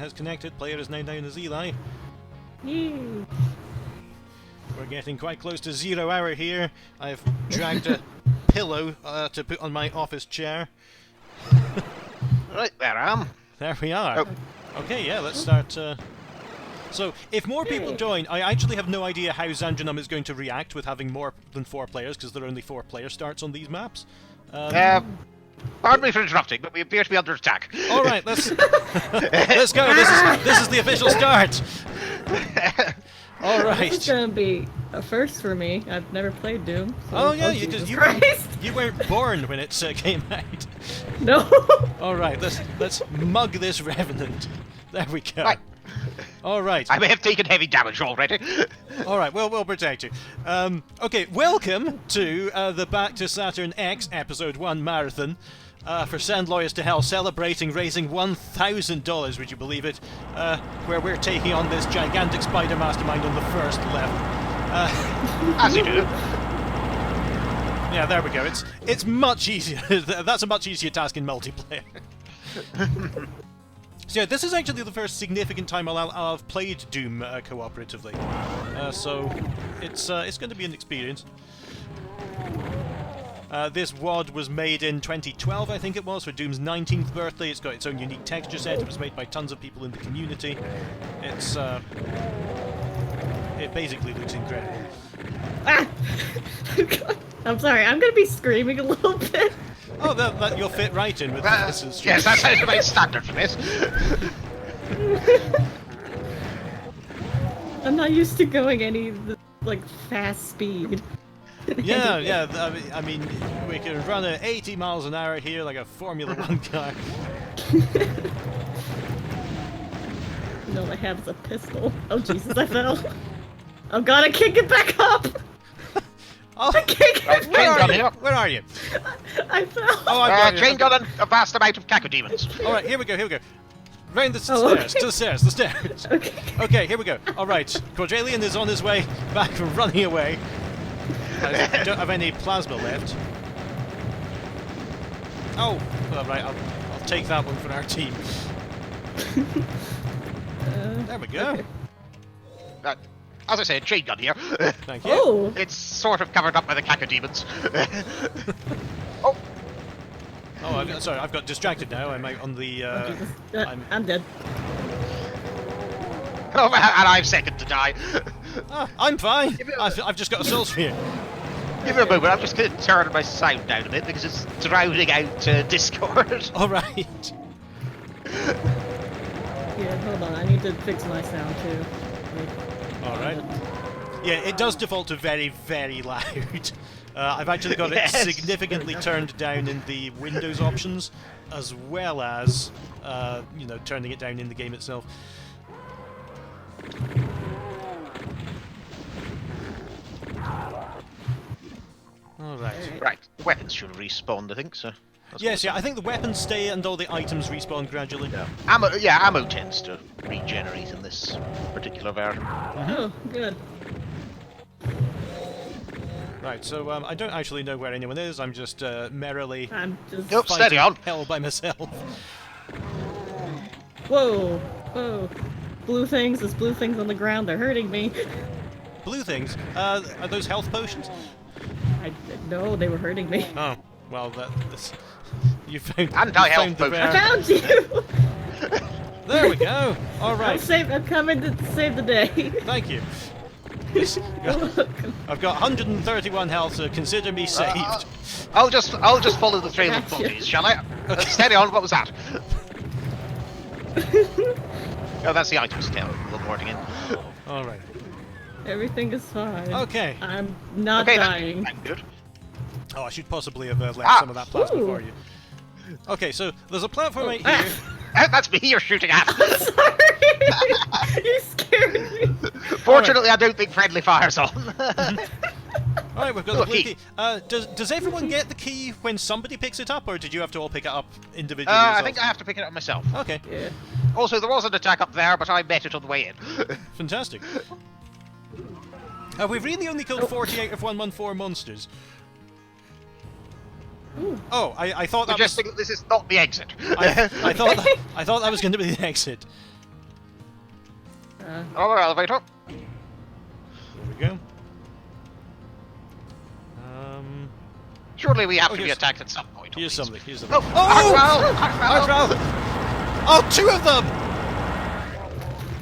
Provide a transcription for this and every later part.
has connected. Player is now down as Eli. Yee. We're getting quite close to 0 hour here. I've dragged a pillow to put on my office chair. Right, there I am. There we are. Oh. Okay, yeah, let's start. So, if more people join, I actually have no idea how Zandranum is going to react with having more than 4 players, because there are only 4 player starts on these maps. Pardon me for interrupting, but we appear to be under attack. All right, let's let's go. This is the official start. All right. This is gonna be a first for me. I've never played Doom. So Oh yeah, Jesus you weren't born when it came out. No. All right, let's mug this revenant. There we go. Right. All right. I may have taken heavy damage already. All right, we'll protect you. Okay, welcome to the Back to Saturn X Episode 1 Marathon for Send Lawyers to Hell, celebrating raising $1,000, would you believe it, where we're taking on this gigantic spider mastermind on the first level. As you do. Yeah, there we go. It's much easier. That's a much easier task in multiplayer. So yeah, this is actually the first significant time I've played Doom cooperatively. So it's going to be an experience. This WOD was made in 2012, I think it was, for Doom's 19th birthday. It's got its own unique texture set. It was made by tons of people in the community. It basically looks incredible. Ah! I'm sorry. I'm gonna be screaming a little bit. Oh, that you'll fit right in with this. Yes, that sounds about standard for this. I'm not used to going any like fast speed. Yeah. I mean, we can run at 80 miles an hour here like a Formula 1 car. No, I have is a pistol. Oh Jesus, I fell. Oh God, I can't get back up. Oh, I can't get Chain back gun up. here. where are you? I fell. Oh, I've got you. Chain gun and a vast amount of cacodemons. All right, here we go. Round the Oh, stairs, okay. to the stairs. Okay. Okay, here we go. All right, Quadrillion is on his way back from running away. I don't have any plasma left. Oh, all right. I'll take that one for our team. There we go. Okay. As I said, chain gun here. Thank you. Oh. It's sort of covered up by the cacodemons. Oh, Oh, sorry, I've got distracted now. I'm out on the. Jesus. I'm dead. and I'm second to die. I'm fine. I've just got a soul sphere. Give me a moment, I'm just going to turn my sound down a bit because it's drowning out Discord. All right. Yeah, hold on. I need to fix my sound too. Like, All right. Yeah, it does default to very, very loud. I've actually got it significantly turned down in the Windows options, as well as, turning it down in the game itself. All right. Right, weapons should respawn, I think, so... Yes, yeah, I think the weapons stay and all the items respawn gradually. Yeah. Ammo tends to regenerate in this particular version. oh, good. Right, so I don't actually know where anyone is. I'm just merrily I'm just. Nope, steady fighting on. hell by myself. Whoa, whoa. Blue things. There's blue things on the ground. They're hurting me. Blue things. Are those health potions? No, they were hurting me. Oh, well, you found. Anti-health you found the potion. I rare- found you. There we go. All right. I'm coming to save the day. Thank you. You're welcome. I've got 131 health, so consider me saved. I'll just follow the trail of Gotcha. bodies, shall I? Steady on, what was that? Oh, that's the items teleporting in. All right. Everything is fine. Okay. I'm not Okay, dying. that's good. Oh, I should possibly have left Ah. some of that plasma Ooh. for you. Okay, so there's a platform right Ah. here. That's me you're shooting at. Sorry. You scared me. Fortunately, I don't think friendly fire's on. All right, we've got Oh, the blue key. key. Does everyone get the key when somebody picks it up, or did you have to all pick it up individually? I yourself? think I have to pick it up myself. Okay, Yeah. Also, there was an attack up there, but I met it on the way in. fantastic. We've really only killed 48 of 114 monsters. Ooh. Oh, I thought that was. Suggesting that this is not the exit. I thought that was going to be the exit. Another elevator. Here we go. Surely we have to be here's- attacked at some point. Here's please. something. Here's something. Oh! Oh! Archwell! Oh, two of them!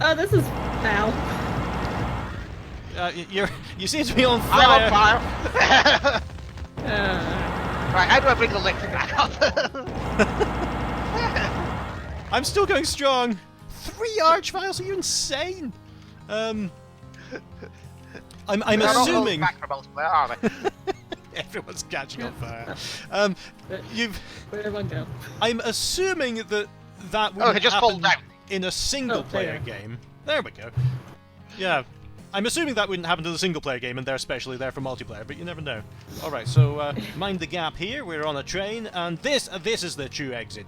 Oh, this is foul. You seem to be on I'm fire. on fire! Right, how do I bring the lift back up? I'm still going strong. 3 archviles? Are you insane? I'm They're not all assuming back for multiplayer, are they? everyone's catching on fire. You've. Where'd everyone go? I'm assuming that Oh, would it just happen pulled down. in a single-player there. game. There we go. Yeah. I'm assuming that wouldn't happen in a single-player game, and they're especially there for multiplayer, but you never know. Alright, so mind the gap here. We're on a train, and this is the true exit.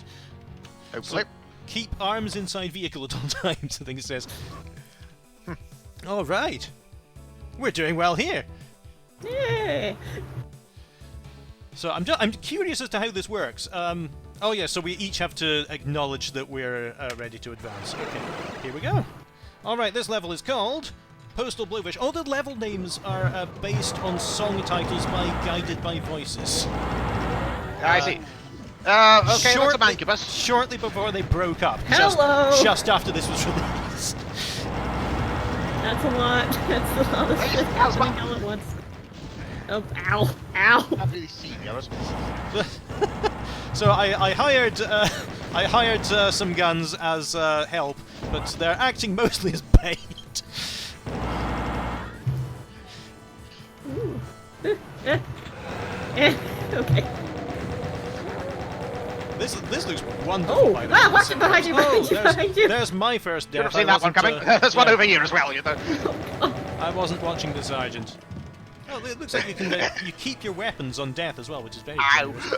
Hopefully. Keep arms inside vehicle at all times, I think it says. Alright. We're doing well here. Yay! So I'm curious as to how this works. Oh yeah, so we each have to acknowledge that we're ready to advance. Okay, here we go. Alright, this level is called Postal Bluefish. All the level names are based on song titles by Guided by Voices. I see. Okay, that's a mancubus. Shortly before they broke up. Hello! Just after this was released. That's a lot. That's a lot of shit happening all at once. Oh, ow. Ow! Can't really see yours. So I hired some guns as help, but they're acting mostly as bait. Ooh. Okay. This looks wonderful. Oh, by the way. watch it behind you, behind you, behind you. There's my first Should death. have seen that one coming. There's one over here as well, you know. I wasn't watching the sergeant. Oh, it looks like you can you keep your weapons on death as well, which is very generous.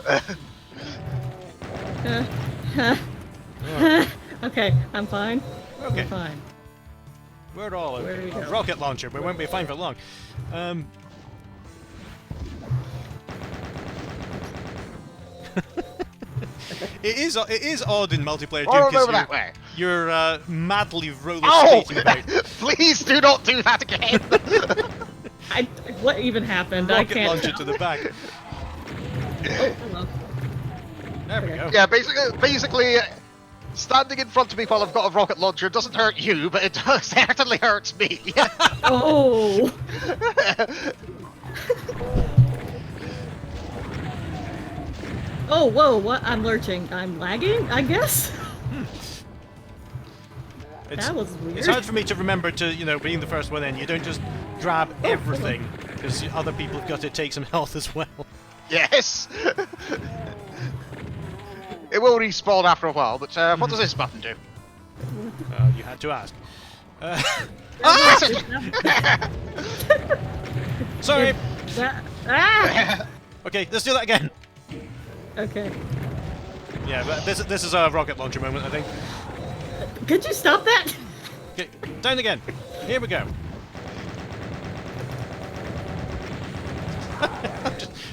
Okay, I'm fine. Okay. I'm fine. We're all Where do we okay. go? Rocket launcher. We won't be fine for long. It is odd in multiplayer Or because over that way. you're madly roller Oh! skating about. Please do not do that again! What even happened? I Rocket can't launcher tell. to the back. Oh, hello. There we Okay. go. Yeah, basically, standing in front of me while I've got a rocket launcher doesn't hurt you, but it certainly hurts me. Oh! Oh, whoa, what? I'm lurching. I'm lagging, I guess? That was weird. It's hard for me to remember to, being the first one in, you don't just grab everything, because other people have got to take some health as well. Yes! It will respawn after a while, but what does this button do? You had to ask. Sorry! Ah! Okay, let's do that again. Okay. Yeah, but this is a rocket launcher moment, I think. Could you stop that? Okay, down again. Here we go.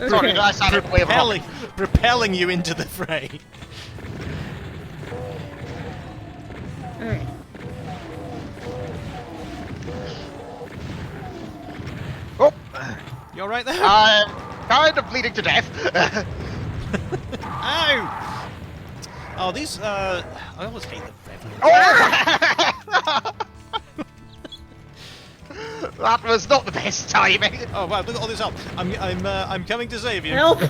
Sorry, did I sound a way of propelling you into the fray. Alright. Oh! You alright there? I'm kind of bleeding to death. Ow! Oh, these, I always hate the revenue. Oh! That was not the best timing. Oh wow! Look at all this help. I'm coming to save you. Help!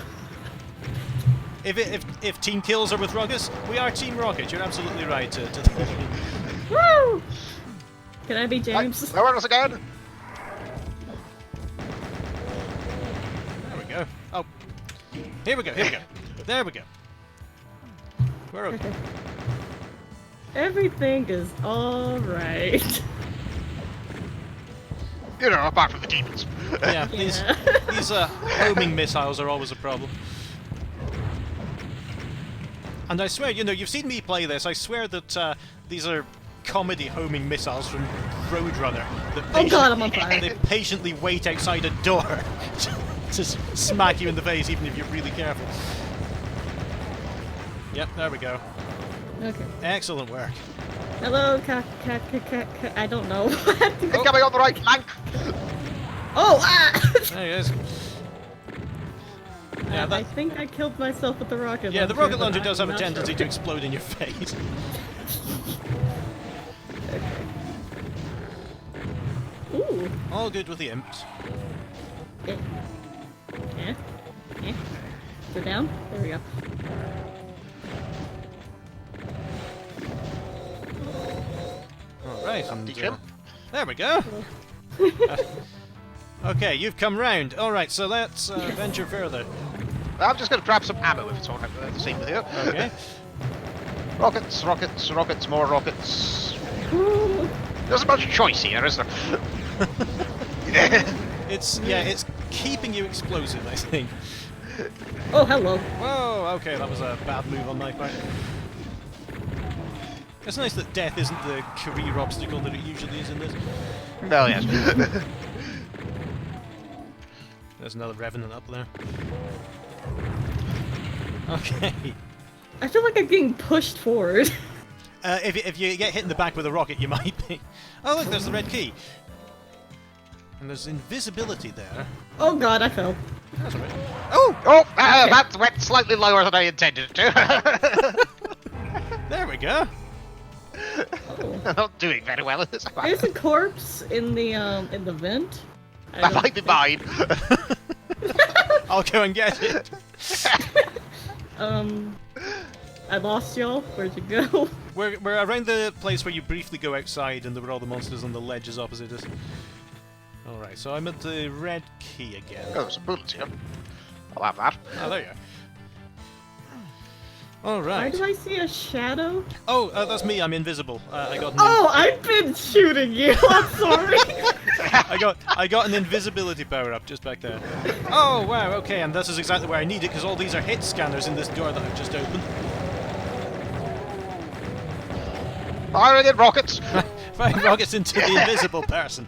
If team kills are with Ruckus, we are Team Rocket. You're absolutely right. Woo! Can I be James? Where was again? There we go. Oh, here we go. Here we go. There we go. We're okay. Everything is alright. You know, apart from the demons. Yeah, these homing missiles are always a problem. And I swear, you've seen me play this. I swear that these are comedy homing missiles from Roadrunner. Oh god, I'm on fire. They patiently wait outside a door to smack you in the face, even if you're really careful. Yep, there we go. Okay. Excellent work. Hello, I don't know. Incoming on the right flank. Oh, ah! There he is. Yeah, I think I killed myself with the rocket launcher. yeah, the rocket launcher but does I'm have a not tendency sure. to explode in your face. Ooh. All good with the imps. Eh. Eh. Eh. Go down. There we go. Alright, and Decent. there we go. Okay, you've come round. Alright, so let's venture further. I'm just going to grab some ammo if it's alright to see with you. Okay. Rockets, rockets, rockets, more rockets. Ooh. There's much choice here, is there? It's keeping you explosive, I think. Oh, hello. Whoa, okay, that was a bad move on my part. It's nice that death isn't the career obstacle that it usually is in this. No, yes. There's another revenant up there. Okay. I feel like I'm getting pushed forward. If you get hit in the back with a rocket, you might be. Oh, look, there's the red key. And there's invisibility there. Oh god, I fell. That's all right. Oh! Oh! That went slightly lower than I intended it to. There we go. Oh. I'm not doing very well at this. There's a corpse in the vent. That might be mine. I'll go and get it. I lost y'all. Where'd you go? We're around the place where you briefly go outside and there were all the monsters on the ledges opposite us. Alright, so I'm at the red key again. Oh, there's some bullets here. I'll have that. Oh, there you are. Why Alright. do I see a shadow? Oh, that's me. I'm invisible. I got an Oh, I've been shooting you. I'm sorry. I got an invisibility power up just back there. Oh wow, okay, and this is exactly where I need it because all these are hit scanners in this door that I've just opened. Firing in rockets! Firing rockets into the invisible person.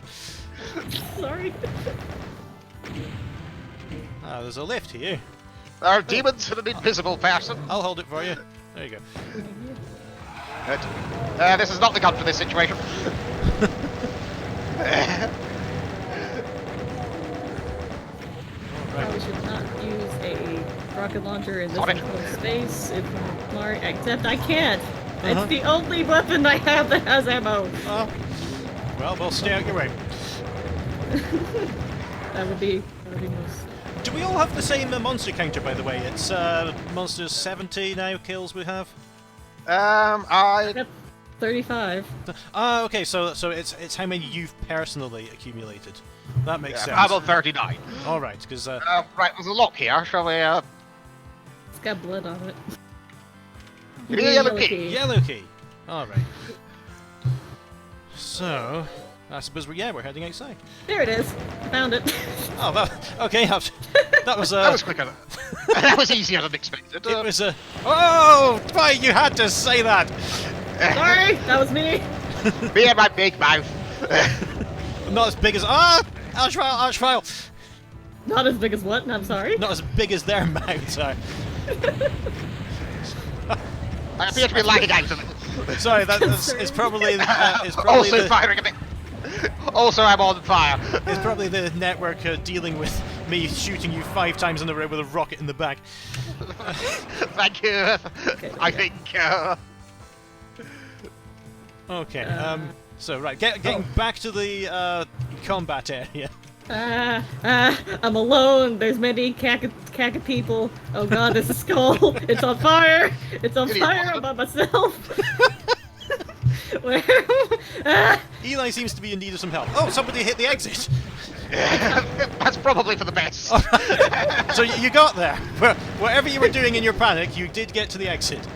Sorry. Ah, there's a lift here. There are demons and an invisible person. I'll hold it for you. There you go. Good. This is not the gun for this situation. Probably should not use a rocket launcher in this Sorry. enclosed space. If I'm smart, except I can't. Uh-huh. It's the only weapon I have that has ammo. Oh. Well, we'll stay out your way. That would be most. Do we all have the same monster counter, by the way? It's monsters 70 now kills we have. I I got 35. Ah, okay. So it's how many you've personally accumulated. That makes sense. I'm on 39. All right, because Right, there's a lock here. Shall we? It's got blood on it. Give me a yellow key. yellow key. All right. So, I suppose we're heading outside. There it is. I found it. Oh, that was That was quicker. That was easier than expected. it was a. Oh, why you had to say that? Sorry, that was me. Me and my big mouth. Not as big as Archvile. Not as big as what? I'm sorry. Not as big as their mouths are. I appear to be lagging out a little. Sorry, it's probably Also firing a bit. Also, I'm on fire. It's probably the network dealing with me shooting you 5 times in a row with a rocket in the back. Thank you. I think. Okay. So right, getting back to the combat area. I'm alone. There's many caca people. Oh god, there's a skull. It's on fire. It's on fire. I'm by myself. Where? Eli seems to be in need of some help. Oh, somebody hit the exit. That's probably for the best. So you got there. Whatever you were doing in your panic, you did get to the exit.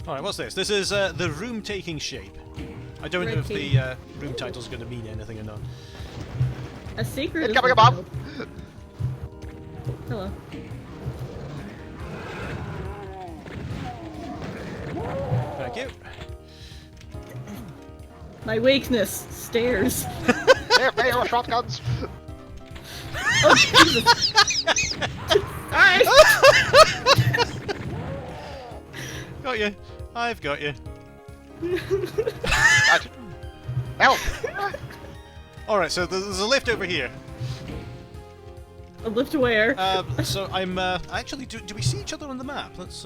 Alright, what's this? This is the room taking shape. I don't know if the room title's going to mean anything or not. A secret. It's coming above. Hello. Thank you. My weakness, stairs. There are shotguns. Oh, Jesus. Alright. Got you. I've got you. God. Help! Alright, so there's a lift over here. A lift where? So I'm actually do we see each other on the map? Let's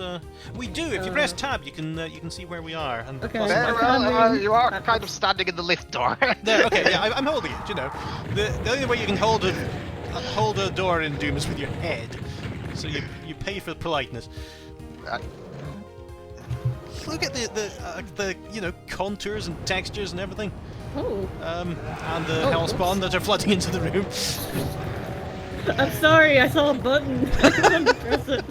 we do. If you press tab, you can see where we are. And Okay. plus- Very well, you are kind of standing in the lift door. There. Okay. Yeah, I'm holding it. You know, the only way you can hold a door in Doom is with your head. So you pay for politeness. Look at the you know, contours and textures and everything. Oh. And the Oh, hellspawn that are flooding into the room. I'm sorry, I saw a button. I couldn't press it.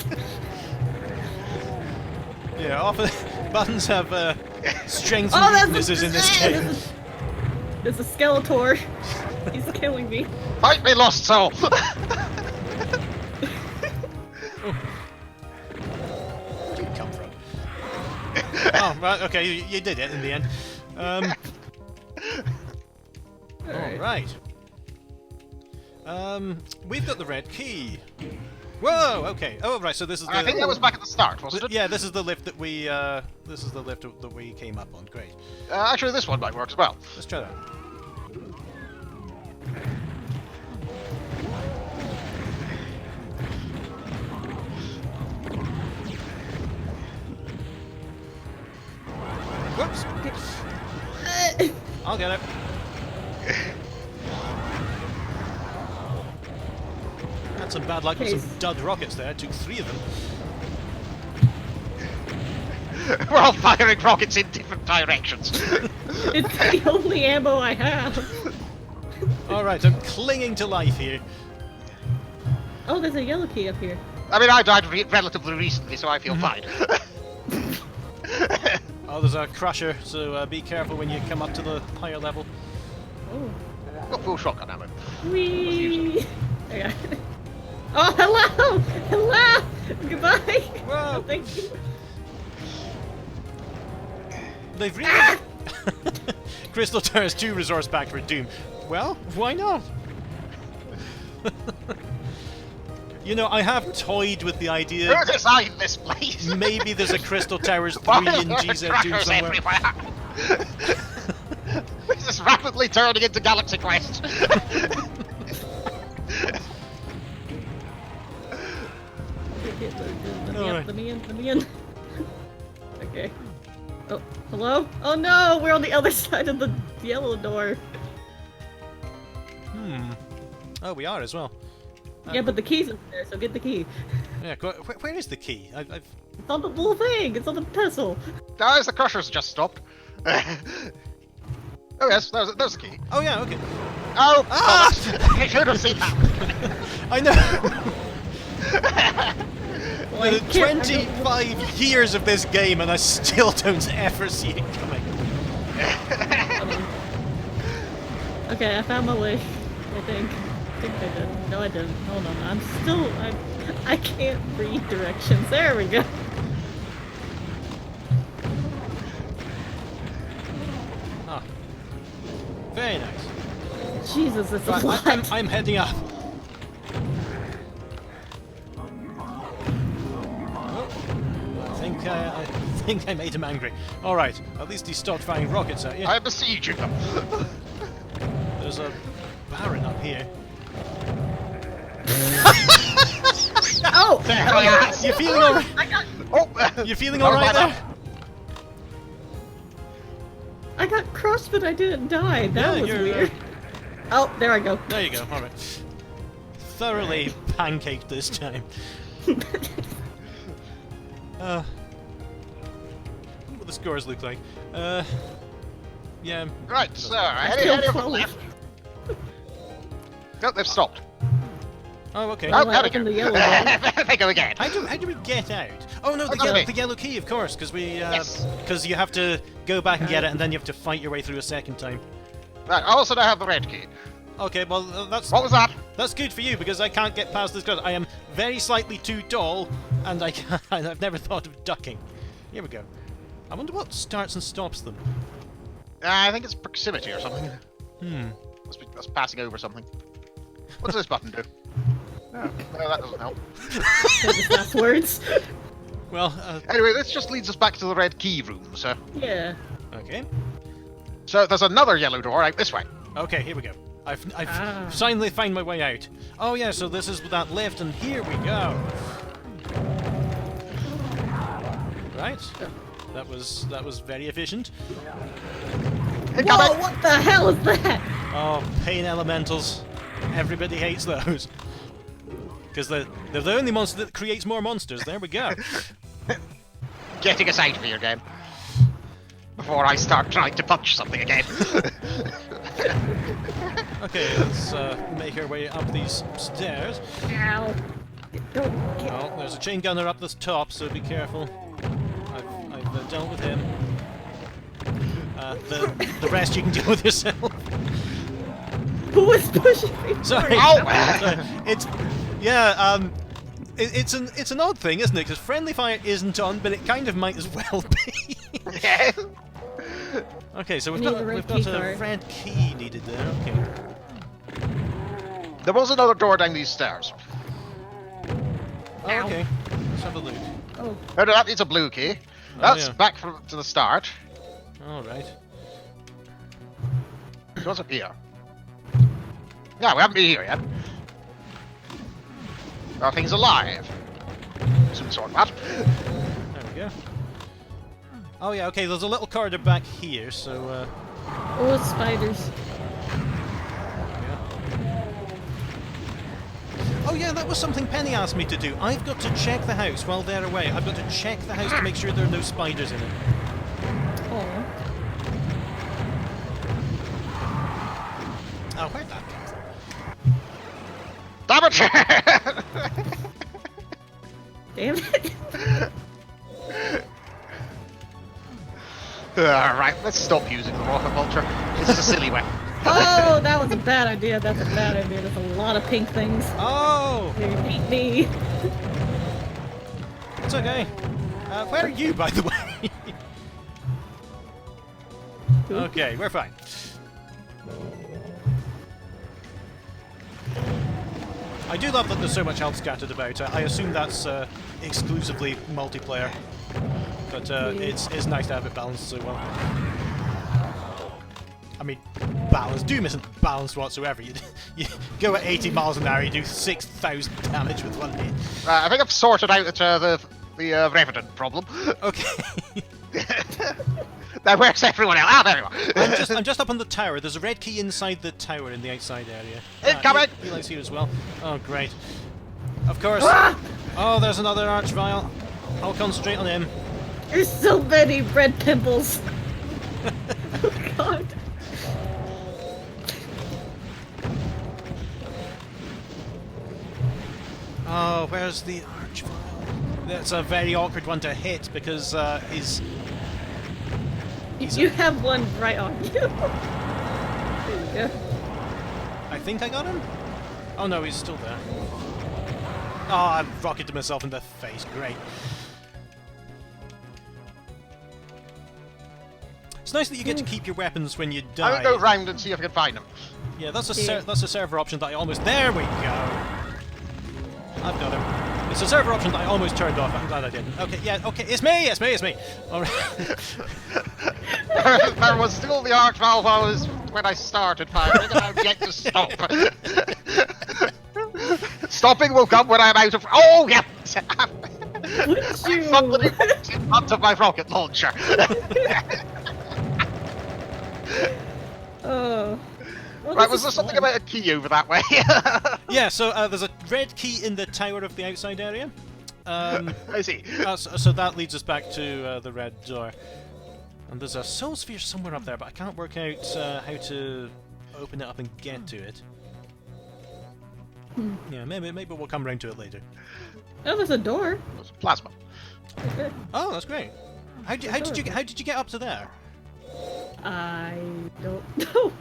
Yeah, often buttons have strengths Oh, and that's weaknesses in this a, game. There's a Skeletor. He's killing me. Fight me, lost soul! Where did you come from? Oh, right, okay, you did it in the end. Alright. We've got the red key. Whoa, okay. Oh, right, so this is the... I think that was back at the start, wasn't it? Yeah, this is the lift that we, came up on. Great. Actually, this one might work as well. Let's try that. Whoops. I'll get it. Had some bad luck with some dud rockets there. Took 3 of them. We're all firing rockets in different directions. It's the only ammo I have. Alright, I'm clinging to life here. Oh, there's a yellow key up here. I mean, I died relatively recently, so I feel fine. Oh, there's a crusher, so be careful when you come up to the higher level. Oh. Got full shotgun ammo. Whee! Okay. Oh, hello! Hello! Goodbye! Whoa. Oh, thank you. They've really... Crystal turns 2 resource back for Doom. Well, why not? You know, I have toyed with we idea... Who designed this place? Maybe there's a Crystal Towers 3 Why in are there GZ Doom trackers somewhere. everywhere? This is rapidly turning into Galaxy Quest. Let me in. Okay. Oh, hello? Oh no, we're on the other side of the yellow door. Oh, we are as well. Yeah, but the key's in there, so get the key. Yeah, where is the key? I've... It's on the little thing. It's on the pedestal. Guys, the crusher's just stopped. Oh yes, there's the key. Oh yeah, okay. Oh! Ah! I should have seen that. I know! Well, The 25 years of this game and I still don't ever see it coming. Okay, I found my wish. I think I did. No, I didn't. Hold on. I can't read directions. There we go. Ah. Very nice. Jesus, it's a Right, lot. I'm heading up. I think I made him angry. Alright, at least he stopped firing rockets at you. I besiege you. There's a Baron up here. Oh! You feeling alright? Oh! You feeling alright there? I got crushed, but I didn't die. That Yeah, was you're, weird. Oh, there I go. There you go, alright. Thoroughly pancaked this time. What the scores look like. Yeah. Right, so, heading over left. No, they've stopped. Oh, okay. Oh, I there we opened go. the yellow one. There they go again. How do we get out? Oh no, That's me. the yellow key, of course, because we Yes. because you have to go back and get it, and then you have to fight your way through a second time. Right, I also now have the red key. Okay, well that's What was that? that's good for you because I can't get past this ground. I am very slightly too tall, and I've never thought of ducking. Here we go. I wonder what starts and stops them. I think it's proximity or something. Hmm. Must be passing over something. What's this button do? Oh, no, that doesn't help. Those last words. Well, Anyway, this just leads us back to the red key room, so... Yeah. okay. So there's another yellow door out this way. Okay, here we go. I've Ah. finally found my way out. Oh yeah, so this is that lift, and here we go. Right. That was very efficient. Incoming! Whoa, what the hell is that? Oh, pain elementals. Everybody hates those. Because they're the only monster that creates more monsters. There we go. Getting us out of here again. Before I start trying to punch something again. Okay, let's make our way up these stairs. Ow. Don't get... Oh, there's a chain gunner up the top, so be careful. I've dealt with him. The rest you can deal with yourself. Who is pushing me? Sorry. Ow! Sorry. It's yeah. It's an odd thing, isn't it? Because friendly fire isn't on, but it kind of might as well be. Yeah. Okay, so we've Need got a red we've got key a card. red key needed there. Okay. There was another door down these stairs. Oh, Ow. okay. Let's have a look. Oh, No, that needs a blue key. Oh, That's yeah. back to the start. All right. What's up here? Yeah, we haven't been here yet. Are things alive? Some sort of that. There we go. Oh yeah. Okay. There's a little corridor back here, so. oh, spiders. Oh yeah, that was something Penny asked me to do. I've got to check the house while they're away. I've got to check the house to make sure there are no spiders in it. Oh. Oh, where'd that come from? Damn it! Damn it. Alright, let's stop using the rocket launcher. This is a silly weapon. Oh, that was a bad idea. That's a bad idea. There's a lot of pink things. Oh, They beat me. it's okay. Where are you, by the way? Okay, we're fine. I do love that there's so much health scattered about. I assume that's exclusively multiplayer, but it's nice to have it balanced so well. I mean, balanced. Doom isn't balanced whatsoever. You go at 80 miles an hour, you do 6,000 damage with one hit. I think I've sorted out the Revenant problem. Okay. Now, where's everyone else? Ah, there you are. I'm just up on the tower. There's a red key inside the tower in the outside area. Incoming! Eli's here as well. Oh, great. Of course. Ah! Oh, there's another Archvile. I'll concentrate on him. There's so many red pimples. Oh, God. Oh, where's the Archvile? That's a very awkward one to hit because he's... You have one right on you. There you go. I think I got him? Oh no, he's still there. Oh, I rocketed myself in the face. Great. It's nice that you get to keep your weapons when you die. I'm gonna go round and see if I can find them. Yeah, that's a server option that I almost... There we go! I've got him. It's a server option that I almost turned off. I'm glad I didn't. Okay, yeah, okay, it's me! It's me! Alright. There was still the Archvalve when I started firing, and I've yet to stop. Stopping will come when I'm out of... Oh, yeah! Would you? Somebody in front of my rocket launcher. Oh. Well, Right, this was there is something fun. about a key over that way? Yeah, so there's a red key in the tower of the outside area. I see. So that leads us back to the red door. And there's a soul sphere somewhere up there, but I can't work out how to open it up and get to it. Yeah, maybe we'll come round to it later. Oh, there's a door. It's plasma. Okay. Oh, that's great. How did you get up to there? I don't know.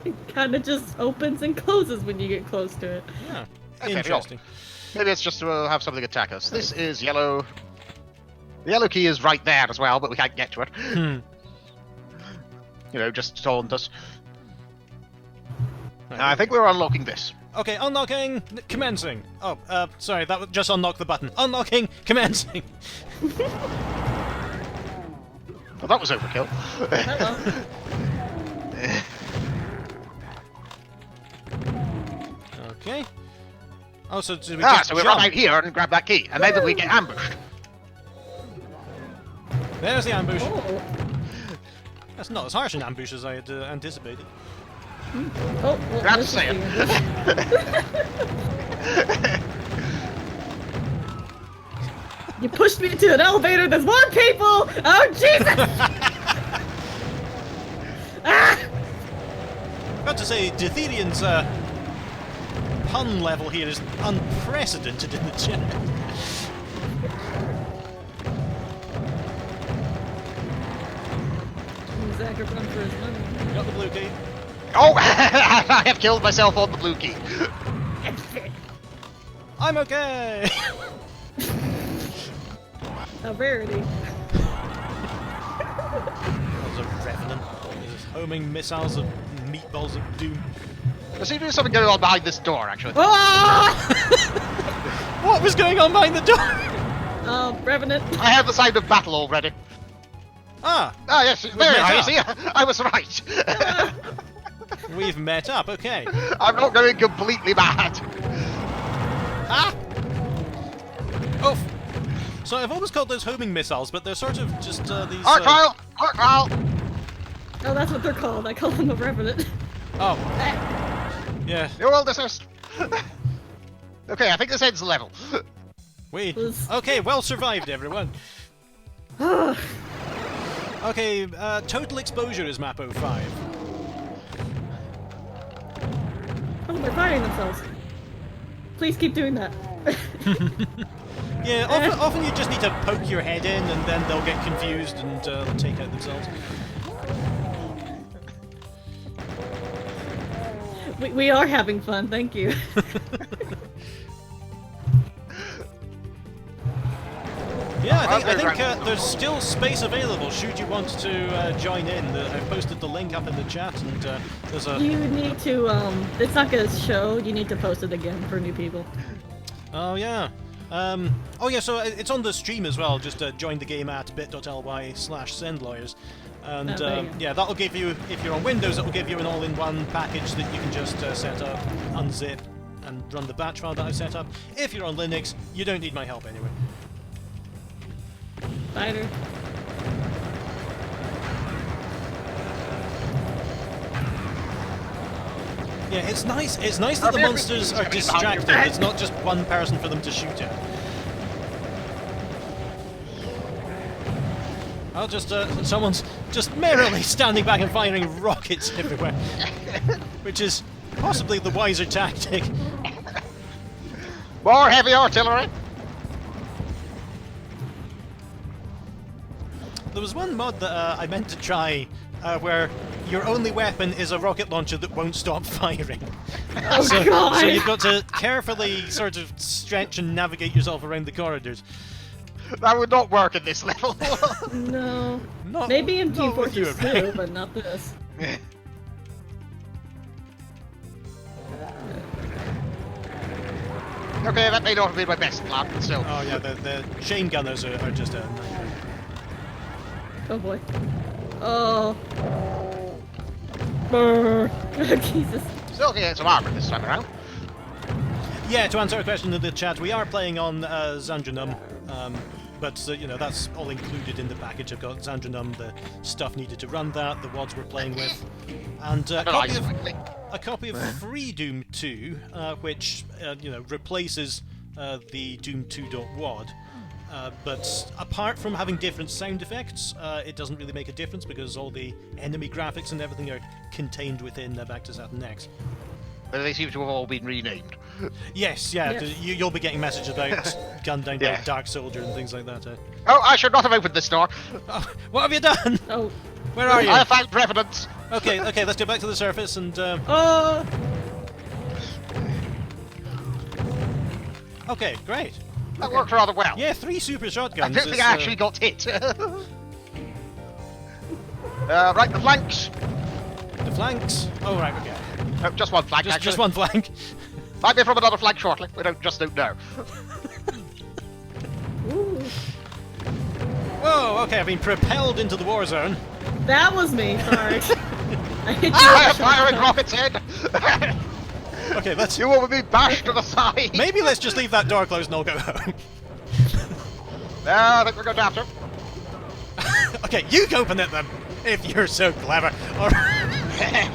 It kind of just opens and closes when you get close to it. Yeah, Okay, interesting. Maybe it's just to have something attack us. This is yellow. The yellow key is right there as well, but we can't get to it. Hmm. You know, just taunt us. Right. I think we're unlocking this. Okay, unlocking, commencing. Oh, sorry, that was just unlock the button. Unlocking, commencing. Well, that was overkill. Hello. Okay. Oh, so did we Ah, just so we jump? run out here and grab that key, and then we get ambushed. There's the ambush. Oh. That's not as harsh an ambush as I had anticipated. Oh, well, That's this is saying. the- You pushed me into an elevator. There's more people. Oh Jesus! Ah! Got to say, Ditherian's pun level here is unprecedented in the chat. Zach, run for his money. Got the blue key. Oh, I have killed myself on the blue key. I'm okay! A rarity. That was a revenant. He's homing missiles of meatballs of doom. There seems to be something going on behind this door, actually. Ah! What was going on behind the door? Revenant. I have the sound of battle already. Ah, Ah, yes, there met I up. see. I was right. we've met up, okay. I'm not going completely mad. Ah! Oh! So I've always called those homing missiles, but they're sort of just these... Arc trial! Arc trial! Oh, that's what they're called. I call them a revenant. Oh, yeah. You're all dismissed. Okay, I think this ends the level. We... Was- Okay, well survived, everyone. Oh, Okay, total exposure is map 05. they're firing themselves. Please keep doing that. Yeah, often you just need to poke your head in and then they'll get confused and take out themselves. We are having fun, thank you. Yeah, I think there's still space available should you want to join in. I've posted the link up in the chat and there's a... You need to, it's not gonna show, you need to post it again for new people. Oh yeah. Oh yeah, so it's on the stream as well. Just join the game at bit.ly/sendlawyers. And Oh, there you go. yeah, that'll give you, if you're on Windows, it'll give you an all-in-one package that you can just set up, unzip, and run the batch file that I've set up. If you're on Linux, you don't need my help anyway. Spider. Yeah, it's nice. It's nice that the monsters are distracted. It's not just one person for them to shoot at. I'll just someone's just merrily standing back and firing rockets everywhere, which is possibly the wiser tactic. More heavy artillery. There was one mod that I meant to try where your only weapon is a rocket launcher that won't stop firing. Oh god! So you've got to carefully sort of stretch and navigate yourself around the corridors. That would not work in this level. No. Not, Maybe in Team not with you Fortress around. 2, but not this. Okay, that may not have been my best plan, but still. Oh yeah, the chain gunners are just a nightmare. Oh boy. Oh. Brr. Jesus. Still can get some armor this time around. Yeah, to answer a question in the chat, we are playing on Zandranum, but you know, that's all included in the package. I've got Zandranum, the stuff needed to run that, the wads we're playing with, and a copy of Free Doom 2, which you know, replaces the Doom 2.wad. But apart from having different sound effects, it doesn't really make a difference because all the enemy graphics and everything are contained within Back to Saturn X. But they seem to have all been renamed. Yes, yeah, Yes. you'll be getting messages about gunned down by Yeah. Dark Soldier and things like that. Oh, I should not have opened this door. Oh, what have you done? Oh. Where are you? I have found revenants. Okay, let's go back to the surface and... Oh. Okay, great. That worked rather well. Yeah, 3 super I shotguns. don't think is, I actually got hit. Right, the flanks. The flanks. Oh, right, okay. Oh, just one flank, actually. Just one flank. Might be from another flank shortly. We don't know. Ooh. Whoa, okay, I've been propelled into the war zone. That was me, sorry. I hit you Ah, with a firing shotgun. rockets in! Okay, let's... You will be bashed to the side! Maybe let's just leave that door closed and I'll go home. No, I think we're going after him. Okay, you open it then, if you're so clever. All right.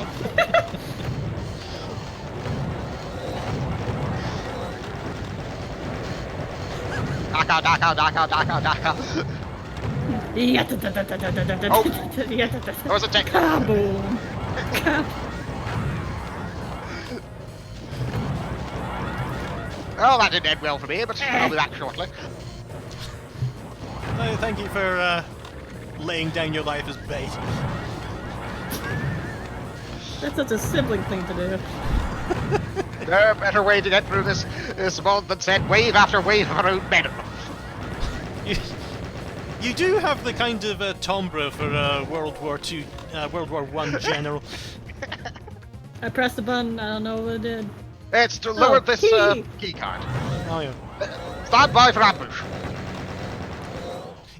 Daka. Yeah. Oh. There was a tick. Kaboom. Oh, that didn't end well for me, but I'll be back shortly. No, thank you for laying down your life as bait. That's such a sibling thing to do. No better way to get through this mod than send wave after wave of our own men. You do have the kind of timbre for World War I general. I pressed the button, I don't know what it did. It's to lower this key. key card. Oh yeah. Stand by for ambush.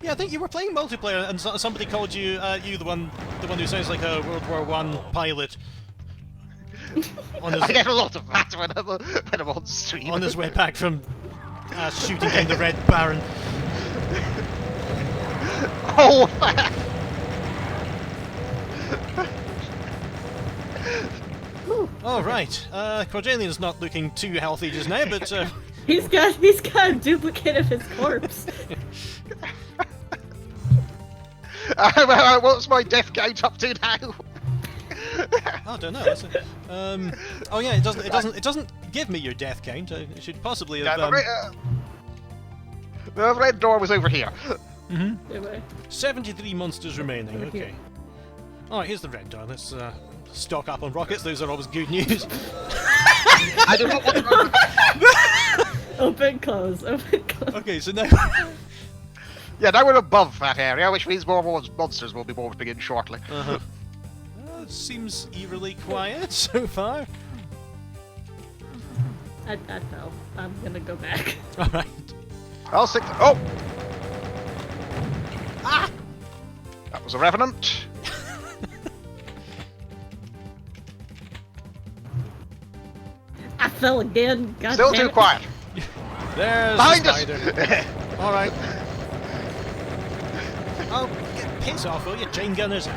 Yeah, I think you were playing multiplayer, and somebody called you the one who sounds like a World War I pilot. On his, I get a lot of that when I'm on stream. on his way back from shooting down the Red Baron. Oh! Oh right, Cordellian's not looking too healthy just now, but He's got a duplicate of his corpse. What's my death count up to now? I don't know. Oh yeah, it doesn't give me your death count. It should possibly have. The red door was over here. Anyway. 73 monsters remaining. Over Okay. here. Alright, here's the red door. Let's stock up on rockets. Those are always good news. I do not want to. Open, close, open, close. Okay, so now. Yeah, now we're above that area, which means more monsters will be morphing in shortly. Seems eerily quiet so far. I fell. I'm gonna go back. Alright. I'll stick. Oh! Ah! That was a revenant. I fell again. God Still damn too it. quiet. There's Behind the us! spider. Alright. Oh, get piss off, will you, chain gunners?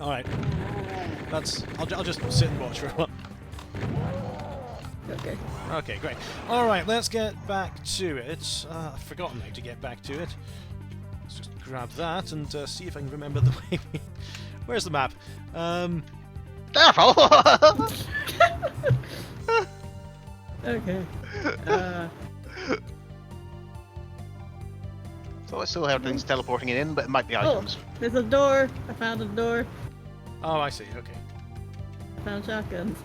Alright. I'll just sit and watch for a while. Okay. Okay, great. Alright, let's get back to it. I've forgotten how to get back to it. Let's just grab that and see if I can remember the way we... Where's the map? Careful! Okay. So I still have things teleporting in, but it might be Oh, items. there's a door. I found a door. Oh, I see, okay. I found shotguns.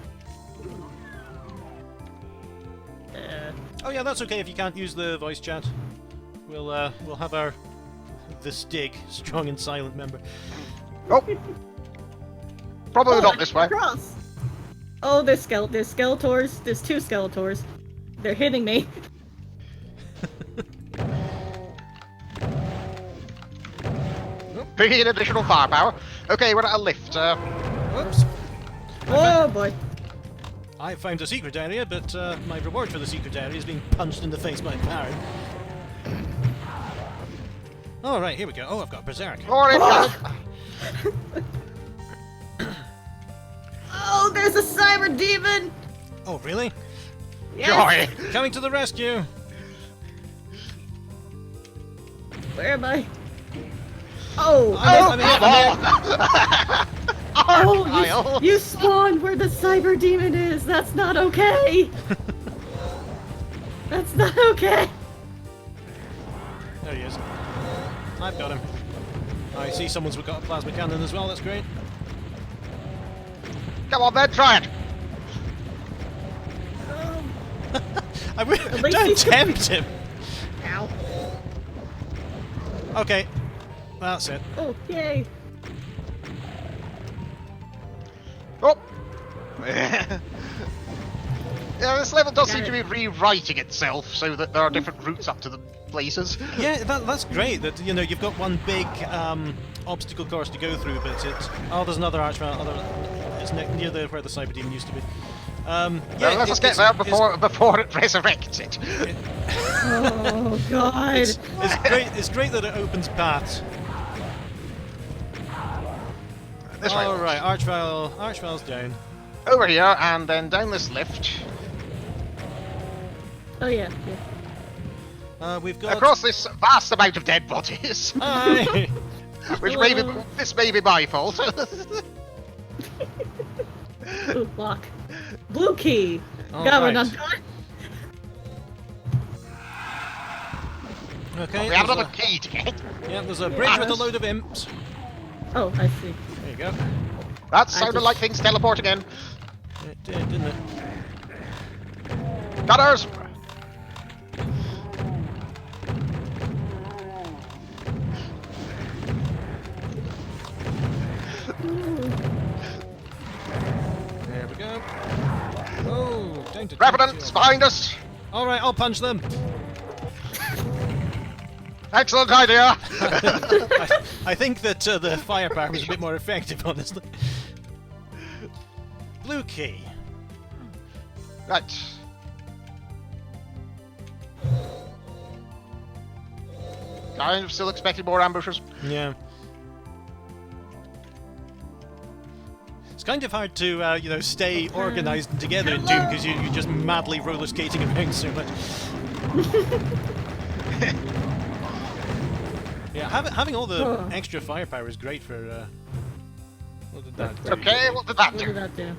Oh yeah, that's okay if you can't use the voice chat. We'll have the Stig, strong and silent member. Oh! Probably not this way. Cross. Oh, there's Skeletors. There's two Skeletors. They're hitting me. Bringing in additional firepower. Okay, we're at a lift. Whoops. Oh boy. I found a secret area, but my reward for the secret area is being punched in the face by Baron. Alright, here we go. Oh, I've got Berserk. Oh, there's a cyber demon. Oh, really? Joy! Coming to the rescue! Where am I? Oh. I'm here. Oh, Kyle. you spawned where the cyber demon is. That's not okay. That's not okay. There he is. I've got him. I see someone's got a plasma cannon as well, that's great. Come on then, try it! I would least don't he's- tempt him! Ow. Okay, that's it. Oh, yay. Oh! Yeah, this level does Got seem to be it. rewriting itself so that there are different routes up to the places. Yeah, that's great. That you've got one big obstacle course to go through, but it's there's another archman. It's near where the cyber demon used to be. Yeah, Well, let's just get there before it resurrects it. Oh God. It's great. It's great that it opens paths. This way. All right, Archvile's down. Over here, and then down this lift. Oh yeah. We've got Across this vast amount of dead bodies. Hi. Which Hello. this may be my fault. Ooh, lock. Blue key. All Going right. on. Okay. We have there's another key to get. there's a bridge with a Yes. load of imps. Oh, I see. There you go. That sounded just- like things teleport again. It did, didn't it? Gunners! There we go. Oh, down to Revenants, behind us! All right, I'll punch them. Excellent idea! I think that the firepower was a bit more effective, honestly. Blue key. Right. I'm still expecting more ambushers. Yeah. It's kind of hard to, stay organised and together in Doom because you're just madly roller skating around so much. Yeah, having all the Oh. extra firepower is great for. What did that do? Okay, what did that What did do? that do?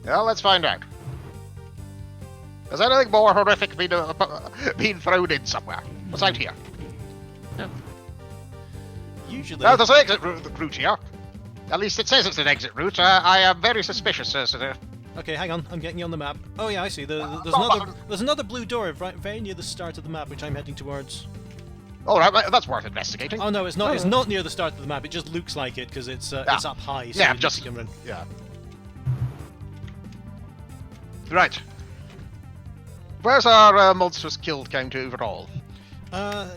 Well, let's find out. Has anything more horrific been thrown in somewhere? What's out here? Oh. Usually. No, there's an exit route here. At least it says it's an exit route. I am very suspicious, sir. Okay, hang on. I'm getting you on the map. Oh yeah, I see. There's another blue door right very near the start of the map, which I'm heading towards. All right, that's worth investigating. Oh no, it's not. It's Oh. not near the start of the map. It just looks like it because it's up high. So Yeah, you just can run. yeah. Right. Where's our monstrous killed count overall?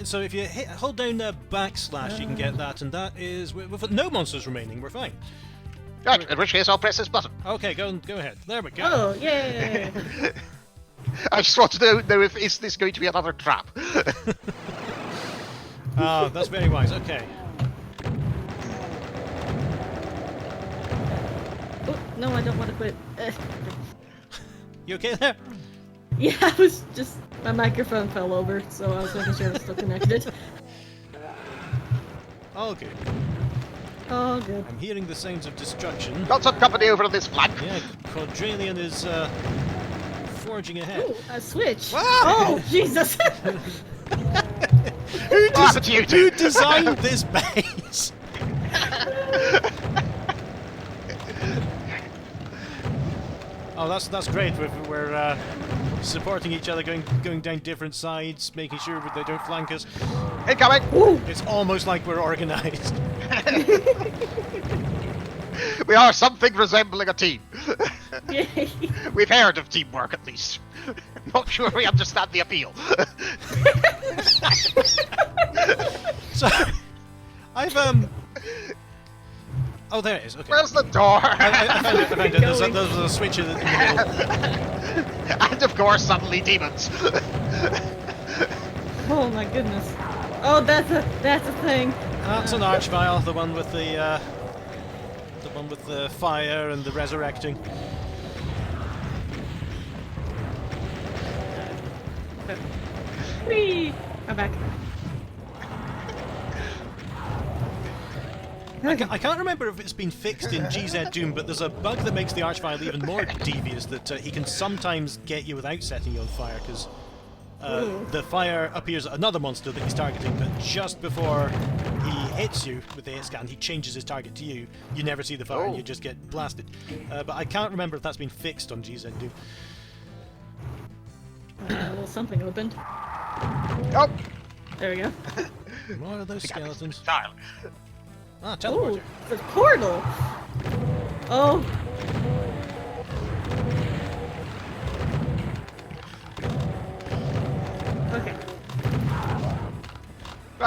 So if you hold down backslash, you can get that, and that is with no monsters remaining. We're fine. Right, in which case I'll press this button. Okay, go ahead. There we go. Oh, yay! I just want to know if is this going to be another trap? Ah, that's very wise. Okay. Oh, no, I don't want to quit. You okay there? Yeah, I was just... My microphone fell over, so I was making sure it was still connected. Oh, good. Oh, good. I'm hearing the sounds of destruction. Got some company over on this flank. Yeah, Quadralian is forging ahead. Ooh, a switch! Wow. Oh, Jesus! Who designed this base? Oh, that's great. We're supporting each other, going down different sides, making sure that they don't flank us. Incoming! It's almost like we're organised. We are something resembling a team. Yay! We've heard of teamwork at least. Not sure we understand the appeal. So, I've Oh, there it is. Okay. Where's the door? I found it. There's a switch in the middle. And of course, suddenly demons. Oh my goodness. Oh, that's a thing. That's an archvile, the one with the fire and the resurrecting. Whee! I'm back. I can't remember if it's been fixed in GZ Doom, but there's a bug that makes the archvile even more devious, that he can sometimes get you without setting you on fire, because the fire appears at another monster that he's targeting, but just before he hits you with the hit scan, he changes his target to you. You never see the fire, and you just get blasted. But I can't remember if that's been fixed on GZ Doom. A little something opened. Oh, There we go. More of those skeletons. tile. Ah, Oh, teleporter. it's a portal. Oh,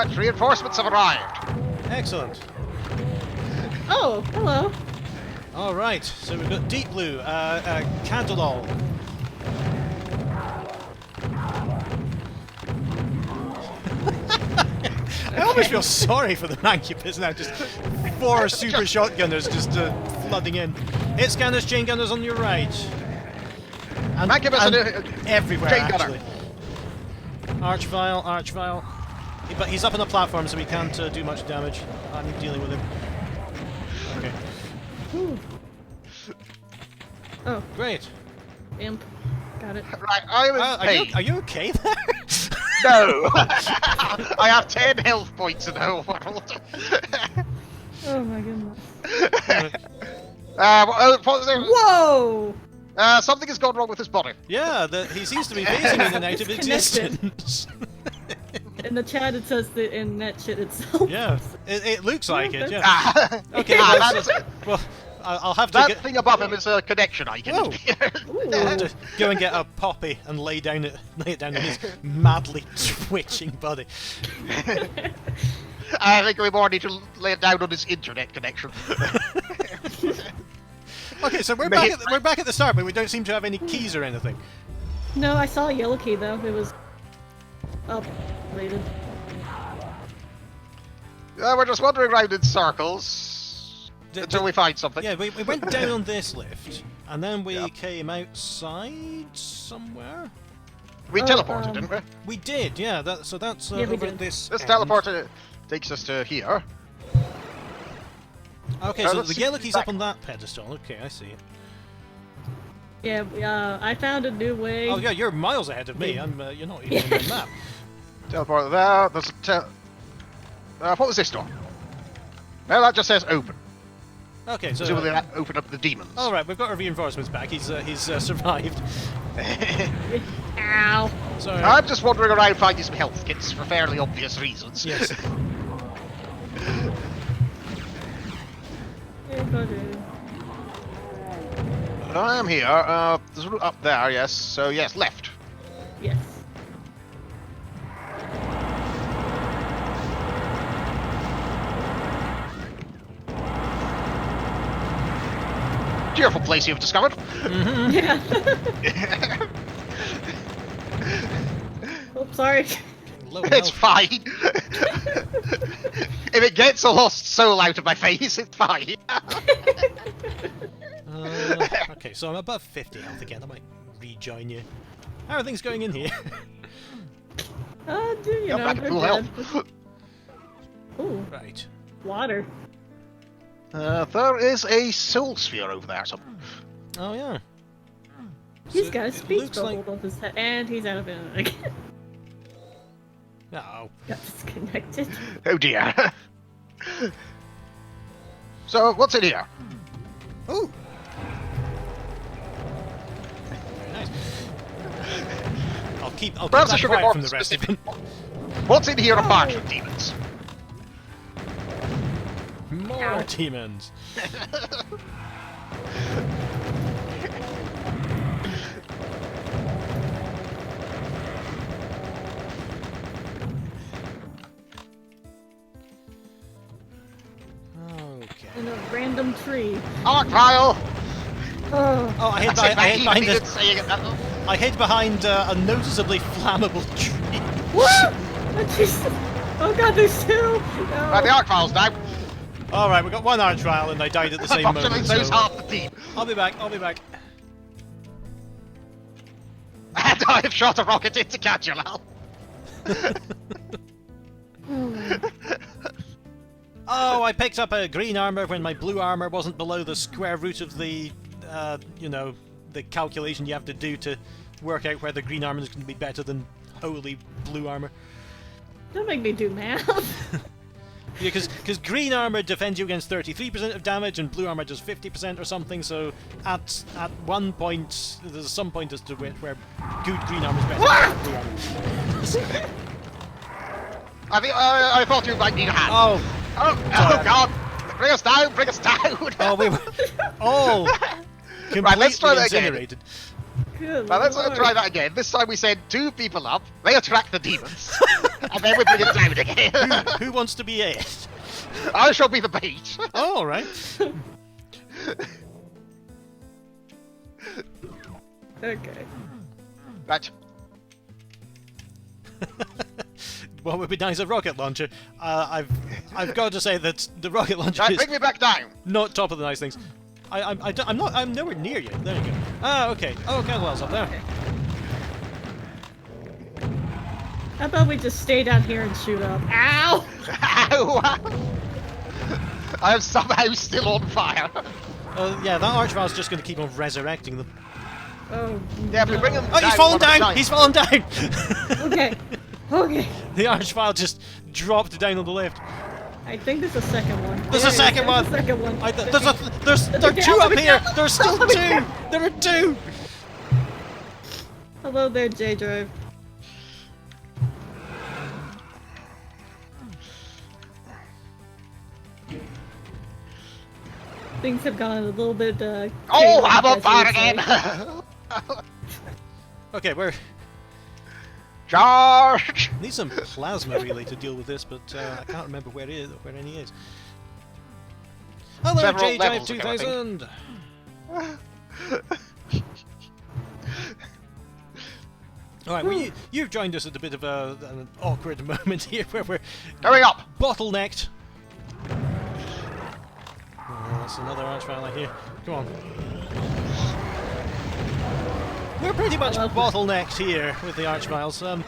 Alright, reinforcements have arrived. Excellent. Oh, hello. All right, so we've got Deep Blue, Candlelight. I almost feel sorry for the Mancubus now, just 4 super shotgunners just flooding in. Hit scanners, chain gunners on your right. And, Mancubus and everywhere, chain gunner. actually. Archvile. But he's up on the platform, so we can't do much damage. I'm dealing with him. Okay. Ooh. Oh, Great. imp. Got it. Right, I'm in pain. Are you okay there? No! I have 10 health points in the whole world. Oh my goodness. What was it? Whoa! Something has gone wrong with his body. Yeah, he seems to be phasing in and out of It's existence. In the chat it says that in net shit itself. Yeah, it looks like it, yeah. Ah, Okay, well, I'll have to that thing above him is a connection icon. Whoa. I'll have to go and get a poppy and lay it down on his madly twitching body. I think we more need to lay it down on his internet connection. Okay, so we're back at the start, but we don't seem to have any keys or anything. No, I saw a yellow key though. It was upgraded. We're just wandering around in circles until we find something. Yeah, we went down on this lift, and then we came outside somewhere. We teleported, didn't we? We did, yeah. So that's Yeah, we over did. this. This end. teleporter takes us to here. Okay, so the yellow key's up on that pedestal. Okay, I see. Yeah, I found a new way. Oh yeah, you're miles ahead of me. You're not even on the map. Teleport there. There's a what was this door? No, that just says open. Okay, so. Presumably that opened up the demons. All right, we've got our reinforcements back. He's survived. Ow. Sorry. I'm just wandering around finding some health kits for fairly obvious reasons. Yes. I am here. There's a route up there, yes. So, yes, left. Yes. Cheerful place you've discovered. Yeah. Oh, sorry. Low It's health. fine. If it gets a lost soul out of my face, it's fine. Okay, so I'm above 50 health again. I might rejoin you. How are things going in here? You Come know, back at they're full dead. health. Ooh, Right. water. There is a soul sphere over there. So. Oh yeah. He's So got a it speech looks bubble like- above his head, and he's out of it again. No. Got disconnected. Oh dear. So, what's in here? Ooh. Very nice. I'll keep Perhaps I that should be quiet more from the rest of specific. it. What's in here apart from demons? More demons. Okay. In a random tree. Arc pile! Oh. Oh, I hid, That's it, I hid even behind needed this. saying it. I hid behind a noticeably flammable tree. What? Oh, Jesus. Oh god, there's two! No. Right, the arc files now. All right, we got one arch trial, and I died at the same moment. Unfortunately, lose So half the team. I'll be back. I'll be back. And I have shot a rocket into Cajulal. Oh, I picked up a green armor when my blue armor wasn't below the square root of the, you know, the calculation you have to do to work out whether green armor is going to be better than holy blue armor. Don't make me do math. Yeah, because green armor defends you against 33% of damage, and blue armor does 50% or something. So at one point, there's some point as to where good green armor is better than blue armor. I thought you might need a hand. Oh, Oh God! Bring us down! Bring us down! oh, we were all completely Right, let's try that again. incinerated. Good Now let's lord. try that again. This time we send 2 people up. They attract the demons. and then we bring it down again. Who wants to be it? I shall be the bait. Oh, all right. Okay. Right. What would be nice, a rocket launcher. I've got to say that the rocket launcher Right, is bring me back down. not top of the nice things. I'm nowhere near you. There you go. Ah, okay. Oh, Candlewell's up there. Okay. How about we just stay down here and shoot up? Ow! Ow! I am somehow still on fire. Yeah, that Archvile's just going to keep on resurrecting them. Oh, Yeah, if we no. bring him Oh, he's fallen one at a down! time. He's fallen down! Okay. Okay. The Archvile just dropped down on the left. I think there's a second one. There's a second one! There's a second one. There are two up here! There's still Let me two! down. There are two! Hello there, J-Drive. Things have gone a little bit, Oh, chaotic, I'm on as fire you would say. again! Okay, we're... Charge! Need some plasma really to deal with this, but I can't remember where any is. Hello, Several J-Drive levels ago, I think. 2000! Alright, well, you've joined us at a bit of an awkward moment here where we're Going up! bottlenecked. Oh, that's another Archvile I hear. Come on. We're pretty much bottlenecked here with the Archviles.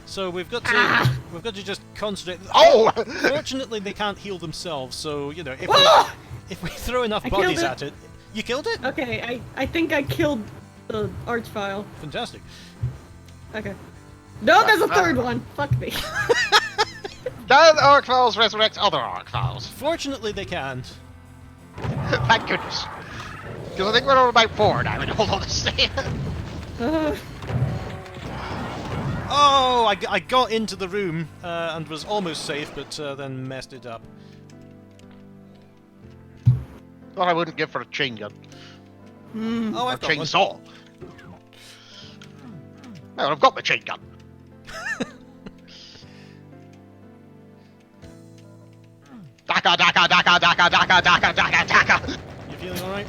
So we've got to just concentrate. Oh! Fortunately, they can't heal themselves. So you know, Ah! if we throw enough I killed bodies it. at it, you killed it. Okay, I think I killed the Archvile. Fantastic. Okay. No, there's a third one! Fuck me. Now the Archviles resurrect other Archviles. Fortunately, they can't. Thank goodness. Because I think we're on about 4 now, in all honesty. Oh, I got into the room and was almost safe, but then messed it up. Thought I wouldn't give for a chain gun. Oh, Or I've got one. chainsaw. Well, I've got the chain gun. Daka, daka, daka, daka, daka, daka, daka, daka. You feeling all right?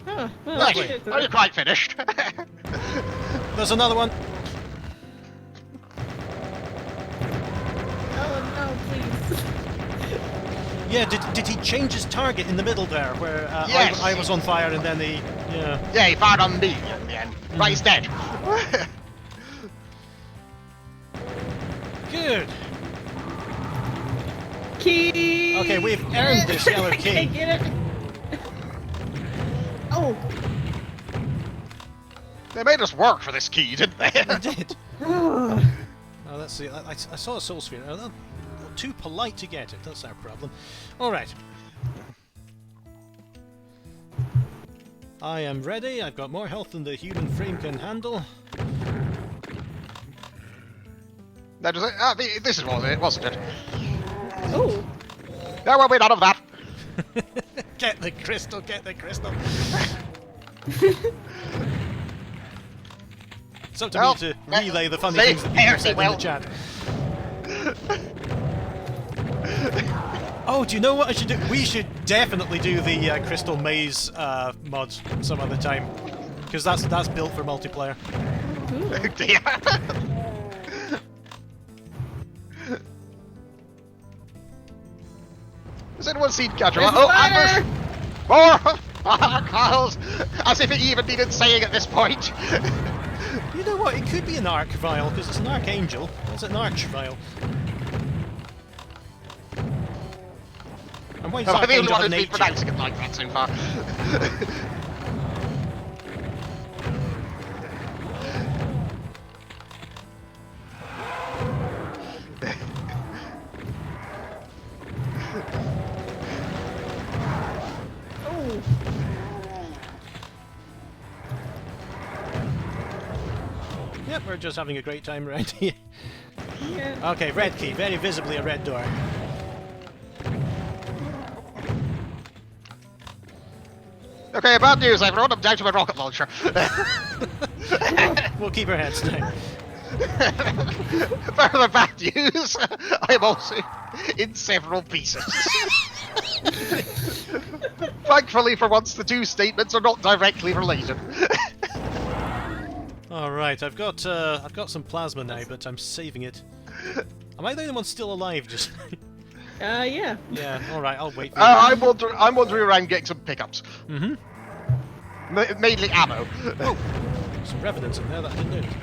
Oh, well, Right, okay, are you quite finished? There's another one. Oh no, please. Yeah, did he change his target in the middle there, where Yes. I was on fire and then he... Yeah. Yeah, he fired on me in the end. Right, he's dead. Good. Key! Okay, we've earned this yellow I key. can't get it. Oh. They made us work for this key, didn't they? I did. Oh. Oh, let's see. I saw a soul sphere. Oh, they're too polite to get it. That's our problem. All right. I am ready. I've got more health than the human frame can handle. That was it. This is what it, wasn't it? Oh. There will be none of that. Get the crystal. Get the crystal. It's up to Well, me to relay the funny see, things that people here, said in well. the chat. Oh, do you know what I should do? We should definitely do the Crystal Maze mod some other time, because that's built for multiplayer. Oh dear. Has anyone seen Catcher? There's a Oh, fire! ambush! More Archviles! As if it even needed saying at this point. You know what? It could be an Archvile, because it's an Archangel. It's an Archvile. And why does I'm the only Archangel one have who's been nature? pronouncing it like that so far. Oh. Yep, we're just having a great time around here. Yeah. Okay, red key. Very visibly a red door. Okay, bad news, everyone. I'm down to my rocket launcher. We'll keep our heads down. Further bad news, I'm also in several pieces. Thankfully, for once, the two statements are not directly related. All right, I've got some plasma now, but I'm saving it. Am I the only one still alive? Just. Yeah. Yeah. All right, I'll wait for you. I'm wandering around getting some pickups. Mhm. Mainly ammo. Oh, some revenants in there that I didn't notice.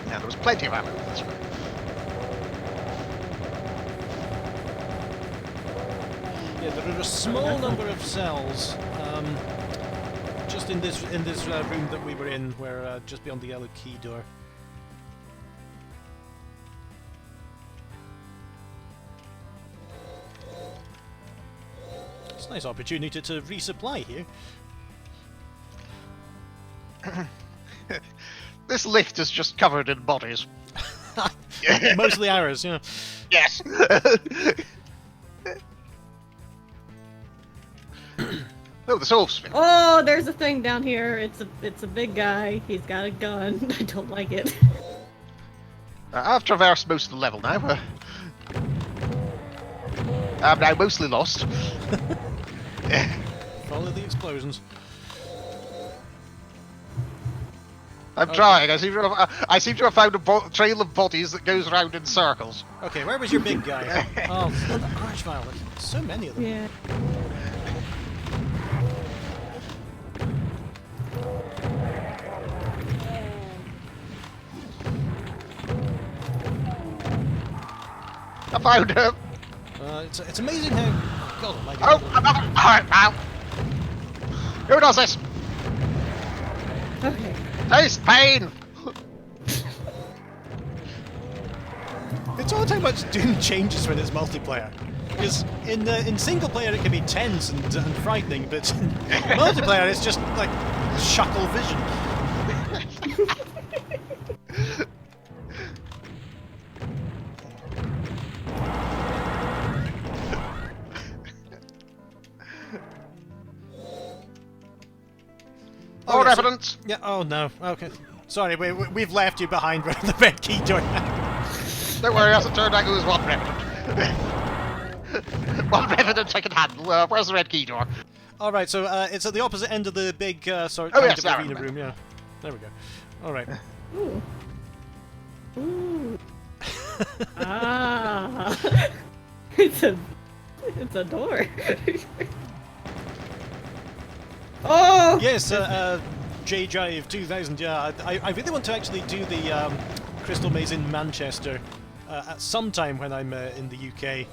Yeah, there was plenty of ammo. That's right. Yeah, there are a small number of cells just in this room that we were in, where just beyond the yellow key door. It's a nice opportunity to resupply here. This lift is just covered in bodies. Mostly ours, yeah. Yes. Oh, the soul spin. Oh, there's a thing down here. It's a big guy. He's got a gun. I don't like it. I've traversed most of the level now. I'm now mostly lost. Follow the explosions. I'm trying. I seem to have found a trail of bodies that goes around in circles. Okay, where was your big guy? Oh, the archviolet. So many of them. Yeah. I found him. It's amazing how. God almighty. Oh, another. Alright, now. Who does this? Okay. Taste pain. It's odd how much Doom changes when it's multiplayer. Because in single player it can be tense and frightening, but in multiplayer it's just like shuckle vision. More Okay, so- evidence. Yeah. Oh no. Okay. Sorry, we've left you behind with the red key door. Don't worry, as it turned out, it was one revenant. One revenant I can handle. Where's the red key door? All right. So it's at the opposite end of the big sort Oh, of yes, I arena remember. room. Yeah. There we go. All right. Ooh. Ooh. Ah. It's a door. Oh. Yes. J Jive 2000. Yeah. I really want to actually do the Crystal Maze in Manchester at some time when I'm in the UK.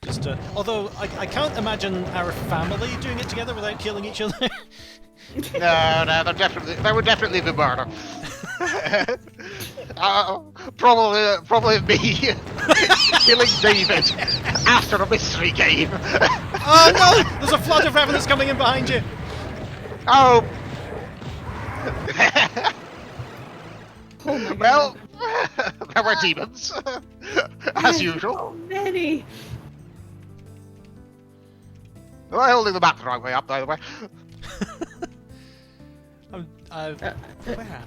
Just although I can't imagine our family doing it together without killing each other. No, there would definitely be murder. Probably me killing David after a mystery game. Oh no! There's a flood of revenants coming in behind you. Oh. Oh my Well, God. there were demons, as usual. So many. Am I holding the map the wrong way up, by the way? Where?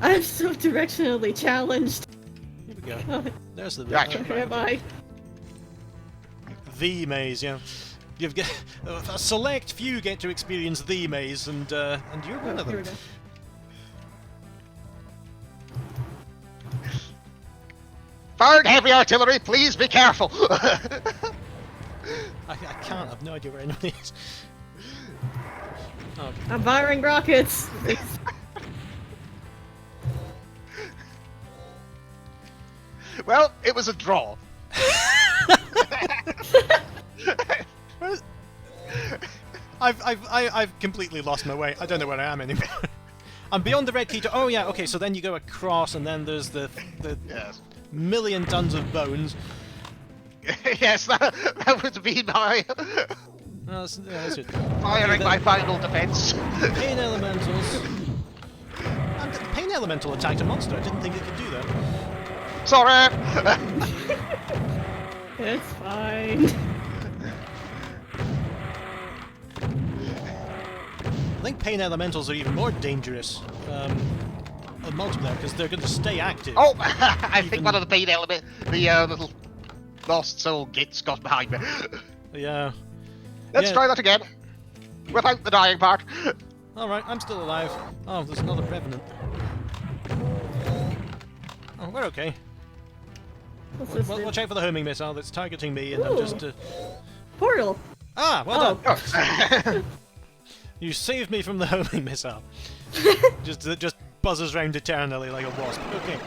I'm so directionally challenged. Here we go. Oh, There's the Right. where am I? the maze. Yeah, you've got a select few get to experience the maze, and you're one of Here we them. go. Firing heavy artillery, please be careful. I can't. I've no idea where anyone is. Oh, I'm firing rockets. Well, it was a draw. where is- I've completely lost my way. I don't know where I am anymore. I'm beyond the red key door. Oh yeah. Okay. So then you go across, and then there's the Yes. million tons of bones. Yes, that would be my That's it. firing my final defense. Pain elementals. And the pain elemental attacked a monster. I didn't think it could do that. Sorry. It's fine. I think pain elementals are even more dangerous on multiplayer because they're going to stay active. Oh, I think one of the pain element, the little lost soul gits got behind me. Yeah. Let's try that again. Without the dying part. Alright, I'm still alive. Oh, there's another Revenant. Oh, we're okay. What's this do? Watch out for the homing missile that's targeting me, and I'm Ooh. just... Portal. Ah, well done! Oh. You saved me from the homing missile. just buzzes round eternally like a wasp. Okay.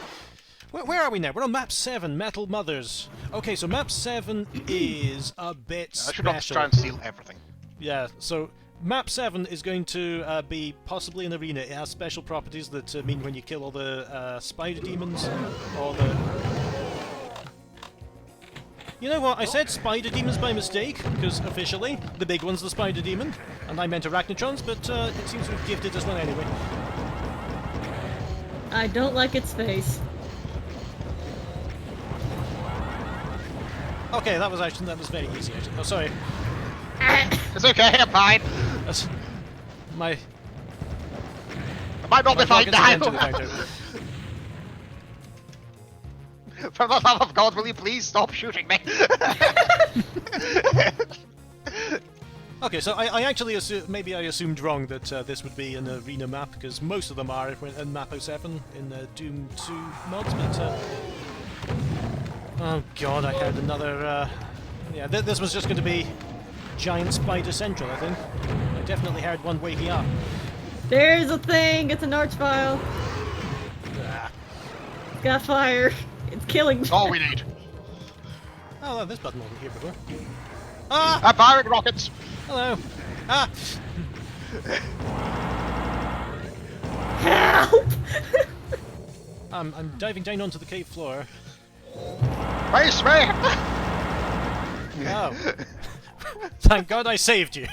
Where are we now? We're on map 7, Metal Mothers. Okay, so map 7 is a bit I should not special. try and steal everything. Yeah, so map 7 is going to be possibly an arena. It has special properties that mean when you kill all the spider demons, or the... You know what, I said spider demons by mistake, because officially, the big one's the spider demon, and I meant arachnotrons, but it seems we've gifted us one anyway. I don't like its face. Okay, that was very easy, actually. Oh, sorry. It's okay, I'm fine. That's my... I might not be fine rockets have now. entered the factory. For the love of God, will you please stop shooting me? Okay, so I actually maybe I assumed wrong that this would be an arena map, because most of them are in map 07 in the Doom 2 mods, but... Oh god, I heard another... Yeah, this was just going to be Giant Spider Central, I think. I definitely heard one waking up. There's a thing. It's an archvile. Ah. It's got fire. It's killing me. All we need. Oh, this button wasn't here before. Ah! I'm firing rockets. Hello! Ah! Help! I'm diving down onto the cave floor. Face me! Oh. Thank God I saved you.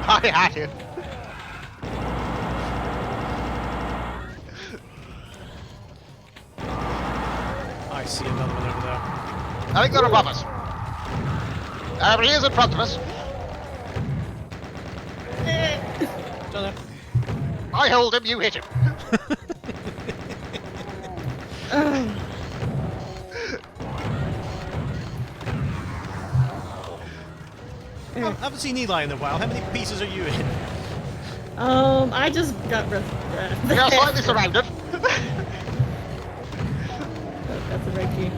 I had it. I see another one over there. I think they're above us. He is in front of us. Don't know. I hold him, you hit him. Oh. I haven't seen Eli in a while. How many pieces are you in? I just got breath. We are slightly surrounded. That's the right key.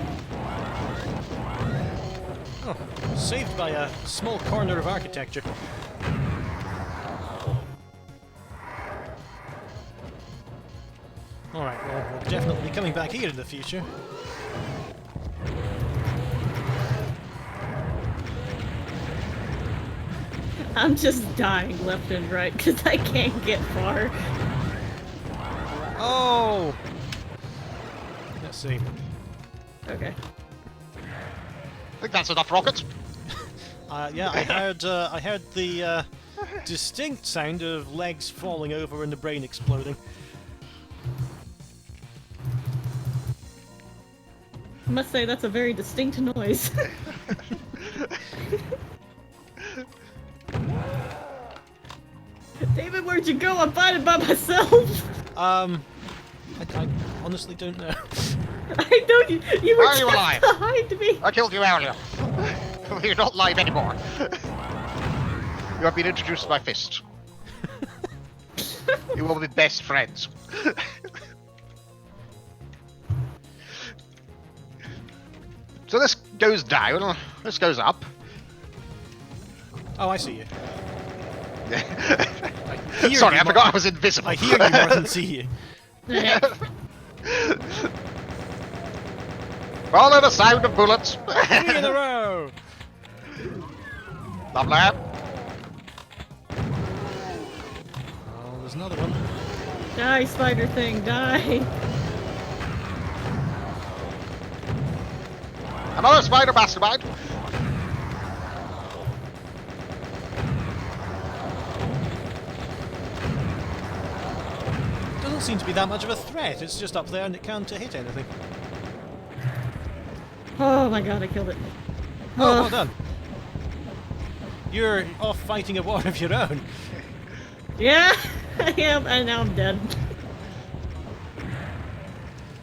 Oh, saved by a small corner of architecture. Alright, well, we'll definitely be coming back here in the future. I'm just dying left and right because I can't get far. Oh! Let's see. Okay. I think that's enough rockets. Yeah, I heard the distinct sound of legs falling over and the brain exploding. I must say that's a very distinct noise. David, where'd you go? I'm fighting by myself. I honestly don't know. I know you were Why are you just alive? behind me. I killed you earlier. You're not live anymore. You have been introduced by fist. You will be best friends. So this goes down, this goes up. Oh, I see you. Sorry, I forgot I was invisible. I hear you more than see you. Follow the sound of bullets. 3 in a row! Lovely. Oh, there's another one. Die, spider thing, die. Another spider mastermind. Doesn't seem to be that much of a threat. It's just up there and it can't hit anything. Oh my god, I killed it. Oh, well done. You're off fighting a war of your own. Yeah, I am, and now I'm dead.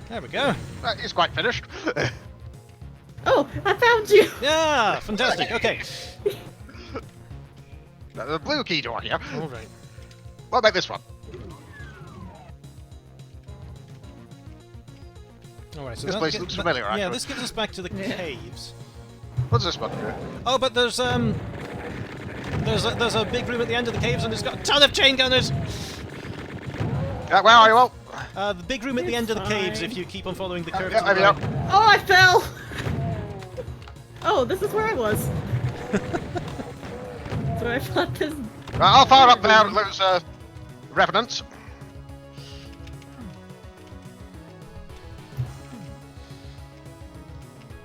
There we go. He's quite finished. Oh, I found you! Yeah, fantastic. Okay. The blue key door here. All right. What about this one? All right. So This that place gets- looks familiar, Yeah, actually. this gives us back to the Yeah. caves. What's this one here? Oh, but there's a big room at the end of the caves, and it's got a ton of chain gunners. Where are you all? The big room at the end of the caves. Fine. If you keep on following the curves. Yeah, of the yeah. line. Oh, I fell! Oh, this is where I was. So I thought this... I'll fire up there those revenants.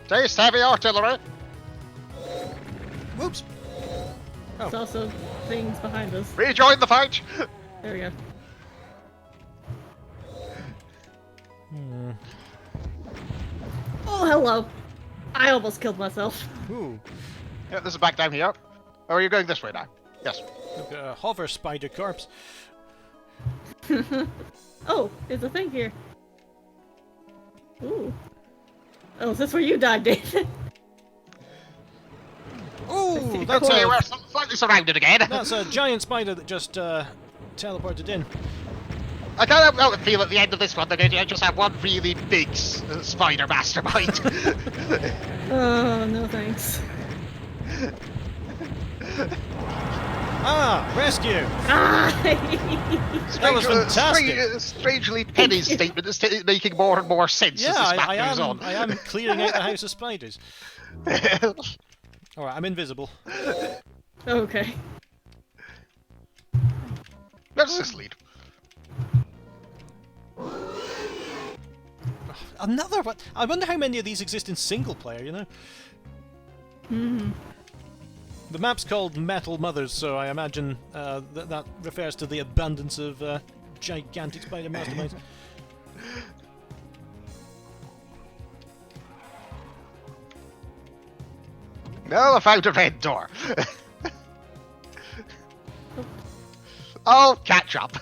Taste heavy artillery. Whoops. There's also things behind us. Rejoin the fight. There we go. Oh, hello. I almost killed myself. Ooh. Yeah, this is back down here. Or are you going this way now? Yes. Look, a hover spider corpse. Oh, there's a thing here. Ooh. Oh, is this where you died, David? Ooh, that's Okay, a we're slightly surrounded again. that's a giant spider that just teleported in. I kind of well, feel at the end of this one they're going to just have one really big spider mastermind. Oh, no thanks. Ah, rescue! Ah! That was fantastic. Strangely, Penny's statement is making more and more sense Yeah, as this map I goes on. am clearing out the house of spiders. All right, I'm invisible. Okay. Where does this lead? Another one. I wonder how many of these exist in single player. You know. Hmm. The map's called Metal Mothers, so I imagine that refers to the abundance of gigantic spider masterminds. No, I found a red door. Oh, catch up.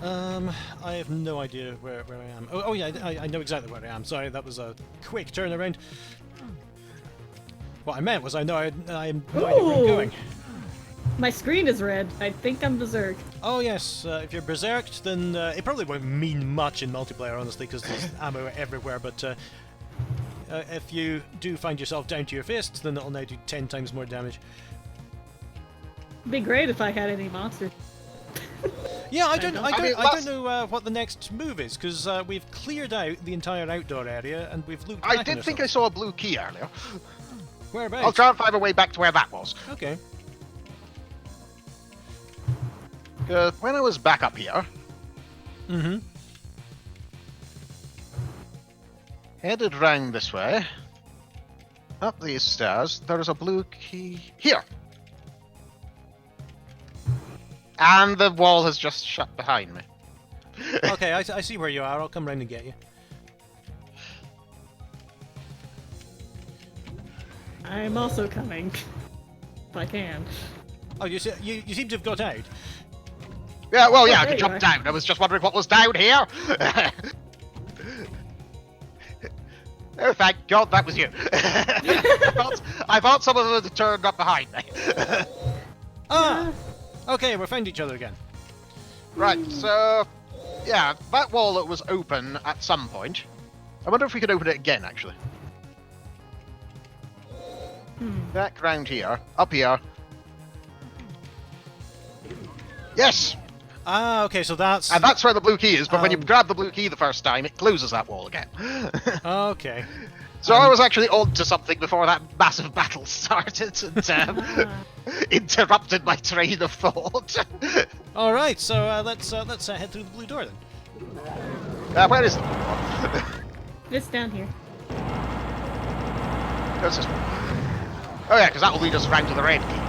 I have no idea where I am. Oh yeah, I know exactly where I am. Sorry, that was a quick turnaround. What I meant was I have no idea where I'm Ooh. going. My screen is red. I think I'm berserk. Oh yes, if you're berserked, then it probably won't mean much in multiplayer, honestly, because there's ammo everywhere. But if you do find yourself down to your fists, then it'll now do 10 times more damage. It'd be great if I had any monsters. Yeah, I don't last- know what the next move is, because we've cleared out the entire outdoor area and we've looped I back on did think I ourselves. saw a blue key earlier. Whereabouts? I'll try and find a way back to where that was. Okay. When I was back up here, Mm-hmm. headed round this way, up these stairs, there is a blue key here. And the wall has just shut behind me. Okay, I see where you are. I'll come round and get you. I'm also coming. If I can. Oh, you seem to have got out. Yeah, well, yeah, I there could you jump are. down. I was just wondering what was down here. Oh, thank God that was you. I thought someone had turned up behind me. Ah! Okay, we found each other again. Right, so... Yeah, that wall that was open at some point. I wonder if we could open it again, actually. Back round here. Up here. Yes! Ah, okay, so that's... And that's where the blue key is, but when you grab the blue key the first time, it closes that wall again. Okay. So I was actually on to something before that massive battle started and interrupted my train of thought. All right, so let's head through the blue door then. Where is it? It's down here. Where's this one? Oh yeah, because that will lead us round to the red key.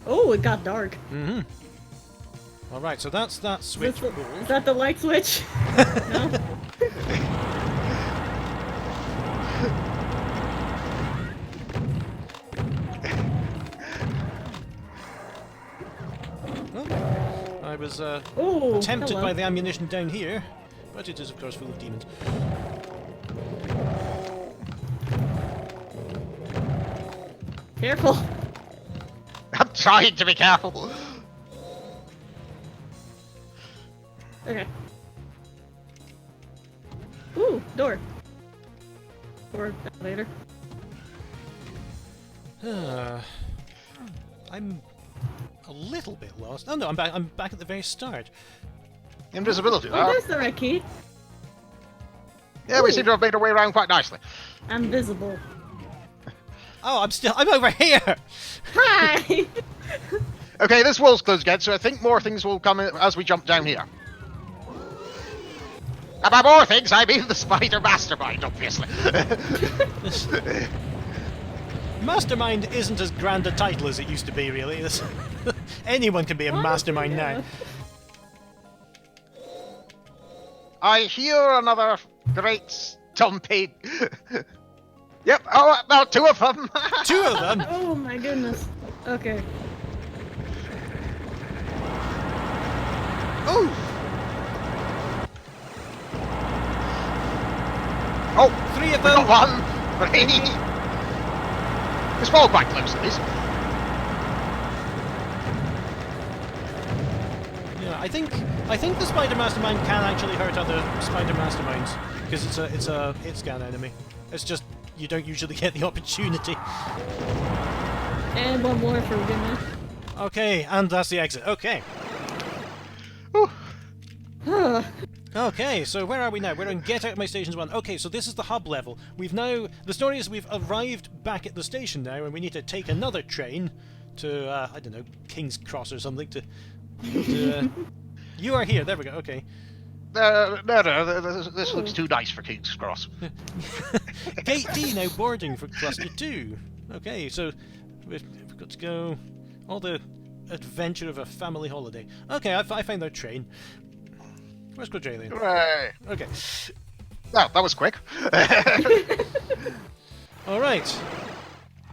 Oh, it got dark. Mm-hmm. Alright, so that's that switch Is pulled. that the light switch? No? Well, I was Ooh, tempted hello. by the ammunition down here, but it is of course full of demons. Careful. I'm trying to be careful. Okay. Ooh, door. Or elevator. I'm a little bit lost. Oh no, I'm back. I'm back at the very start. Invisibility. Oh, there's the right key. Yeah, we Ooh. seem to have made our way around quite nicely. I'm visible. Oh, I'm over here. Hi! Okay, this wall's closed again, so I think more things will come in as we jump down here. And by more things, I mean the spider mastermind, obviously. Mastermind isn't as grand a title as it used to be, really. Anyone can be a mastermind now. I hear another great stomping. Yep, oh, no, two of them. Two of them. Oh my goodness. Okay. Oh, Oh, three of we them. got one. Three. It's all quite close, at least. Yeah, I think the Spider Mastermind can actually hurt other Spider Masterminds because it's a hit scan enemy. It's just you don't usually get the opportunity. And one more for goodness. Okay, and that's the exit. Okay. Okay, so where are we now? We're on Get Out of My Stations 1. Okay, so this is the hub level. The story is we've arrived back at the station now, and we need to take another train to, I don't know, King's Cross or something to you are here, there we go, okay. No, this looks too nice for King's Cross. Gate D now boarding for Cluster 2. Okay, so we've got to go all the adventure of a family holiday. Okay, I found their train. Where's Quadrillion? Hooray! Okay. Oh, that was quick. Alright.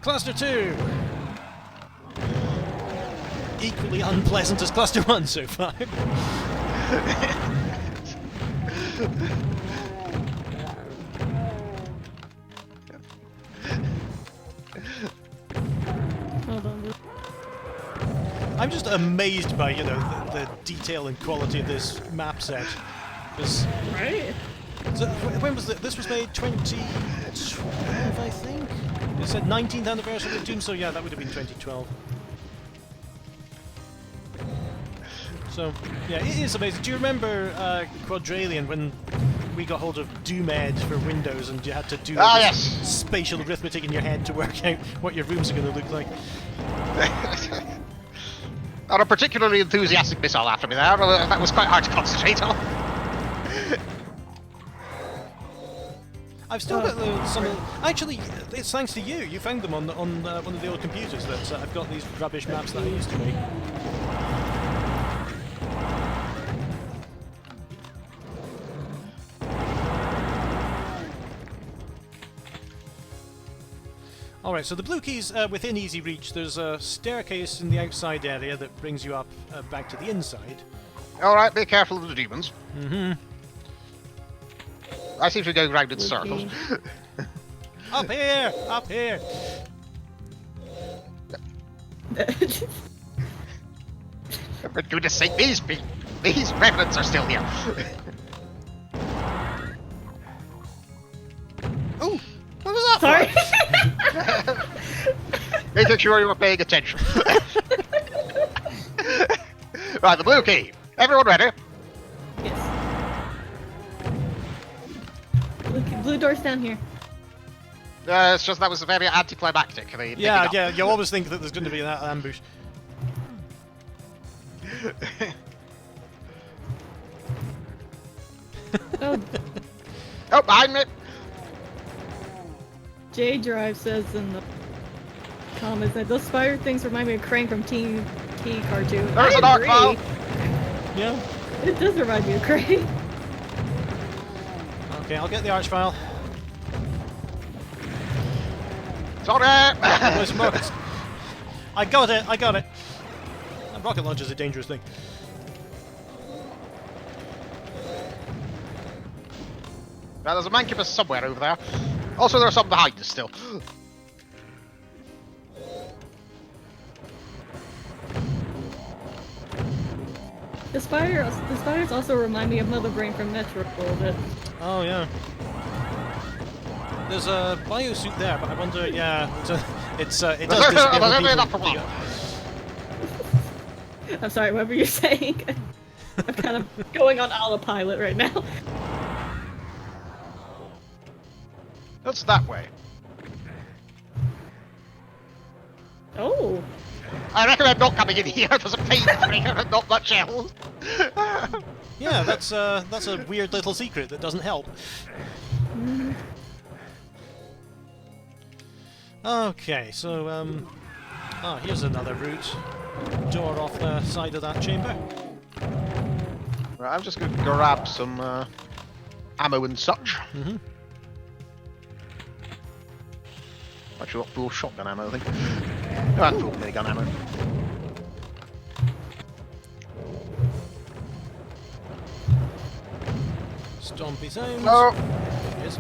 Cluster 2. Equally unpleasant as Cluster 1 so far. Hold on. I'm just amazed by, you know, the detail and quality of this map set. 'Cause Right? so, when was this was made 2012, I think? It said 19th anniversary of Doom, so yeah, that would have been 2012. So, yeah, it is amazing. Do you remember Quadrillion when we got hold of DoomEd for Windows and you had to do all this spatial arithmetic in your head to work out what your rooms are going to look like? Not a particularly enthusiastic missile after me there. That was quite hard to concentrate on. I've still got some. Actually, it's thanks to you. You found them on one of the old computers that I've got these rubbish maps that I used to make. Alright, so the blue key's within easy reach. There's a staircase in the outside area that brings you up back to the inside. Alright, be careful of the demons. Mm-hmm. I seem to be going round in circles. Up here! Up here! For goodness sake, these revenants are still here. Oh! What was that? Sorry. Making sure you were paying attention. Right, the blue key. Everyone ready? Yes. Blue door's down here. It's just that was very anticlimactic. Yeah, you always think that there's going to be an ambush. Oh, Oh, behind me! J Drive says in the comments that those spider things remind me of Krang from T cartoon. There's I an arc agree. file. Yeah. It does remind me of Crane. Okay, I'll get the archvile. Sorry! Where's rockets? I got it! I got it! A rocket launcher is a dangerous thing. Now, there's a mancubus somewhere over there. Also, there's some behind us still. The spiders also remind me of Mother Brain from Metro a little bit. Oh, yeah. There's a biosuit there, but I wonder, yeah, it does disappear when people... I'm sorry, what were you saying? I'm kind of going on autopilot right now. That's that way. Oh. I recommend not coming in here. There's a paint breaker and not much else. Yeah, that's a weird little secret that doesn't help. Okay, so here's another route. Door off the side of that chamber. Right, I'm just going to grab some ammo and such. Mm-hmm. Actually, got full shotgun ammo, I think. No, and full minigun ammo. Stompy sounds. No! There he is.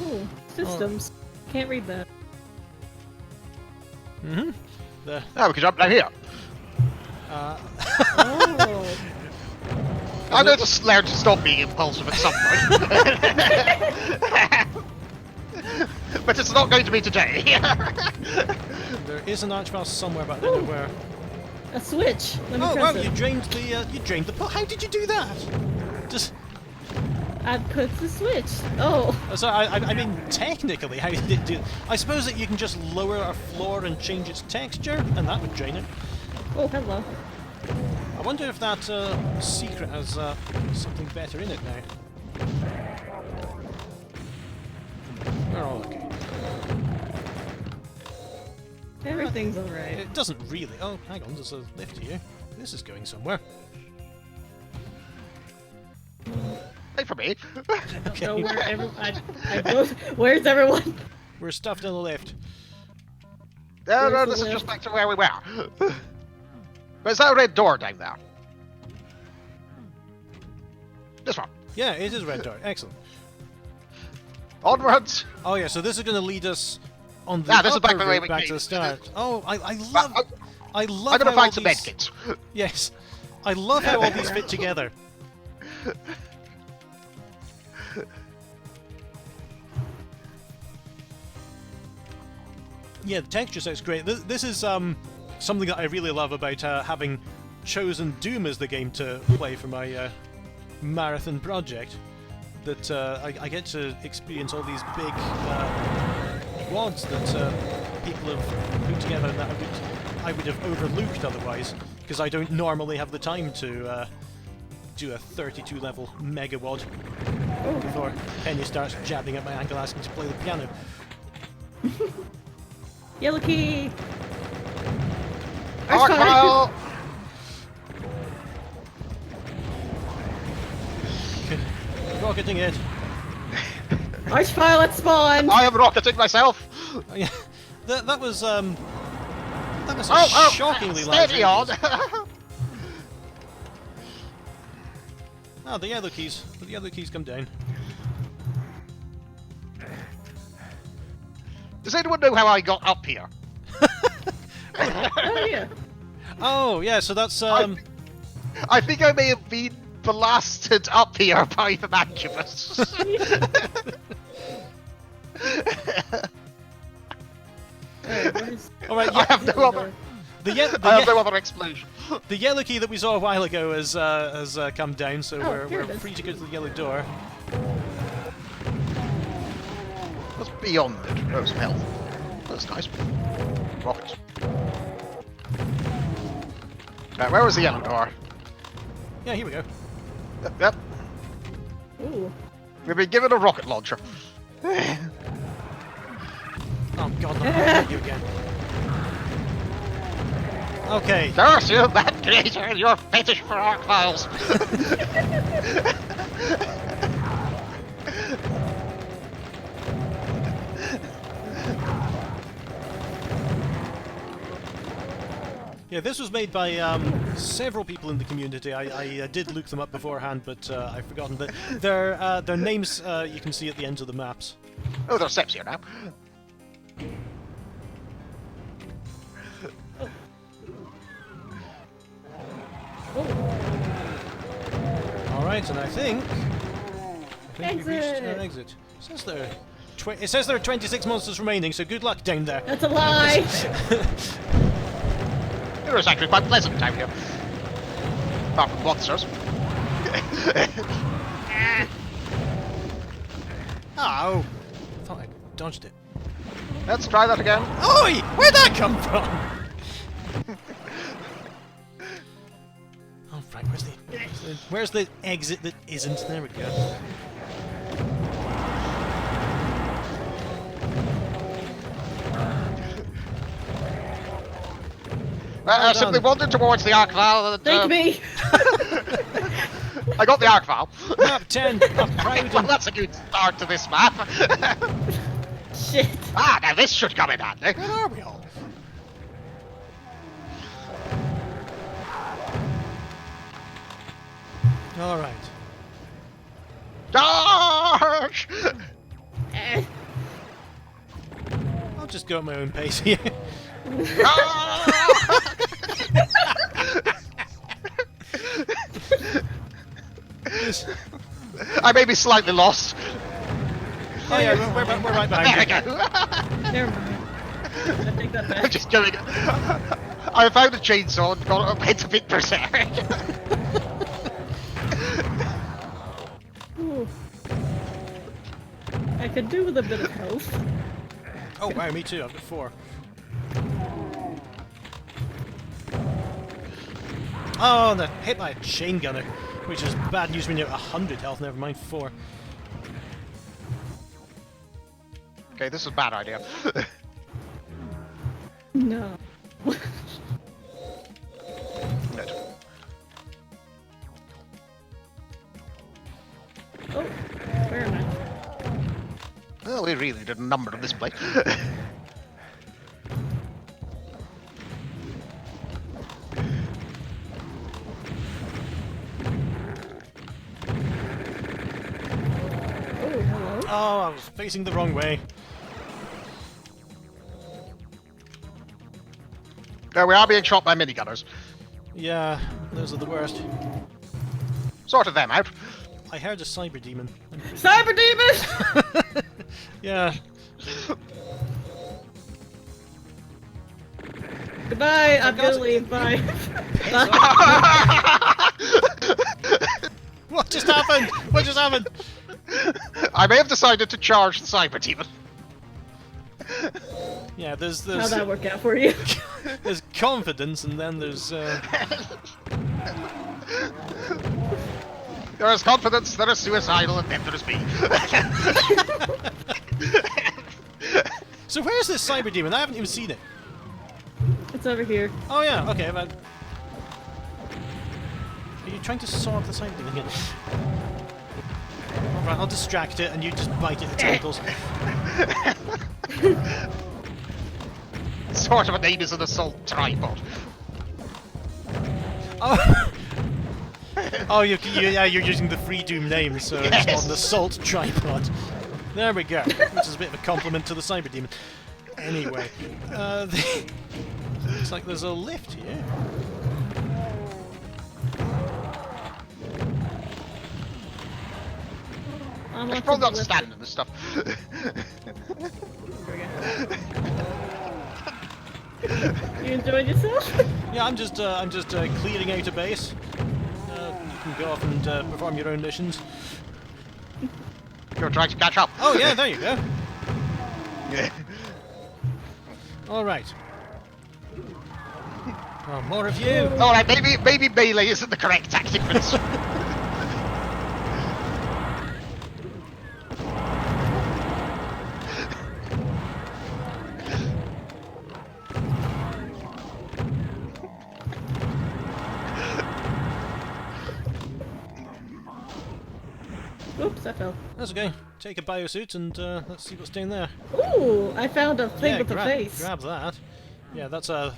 Ooh, systems. Can't read that. Mm-hmm. The... No, we can jump down here. Oh. I'm going to learn to stop being impulsive at some point. But it's not going to be today. There is an archvile somewhere, but I don't know where. A switch. Let me Oh, press wow! it. You drained the pot. How did you do that? Just. I put the switch. Oh. So I mean, technically, how did it do? I suppose that you can just lower a floor and change its texture, and that would drain it. Oh, hello. I wonder if that secret has something better in it now. We're all okay. Everything's alright. It doesn't really. Oh, hang on, there's a lift here. This is going somewhere. Wait for me. Okay. So where's everyone? We're stuffed on the left. No, Where's the this is lift? just back to where we were. Where's that red door down there? This one. Yeah, it is red door. Excellent. Onwards. Oh yeah, so this is going to lead us on the Yeah, this is back upper the way route we back came. to the start. Oh, I love I'm how going to all find some these... medkits. Yes, I love how all these fit together. Yeah, the texture sounds great. This is something that I really love about having chosen Doom as the game to play for my marathon project. That I get to experience all these big wads that people have put together that I would have overlooked otherwise, because I don't normally have the time to do a 32 level mega wad before Penny starts jabbing at my ankle asking to play the piano. Yellow key. Archvile. Rocketing it. Archvile at spawn. I am rocketing myself. Oh, yeah, that was a shockingly loud. Steady on. Ah, the yellow keys. The yellow keys come down. Does anyone know how I got up here? Oh yeah. Oh yeah, so that's I think I may have been blasted up here by the mancubus. all right. I have no other. The I have no other explanation. the yellow key that we saw a while ago has come down, so Oh, here we're it is. free to go to the yellow door. What's beyond it? Oh, some health. That's nice. Rockets. Right, where was the yellow door? Yeah, here we go. Yep. Ooh. We've been given a rocket launcher. Oh god, not you again. Okay. Curse you, that creator, and your fetish for arc files. Yeah, this was made by several people in the community. I did look them up beforehand, but I've forgotten that their names you can see at the ends of the maps. Oh, there's steps here now. All right, and I think we've reached Exit. our exit. It says there are 26 monsters remaining, so good luck down there. That's a lie! It was actually quite pleasant time here. Apart from monsters. Oh, I thought I dodged it. Let's try that again. Oi! Where'd that come from? Oh, right, where's the exit that isn't? There we go. I simply wandered towards the arc file. Thank me! I got the arc file. Map 10, I'm proud Well, and... that's a good start to this map. Shit. Ah, now this should come in handy. Where are we all? Alright. Dash! Eh. I'll just go at my own pace here. I may be slightly lost. Oh yeah, we're right There behind we you. go. Never mind. I take that I'm back. just going. I found a chainsaw and got a bit berserk. Ooh. I could do with a bit of health. Oh wow, me too, I've got 4. Oh, no, hit by a chain gunner, which is bad news when you're at 100 health, never mind 4. Okay, this is a bad idea. No. Good. Oh, where am I? Well, we really did a number on this place. Oh, hello. Oh, I was facing the wrong way. There we are being shot by minigunners. Yeah, those are the worst. Sorted them out. I heard a cyber demon. Cyber demon! Yeah. Goodbye, I'm gonna leave, bye. What just happened? What just happened? I may have decided to charge the cyber demon. Yeah, there's How'd that work out for you? there's confidence, and then there's There is confidence, there is suicidal, and then there is me. So where's this cyber demon? I haven't even seen it. It's over here. Oh yeah, okay, but are you trying to saw up the cyber demon again? Alright, I'll distract it and you just bite at the tentacles. Sort of a name is an assault tripod. Oh, oh yeah, you're using the free Doom name, so it's Yes. not an assault tripod. There we go, which is a bit of a compliment to the cyber demon. Anyway, looks like there's a lift here. I'm I watching should probably not the lift. stand in this stuff. You enjoyed yourself? Yeah, I'm just clearing out a base. You can go off and perform your own missions. You're trying to catch up. Oh yeah, there you go. All right. Oh, more of you. Alright, maybe melee isn't the correct tactic for this. fell. That's okay. Take a biosuit and let's see what's down there. Ooh, I found a thing Yeah, with a face. grab that. Yeah, that's a.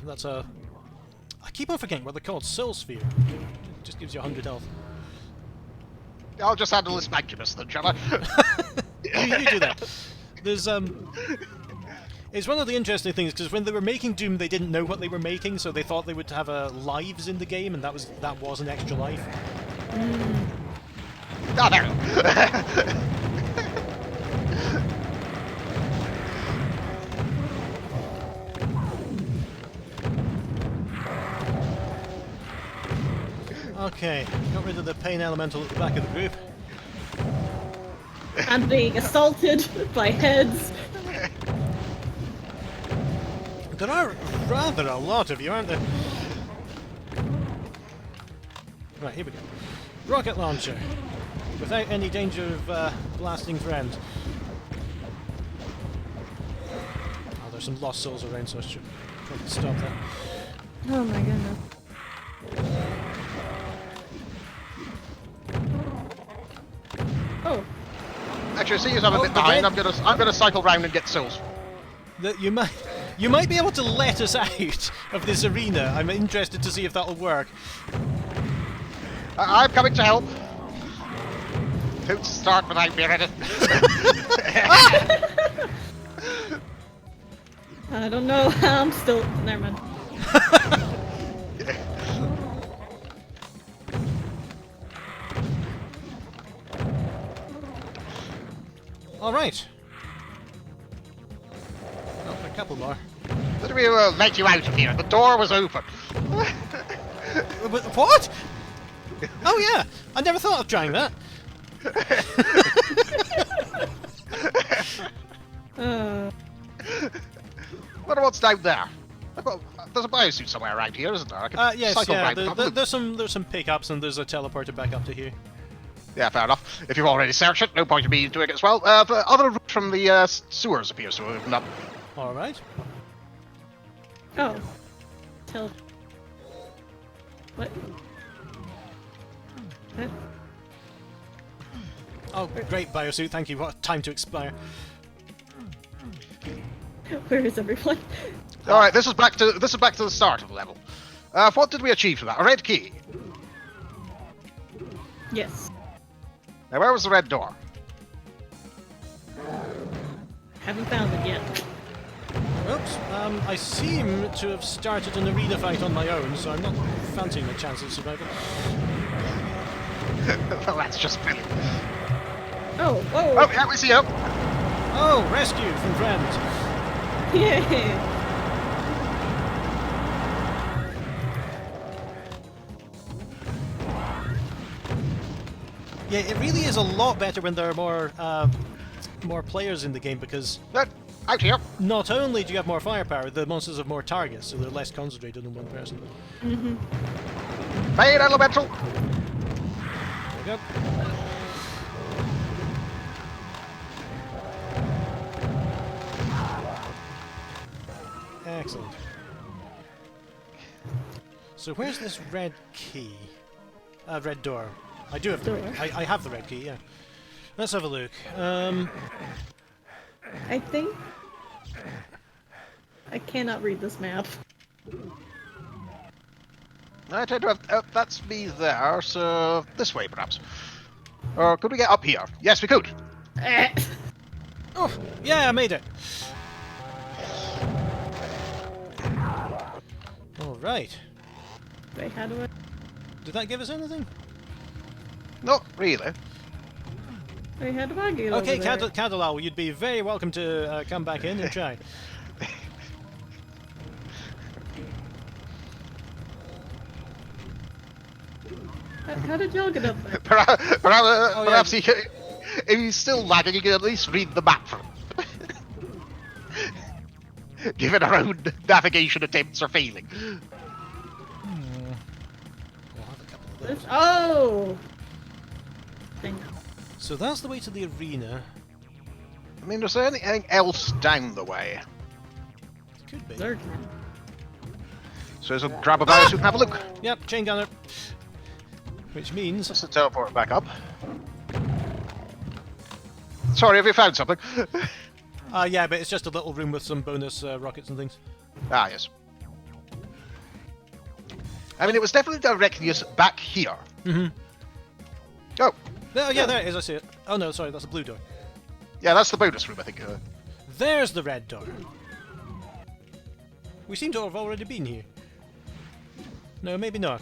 I keep on forgetting what they're called. Soul Sphere. Just gives you 100 health. I'll just handle this magnus then, shall I? you do that. There's It's one of the interesting things because when they were making Doom, they didn't know what they were making, so they thought they would have lives in the game, and that was an extra life. Oh, there. Okay, got rid of the pain elemental at the back of the group. I'm being assaulted by heads. There are rather a lot of you, aren't there? Right, here we go. Rocket launcher. Without any danger of blasting friends. Oh, there's some lost souls around, so I should probably stop that. Oh my goodness. Oh. Actually, see, I'm a bit behind. I'm gonna cycle round and get souls. You might be able to let us out of this arena. I'm interested to see if that'll work. I'm coming to help. Don't start without me ready. I don't know. I'm still. Never mind. All right. Oh, a couple more. Did we let you out of here? The door was open. What? Oh yeah, I never thought of trying that. Wonder what's down there. There's a biosuit somewhere around here, isn't there? I can Yes, cycle yeah. round and have a look. There's some pickups and there's a teleporter back up to here. Yeah, fair enough. If you've already searched it, no point in me doing it as well. The other route from the sewers appears to have opened up. All right. Oh. What? What? Oh, great biosuit. Thank you. What time to expire? Where is everyone? All right, this is back to the start of the level. What did we achieve for that? A red key. Yes. Now, where was the red door? Haven't found it yet. Oops. I seem to have started an arena fight on my own, so I'm not fancying my chance of survival. Well, that's just brilliant. Oh, whoa! Oh, yeah, we see you. Oh, rescue from friends. Yay! Yeah, it really is a lot better when there are more players in the game because Out here. not only do you have more firepower, the monsters have more targets, so they're less concentrated on one person. Pain elemental. There we go. Excellent. So where's this red key? Red door. I do have the red, I have the red key, yeah. Let's have a look. I think I cannot read this map. I tend to have. That's me there, so this way perhaps. Or could we get up here? Yes, we could. Oh, yeah, I made it. All right. Wait, how do I? Did that give us anything? Not really. Wait, how do I get Okay, over there? Cadalal, you'd be very welcome to come back in and try. How did y'all get up there? Perhaps if he's still lagging, you can at least read the map for him. Given our own navigation attempts are failing. We'll have a couple of those. Oh! Thing. So that's the way to the arena. I mean, is there anything else down the way? Could be. There. So we'll grab a biosuit and have a look. Yep, chain gunner. Which means... Just to teleport back up. Sorry, have you found something? Yeah, but it's just a little room with some bonus rockets and things. Ah, yes. I mean, it was definitely directing us back here. Mm-hmm. Oh, Oh, yeah, there it is. I see it. Oh, no, sorry, that's a blue door. yeah, that's the bonus room, I think. There's the red door. We seem to have already been here. No, maybe not.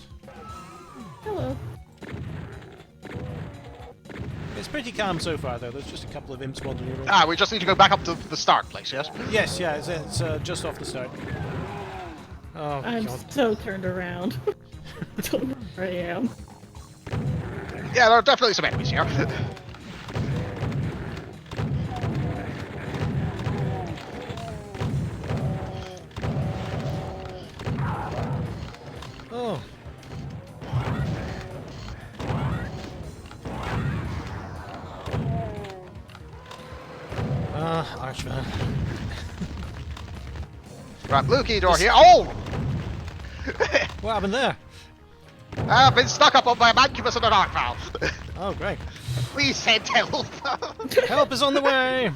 Hello. It's pretty calm so far, though. There's just a couple of imps wandering around. Ah, we just need to go back up to the start place, yes? Yes, yeah, it's just off the start. Oh, I'm God. so turned around. Don't know where I am. Yeah, there are definitely some enemies here. Oh. Archman. Right, blue key door here. Oh! What happened there? I've been stuck up on my mancubus and an arc valve. Oh, great. Please send help. Help is on the way!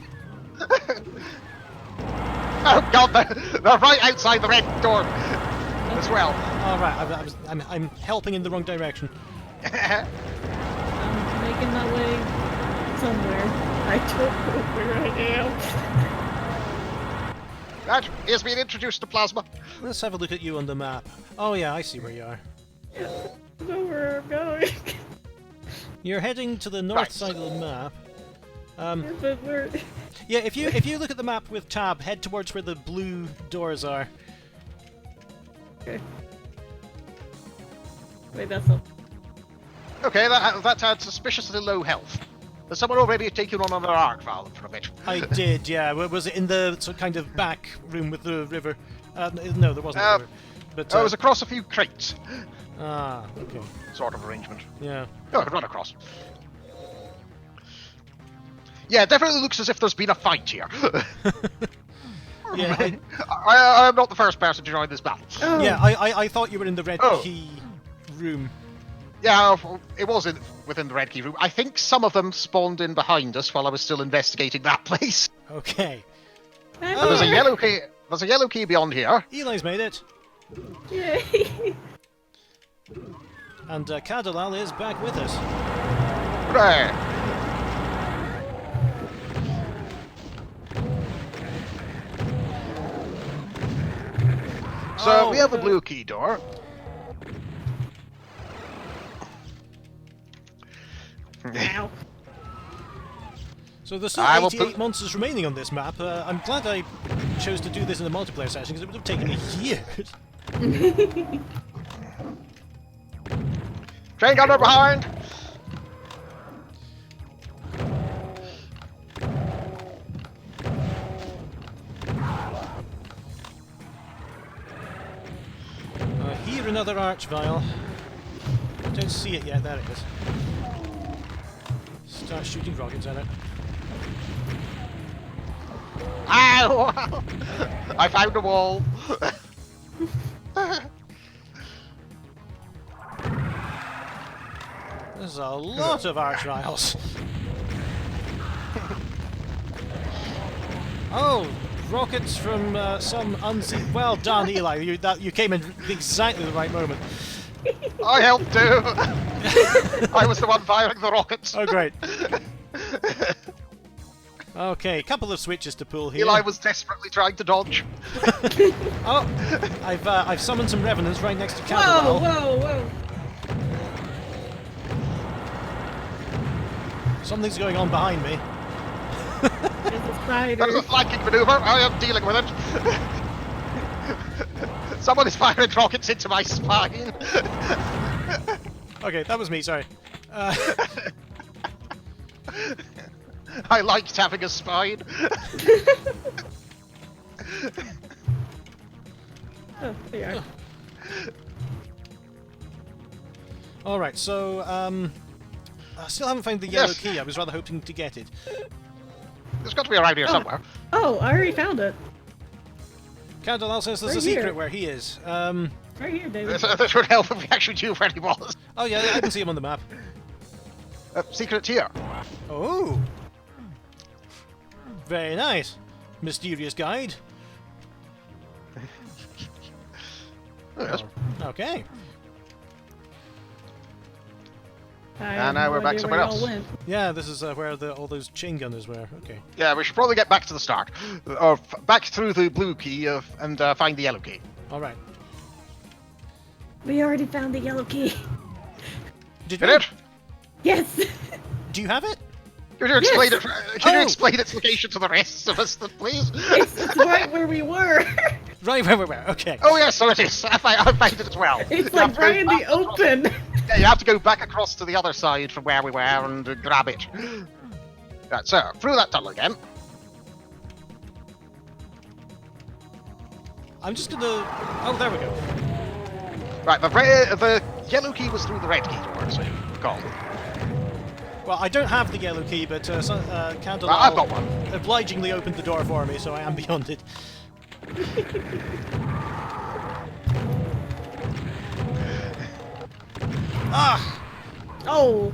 Oh god, they're right outside the red door as well. All right, I'm helping in the wrong direction. I'm making my way somewhere. I don't know where I am. That is being introduced to plasma. Let's have a look at you on the map. Oh yeah, I see where you are. I don't know where I'm going. You're heading to the north Right. side of the map. But where? Yeah, if you look at the map with tab, head towards where the blue doors are. Okay. Wait, that's not. Okay, that had suspiciously low health. Has someone already taken on another arc valve for a bit? I did, yeah. Was it in the sort of kind of back room with the river? No, there wasn't a river. But Oh, it was across a few crates. okay, Sort of arrangement. yeah. Oh, I could run across. Yeah, it definitely looks as if there's been a fight here. Yeah, I'm not the first person to join this battle. Oh. yeah. I thought you were in the red Oh. key room. Yeah, it was within the red key room. I think some of them spawned in behind us while I was still investigating that place. Okay, I'm And there's a here. yellow key. There's a yellow key beyond here. Eli's made it, Yay! and Kadalal is back with us. Hooray! So Oh. we have a blue key door. Ow. So there's still I will 88 put- monsters remaining on this map. I'm glad I chose to do this in a multiplayer session because it would have taken me years. Train gunner behind. Here another arch vial. Don't see it yet. There it is. Start shooting rockets at it. Ow! I found a wall. There's a lot of arch vials. Oh, rockets from some unseen. Well done, Eli. You came in exactly the right moment. I helped too. I was the one firing the rockets. Oh, great. Okay, couple of switches to pull here. Eli was desperately trying to dodge. Oh, I've summoned some revenants right next to Whoa! Candlewell. Whoa! Whoa! Something's going on behind me. There's a spider. That is a flanking maneuver. I am dealing with it. Someone is firing rockets into my spine. Okay, that was me. Sorry. I liked having a spine. Oh, there you are. All right, so I still haven't found the yellow Yes. key. I was rather hoping to get it. There's got to be around here somewhere. Oh, I already found it. Candlewell says there's Right a secret here. where he is. Right here, David. This would help if we actually knew where he was. Oh yeah, I can see him on the map. Secret here. Oh, Very nice. Mysterious guide. Yes. Okay. And now we're back somewhere else. Yeah, this is where all those chain gunners were. Okay. Yeah, we should probably get back to the start. Or back through the blue key and find the yellow key. All right. We already found the yellow key. Did Get you? it? Yes. Do you have it? Can you explain Yes! it? Can you explain its location to the rest of us, please? It's right where we were. Right, where? Okay. Oh yes, so it is. I found it as well. It's You have like to go right in the back across- open. Yeah, you have to go back across to the other side from where we were and grab it. Right, so through that tunnel again. I'm just gonna. Oh, there we go. Right, the yellow key was through the red key door, so you recall. Well, I don't have the yellow key, but Candle I've got one. obligingly opened the door for me, so I am beyond it. Ah! Oh.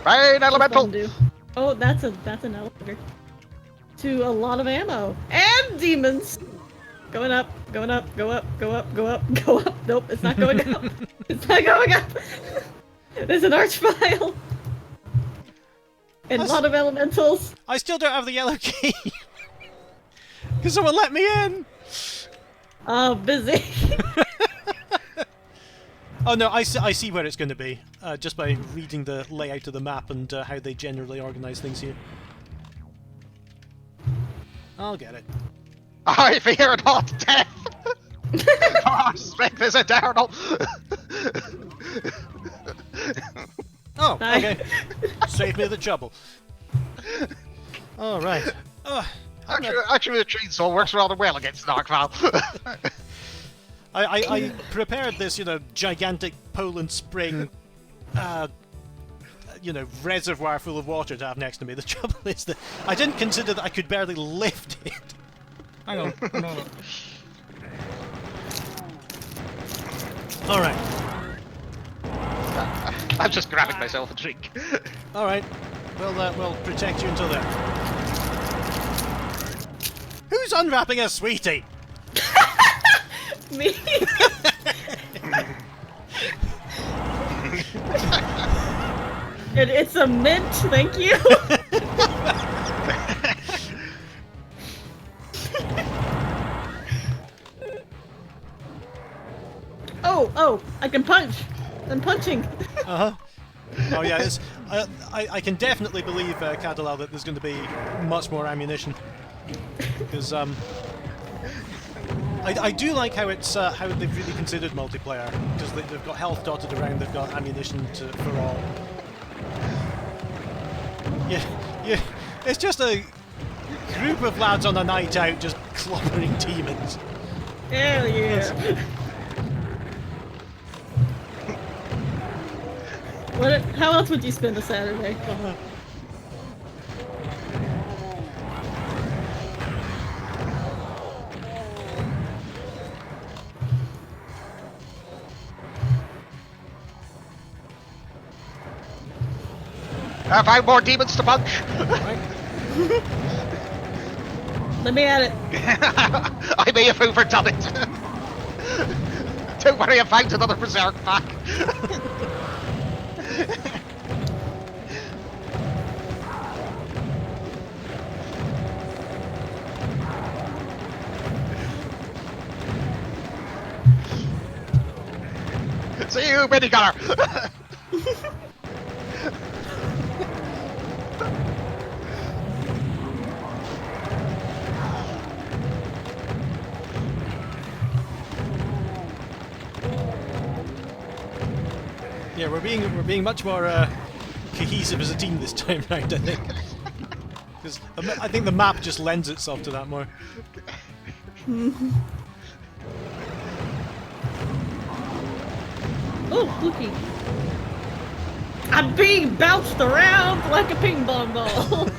Fine, elemental. Fun, dude. Oh, that's an elevator. To a lot of ammo and demons. Going up, go up, go up, go up. Nope, it's not going up. It's not going up. There's an archvile. And a lot of elementals. I still don't have the yellow key. Can someone let me in? Oh, busy. Oh no, I see where it's going to be, just by reading the layout of the map and how they generally organise things here. I'll get it. I fear not death. I suspect there's a eternal. Oh, Hi. okay. Save me the trouble. All right. Actually, the chainsaw works rather well against an archvile. I prepared this, gigantic Poland Spring, reservoir full of water to have next to me. The trouble is that I didn't consider that I could barely lift it. Hang on. No. All right. I'm just grabbing myself a drink. All right. We'll protect you until then. Who's unwrapping a sweetie? Me. It's a mint, thank you. Oh, I can punch. I'm punching. Uh-huh. Oh yeah, I can definitely believe, Cadilal, that there's going to be much more ammunition. Because I do like how it's how they've really considered multiplayer, because they've got health dotted around, they've got ammunition for all. Yeah, it's just a group of lads on a night out just clobbering demons. Hell yeah. How else would you spend a Saturday? I find more demons to punch. Let me at it. I may have overdone it. Don't worry, I found another berserk pack. See you, minigunner. Yeah, we're being much more cohesive as a team this time round, I think. Because I think the map just lends itself to that more. Oh, blue key. I'm being bounced around like a ping pong ball.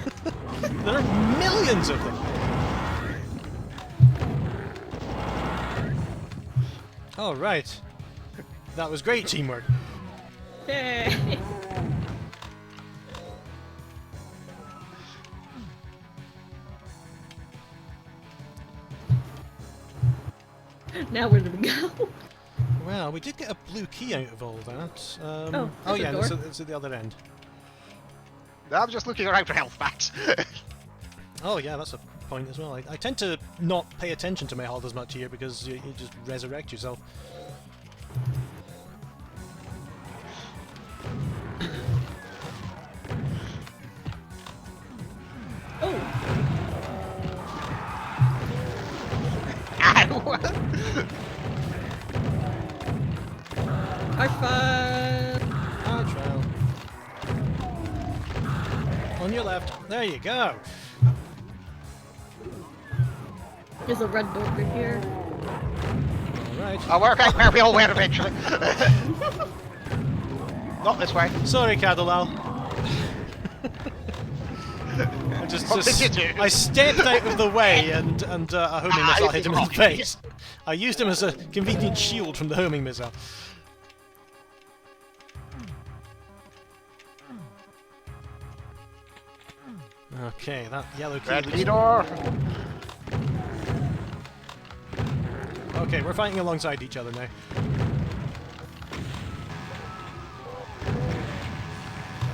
There are millions of them. All right, that was great teamwork. Yay. Now where did we go? Well, we did get a blue key out of all that. Oh, oh there's a yeah, door. it's at the other end. I'm just looking around for health packs. Oh yeah, that's a point as well. I tend to not pay attention to my health as much here because you just resurrect yourself. Oh, Ow! Archfire! Arch well. On your left. There you go. There's a red door over here. Alright. I'll work out where we all went eventually. Not this way. Sorry, Cadalal. What did you do? I stepped out of the way and a homing missile hit him in the face. I used him as a convenient shield from the homing missile. Okay, that yellow key. Red looks- key door. Okay, we're fighting alongside each other now.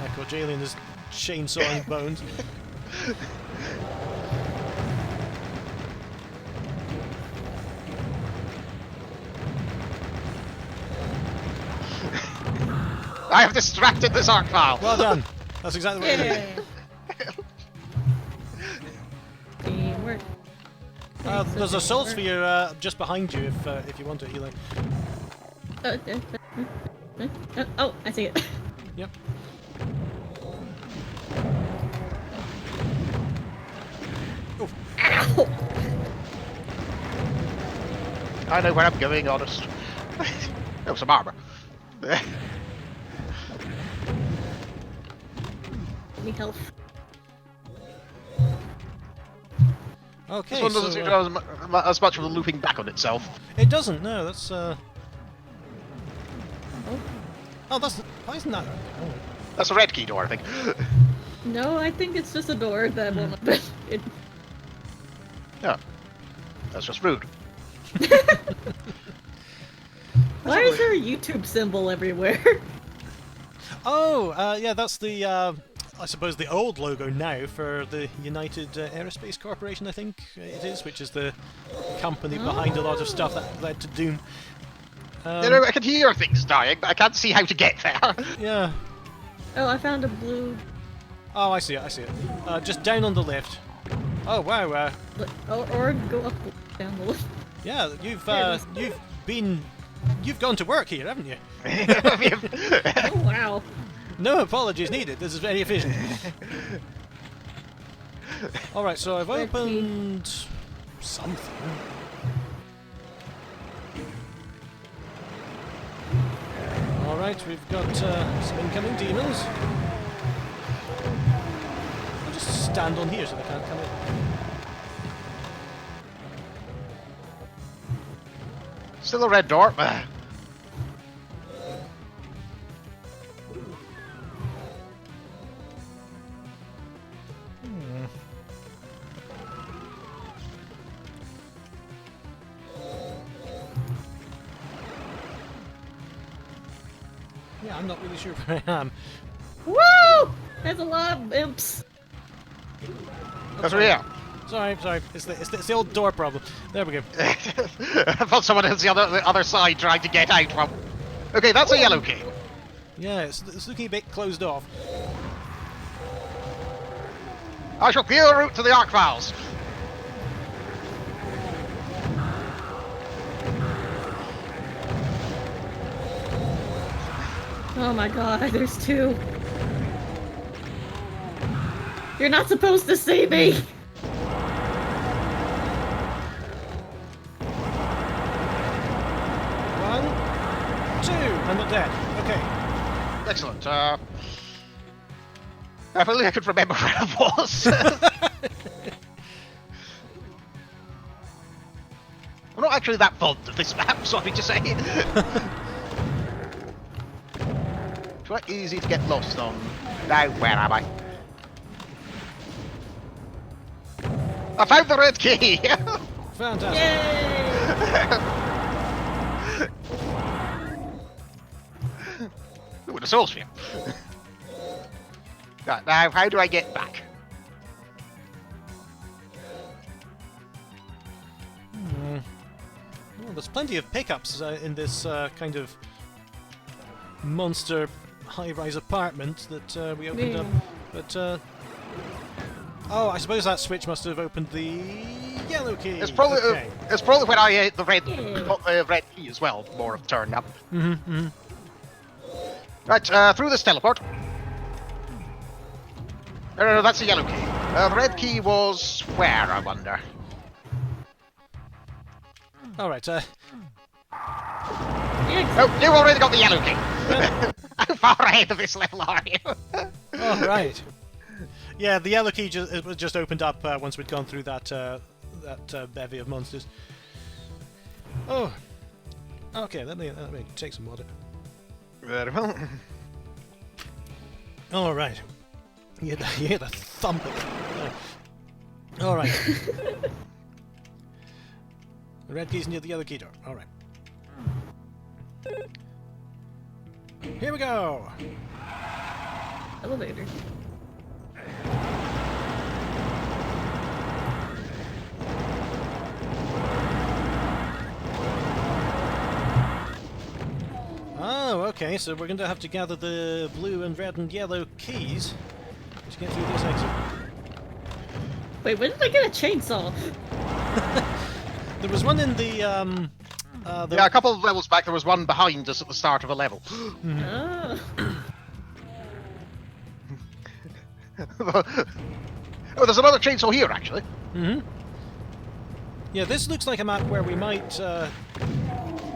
Echo Jalen is chainsawing bones. I have distracted this arc file. Well done. That's exactly what I did. Yeah. Teamwork. There's a soul sphere just behind you if you want it, Eli. Oh, I see it. Yep. Ow! I know where I'm going, honest. Oh, some armor. Give me health. Okay, This one doesn't seem to have as much of a looping back on itself. it doesn't. No, that's Oh, Oh, that's why isn't that? Oh. That's a red key door, I think. no, I think it's just a door that won't open. It, Yeah. That's just rude. why is there a YouTube symbol everywhere? Oh, yeah, that's the I suppose the old logo now for the United Aerospace Corporation. I think it is, which is the company behind a lot of stuff that led to Doom. You know, I can hear things dying, but I can't see how to get there. Yeah. Oh, I found a blue. Oh, I see it. I see it. Just down on the left. Oh wow. Or go up, down the left. Yeah, you've gone to work here, haven't you? Oh, wow. No apologies needed. This is very efficient. All right, so I've Red key. opened something. All right, we've got some incoming demons. I'll just stand on here so they can't come in. Still a red door. Yeah, I'm not really sure where I am. Woo! There's a lot of imps. That's where we are. Sorry. It's the old door problem. There we go. I thought someone else the other side trying to get out from. Okay, that's a yellow key. Yeah, it's looking a bit closed off. I shall clear the route to the arc files. Oh my god, there's two. You're not supposed to see me! One, two, and they're dead. Okay. Excellent. If only I could remember where I was. I'm not actually that fond of this map, sorry to say. It's quite easy to get lost on. Now, where am I? I found the red key! Fantastic. Yay! With a soul sphere. Right, now, how do I get back? Well, there's plenty of pickups in this kind of monster high-rise apartment that we opened up. But, oh, I suppose that switch must have opened the yellow key. It's probably okay. it's probably when I ate the red Yeah. red key as well. More of turned up. Mm-hmm. Right, through this teleport. No, that's the yellow key. The red key was where, I wonder? Alright, Yeah, Oh, you already got the yellow key. How far ahead of this level are you? oh, right. Yeah, the yellow key it was just opened up once we'd gone through that bevy of monsters. Oh. Okay, let me take some water. Very well. Alright. You hear the thump of it. Oh. Alright. The red key's near the yellow key door. Alright. Here we go! elevator. Oh, okay, so we're going to have to gather the blue and red and yellow keys to get through this exit. Wait, when did I get a chainsaw? There was one in the, Yeah, a couple of levels back, there was one behind us at the start of a level. Oh. Oh, there's another chainsaw here, actually. Mm-hmm. Yeah, this looks like a map where we might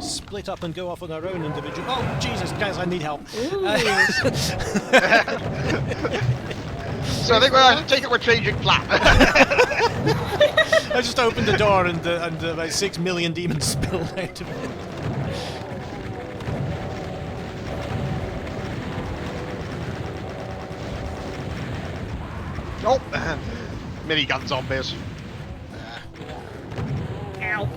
split up and go off on our own individual. Oh, Jesus, guys, I need help. So I think I take it we're changing plan. I just opened the door and about 6 million demons spilled out of it. Oh, minigun zombies. Ow.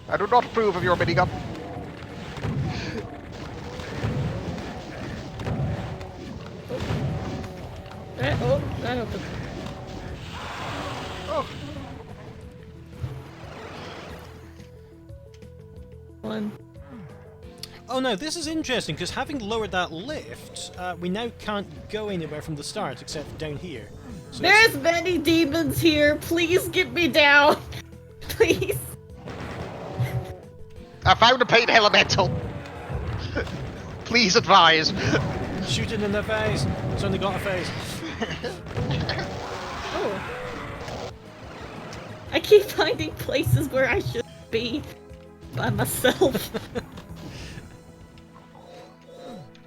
I do not approve of your minigun. Oh, that opened. Oh. One. Oh no, this is interesting, because having lowered that lift, we now can't go anywhere from the start except down here. So There's many demons here. Please get me down. Please. I found a pain elemental. Please advise. shoot it in the face. It's only got a face. Oh. I keep finding places where I should be by myself.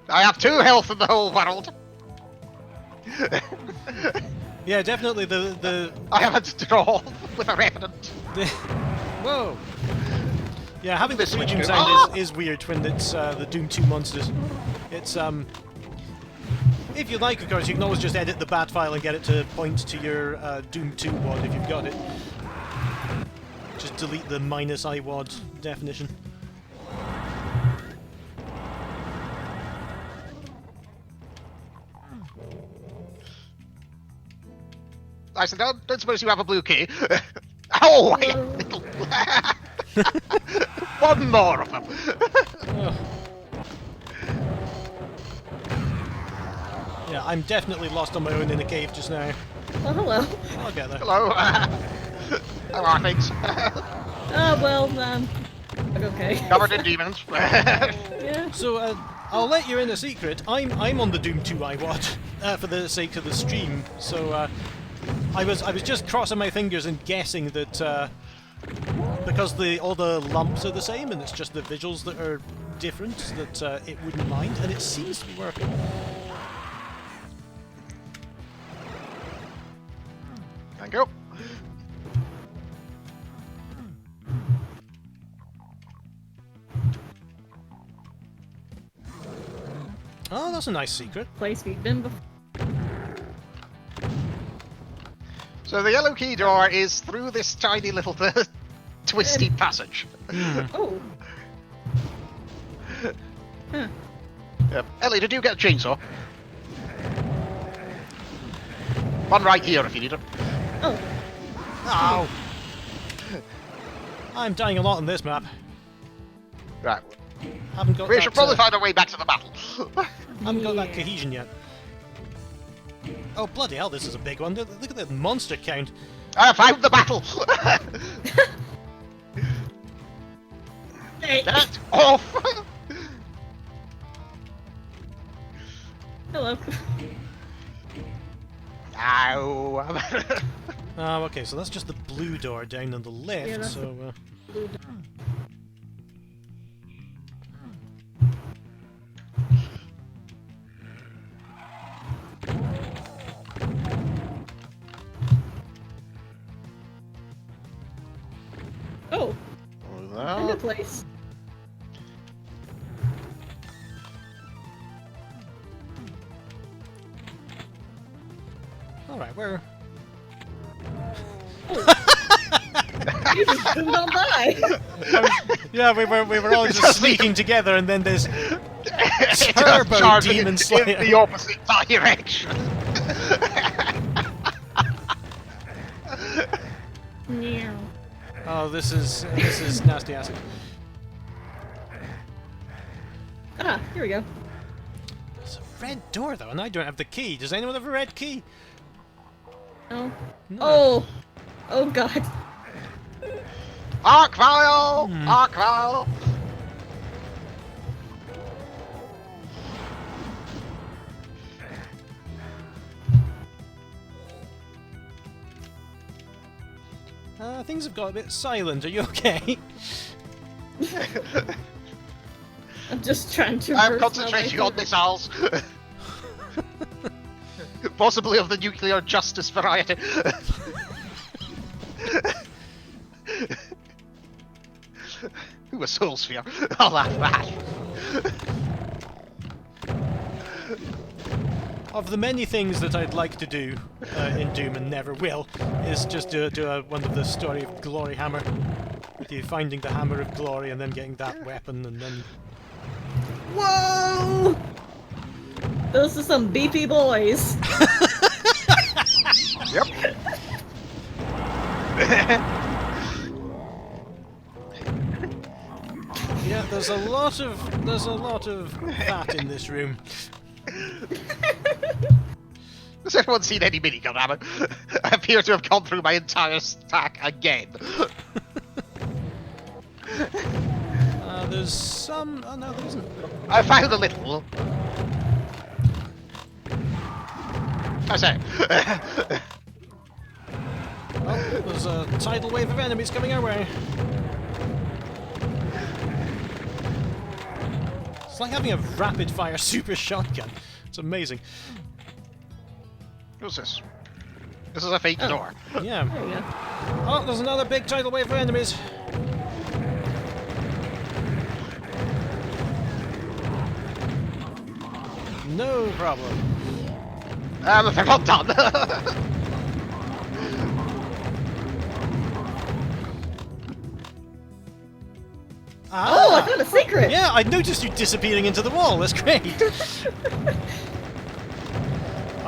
I have 2 health in the whole world. Yeah, definitely the I have a draw with a revenant. whoa. Yeah, having the This switch Doom goes- sound is weird when it's the Doom 2 monsters. It's if you like, of course, you can always just edit the bat file and get it to point to your Doom 2 WAD if you've got it. Just delete the -IWAD definition. I said, don't suppose you have a blue key? Oh, one more of them. Yeah, I'm definitely lost on my own in a cave just now. Well, hello. I'll get there. Hello. How are things? Well, okay. Covered in demons. Yeah. So, I'll let you in a secret. I'm on the Doom 2 iWatch for the sake of the stream. So, I was just crossing my fingers and guessing that because all the lumps are the same and it's just the visuals that are different, that it wouldn't mind, and it seems to be working. Thank you. Oh, that's a nice secret. Place we've been before. So the yellow key door is through this tiny little twisty passage. Oh. Huh. Yep. Ellie, did you get a chainsaw? One right here if you need it. Oh. Ow! I'm dying a lot on this map. Right. Haven't got We that, should probably find a way back to the battle. haven't got that cohesion yet. Oh bloody hell! This is a big one. Look at the monster count. I found the battle! Hey. Get off! Hello. Ow! Oh, okay. So that's just the blue door down on the left. Yeah, that's so. Blue door. Oh, find a place. All right, we're. You just zoomed on by. Yeah, we were all just sneaking together, and then there's turbo Charging demon in slayer. the opposite direction. Meow. Oh, this is nasty acid. Ah, here we go. It's a red door though, and I don't have the key. Does anyone have a red key? No. No. Oh. Oh God. Arc vial! Arc vial! Things have got a bit silent. Are you okay? I'm just trying to. I'm concentrating on missiles. Possibly of the nuclear justice variety. Ooh, a soul sphere. I'll laugh that. Of the many things that I'd like to do in Doom and never will, is just do one of the story of Glory Hammer. With you finding the Hammer of Glory and then getting that weapon and then... Whoa! Those are some beefy boys. Yep. Yeah, there's a lot of fat in this room. Has anyone seen any minigun ammo? I appear to have gone through my entire stack again. There's some... Oh no, there isn't. I found a little. I say. Oh, there's a tidal wave of enemies coming our way. It's like having a rapid-fire super shotgun. It's amazing. What's this? This is a fake door. Yeah. There we go. Oh, there's another big tidal wave of enemies. No problem. They're not done. Oh, I found a secret. Yeah, I noticed you disappearing into the wall. That's great.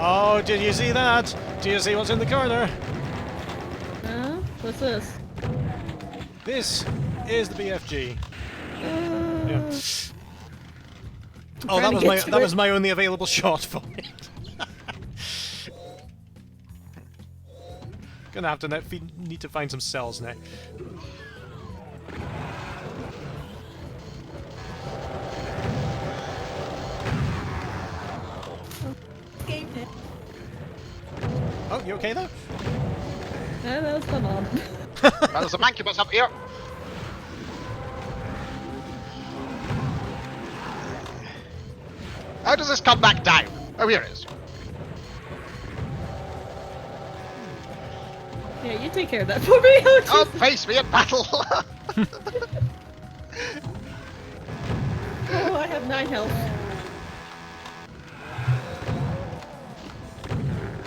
Oh, did you see that? Do you see what's in the corner? What's this? This is the BFG. Uh, Yeah. Oh, trying to get to that it. was my only available shot for it. Gonna have to need to find some cells now. Oh, you okay though? No, that was my mom. There's a mancubus up here. How does this come back down? Oh, here it is. Yeah, you take care of that for me. Oh, face me in battle. Oh, I have 9 health.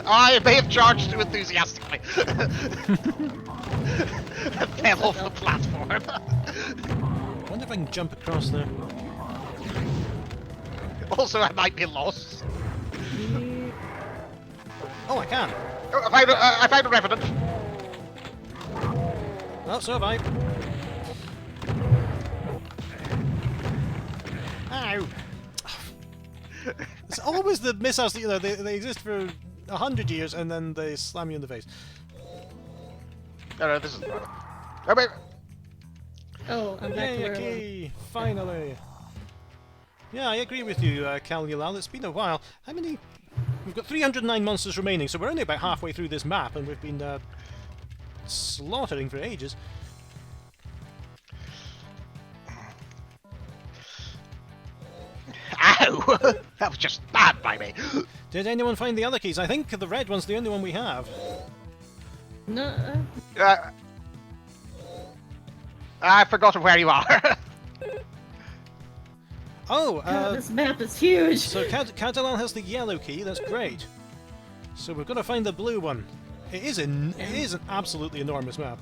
I may have charged too enthusiastically. Fell off the platform. I wonder if I can jump across there. Also, I might be lost. Oh, I can. Oh, I found a revenant. Well, so have I. Ow! It's always the missiles that, you know, they exist for 100 years and then they slam you in the face. No, this is the one. Oh, wait. Oh, I'm back to Yay, where I was. okay, finally. Yeah, I agree with you, Calulal. It's been a while. How many? We've got 309 monsters remaining, so we're only about halfway through this map, and we've been slaughtering for ages. Ow! That was just bad by me. Did anyone find the other keys? I think the red one's the only one we have. No, I've forgotten where you are. Oh, God, this map is huge. so Catalan has the yellow key. That's great. So we've got to find the blue one. It is an absolutely enormous map.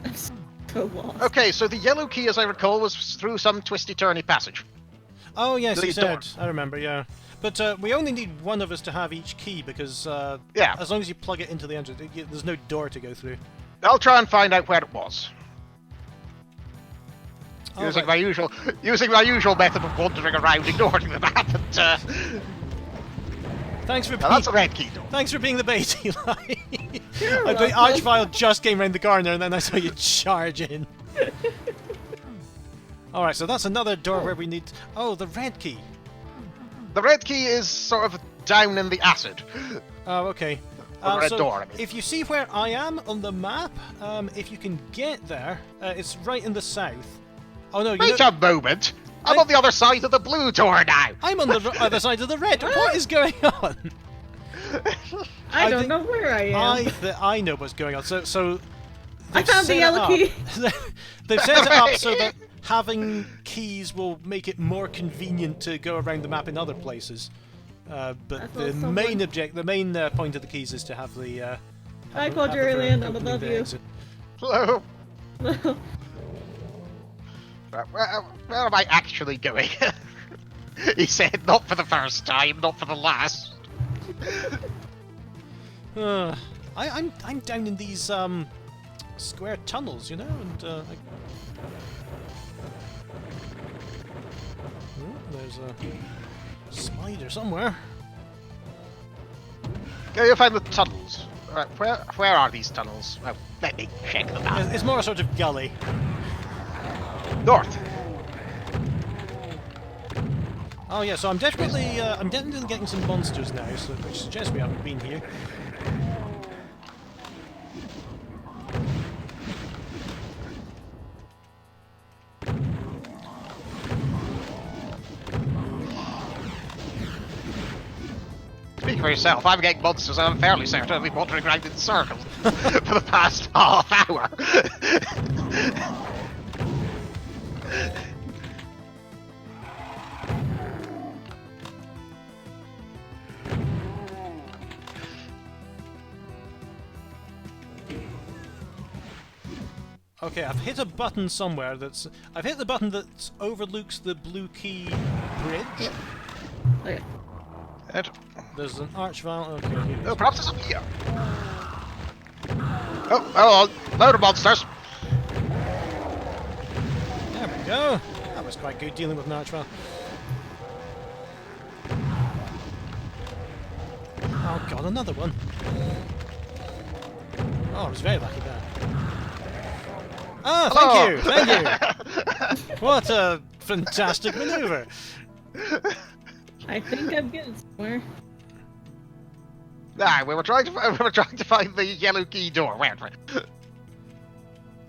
I'm so lost. Okay, so the yellow key, as I recall, was through some twisty-turny passage. Oh yes, you These said. doors. I remember. Yeah, but we only need one of us to have each key because Yeah. as long as you plug it into the entrance, there's no door to go through. I'll try and find out where it was. Oh, Using right. my usual method of wandering around, ignoring the map, and Thanks for now being. that's a red key door. Thanks for being the bait, Eli. You're The welcome. Archvile just came round the corner and then I saw you charge in. Alright, so that's another door where we need... Oh, the red key. The red key is sort of down in the acid. Oh, okay. The red so door, I mean. if you see where I am on the map, if you can get there, it's right in the south. Oh no, you Wait know, a moment! I'm on the other side of the blue door now! I'm on the other side of the red. What is going on? I don't think- know where I am. I know what's going on. So I they've found the set it yellow up- key. They've set it up so that having keys will make it more convenient to go around the map in other places. But I the saw someone- main point of the keys is to have the. Hi, have Quadrillion, I'm opening above the you. exit. Hello? Where am I actually going? He said, not for the first time, not for the last. I'm down in these square tunnels, you know, and there's a spider somewhere. Go you find the tunnels. Right, where are these tunnels? Well, let me check them out. It's more a sort of gully. North. Oh yeah, so I'm definitely getting some monsters now, so which suggests we haven't been here. Speak for yourself, I'm getting monsters and I'm fairly certain I've been wandering around in circles for the past half hour. Okay, I've hit a button somewhere that's... I've hit the button that overlooks the Blue Key Bridge. Okay. And, There's an archvile... Okay, here it oh, is. perhaps it's up here. Oh, hello, load of monsters. There we go. That was quite good dealing with an archvile. Oh god, another one. Oh, I was very lucky there. Ah, Hello. thank you! What a fantastic maneuver! I think I'm getting somewhere. Nah, we were trying to find the yellow key door, weren't we?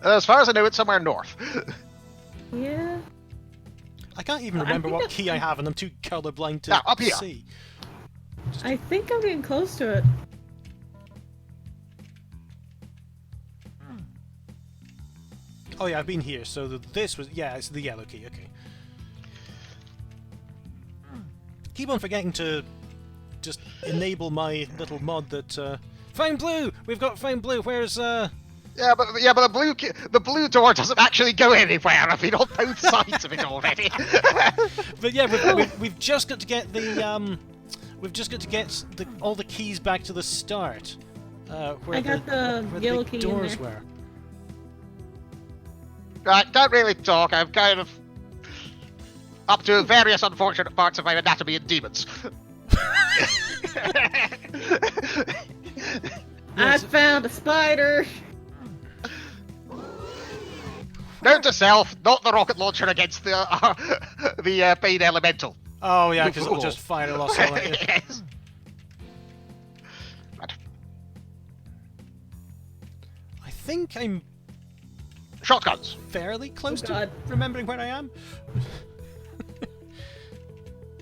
As far as I know, it's somewhere north. Yeah. I can't even I remember think what I- key I have and I'm too colourblind to Ah, up here. see. I think I'm getting close to it. Oh yeah, I've been here, so this was... Yeah, it's the yellow key, okay. Keep on forgetting to just enable my little mod that. Found blue. We've got found blue. Where's Yeah, but the blue door doesn't actually go anywhere. I've been on both sides of it already. But yeah, we've just got to get the all the keys back to the start. Where I got the where yellow big key in doors there. were. Right, don't really talk. I'm kind of up to various unfortunate parts of my anatomy and demons. I found a spider. Note to self, not the rocket launcher against the Bane Elemental. Oh yeah, because it'll just fire a lot at you. Yes. Right. I think I'm Shotguns. fairly close Oh, to God. remembering where I am.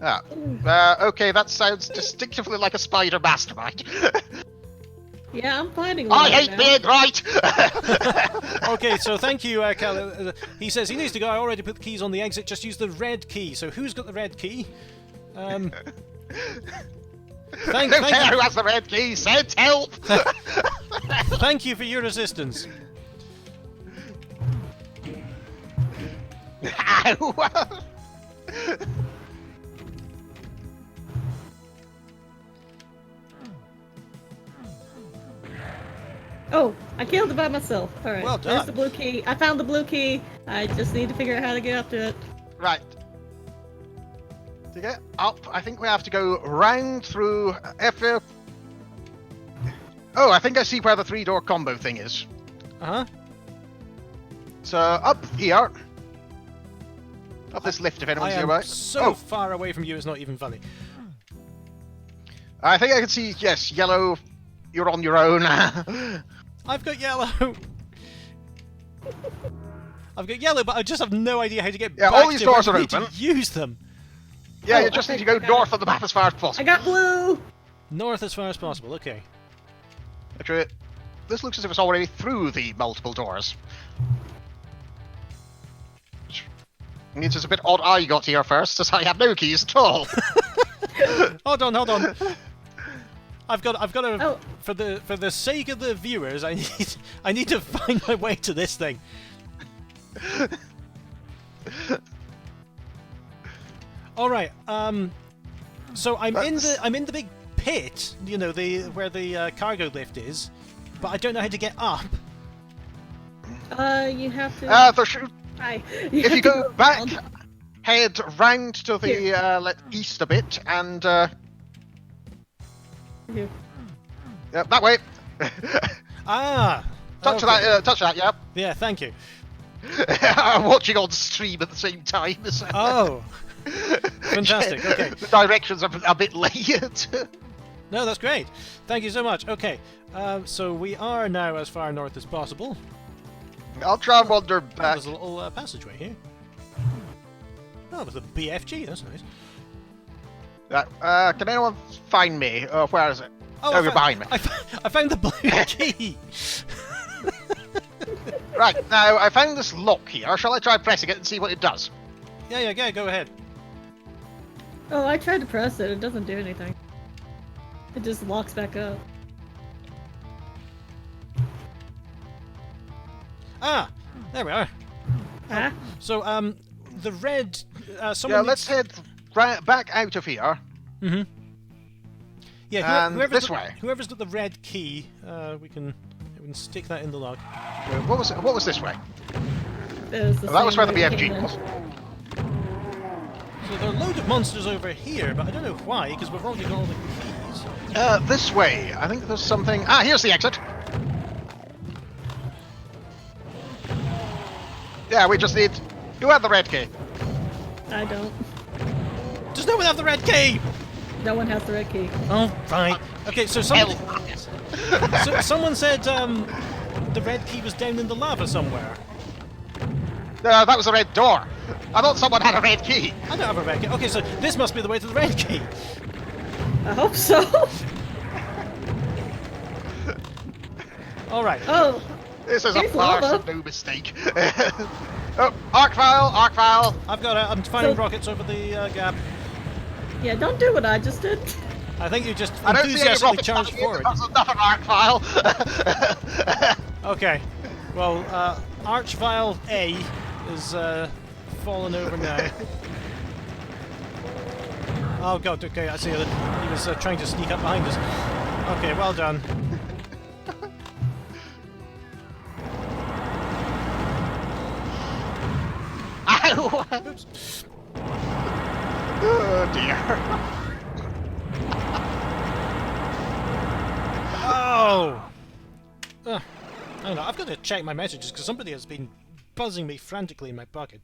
Okay, that sounds distinctively like a spider mastermind. Yeah, I'm finding one I right hate now. being right! Okay, so thank you, Cal. He says he needs to go. I already put the keys on the exit. Just use the red key. So who's got the red key? Don't Thank care you. who has the red key, send help! Thank you for your assistance. Ow! Oh, I killed it by myself. All right. Well There's done. the blue key. I found the blue key. I just need to figure out how to get up to it. Right. To get up, I think we have to go round through. Oh, I think I see where the 3-door combo thing is. Uh huh. So up here. Up this lift, if I anyone's am nearby. so Oh, far away from you. It's not even funny. I think I can see. Yes, yellow. You're on your own. I've got yellow. I've got yellow, but I just have no idea how to get Yeah, back all these to doors where are I need open. to use them. Yeah, Oh, you just I need to think go I got north it. of the map as far as I possible. got blue. North as far as possible. Okay. Actually, this looks as if it's already through the multiple doors. Which means it's a bit odd I got here first, as I have no keys at all. Hold on. I've got to Oh. for the sake of the viewers, I need to find my way to this thing. All right. So I'm in the big pit, you know, where the cargo lift is, but I don't know how to get up. You have to. Hi. If you go back, head round to the Here. east a bit, and Here. yeah, that way. Ah. Touch okay. that. Touch that. Yeah. Yeah. Thank you. I'm watching on stream at the same time. So. Oh. Fantastic. Okay. The directions are a bit layered. No, that's great. Thank you so much. Okay. So we are now as far north as possible. I'll try and wander Oh, back. there's a little passageway here. Oh, there's a BFG. That's nice. Can anyone find me? Where is it? Oh, you're behind me. I found the blue key. Right, now I found this lock here. Shall I try pressing it and see what it does? Yeah, go ahead. Oh, I tried to press it. It doesn't do anything. It just locks back up. Ah, there we are. Ah. So, the red. Someone Yeah, let's head back out of here. Mm-hmm. Yeah, And this got, way. Whoever's got the red key, we can stick that in the log. What was this way? That was where the BFG was. So there are a load of monsters over here, but I don't know why, because we've already got all the keys. This way. I think there's something. Ah, here's the exit. Yeah, we just need. Who had the red key? I don't. Does no one have the red key? No one has the red key. Oh, right. Okay, so someone said the red key was down in the lava somewhere. That was the red door. I thought someone had a red key. I don't have a red key. Okay, so this must be the way to the red key. I hope so. All right. Oh, This is a Here's farce lava. and no mistake. Oh, arc file. I've got it. I'm firing So- rockets over the gap. yeah, don't do what I just did. I think you just I don't see any enthusiastically rocket charged coming in. forward. That's another arc file. Okay. Well, Archvile A is fallen over now. Oh god, okay, I see that he was trying to sneak up behind us. Okay, well done. Ow! Oops. Oh dear. Oh! I don't know, I've got to check my messages because somebody has been buzzing me frantically in my pocket.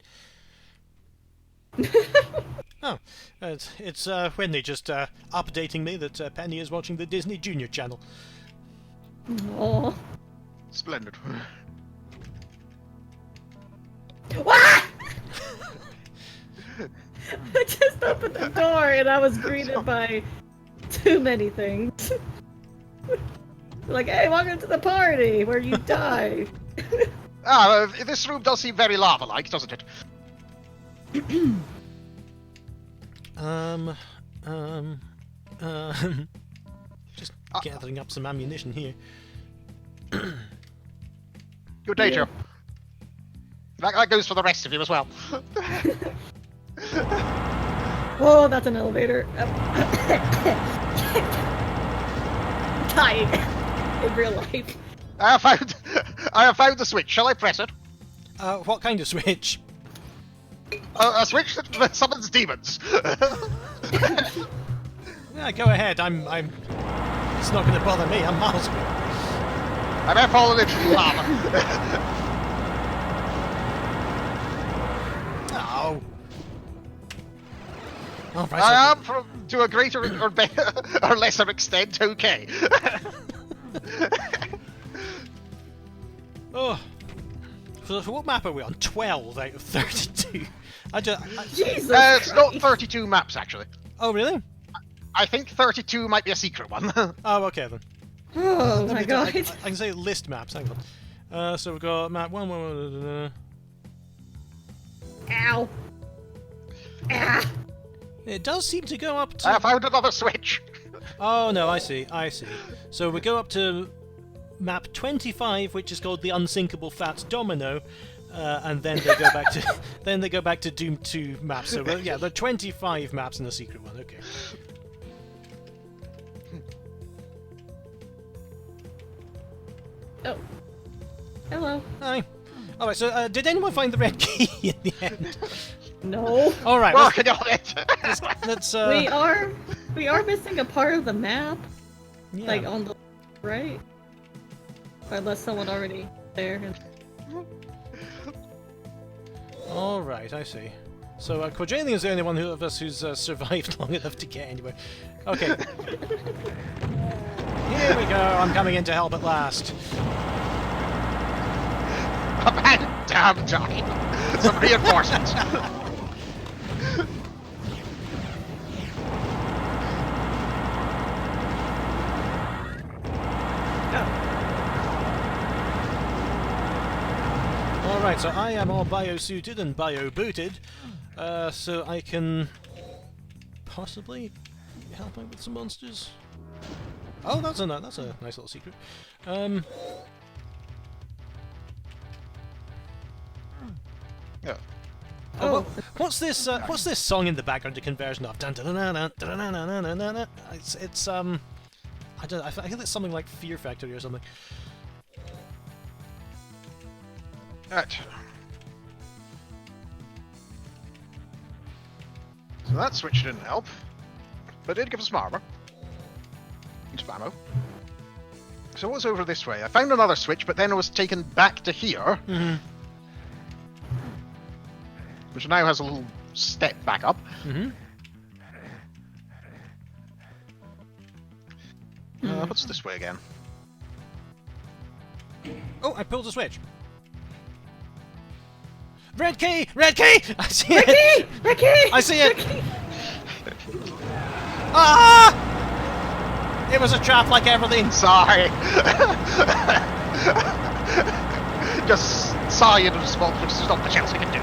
Oh, it's Wendy just updating me that Penny is watching the Disney Junior channel. Oh. Splendid. What? I just opened the door and I was greeted by too many things. Like, hey, welcome to the party where you die. This room does seem very lava-like, doesn't it? Just gathering up some ammunition here. Good day, Joe. That goes for the rest of you as well. Oh, that's an elevator. Dying in real life. I have found the switch. Shall I press it? What kind of switch? A switch that summons demons. Yeah, go ahead. I'm. It's not going to bother me. I'm miles away. I may have fallen into the lava. Oh. All right. I am, to a greater or lesser extent, okay. Oh. So what map are we on? 12 out of 32. Jesus It's not Christ. 32 maps, actually. Oh, really? I think 32 might be a secret one. Oh, okay then. Oh Let my me god. I can say list maps. Hang on. So we've got map 1. Ow. Ah. It does seem to go up to. I found another switch. Oh no, I see. So we go up to map 25, which is called the Unsinkable Fats Domino, and then they go back to Doom 2 maps. So yeah, there are 25 maps in the secret one. Okay. Oh. Hello. Hi. All right. So did anyone find the red key in the end? No. All right. Working on it. Let's We are missing a part of the map. yeah. Like on the right. Unless someone already there. All right, I see. So Quadrillion is the only one of us who's survived long enough to get anywhere. Okay. Here we go. I'm coming in to help at last. A man damn Johnny. Some reinforcements. Alright, so I am all bio-suited and bio-booted, so I can possibly help out with some monsters. Oh, that's a nice little secret. Yeah. Oh, well, what's this song in the background? The conversion of dun dun dun dun dun dun dun dun dun dun. It's I think it's something like Fear Factory or something. Right. So that switch didn't help, but it did give us some armor. And some ammo. So what's over this way? I found another switch, but then I was taken back to here, which now has a little step back up. What's this way again? Oh, I pulled a switch. Red key! Red key! I see it! Red key! I see it! Ah! It was a trap like everything. Sorry. Just sigh in response, which is not much else I can do.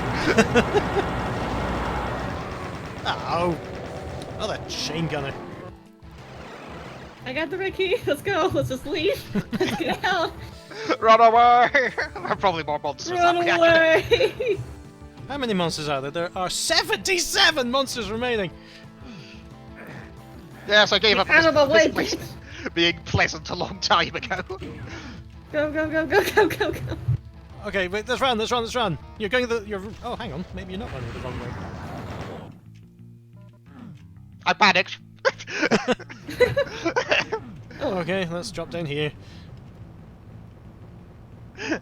Oh. Oh, that chain gunner. I got the red key. Let's go. Let's just leave. Let's get out. Run away! There are probably more monsters Run than we away. How many monsters are there? There are 77 monsters remaining! Yes, I gave up Out of the way, place being pleasant a long time ago. Go, go, go, go, go, go, go. Okay, wait, let's run, let's run, let's run! You're going you're... Oh, hang on, maybe you're not running the wrong way. I panicked. Oh. Okay, let's drop down here. Yeah.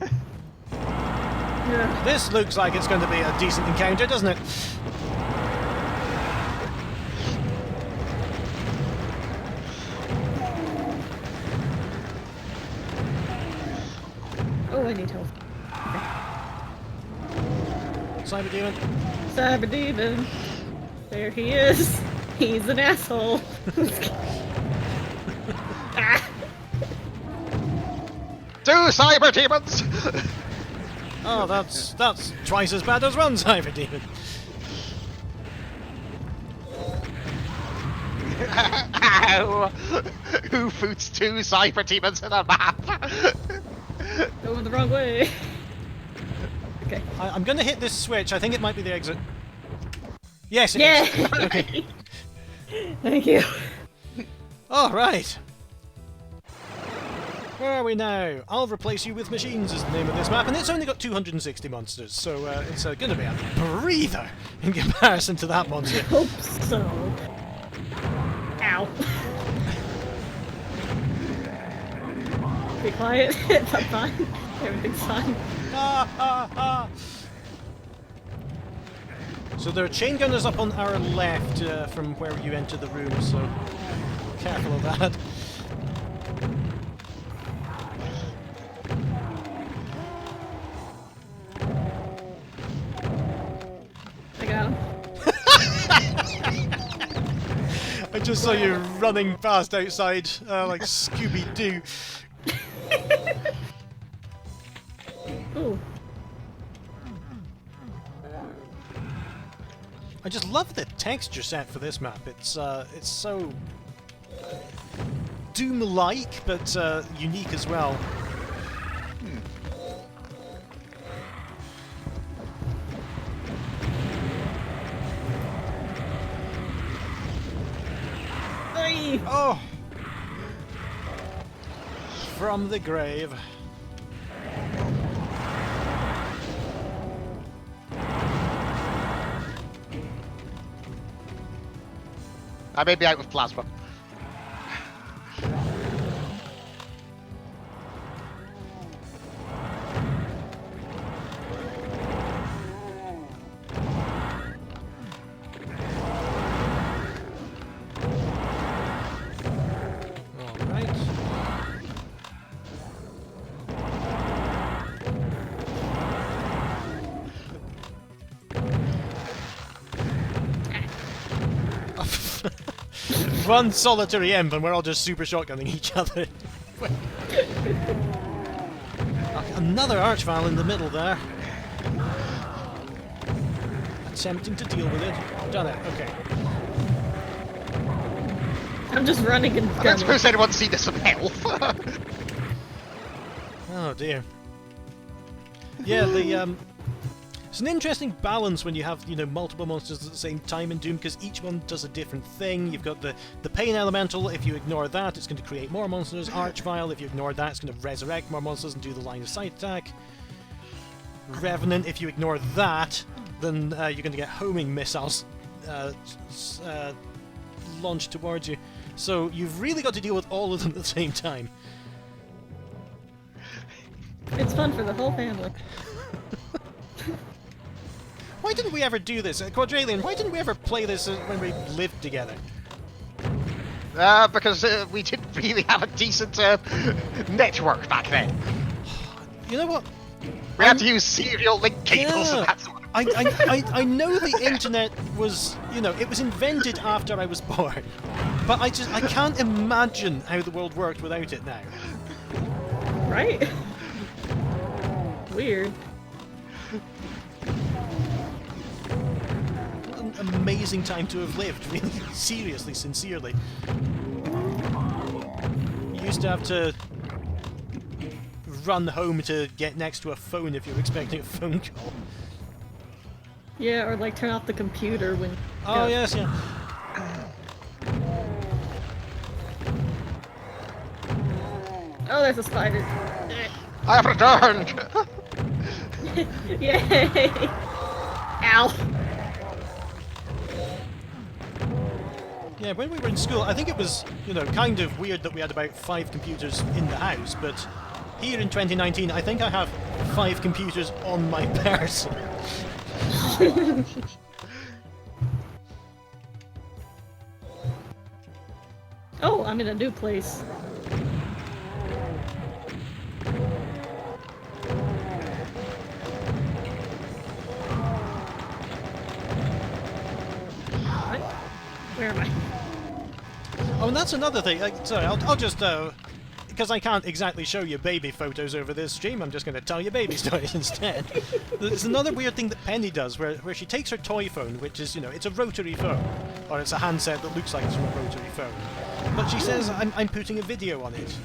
This looks like it's going to be a decent encounter, doesn't it? Oh, I need help. Cyber Demon. Cyber Demon. There he is. He's an asshole. Ah. 2 cyber demons! Oh, that's twice as bad as one Cyber Demon. Ow! Who puts 2 cyber demons in a map? Going the wrong way. Okay. I'm going to hit this switch. I think it might be the exit. Yes, it Yeah. is. Okay. Thank you. All right. Where are we now? I'll replace you with machines is the name of this map, and it's only got 260 monsters, so it's going to be a breather in comparison to that monster. Hope so. Ow. Be quiet. I'm fine. Everything's fine. Ah, ah, ah. So there are chain gunners up on our left from where you enter the room, so careful of that. I got him. I just saw you running past outside like Scooby-Doo. Ooh. I just love the texture set for this map. It's so Doom-like, but unique as well. Aye. Oh! From the grave. I may be out with plasma. Alright. One solitary imp and we're all just super shotgunning each other. Another archvile in the middle there. Attempting to deal with it. Done it, okay. I'm just running and I don't gunning. suppose anyone's seen this of health. Oh dear. Yeah, the it's an interesting balance when you have, you know, multiple monsters at the same time in Doom, because each one does a different thing. You've got the Pain Elemental. If you ignore that, it's going to create more monsters. Archvile, if you ignore that, it's going to resurrect more monsters and do the line of sight attack. Revenant, if you ignore that, then you're going to get homing missiles launched towards you. So you've really got to deal with all of them at the same time. It's fun for the whole family. Why didn't we ever do this? Quadralian, why didn't we ever play this when we lived together? Because we didn't really have a decent network back then. You know what? We had to use serial link cables and that sort of I know the internet was, you know, it was invented after I was born. But I can't imagine how the world worked without it now. Right? Weird. What an amazing time to have lived, really. Seriously, sincerely. used to have to run home to get next to a phone if you were expecting a phone call. Yeah, or like turn off the computer when. Oh yes, yeah. Oh, there's a spider. I have returned! Yay! Ow! Yeah, when we were in school, I think it was, you know, kind of weird that we had about 5 computers in the house, but here in 2019, I think I have 5 computers on my person. Oh, I'm in a new place. What? Where am I? Oh, and that's another thing. Sorry, I'll just, because I can't exactly show you baby photos over this stream, I'm just going to tell you baby stories instead. There's another weird thing that Penny does, where she takes her toy phone, which is, you know, it's a rotary phone, or it's a handset that looks like it's from a rotary phone, but she says, I'm putting a video on it.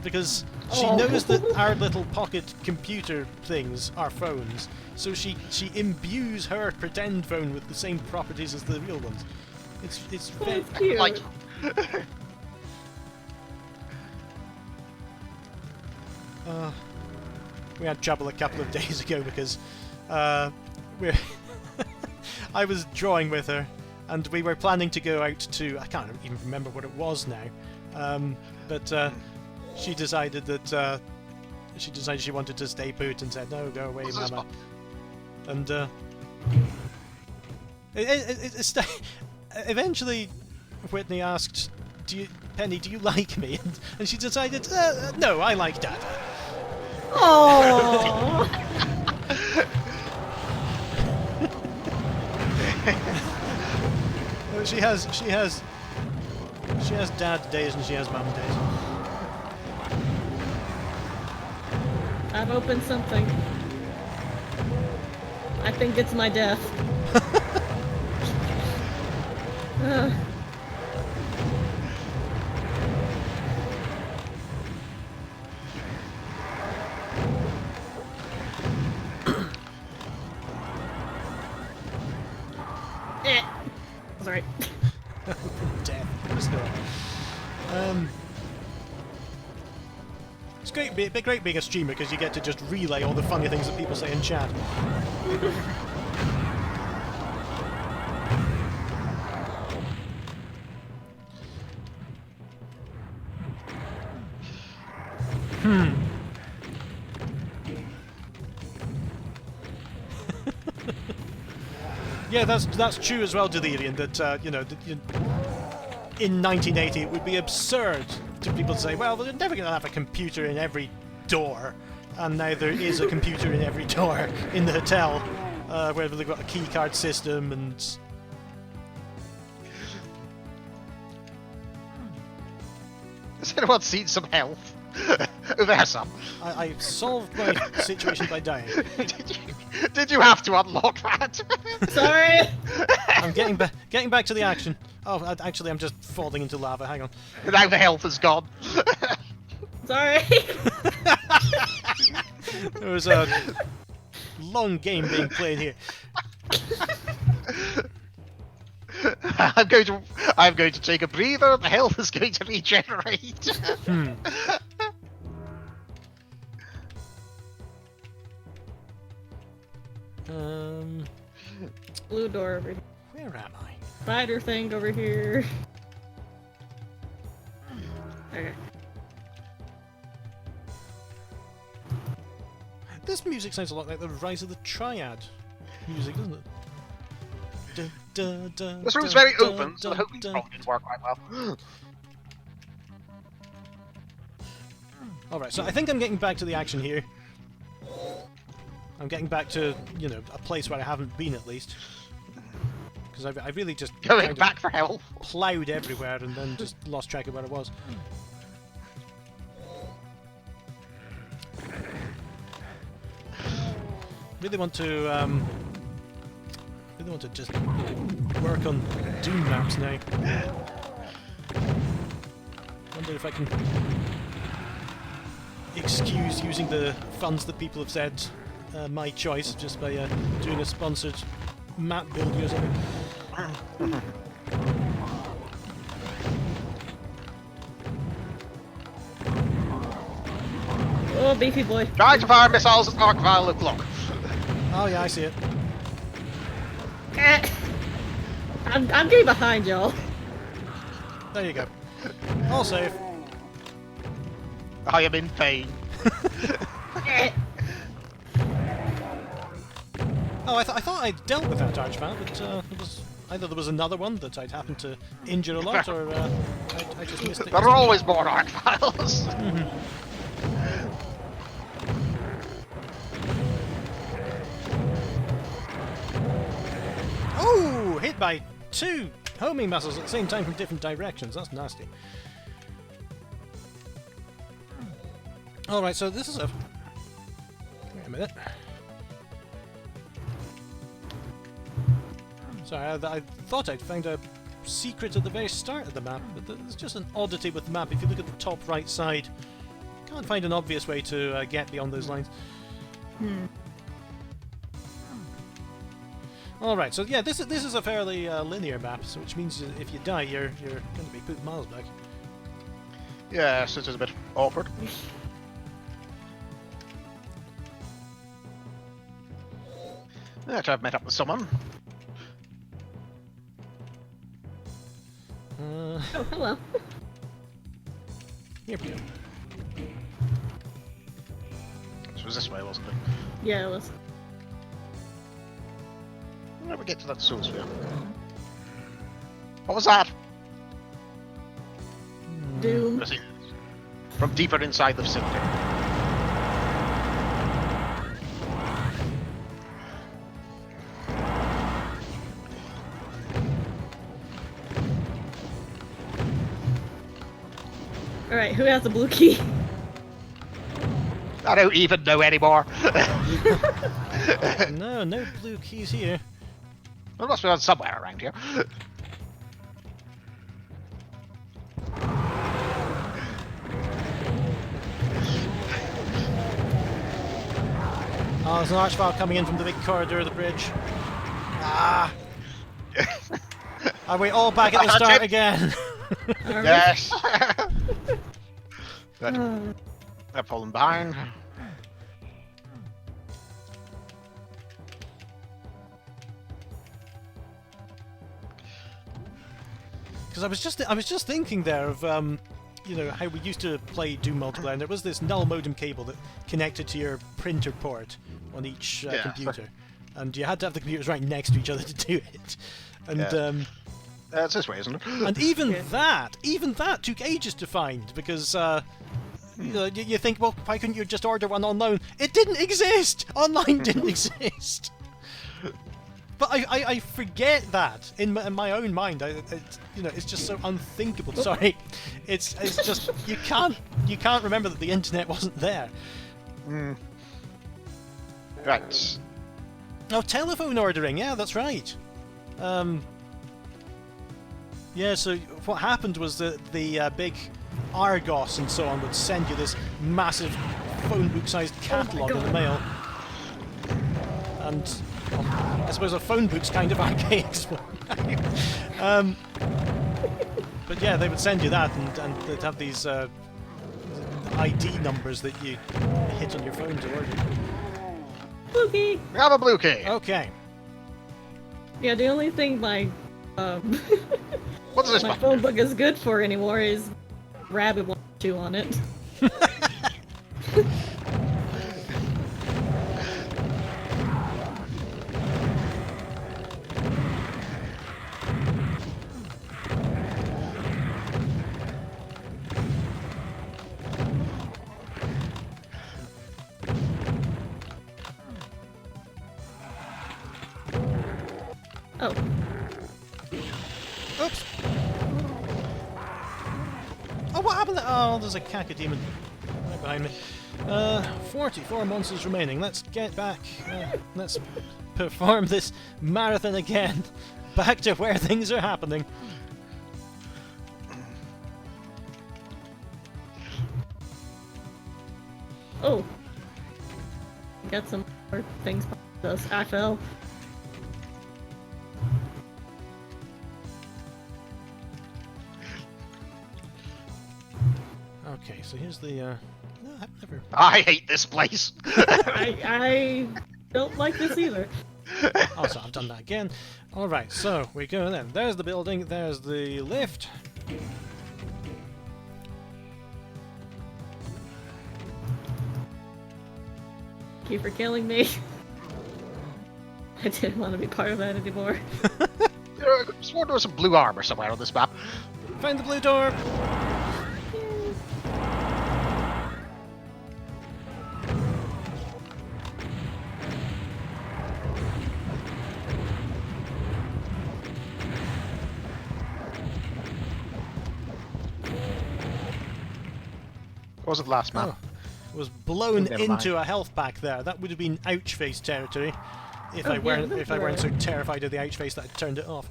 Because she knows that our little pocket computer things are phones, so she imbues her pretend phone with the same properties as the real ones. It's very Cute. Like... we had trouble a couple of days ago because we're I was drawing with her, and we were planning to go out to, I can't even remember what it was now, but she decided that she wanted to stay put and said, "No, go away, Mama." And eventually, Whitney asked, Penny, do you like me? And she decided, no, I like Dada. Oh. She has dad days and she has mum days. I've opened something. I think it's my death. Sorry. Death. It's great being a streamer because you get to just relay all the funny things that people say in chat. Yeah, that's true as well, Delirian, that, you know, in 1980 it would be absurd to people to say, well, they're never going to have a computer in every door, and now there is a computer in every door in the hotel, where they've got a keycard system and... Has anyone seen some health? There's some. I solved my situation by dying. Did you have to unlock that? Sorry. I'm getting back to the action. Oh, actually, I'm just falling into lava. Hang on. Now the health is gone. Sorry. There was a long game being played here. I'm going to take a breather. The health is going to regenerate. Blue door over here. Where am I? Spider thing over here. Okay. This music sounds a lot like the Rise of the Triad music, doesn't it? This room's very open, so the hoping probably didn't work quite well. Alright, so I think I'm getting back to the action here. I'm getting back to, you know, a place where I haven't been at least. Because I really just Going back for help. Plowed everywhere and then just lost track of where I was. Really want to just work on Doom maps now. wonder if I can excuse using the funds that people have said my choice just by doing a sponsored map building or something. Oh, beefy boy. Trying to fire missiles at Arcvile o'clock. Oh yeah, I see it. I'm getting behind y'all. There you go. All safe. I am in pain. Oh, I thought I'd dealt with that Archvile, but it was either there was another one that I'd happened to injure a lot, or I just missed it. There are always more Arcviles. Oh, hit by 2 homing missiles at the same time from different directions. That's nasty. Alright, so this is a... Wait a minute. Sorry, I thought I'd found a secret at the very start of the map, but there's just an oddity with the map. If you look at the top right side, you can't find an obvious way to get beyond those lines. Alright, so yeah, this is a fairly linear map, so which means if you die, you're going to be put miles back. Yes, it is a bit awkward. I've met up with someone. Oh, hello. Here we go. This was this way, wasn't it? Yeah, it was. Where did we get to that soul sphere? What was that? Doom. Was it from deeper inside the facility? Alright, who has the blue key? I don't even know anymore. No blue keys here. There must be one somewhere around here. Oh, there's an Archvile coming in from the big corridor of the bridge. Ah! Are we all back at the start again? Yes. Good. They're falling behind. Because I was just thinking there of you know, how we used to play Doom multiplayer, and there was this null modem cable that connected to your printer port on each computer, and you had to have the computers right next to each other to do it. And it's this way, isn't it? and even that took ages to find, because you know, you think, well, why couldn't you just order one online? It didn't exist. Online didn't exist. But I forget that in my own mind. You know, it's just so unthinkable. Sorry, it's just you can't remember that the internet wasn't there. Right. Oh, telephone ordering. Yeah, that's right. Yeah. So what happened was that the big Argos and so on would send you this massive phone book-sized catalogue in the mail, and well, I suppose a phone book's kind of archaic. But yeah, they would send you that, and they'd have these ID numbers that you hit on your phone to order. Blue key! We have a blue key. Okay. Yeah, the only thing my What does this my button phone do? book is good for anymore is Rabbit 2 on it. Oh. Oops. Oh, what happened? Oh, there's a cacodemon right behind me. 44 monsters remaining. Let's get back. Let's perform this marathon again. Back to where things are happening. Oh. Got some more things behind us. I fell. Okay, so here's the. No, I've never. I hate this place. I don't like this either. Also, I've done that again. Alright, so we go then. There's the building, there's the lift. Thank you for killing me. I didn't want to be part of that anymore. I swore there was some blue armor somewhere on this map. Find the blue door! What was it last map? Oh, was blown Never into mind. a health pack there. That would have been ouch face territory if Oh, I yeah, weren't that's if I weren't so right. terrified of the ouch face that I turned it off.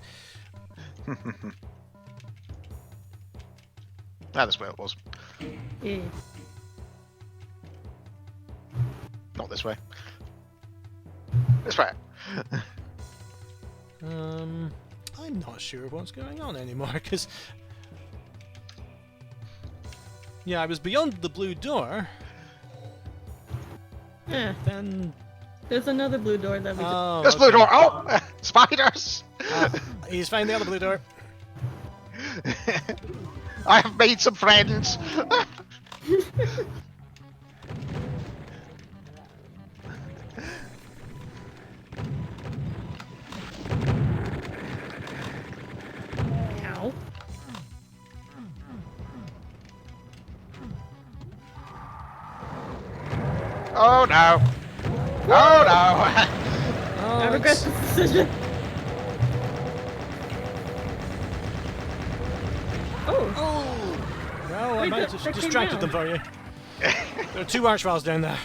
That's where it was. Yeah. Not this way. This way. I'm not sure what's going on anymore because yeah, I was beyond the blue door. Yeah. Then There's another blue door that we just... oh, This blue okay. door! Oh! Spiders! He's found the other blue door. I have made some friends! Ow. Oh no! Oh no! Oh, I regret this decision. Oh. Oh! Well, I Wait, might that have came distracted them down. for you. There are two archviles down there.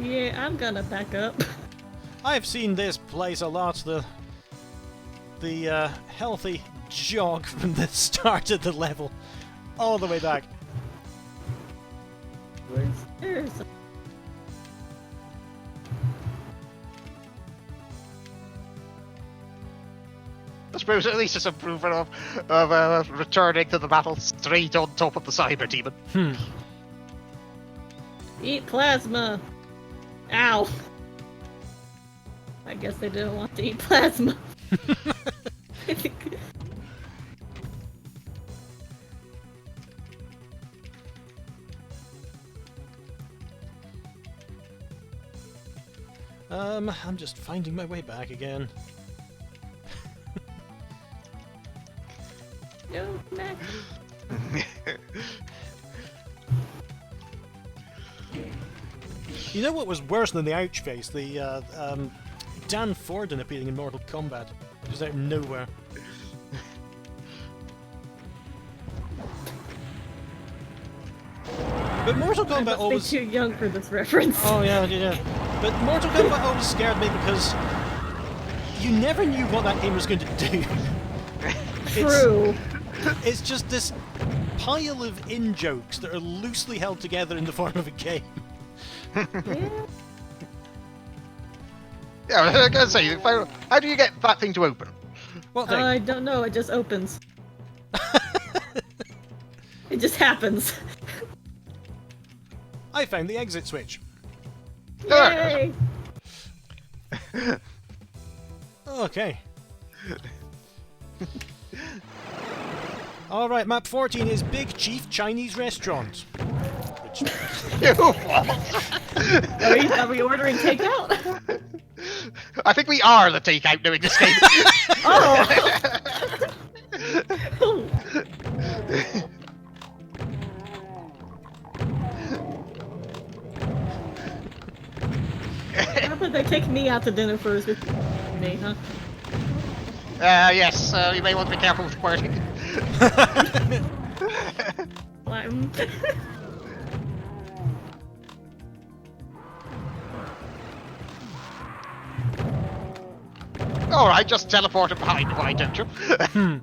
Yeah, I'm gonna back up. I've seen this place a lot. The healthy jog from the start of the level, all the way back. Where's there's I suppose at least it's a proof of returning to the battle straight on top of the cyber demon. Eat plasma. Ow. I guess they didn't want to eat plasma. I'm just finding my way back again. Go back. You know what was worse than the ouch face? The Dan Forden appearing in Mortal Kombat, just out of nowhere. But Mortal I Kombat must always. be too young for this reference. Oh yeah, yeah. But Mortal Kombat always scared me because you never knew what that game was going to do. True. It's just this pile of in-jokes that are loosely held together in the form of a game. Yeah. Yeah, I was gonna say, how do you get that thing to open? What thing? I don't know, it just opens. It just happens. I found the exit switch. Yay! Okay. Alright, map 14 is Big Chief Chinese Restaurant. Which, You what? Are we ordering takeout? I think we are the takeout doing this game. Oh! How about they take me out to dinner first with me, huh? Yes, you may want to be careful with wording. Latin. Alright, just teleport him behind, why don't you?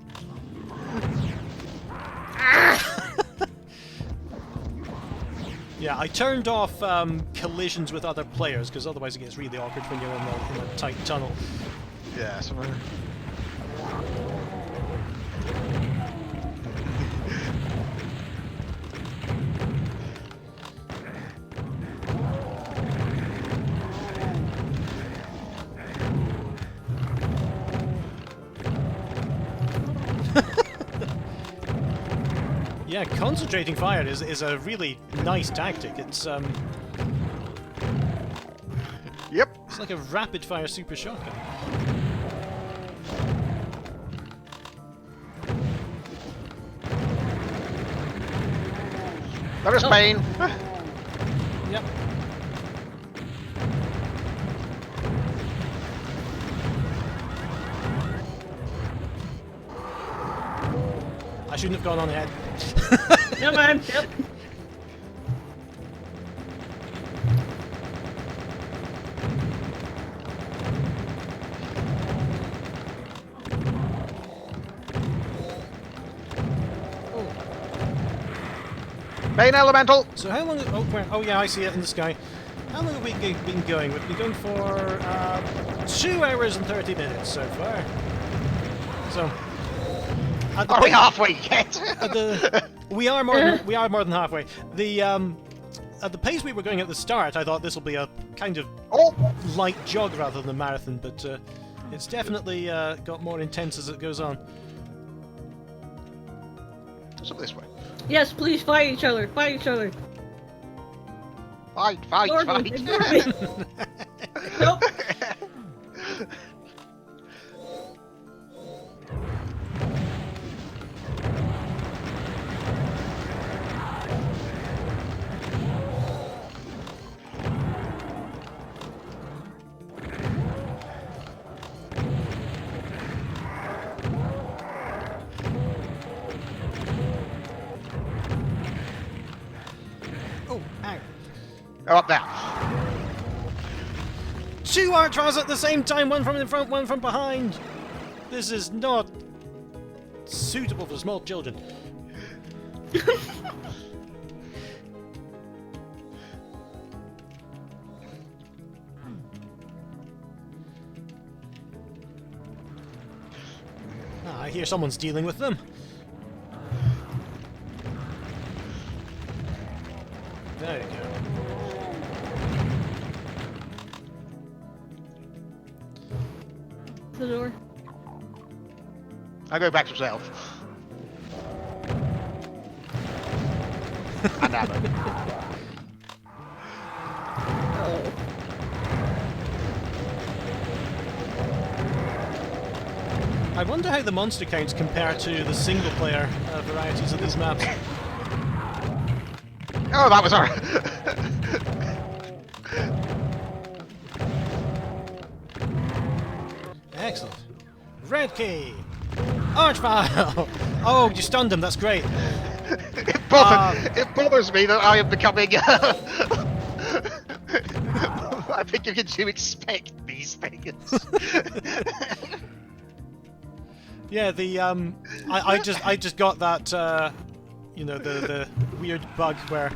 Yeah, I turned off collisions with other players because otherwise it gets really awkward when you're in a tight tunnel. Yeah, so Yeah, concentrating fire is a really nice tactic. It's yep. it's like a rapid fire super shotgun. There is pain. Yep. I shouldn't have gone on ahead. Never mind. Yep. Pain elemental. So how long? Oh, where? Oh yeah, I see it in the sky. How long have we been going? We've been going for 2 hours and 30 minutes so far. So. Are we halfway yet? We are more than halfway. At the pace we were going at the start, I thought this will be a kind of light jog rather than a marathon, but it's definitely got more intense as it goes on. So this way. Yes, please fight each other. Fight each other. Fight. Ignore me, ignore me. Nope. Oh, ow. Go up there. 2 archers at the same time, one from in front, one from behind. This is not suitable for small children. I hear someone's dealing with them. There you go. The door. I go back to self. And ammo. Oh. I wonder how the monster counts compare to the single-player varieties of these maps. Oh, that was her. Excellent. Red key! Archvile! Oh, you stunned him, that's great. It bothers me that I am becoming... I think you can to expect these things. Yeah, the I just got that you know, the weird bug where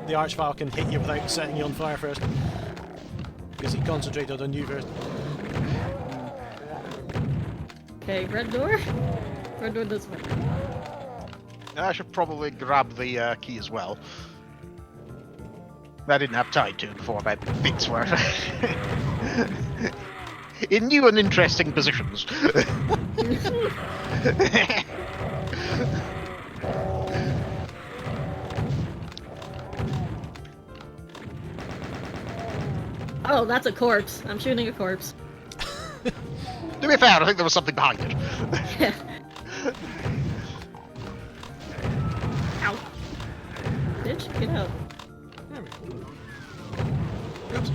the Archvile can hit you without setting you on fire first. Because he concentrated on you first. Okay, red door. Red door this way. I should probably grab the key as well. I didn't have time to before my bits were in new and interesting positions. Oh, that's a corpse. I'm shooting a corpse. To be fair, I think there was something behind it. Yeah. Ow. Bitch, get out. There we go. Oops.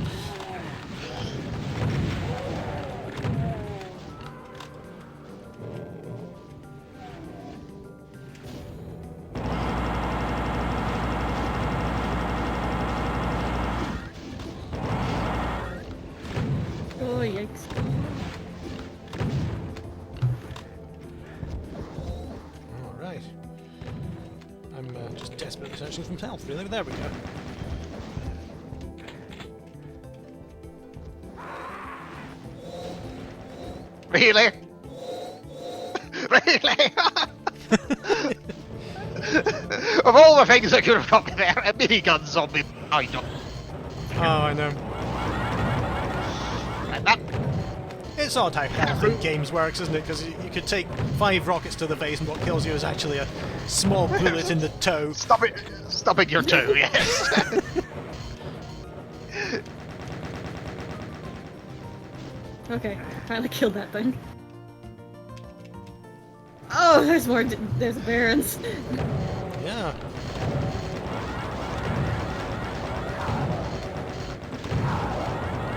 Oh, yikes. Alright. I'm just desperate searching from health, really. There we go. Really? Really? Of all the things that could have got me there, a minigun zombie. I don't. Oh, I know. Like that. It's odd how health in games works, isn't it? Because you could take 5 rockets to the face and what kills you is actually a small bullet in the toe. Stop it! Stopping your toe, yes. Okay, finally killed that thing. Oh, there's more. There's barons. Yeah.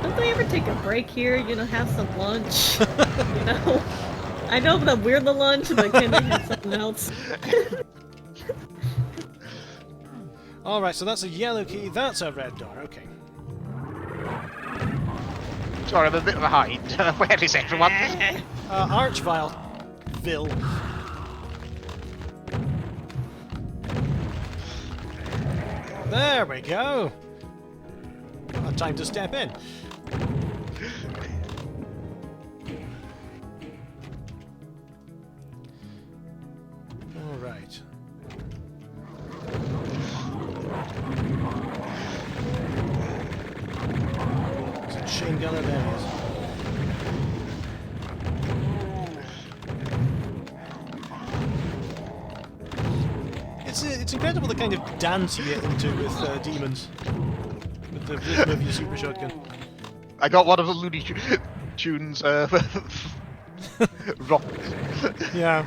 Don't they ever take a break here? You know, have some lunch. You know, I know that we're the lunch, but can they have something else? Alright, so that's a yellow key, that's a red door, okay. Sorry, I'm a bit behind. Where is everyone? Archville. There we go! Time to step in. Alright. There's a chain gunner, there he is. It's incredible the kind of dance you get into with demons. With the rhythm of your super shotgun. I got one of the Looney Tunes rock. Yeah.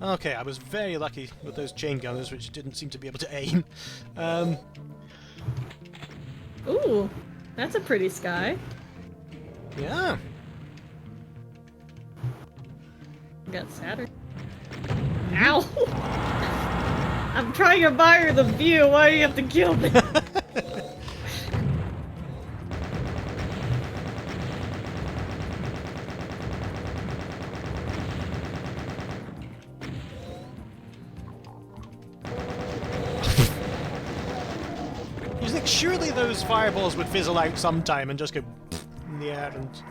Okay, I was very lucky with those chain gunners, which didn't seem to be able to aim. Ooh, that's a pretty sky. Yeah. We got Saturn. Ow! I'm trying to admire the view. Why do you have to kill me? You think surely those fireballs would fizzle out sometime and just go in the air and...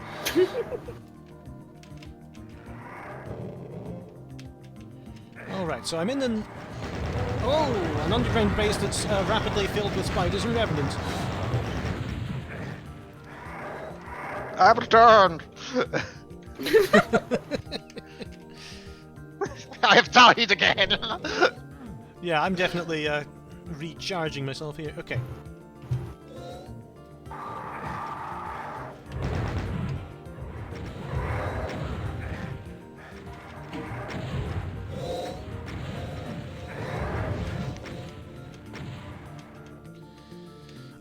Alright, so I'm in an... Oh, an underground base that's rapidly filled with spiders and revenants. I've returned! I have died again! Yeah, I'm definitely recharging myself here. Okay.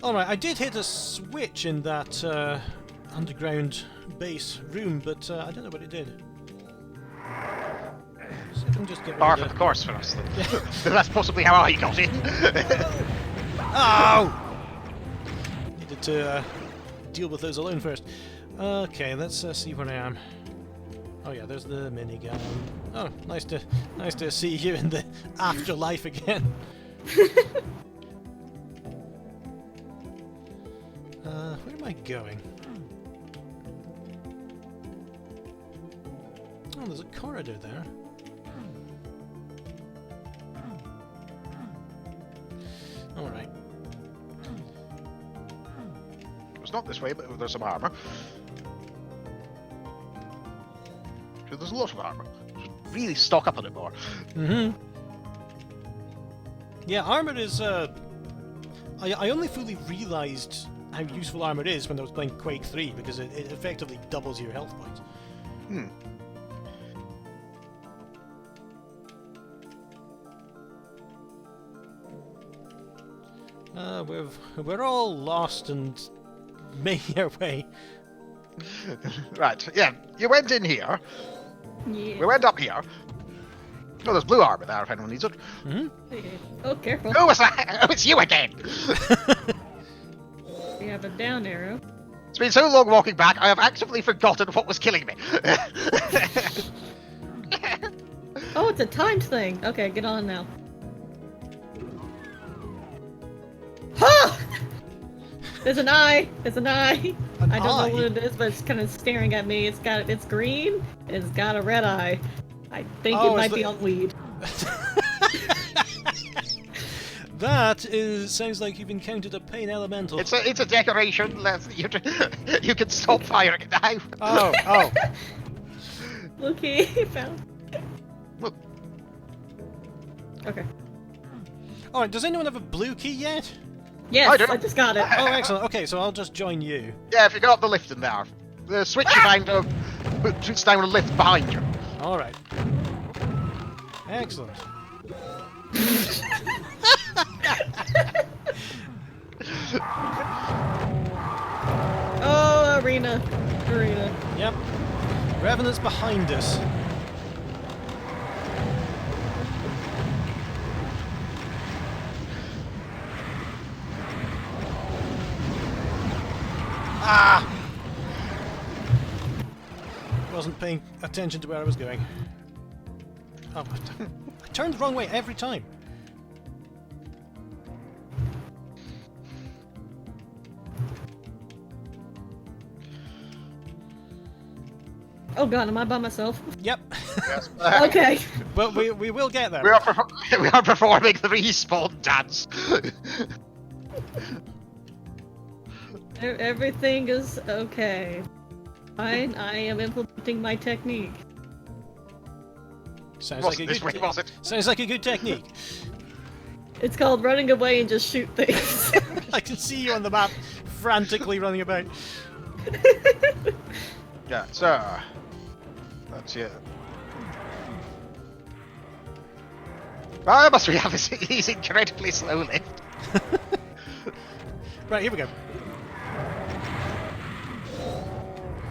Alright, I did hit a switch in that underground base room, but I don't know what it did. So I can just get Par rid for of the course for us. That's possibly how I got in. Ow! Needed to deal with those alone first. Okay, let's see where I am. Oh yeah, there's the minigun. Oh, nice to see you in the afterlife again. Where am I going? Oh, there's a corridor there. Alright. It's not this way, but there's some armor. There's a lot of armor. Should really stock up on it more. Mm-hmm. Yeah, armor is, I only fully realised how useful armor is when I was playing Quake 3, because it effectively doubles your health points. Hmm. We're all lost and making our way. Right, yeah, you went in here. Yeah. We went up here. Oh, there's blue armor there if anyone needs it. Mm-hmm. Oh, careful. Who was that? Oh, it's you again! We have a down arrow. It's been so long walking back, I have actively forgotten what was killing me. Oh, it's a timed thing. Okay, get on now. Ha! There's an eye. There's an eye. An I don't eye? know what it is, but it's kind of staring at me. It's green. And it's got a red eye. I think Oh, it is might be on weed. That sounds like you've encountered a pain elemental. It's a decoration. You can stop firing it now. Oh. Look, he found. Look. Okay. Alright, does anyone have a blue key yet? Yes, I do. I just got it. Oh, excellent. Okay, so I'll just join you. Yeah, if you go up the lift in there, the switch you find puts down a lift behind you. Alright. Excellent. Oh, arena. Yep. Revenant's behind us. Ah! Wasn't paying attention to where I was going. Oh, I turned the wrong way every time. Oh god, am I by myself? Yep. Yes. Okay. But we will get there. we are performing the respawn dance. Everything is okay. Fine, I am implementing my technique. Sounds Wasn't like a this good. way, was it? Sounds like a good technique. It's called running away and just shoot things. I can see you on the map, frantically running about. Yeah, so that's it. I must have he's incredibly slow lift. Right, here we go.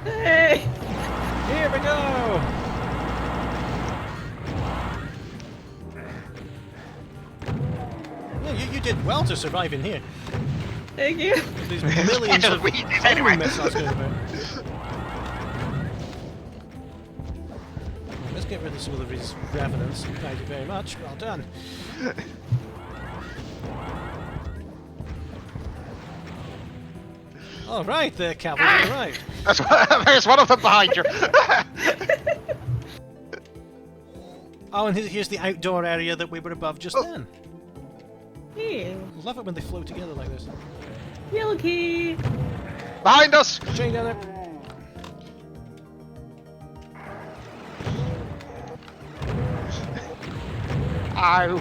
Hey! Here we go. Yeah, you did well to survive in here. Thank you. These millions of We did enemy anyway. missiles going about. Let's get rid of some of these revenants. Thank you very much. Well done. All right, the cavalry arrived. There's one of them behind you. Oh, and here's the outdoor area that we were above just then. Yeah. Love it when they flow together like this. Yellow key. Behind us. Chain down there. Ow.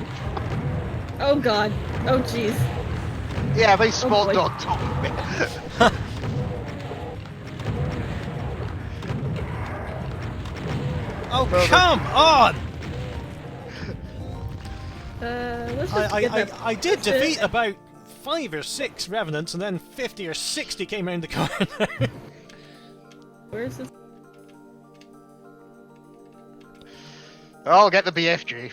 Oh god. Oh jeez. Yeah, they spawned boy. on top of me. Oh, come on! Let's just get that. I did defeat about 5 or 6 revenants, and then 50 or 60 came around the corner. Where's this? I'll get the BFG.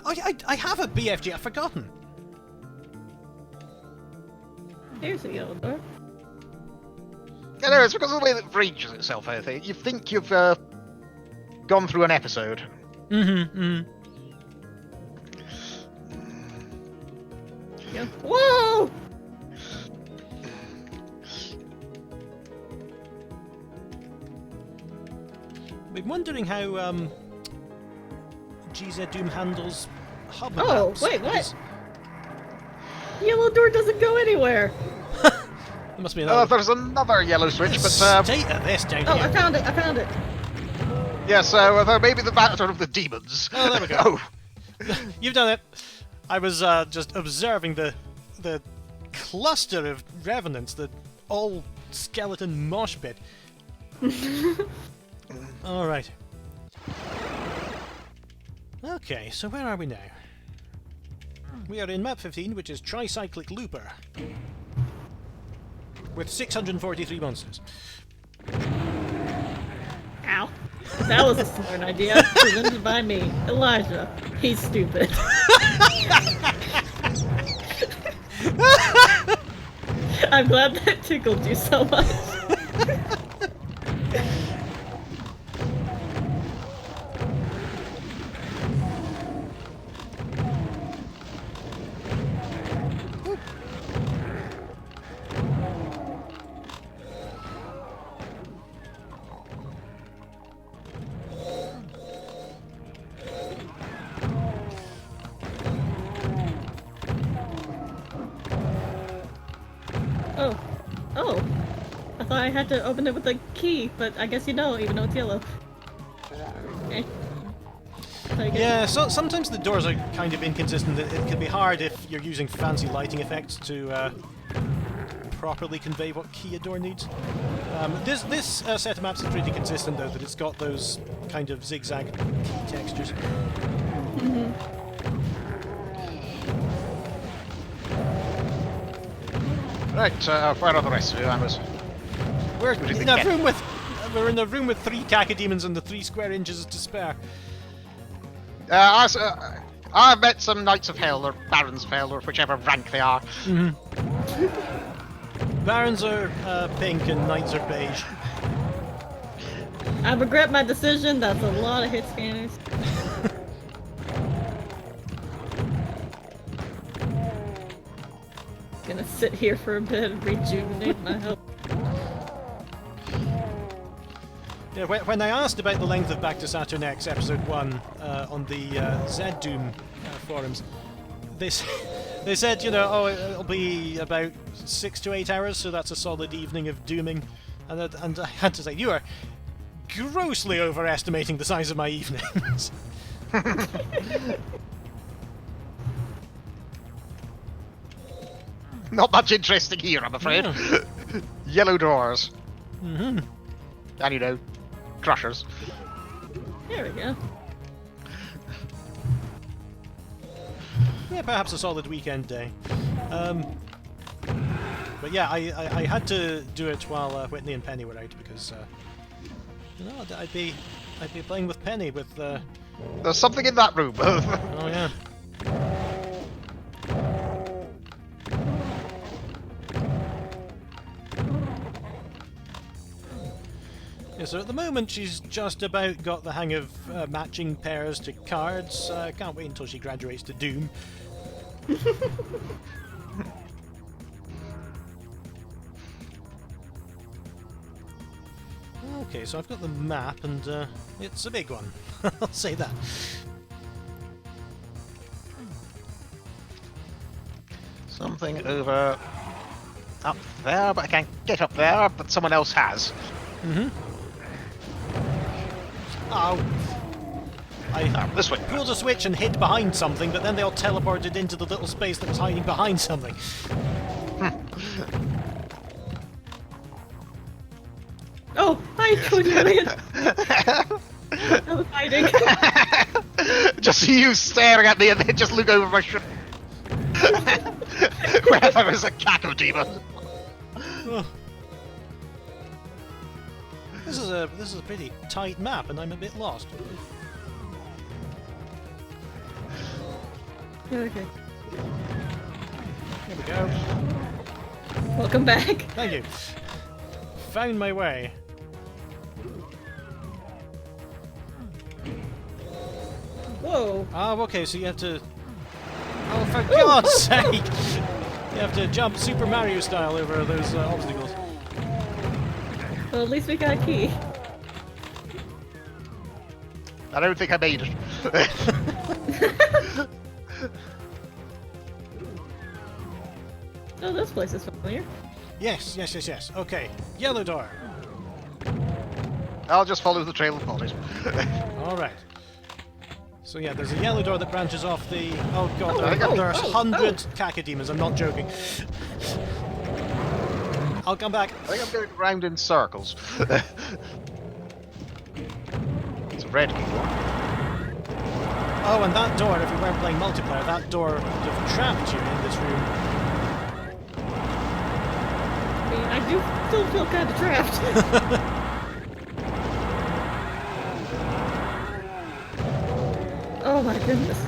I have a BFG, I've forgotten. Here's the yellow door. Yeah, no, it's because of the way that it ranges itself, I think. You think you've gone through an episode. Yeah. Whoa! Been wondering how GZ Doom handles hub Oh, maps, wait, what? because Yellow door doesn't go anywhere. There must be another There's another yellow switch, but state of this down Oh, I here. found it. I found it. yeah, so there may be the matter of the demons. Oh, there we go. Oh, You've done it. I was just observing the cluster of revenants, the all skeleton mosh pit. All right. Okay, so where are we now? We are in map 15, which is Tricyclic Looper, with 643 monsters. Ow. That was a smart idea. Presented by me, Elijah. He's stupid. I'm glad that tickled you so much. I thought I had to open it with a key, but I guess you don't, even though it's yellow. Okay. Yeah, so sometimes the doors are kind of inconsistent. It can be hard if you're using fancy lighting effects to properly convey what key a door needs. This set of maps is pretty consistent, though, that it's got those kind of zigzag key textures. Right, where are the rest of you, Amos? We're do you in think, a room with we're in a room with 3 cacodemons and the 3 square inches to spare. I met some Knights of Hell, or Barons of Hell, or whichever rank they are. Barons are pink and knights are beige. I regret my decision. That's a lot of hit scanners. Gonna sit here for a bit and rejuvenate my health. Yeah, when I asked about the length of Back to Saturn X Episode 1 on the Z-Doom forums, they said, you know, oh, it'll be about 6 to 8 hours, so that's a solid evening of dooming. And I had to say, you are grossly overestimating the size of my evenings. Not much interesting here, I'm afraid. Yeah. Yellow doors. Mm-hmm. And, you know, crushers. There we go. Yeah, perhaps a solid weekend day. But yeah, I had to do it while Whitney and Penny were out because you know, I'd be playing with Penny with. There's something in that room. Oh yeah. Yeah, so at the moment she's just about got the hang of matching pairs to cards. Can't wait until she graduates to Doom. Okay, so I've got the map, and it's a big one. I'll say that. Something over up there, but I can't get up there, but someone else has. Mm-hmm. Oh. This way. Pulled a switch and hid behind something, but then they all teleported into the little space that was hiding behind something. Oh, hi, Julian. I was hiding. Just see you staring at me and then just look over my shoulder. Where there is a cacodemon. Oh. This is a pretty tight map, and I'm a bit lost. Okay. Here we go. Welcome back. Thank you. Found my way. Whoa. Oh, okay, so you have to... Oh, for God's sake! You have to jump Super Mario style over those obstacles. Well, at least we got a key. I don't think I made it. Oh, this place is familiar. Yes. Okay, yellow door. I'll just follow the trail of bodies. Alright. So yeah, there's a yellow door that branches off the... Oh god, Oh, there's 100 cacodemons, I'm not joking. I'll come back. I think I'm going round in circles. It's a red key. Oh, and that door, if you weren't playing multiplayer, that door would have trapped you in this room. I mean, I do still feel kind of trapped. Oh my goodness.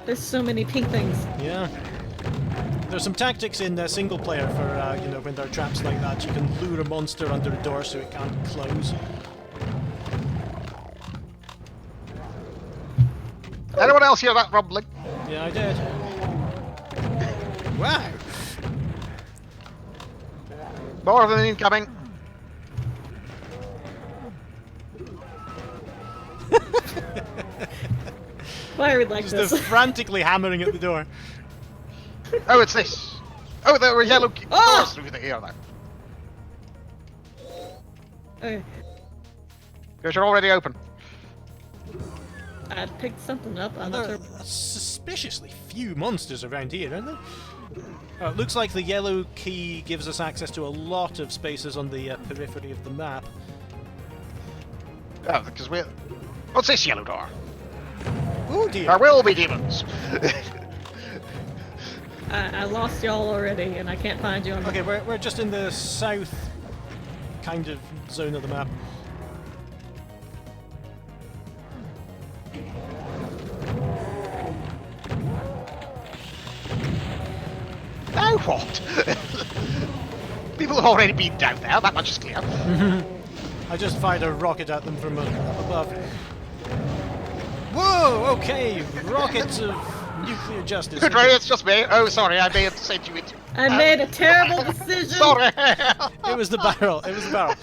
There's so many pink things. Yeah. There's some tactics in single player for, you know, when there are traps like that. You can lure a monster under a door so it can't close. Anyone else hear that rumbling? Yeah, I did. Wow! More than incoming. Why are we like Just this? frantically hammering at the door. Oh, it's this. Oh, there were yellow doors through the air there. Okay. Because you're already open. I picked something up. I'm not There sure. are suspiciously few monsters around here, aren't there? It looks like the yellow key gives us access to a lot of spaces on the periphery of the map. Oh, because we're... What's this yellow door? Oh dear! There will be demons! I lost y'all already, and I can't find you on Okay, we're just in the south kind of zone of the map. Now what? People have already been down there, that much is clear. I just fired a rocket at them from above. Whoa! Okay, rockets of nuclear justice. Good, right, it's just me. Oh, sorry, I may have sent you into... I made a terrible decision. Sorry! It was the barrel. It was the barrel.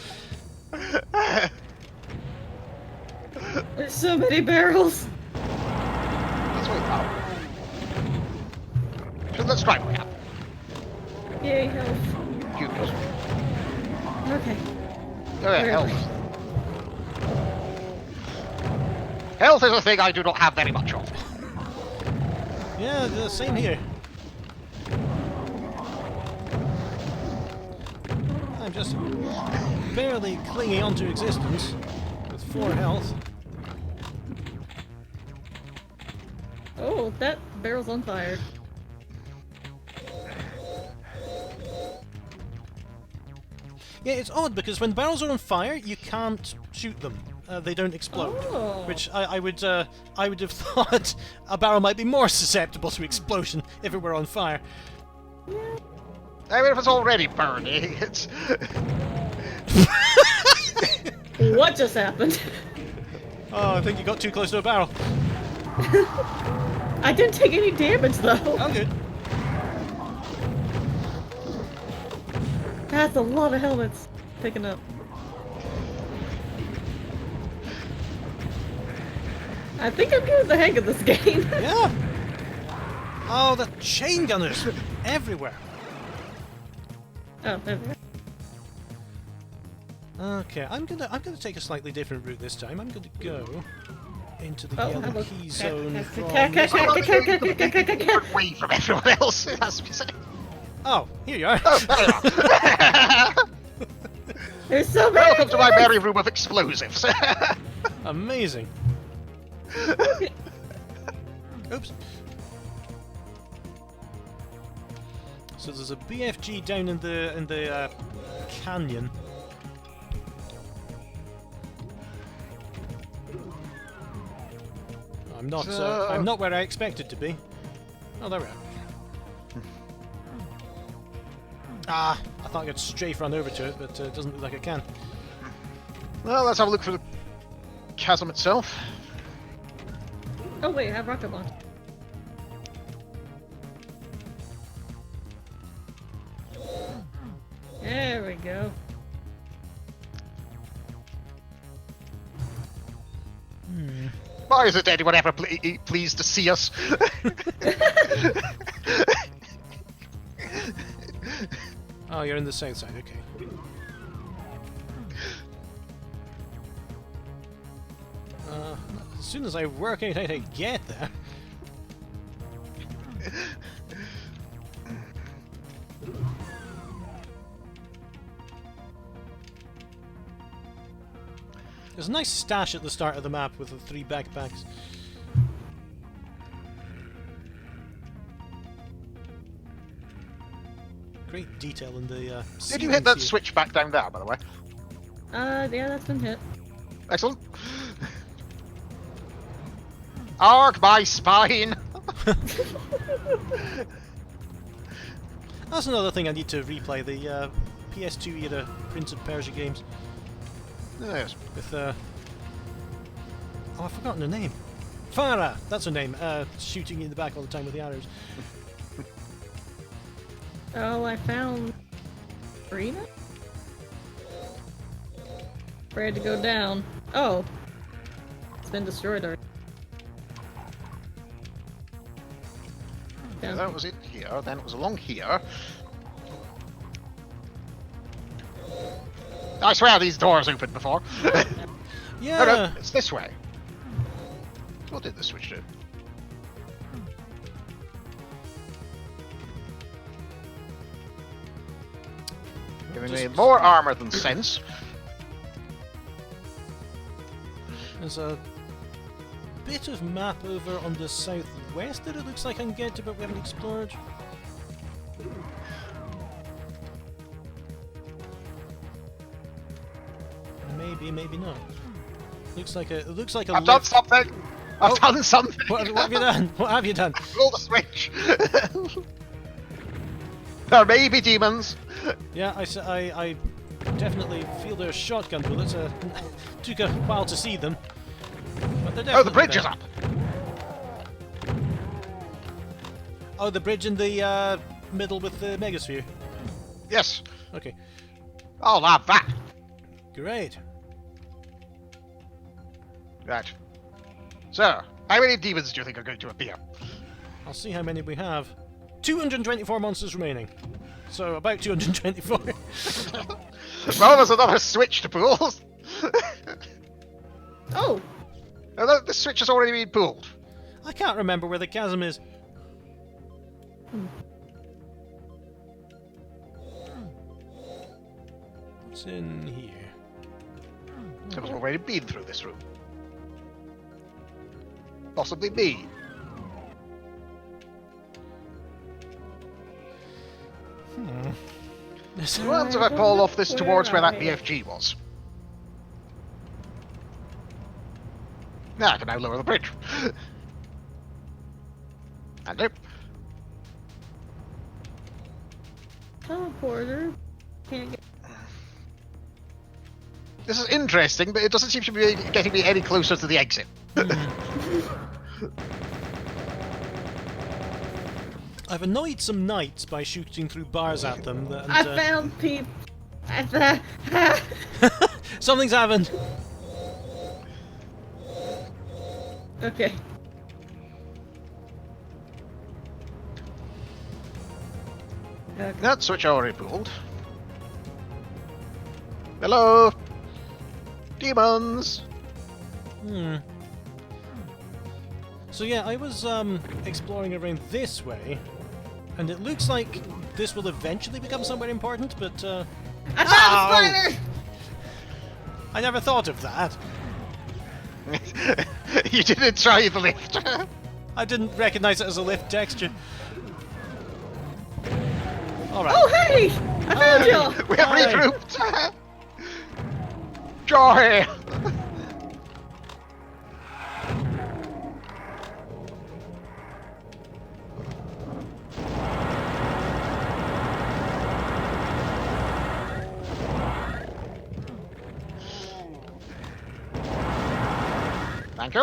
There's so many barrels. That's what we found. So let's try what happened. Yay, health. Cubes. Okay. Oh yeah, Where am health. Health is a thing I do not have very much of. Yeah, the same here. I'm just barely clinging onto existence with 4 health. Oh, that barrel's on fire. Yeah, it's odd because when barrels are on fire, you can't shoot them. They don't explode. Oh. Which I would have thought a barrel might be more susceptible to explosion if it were on fire. I mean, if it's already burning, it's... What just happened? Oh, I think you got too close to a barrel. I didn't take any damage though. I'm good. That's a lot of helmets picking up. I think I'm getting the hang of this game. Yeah. Oh, the chain gunners everywhere. Oh, there we go. Okay, I'm gonna take a slightly different route this time. I'm gonna go into the Oh, yellow hello. key zone from... away from everyone else, it has to be said. Oh, here you are. Oh, there you are. There's so many. Welcome to my merry room of explosives. Amazing. Oops. So there's a BFG down in the canyon. I'm not where I expected to be. Oh, there we are. Ah, I thought I could strafe run over to it, but it doesn't look like I can. Well, let's have a look for the chasm itself. Oh wait, I have rocket launch. There we go. Why isn't anyone ever pleased to see us? Oh, you're in the south side, okay. As soon as I work out how to get there. There's a nice stash at the start of the map with the 3 backpacks. Great detail in the Did you hit that ceilings here. switch back down there, by the way? Yeah, that's been hit. Excellent. Arg my spine! That's another thing I need to replay, the PS2 era Prince of Persia games. Yes. With, oh, I've forgotten her name. Farah! That's her name. Shooting you in the back all the time with the arrows. Oh, I found Arena? Afraid to go down. Oh. It's been destroyed already. Yeah, that was it here, then it was along here. I swear these doors opened before. Yeah. No, no, it's this way. What did the switch do? Giving me more armor than sense. There's a bit of map over on the southwest that it looks like I can get to, but we haven't explored. Maybe, maybe not. Looks like a. It looks like a. I've done lift. something! I've done something! What have you done? What have you done? Roll the switch! There may be demons! Yeah, I definitely feel their shotgun bullets. Took a while to see them. But they're Oh, the definitely bridge there. is up! Oh, the bridge in the middle with the megasphere. Yes. Okay, I'll have that! great. Right. So, how many demons do you think are going to appear? I'll see how many we have. 224 monsters remaining. So about 224. Well, there's another switch to pull. Oh, No, the switch has already been pulled. I can't remember where the chasm is. What's in here? Someone's already been through this room. Possibly me. What happens if I fall off this towards where that BFG was? Now I can now lower the bridge. And nope. teleporter. Can't get. This is interesting, but it doesn't seem to be getting me any closer to the exit. I've annoyed some knights by shooting through bars at them. And, I found people. I found. something's happened. Okay. Okay. That switch already pulled. Hello! Demons! So yeah, I was exploring around this way, and it looks like this will eventually become somewhere important, but I found a spider! I never thought of that. You didn't try the lift. I didn't recognize it as a lift texture. Alright. Oh hey! I found you! We have Hi. regrouped! Joy! Thank you.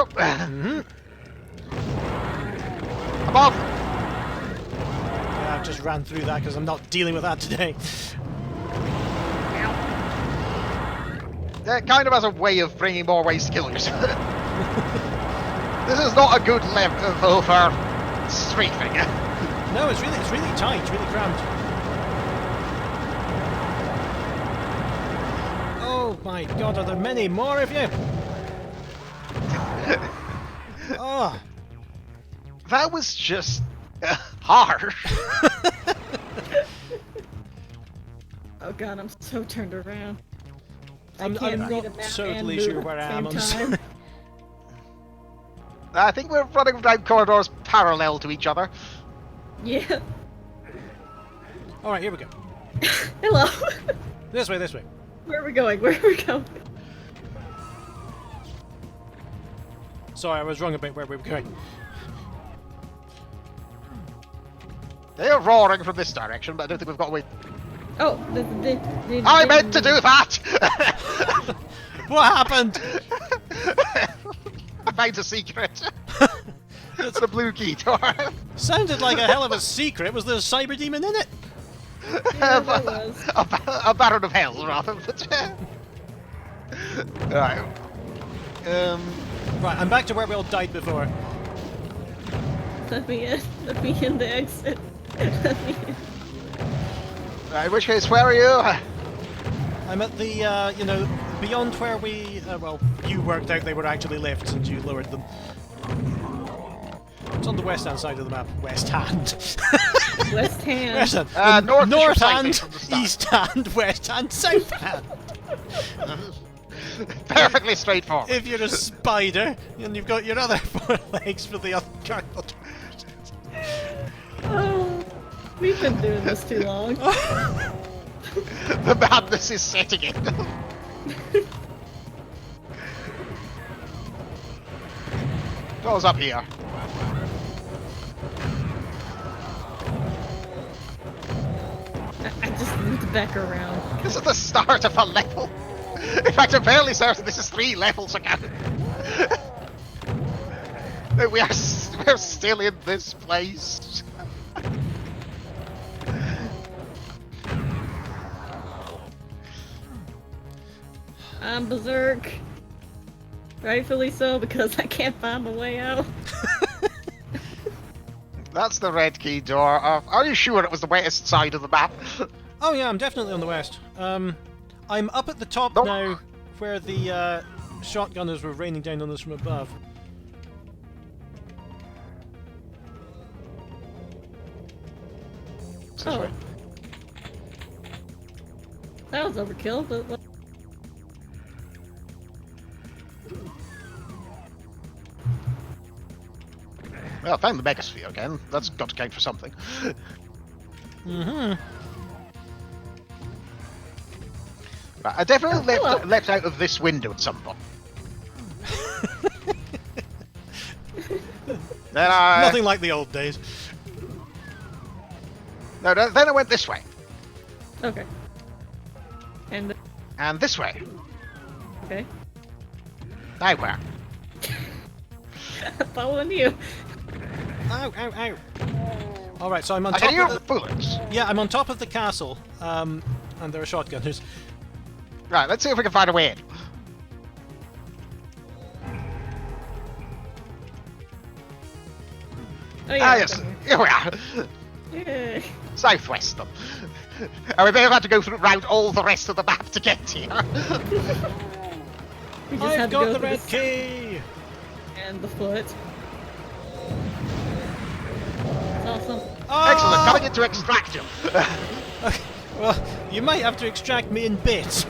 Above! Yeah, I've just ran through that because I'm not dealing with that today. It kind of has a way of bringing more ways to kill yourself. This is not a good level for strafing. No, it's really tight, it's really cramped. Oh my god, are there many more of you? Oh. That was just harsh. Oh god, I'm so turned around. I I'm can't not read a map totally and sure move where I at am the on same time. I think we're running down corridors parallel to each other. Yeah. Alright, here we go. Hello. This way, this way. Where are we going? Where are we going? Sorry, I was wrong about where we were going. They are roaring from this direction, but I don't think we've got away. Oh, I meant to do that! What happened? I found a secret. It's It's a blue key door. sounded like a hell of a secret. Was there a cyber demon in it? Yeah, there was. A baron of hell, rather. But, right. Right, I'm back to where we all died before. Let me in. Let me in the exit. Let me in. Right, in which case, where are you? I'm at the, you know, beyond where we, well, you worked out they were actually lifts and you lowered them. It's on the west-hand side of the map. West hand. West hand. West hand. North hand, side from the start. east hand, west hand, south hand. Perfectly straightforward. If you're a spider, and you've got your other 4 legs for the other cardinal. Oh, we've been doing this too long. The madness is setting in. Goes up here. I just need to back around. This is the start of a level. In fact, I'm fairly certain this is 3 levels ago. We're still in this place. I'm berserk. Rightfully so, because I can't find my way out. That's the red key door. Are you sure it was the west side of the map? Oh yeah, I'm definitely on the west. I'm up at the top No. now, where the shotgunners were raining down on us from above. This Oh. way. That was overkill, but what? Well, I found the megasphere again. That's got to count for something. Mm-hmm. Right, I definitely Hello. leapt out of this window at some point. Then I... Nothing like the old days. No, then I went this way. Okay. And And this way. okay, Now where? following you. Ow, ow, ow. Alright, so I'm on I can top hear of the... bullets. Yeah, I'm on top of the castle, and there are shotgunners. Right, let's see if we can find a way in. Oh yeah. Yes, here we are. Yay. Southwest them. And we may have had to go through around all the rest of the map to get here. We just I've had to got go the through red the key! and the foot. It's awesome. Excellent, Oh! coming in to extract him. Okay, well, you might have to extract me in bits.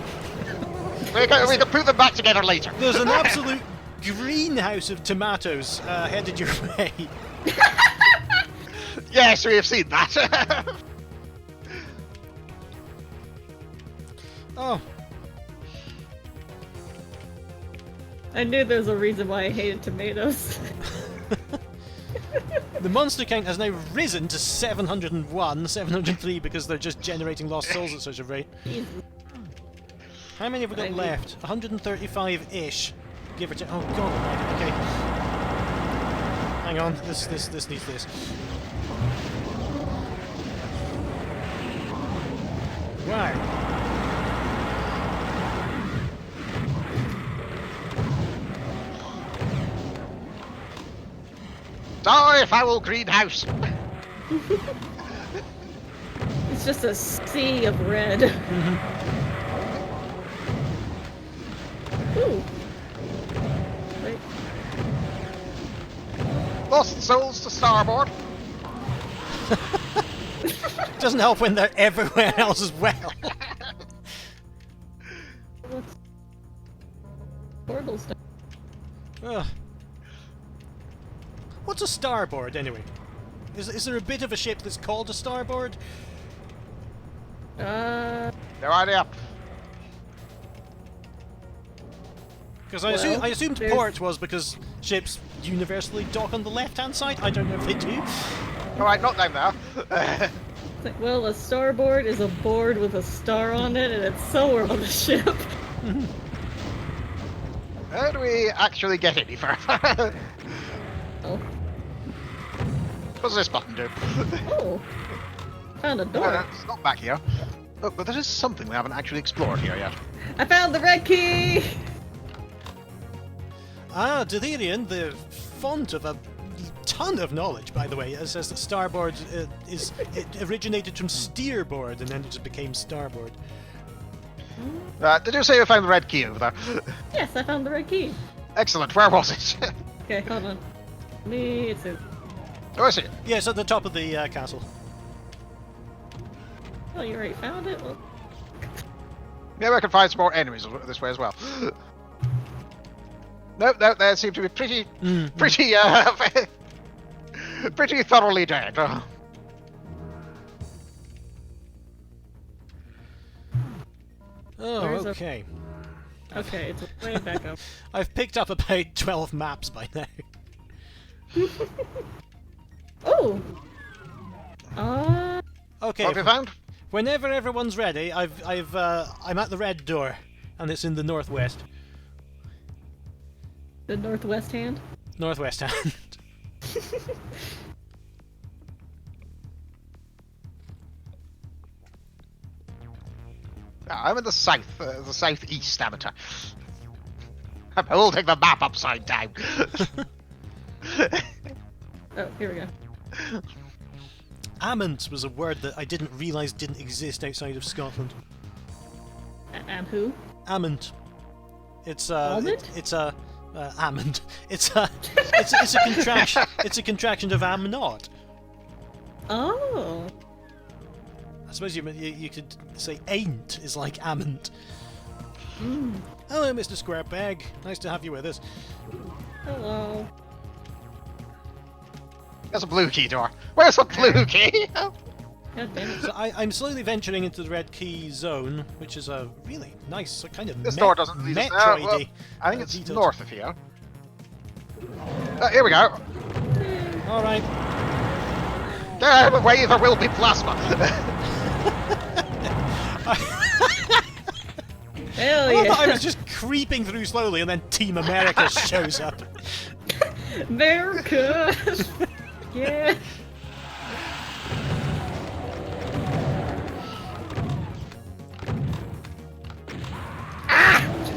we can put them back together later. There's an absolute greenhouse of tomatoes headed your way. Yes, we have seen that. Oh, I knew there was a reason why I hated tomatoes. the monster count has now risen to 701, 703 because they're just generating lost souls at such a rate. Jesus. How many have we got I need- left? 135-ish, give or take. Oh god, almighty, okay. Hang on, this needs this. Wow. Die, foul greenhouse. It's just a sea of red. Ooh. Wait. Lost souls to starboard. Doesn't help when they're everywhere else as well. What's portal stuff? Ugh. What's a starboard, anyway? Is there a bit of a ship that's called a starboard? They're already up. Because Well, I assumed there's- port was because ships universally dock on the left-hand side. I don't know if they do. Alright, not down there. It's like, well, a starboard is a board with a star on it, and it's somewhere on the ship. How do we actually get any further? Oh. What does this button do? Oh. Found a Oh, door. no, it's not back here. Oh, but there is something we haven't actually explored here yet. I found the red key! Ah, Ditherian, the font of a ton of knowledge, by the way. It says that starboard it originated from steerboard and then it just became starboard. Did you say you found the red key over there? Yes, I found the red key. Excellent. Where was it? Okay, hold on. It's a... Oh, I see it. Yeah, it's at the top of the castle. Oh, you already found it? Well, Maybe I can find some more enemies this way as well. Nope, they seem to be pretty, pretty thoroughly dead. Oh, Where's the- okay. okay, it's way back up. I've picked up about 12 maps by now. Oh! Okay. What have you found? Whenever everyone's ready, I'm at the red door, and it's in the northwest. The northwest hand? Northwest hand. I'm in the southeast amateur. I'm holding the map upside down. Oh, here we go. Amant was a word that I didn't realise didn't exist outside of Scotland. And who? Amant. It's Almond? it's a amant. It's a it's a contraction. It's a contraction of am not. Oh. I suppose you could say ain't is like amant. Mm. Hello, Mr. Squarepeg. Nice to have you with us. Hello. There's a blue key door. Where's the blue key? God damn it. So I'm slowly venturing into the red key zone, which is a really nice kind of This door doesn't lead us there. Well, Metroidy. I think it's detailed. north of here. Here we go. All right. Get out of the way, there will be plasma. Hell I yeah. thought I was just creeping through slowly, and then Team America shows up. America! Yeah.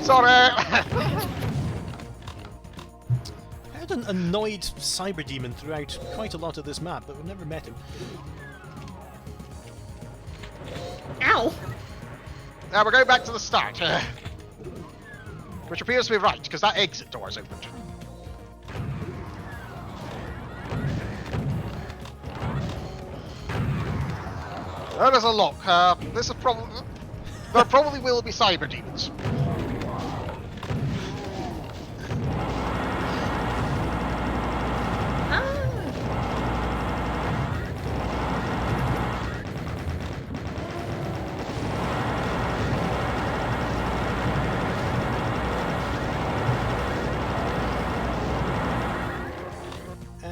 Sorry. I had an annoyed cyber demon throughout quite a lot of this map, but we've never met him. Ow! Now we're going back to the start. Which appears to be right, because that exit door is opened. There is a lock. This is probably... There probably will be cyber demons.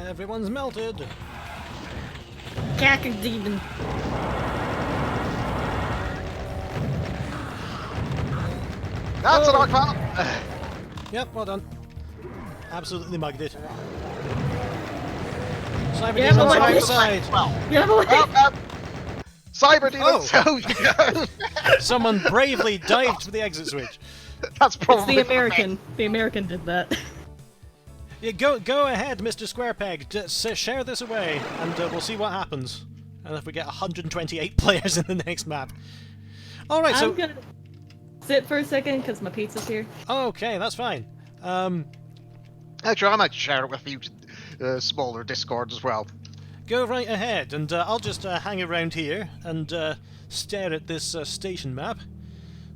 Everyone's melted. Caca demon. That's an arc file. Yep, well done. Absolutely mugged it. Cyber Yeah, demons but are what- outside. Well, Yeah, but cyber demons. Oh. Someone bravely dived for the exit switch. That's it's probably the American. The American did that. Yeah, go ahead, Mr. Squarepeg. Just share this away, and we'll see what happens. And if we get 128 players in the next map. All right, so I'm gonna sit for a second because my pizza's here. okay, that's fine. Actually, I might share it with you smaller Discord as well. Go right ahead, and I'll just hang around here and stare at this station map.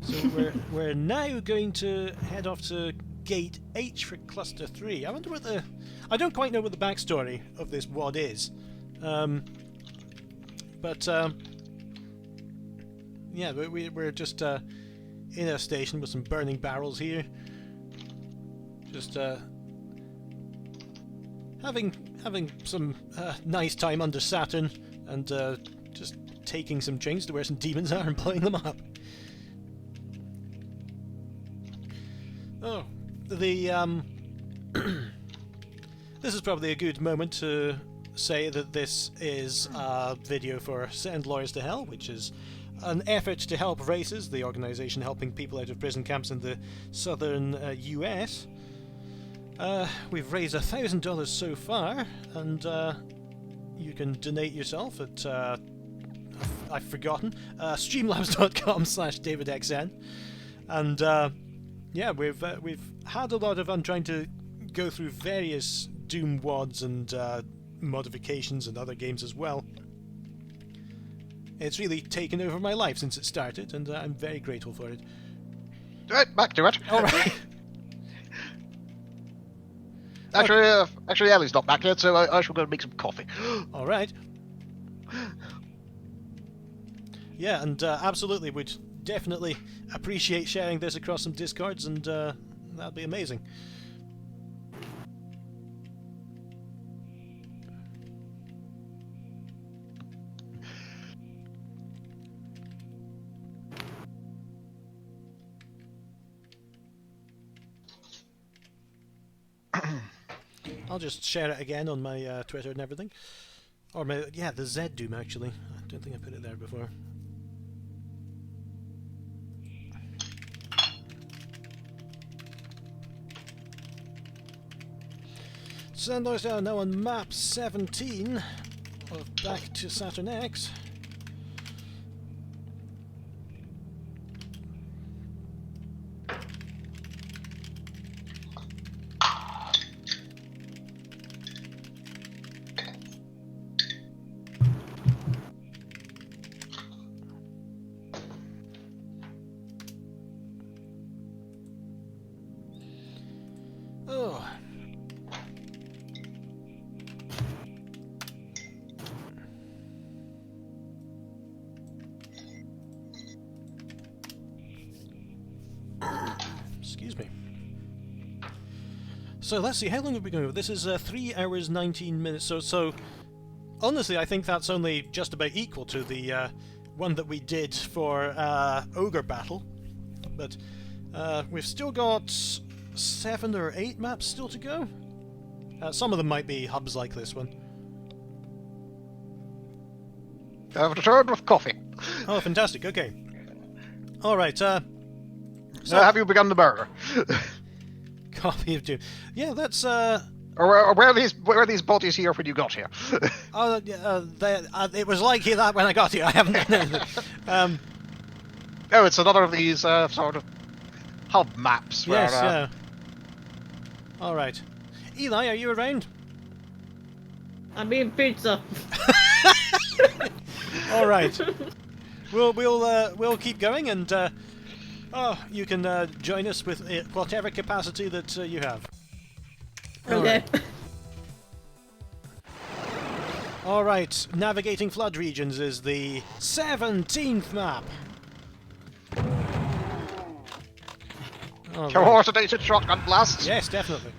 So we're now going to head off to Gate H for Cluster 3. I wonder what the... I don't quite know what the backstory of this WOD is. Yeah, we're just in a station with some burning barrels here. Just having some nice time under Saturn, and just taking some drinks to where some demons are and blowing them up. Oh, the this is probably a good moment to say that this is a video for Send Lawyers to Hell, which is an effort to help races, the organisation helping people out of prison camps in the southern US. We've raised $1,000 so far, and you can donate yourself at I've forgotten. Streamlabs.com/DavidXN. And yeah, we've had a lot of fun trying to go through various Doom WODs and modifications and other games as well. It's really taken over my life since it started, and I'm very grateful for it. Right, back to it. Alright. Actually, Ellie's not back yet, so I shall go and make some coffee. Alright. Yeah, and absolutely would definitely appreciate sharing this across some Discords, and that'd be amazing. I'll just share it again on my Twitter and everything. Or my, yeah, the Z Doom actually. I don't think I put it there before. Sandlois are now on map 17 of Back to Saturn X. Oh. Excuse me. So let's see, how long have we been going? This is 3 hours 19 minutes. So honestly, I think that's only just about equal to the one that we did for Ogre Battle. But we've still got 7 or 8 maps still to go. Some of them might be hubs like this one. I've returned with coffee. Oh, fantastic. Okay. All right. So have you begun the burger? Copy of Doom. Yeah, that's. Or where are these bodies here when you got here? It was like that when I got here. I haven't. Oh, it's another of these sort of hub maps. Where, Yes. Yeah. All right. Eli, are you around? I'm eating pizza. All right. We'll keep going, and you can join us with whatever capacity that you have. Okay. All right. Navigating flood regions is the 17th map. All right. Coordinated shotgun blasts. Yes, definitely.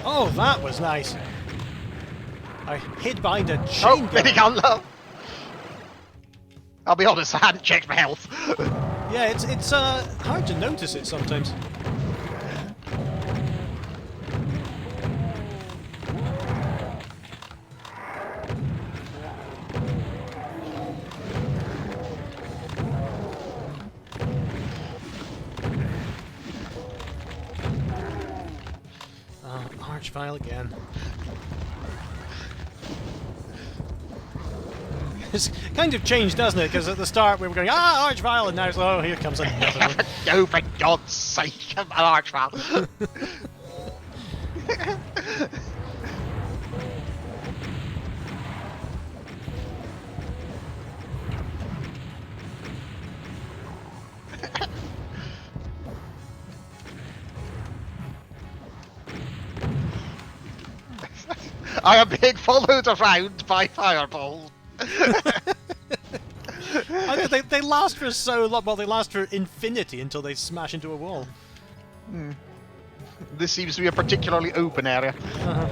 Oh, that was nice. I hid behind a chain gun. Minigun low. I'll be honest, I hadn't checked my health. Yeah, it's hard to notice it sometimes. Archvile again. It's kind of changed, doesn't it? Because at the start we were going, Archvile, and now it's, oh, here comes another one. Oh, for God's sake, an archvile. I am being followed around by fireballs. I know, they last for so long. Well, they last for infinity until they smash into a wall. This seems to be a particularly open area. Uh-huh.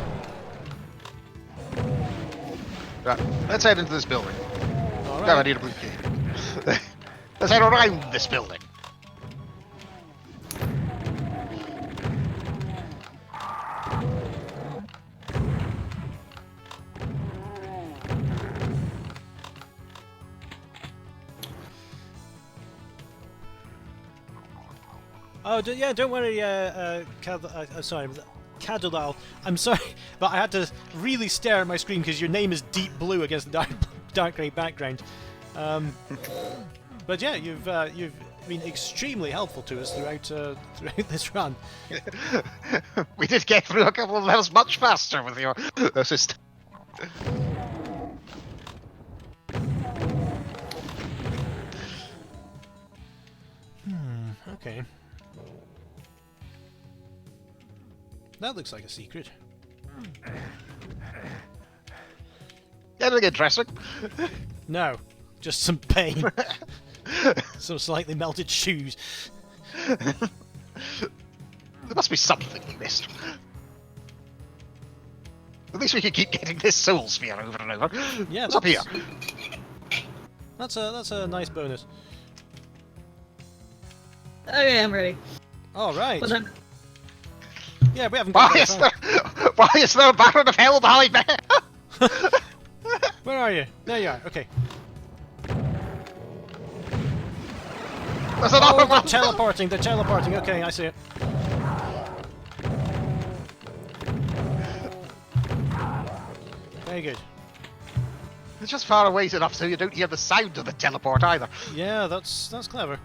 Right, let's head into this building. All Now I right. need a blue key. Let's head around this building. Oh, yeah, don't worry, sorry, Cadolal. I'm sorry, but I had to really stare at my screen because your name is deep blue against the dark grey background. But yeah, you've been extremely helpful to us throughout this run. We did get through a couple of levels much faster with your assist. Okay. That looks like a secret. Anything interesting? No, just some pain. Some slightly melted shoes. There must be something we missed. At least we can keep getting this soul sphere over and over. Yeah, what's up here? That's a nice bonus. Okay, I'm ready. All right. But I'm... Yeah, we haven't got Why is there a Baron of Hell behind me? Where are you? There you are. Okay. There's another Oh, one. they're teleporting. They're teleporting. Okay, I see it. Very good. It's just far away enough so you don't hear the sound of the teleport either. Yeah, that's clever.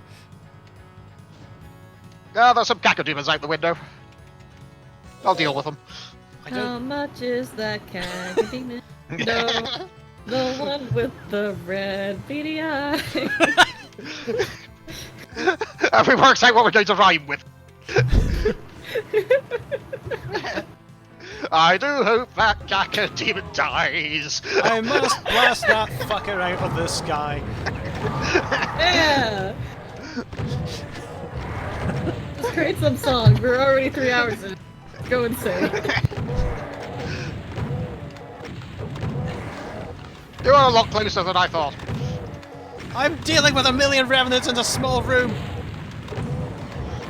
Ah, there's some cacodemons out the window. I'll deal with them. I How don't. much is that cacodemon? No, the one with the red beady eye. If we works out what we're going to rhyme with. I do hope that cacodemon dies. I must blast that fucker out of the sky. Yeah. Just create some song. We're already 3 hours in. Go insane. You are a lot closer than I thought. I'm dealing with 1,000,000 revenants in a small room.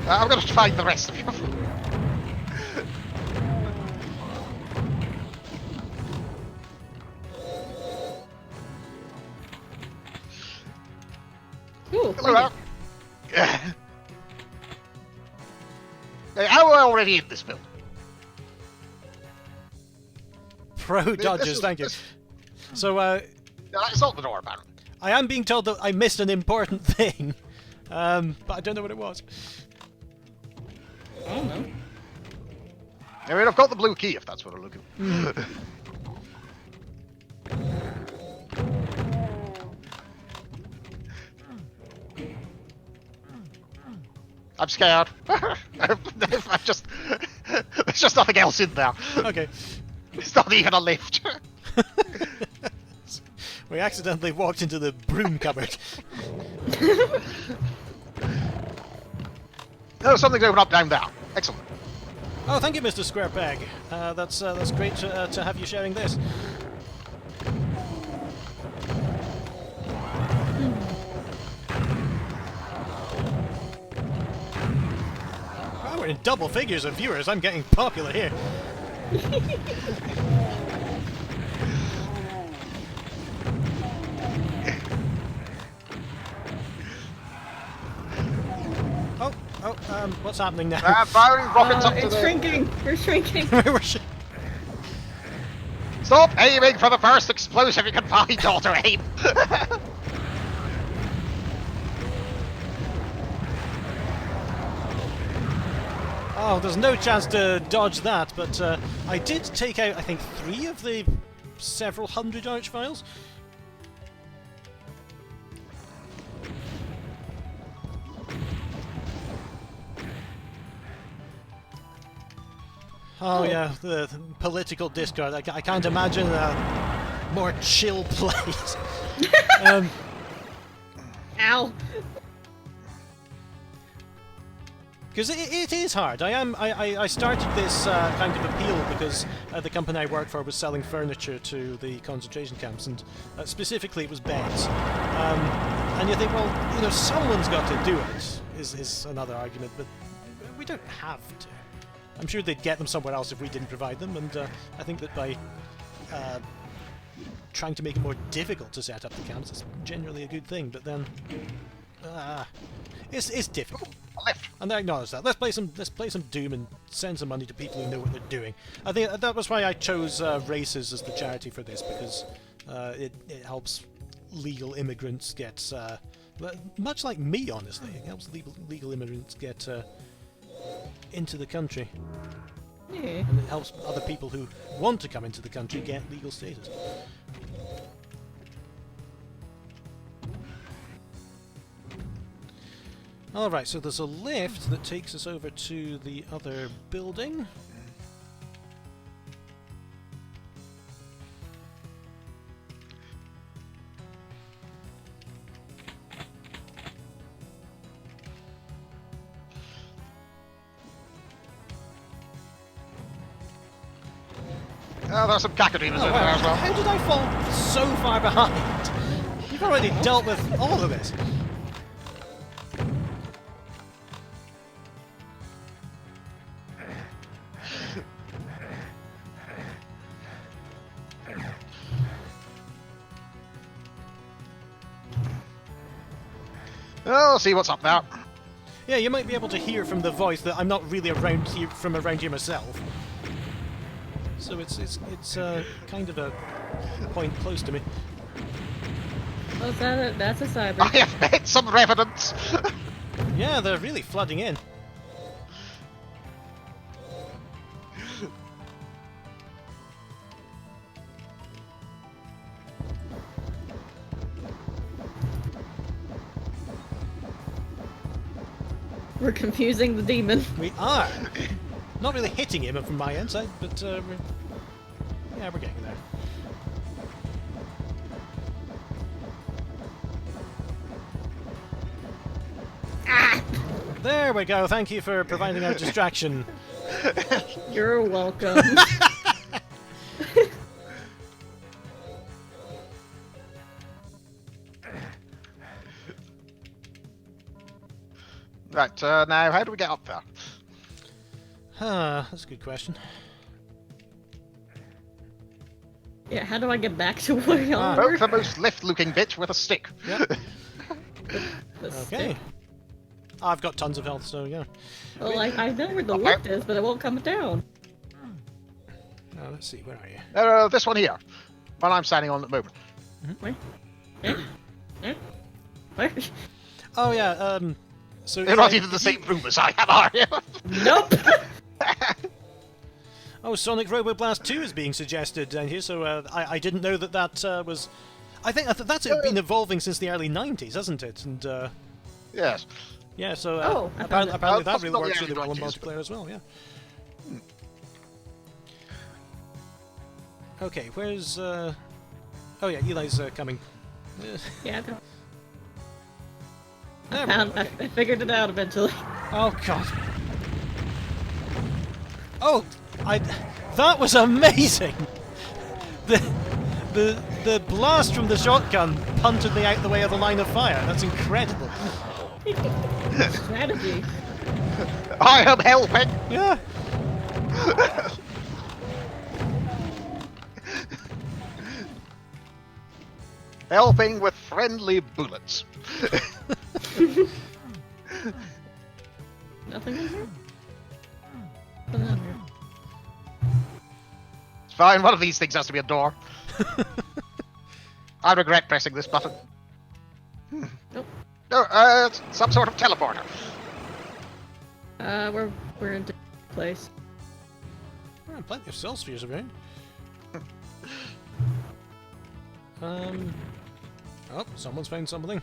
I'm going to find the rest of you. Cool. Hello. How are we already in this building? Pro dodges, thank you. So, It's not the door, Baron. I am being told that I missed an important thing, but I don't know what it was. I don't know. I mean, I've got the blue key if that's what I'm looking for. I'm scared. I just... There's just nothing else in there. Okay. It's not even a lift. We accidentally walked into the broom cupboard. No, something's open up down there. Excellent. Oh, thank you, Mr. Square Peg. That's great to have you sharing this. Oh, we're in double figures of viewers. I'm getting popular here. What's happening now? Firing rockets up to It's the... shrinking. We're shrinking. We're sh- Stop aiming for the first explosive you can find, daughter aim! Oh, there's no chance to dodge that, but I did take out, I think, 3 of the several hundred archviles. Oh yeah, the political discord. I can't imagine a more chill place. Ow. Because it is hard. I started this kind of appeal because the company I worked for was selling furniture to the concentration camps, and specifically it was beds. And you think, well, you know, someone's got to do it. Is another argument, but we don't have to. I'm sure they'd get them somewhere else if we didn't provide them, and I think that by trying to make it more difficult to set up the camps, it's generally a good thing. But then, it's difficult. A lift. And I acknowledge that. Let's play some Doom and send some money to people who know what they're doing. I think that was why I chose races as the charity for this, because it helps legal immigrants get, much like me, honestly, it helps legal immigrants get into the country. Yeah. And it helps other people who want to come into the country get legal status. Alright, so there's a lift that takes us over to the other building. Oh, there's some cacodemons in there as well. How did I fall so far behind? You've already dealt with all of this. Oh, see what's up there. Yeah, you might be able to hear from the voice that I'm not really around here myself. So it's kind of a point close to me. Oh, that's a cyber. I have met some revenants. Yeah, they're really flooding in. We're confusing the demon. We are. Not really hitting him from my end side, but we're getting there. Ah! There we go. Thank you for providing our distraction. You're welcome. Right, now how do we get up there? That's a good question. Yeah, how do I get back to where y'all were? Poke the most lift-looking bitch with a stick. Yep. The Okay. stick. I've got tons of health, so yeah. Well, I know where the Okay. lift is, but it won't come down. Let's see, where are you? This one here. One I'm standing on at the moment. Where? Eh? Where? Oh yeah, so You're not even the same room as I am, are you? Nope! Oh, Sonic Roboblast 2 is being suggested down here, so I didn't know that was... I think that's been evolving since the early 90s, hasn't it? And Yes. yeah, so Oh, I found apparently, it. apparently that Possibly really not works the really well in 90s, multiplayer as well, yeah. Okay, where's... Oh yeah, Eli's coming. Yeah, There we go, okay. I figured it out eventually. Oh god. Oh, that was amazing. The blast from the shotgun punted me out the way of the line of fire. That's incredible. Strategy. I am helping! Yeah. Helping with friendly bullets. Nothing in here? Nothing in here. It's fine, one of these things has to be a door. I regret pressing this button. Nope. No, it's some sort of teleporter. We're in a place. Oh, plenty of cell spheres around. Oh, someone's found something.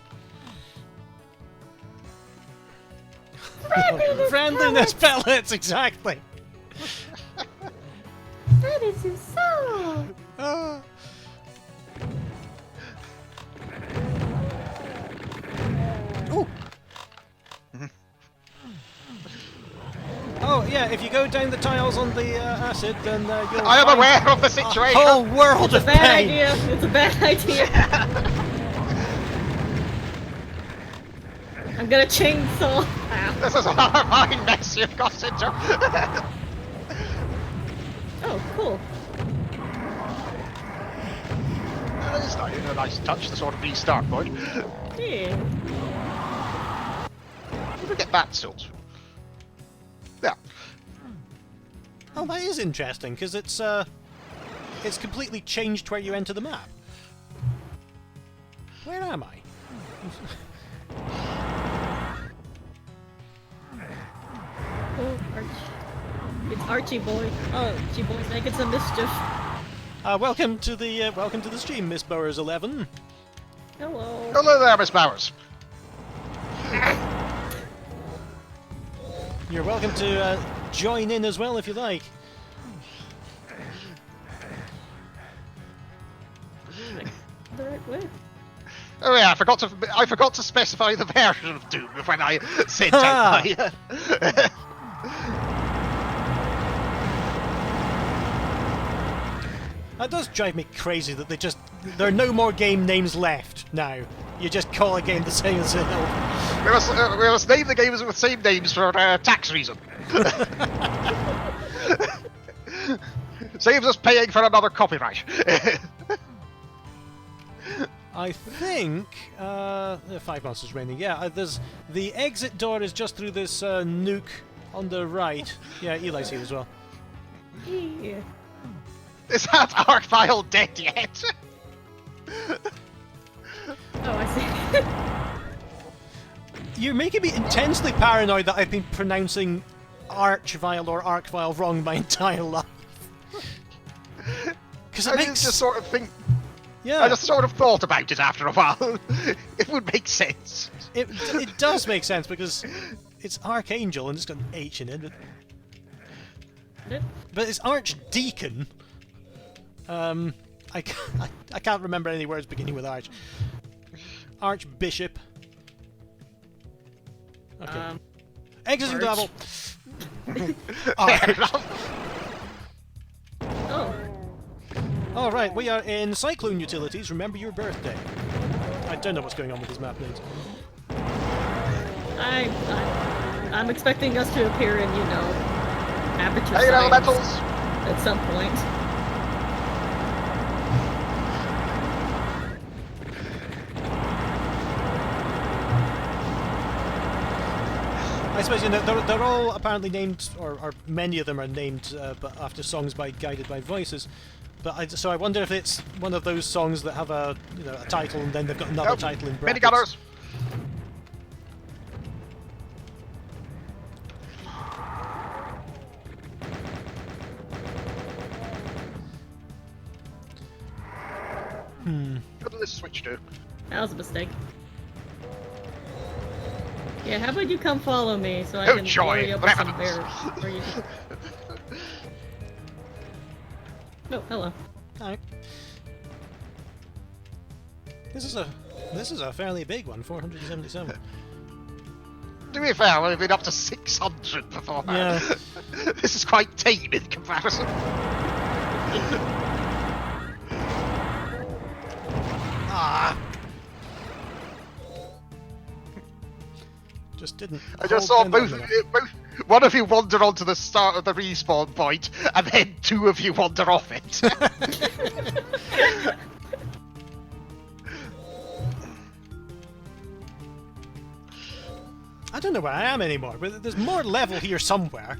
Friendliness pellets, exactly. That is your soul! Ah. Oh. Oh yeah, if you go down the tiles on the acid, then you'll I am find aware of the a situation. whole world It's of a bad pain. idea! It's a bad idea! I'm gonna chainsaw! Ow. This is a horrifying mess you've got into. Oh, cool. It's not even a nice touch, the sort of restart point. Yeah. did we get that sort? Yeah. Oh, that is interesting, because it's completely changed where you enter the map. Where am I? Oh, Archie. It's Archie boy. Oh, Archie boy's making some mischief. Welcome to the stream, Miss Bowers 11. Hello. Hello there, Miss Bowers. You're welcome to join in as well if you like. The right way. Oh yeah, I forgot to specify the version of Doom when I sent out my. That does drive me crazy that there are no more game names left now. You just call a game the same as it is. We must name the games with the same names for tax reason. Saves us paying for another copyright. I think 5 monsters raining. Yeah, there's the exit door is just through this nuke on the right. Yeah, Eli's here as well. Yeah. Is that Arcvile dead yet? Oh, I see. You're making me intensely paranoid that I've been pronouncing Archvile or Arcvile wrong my entire life. Because it makes just sort of think. Yeah. I just sort of thought about it after a while. It would make sense. It does make sense because it's Archangel and it's got an H in it. But it's Archdeacon. I can't remember any words beginning with Arch. Archbishop. Okay. Exiting level. Arch. Oh. All right, we are in Cyclone Utilities. Remember your birthday. I don't know what's going on with these map names. I'm expecting us to appear in, Aperture Hey, Science elementals! at some point. I suppose they're all apparently named, or many of them are named, but after songs guided by voices. But so I wonder if it's one of those songs that have a title and then they've got another title in brackets. Minigunners! What did this switch do? That was a mistake. Yeah, how about you come follow me so I Oh, can joy, blow you up with some revenants. bears. Or you can... Oh, hello. Alright. This is a fairly big one, 477. To be fair, we've been up to 600 before. Yeah. This is quite tame in comparison. Ah. Just didn't. I just hold saw down both, enough. one of you wander onto the start of the respawn point, and then two of you wander off it. I don't know where I am anymore, but there's more level here somewhere.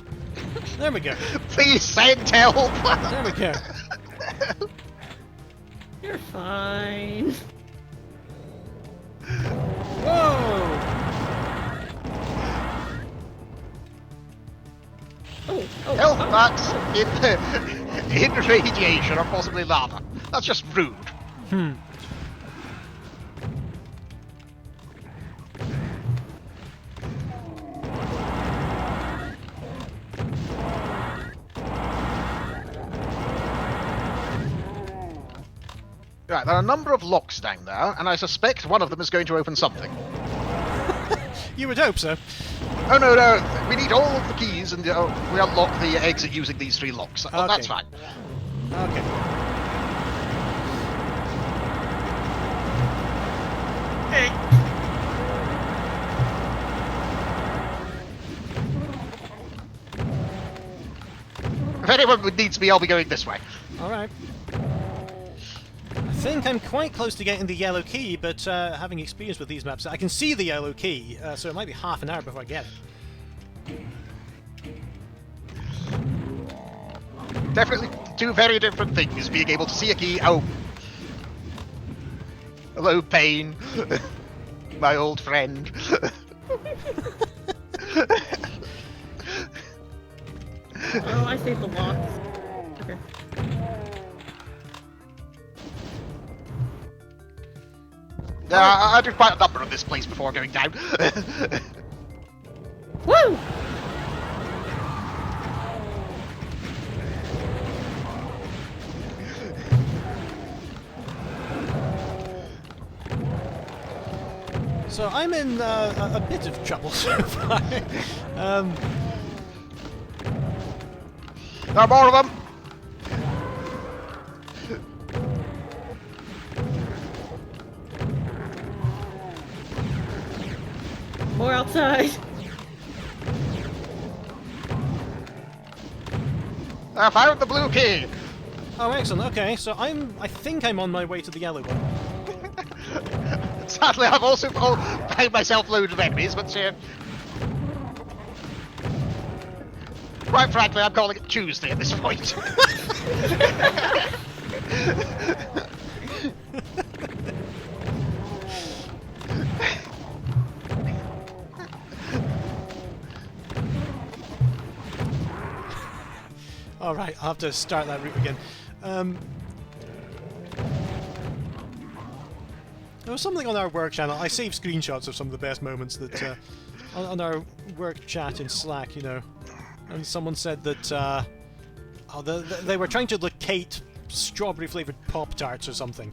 There we go. Please send help! There we go. You're fine. Whoa! Oh, Health packs in radiation or possibly lava. That's just rude. Right, there are a number of locks down there, and I suspect one of them is going to open something. You would hope so. Oh no, no, we need all of the keys, and we unlock the exit using these three locks. Oh, that's fine. Okay. If anyone needs me, I'll be going this way. Alright. I think I'm quite close to getting the yellow key, but having experience with these maps, I can see the yellow key, so it might be half an hour before I get it. Definitely two very different things, being able to see a key. Oh. Hello, Payne. My old friend. Oh, I saved the locks. Okay. I did quite a number of this place before going down. Woo! So I'm in a bit of trouble so far. There are more of them. More outside. I found the blue key. Oh, excellent. Okay, so I think I'm on my way to the yellow one. Sadly, I've also found myself loads of enemies, but quite frankly, I'm calling it Tuesday at this point. Alright, I'll have to start that route again. There was something on our work channel. I saved screenshots of some of the best moments that on our work chat in Slack, you know. And someone said that they were trying to locate strawberry-flavoured Pop-Tarts or something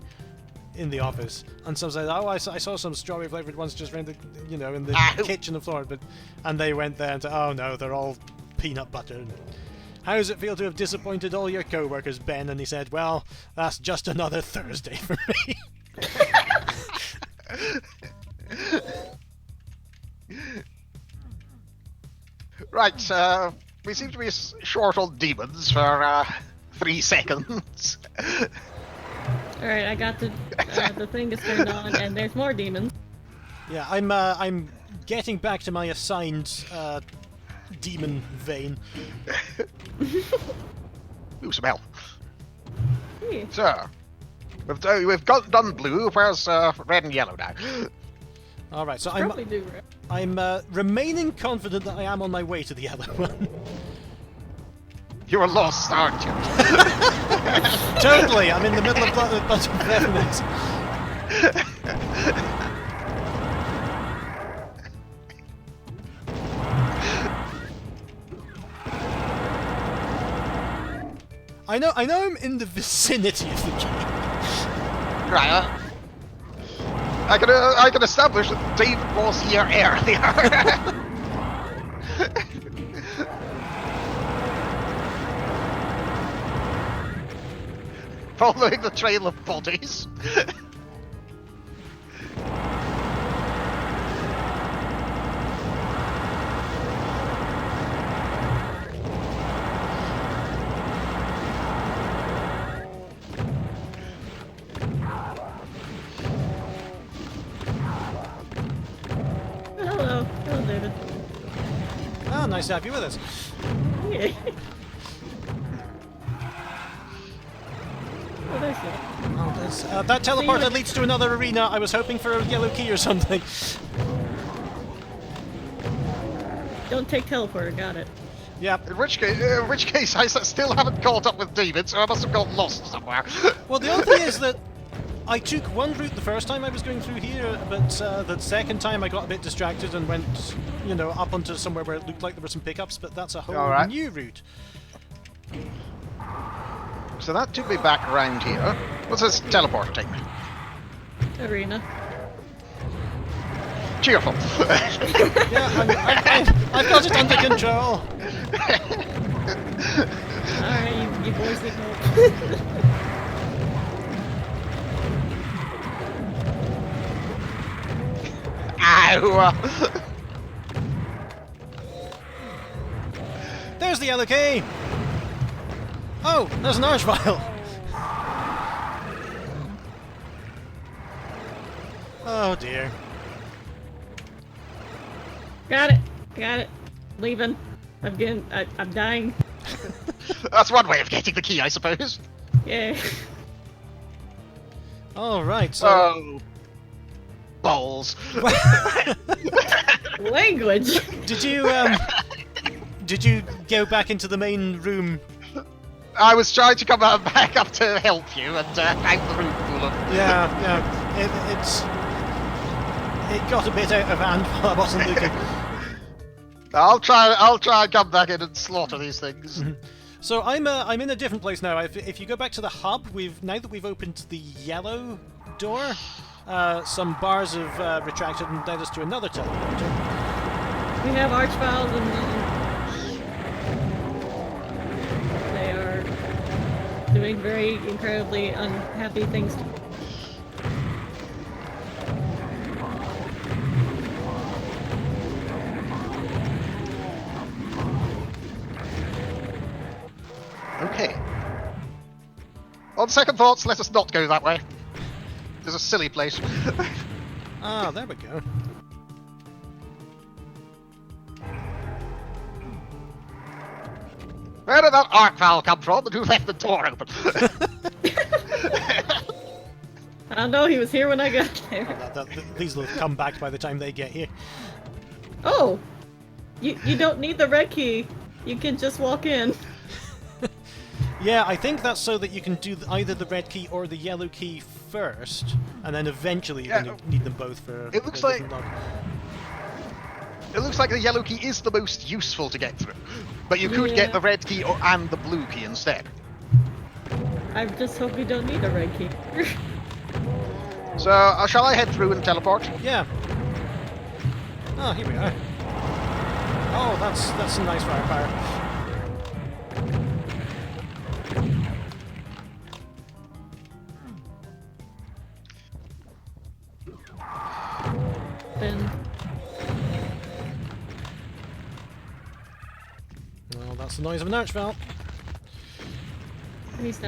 in the office. And someone said, oh, I saw some strawberry-flavoured ones just around the, you know, in the kitchen floor. And they went there and said, oh no, they're all peanut butter. How does it feel to have disappointed all your co-workers, Ben? And he said, well, that's just another Thursday for me. Right, we seem to be short on demons for 3 seconds. Alright, I got the thing is turned on, and there's more demons. Yeah, I'm getting back to my assigned demon vein. Ooh, some help. Hey. So, we've done blue. Where's red and yellow now? All right, so Probably do, right? I'm remaining confident that I am on my way to the yellow one. You were lost, aren't you? Totally, I'm in the middle of a bunch of evidence. I know I'm in the vicinity of the game. Right, I can establish that David was here earlier. Following the trail of bodies. Hello, David. Oh, nice to have you with us. Yeah. Oh, there's that. Oh, that teleporter leads to another arena. I was hoping for a yellow key or something. Don't take teleporter, got it. Yep. In which case, I still haven't caught up with David, so I must have got lost somewhere. Well, the other thing is that I took one route the first time I was going through here, but the second time I got a bit distracted and went, you know, up onto somewhere where it looked like there were some pickups, but that's a whole new route. So that took me back around here. What's this teleporter take me? Arena. Cheerful. Yeah, I've got it under control. Alright, you boys need help. Ow! There's the yellow key. Oh, there's an arch vial. Oh dear. Got it. Got it. Leaving. I'm dying. That's one way of getting the key, I suppose. Yay. All right. So. Oh, balls. Language. Did you go back into the main room? I was trying to come back up to help you, and out the room full of. Yeah. It got a bit out of hand while I wasn't looking. I'll try and come back in and slaughter these things. So I'm in a different place now. If you go back to the hub, now that we've opened the yellow door, some bars have retracted and led us to another teleporter. We have archviles and they are doing very incredibly unhappy things. Okay. On second thoughts, let us not go that way. It's a silly place. Ah, there we go. Where did that arc valve come from, and who left the door open? I don't know, he was here when I got there. These will come back by the time they get here. Oh! You don't need the red key. You can just walk in. Yeah, I think that's so that you can do either the red key or the yellow key first, and then eventually you're going to need them both for. It looks like the yellow key is the most useful to get through, but you could get the red key and the blue key instead. I just hope we don't need a red key. So, shall I head through and teleport? Yeah. Oh, here we are. Oh, that's some nice firepower. Well, that's the noise of an archvile.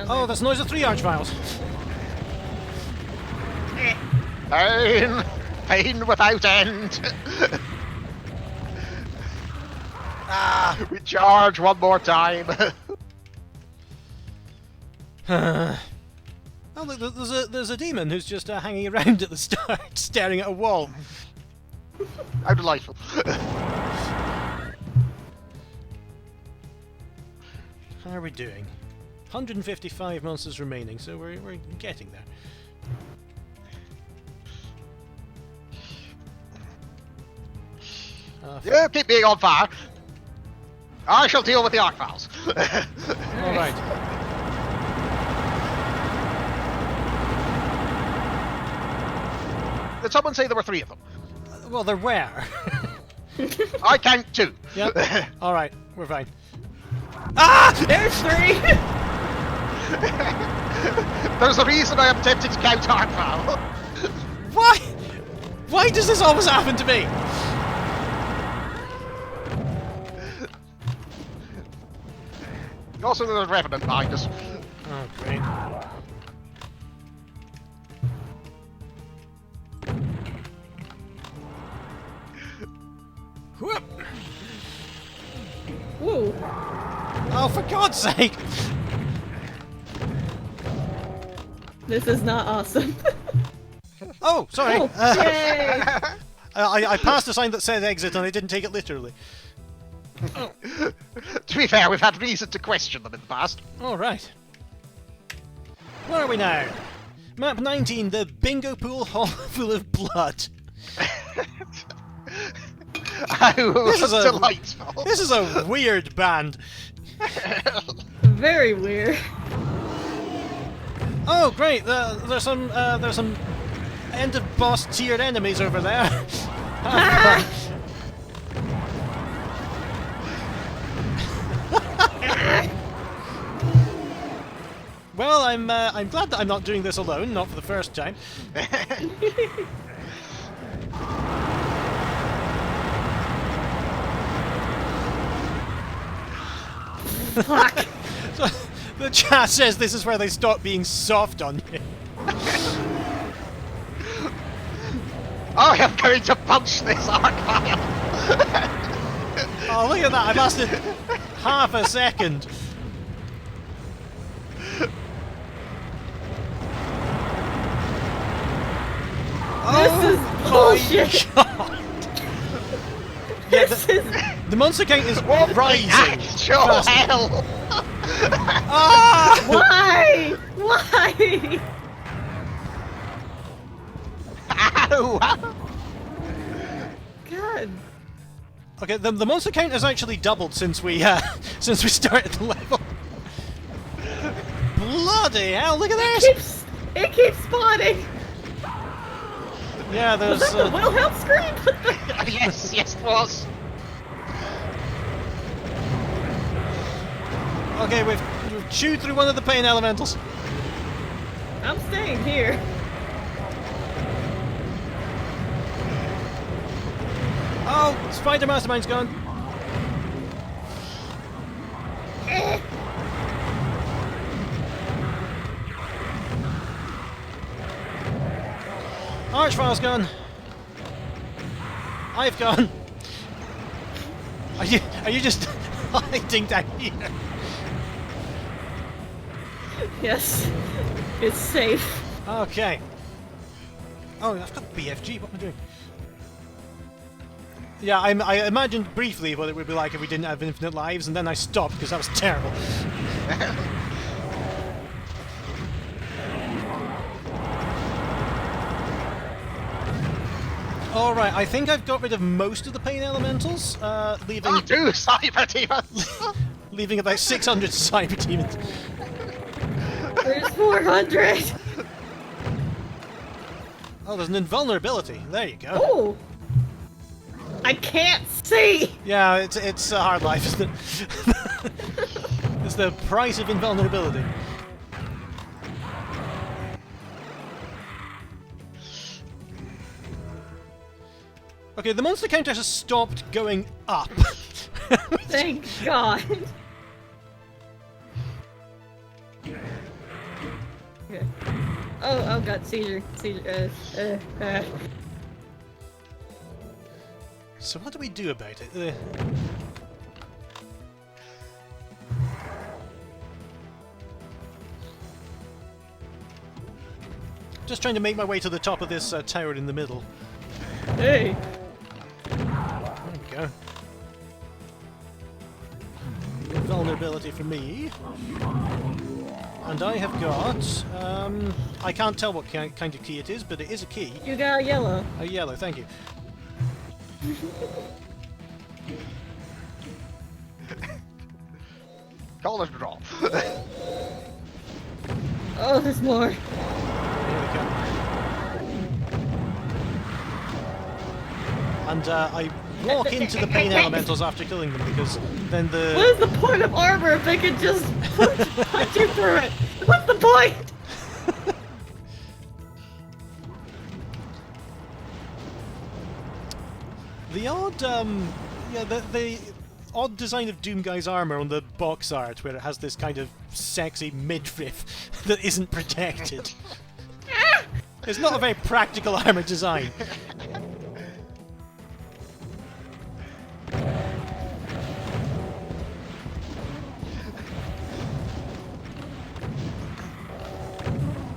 Oh, that's the noise of 3 archviles. Pain! Pain without end! We charge one more time! Oh, look, there's a demon who's just hanging around at the start, staring at a wall. How delightful. How are we doing? 155 monsters remaining, so we're getting there. You keep being on fire. I shall deal with the arc files. Alright. Did someone say there were 3 of them? Well, there were. I count 2. Yep. Alright, we're fine. Ah! There's 3! There's a reason I am tempted to count arc file. Why? Why does this always happen to me? Also, there's a revenant behind us. Oh, great. Whoop! Woo! Oh, for God's sake! This is not awesome. Oh, sorry. Oh, yay! I passed a sign that said exit and I didn't take it literally. To be fair, we've had reason to question them in the past. Alright. Where are we now? Map 19, the bingo pool hall full of blood. This is delightful. This is a weird band. Very weird. Oh, great! There's some end of boss tiered enemies over there. Well, I'm glad that I'm not doing this alone, not for the first time. Fuck. So, the chat says this is where they stop being soft on you. I am going to punch this arc-vile! Oh, look at that! I lasted half a second. This is bullshit. God. Yeah, the monster count is rising. Actual fast. hell! Ah! Why? Why? Ow! God. Okay, the monster count has actually doubled since we started the level. Bloody hell! Look at this. It keeps spawning. Yeah, there's. Was that the Will Help screen? What the? Yes, yes, it was. Okay, we've chewed through one of the pain elementals. I'm staying here. Oh, Spider Mastermind's gone. Eh. Archfile's gone. I've gone. Are you just hiding down here? Yes. It's safe. Okay. Oh, I've got BFG. What am I doing? Yeah, I imagined briefly what it would be like if we didn't have infinite lives, and then I stopped because that was terrible. Alright, I think I've got rid of most of the pain elementals, leaving Oh, two cyber demons! leaving about 600 cyber demons. There's 400. Oh, there's an invulnerability. There you go. Oh. I can't see. Yeah, it's a hard life, isn't it? It's the price of invulnerability. Okay, the monster counter has stopped going up. Thank God. Okay. Oh God, seizure. So what do we do about it? Just trying to make my way to the top of this tower in the middle. Hey. There we go. Vulnerability for me. And I have got... I can't tell what kind of key it is, but it is a key. You got a yellow. A yellow, thank you. Call it a draw. Oh, there's more. Here we go. And I walk into the pain elementals after killing them because then the... What is the point of armor if they can just punch you through it? What's the point? The odd, yeah, the odd design of Doomguy's armor on the box art, where it has this kind of sexy midriff that isn't protected. It's not a very practical armor design.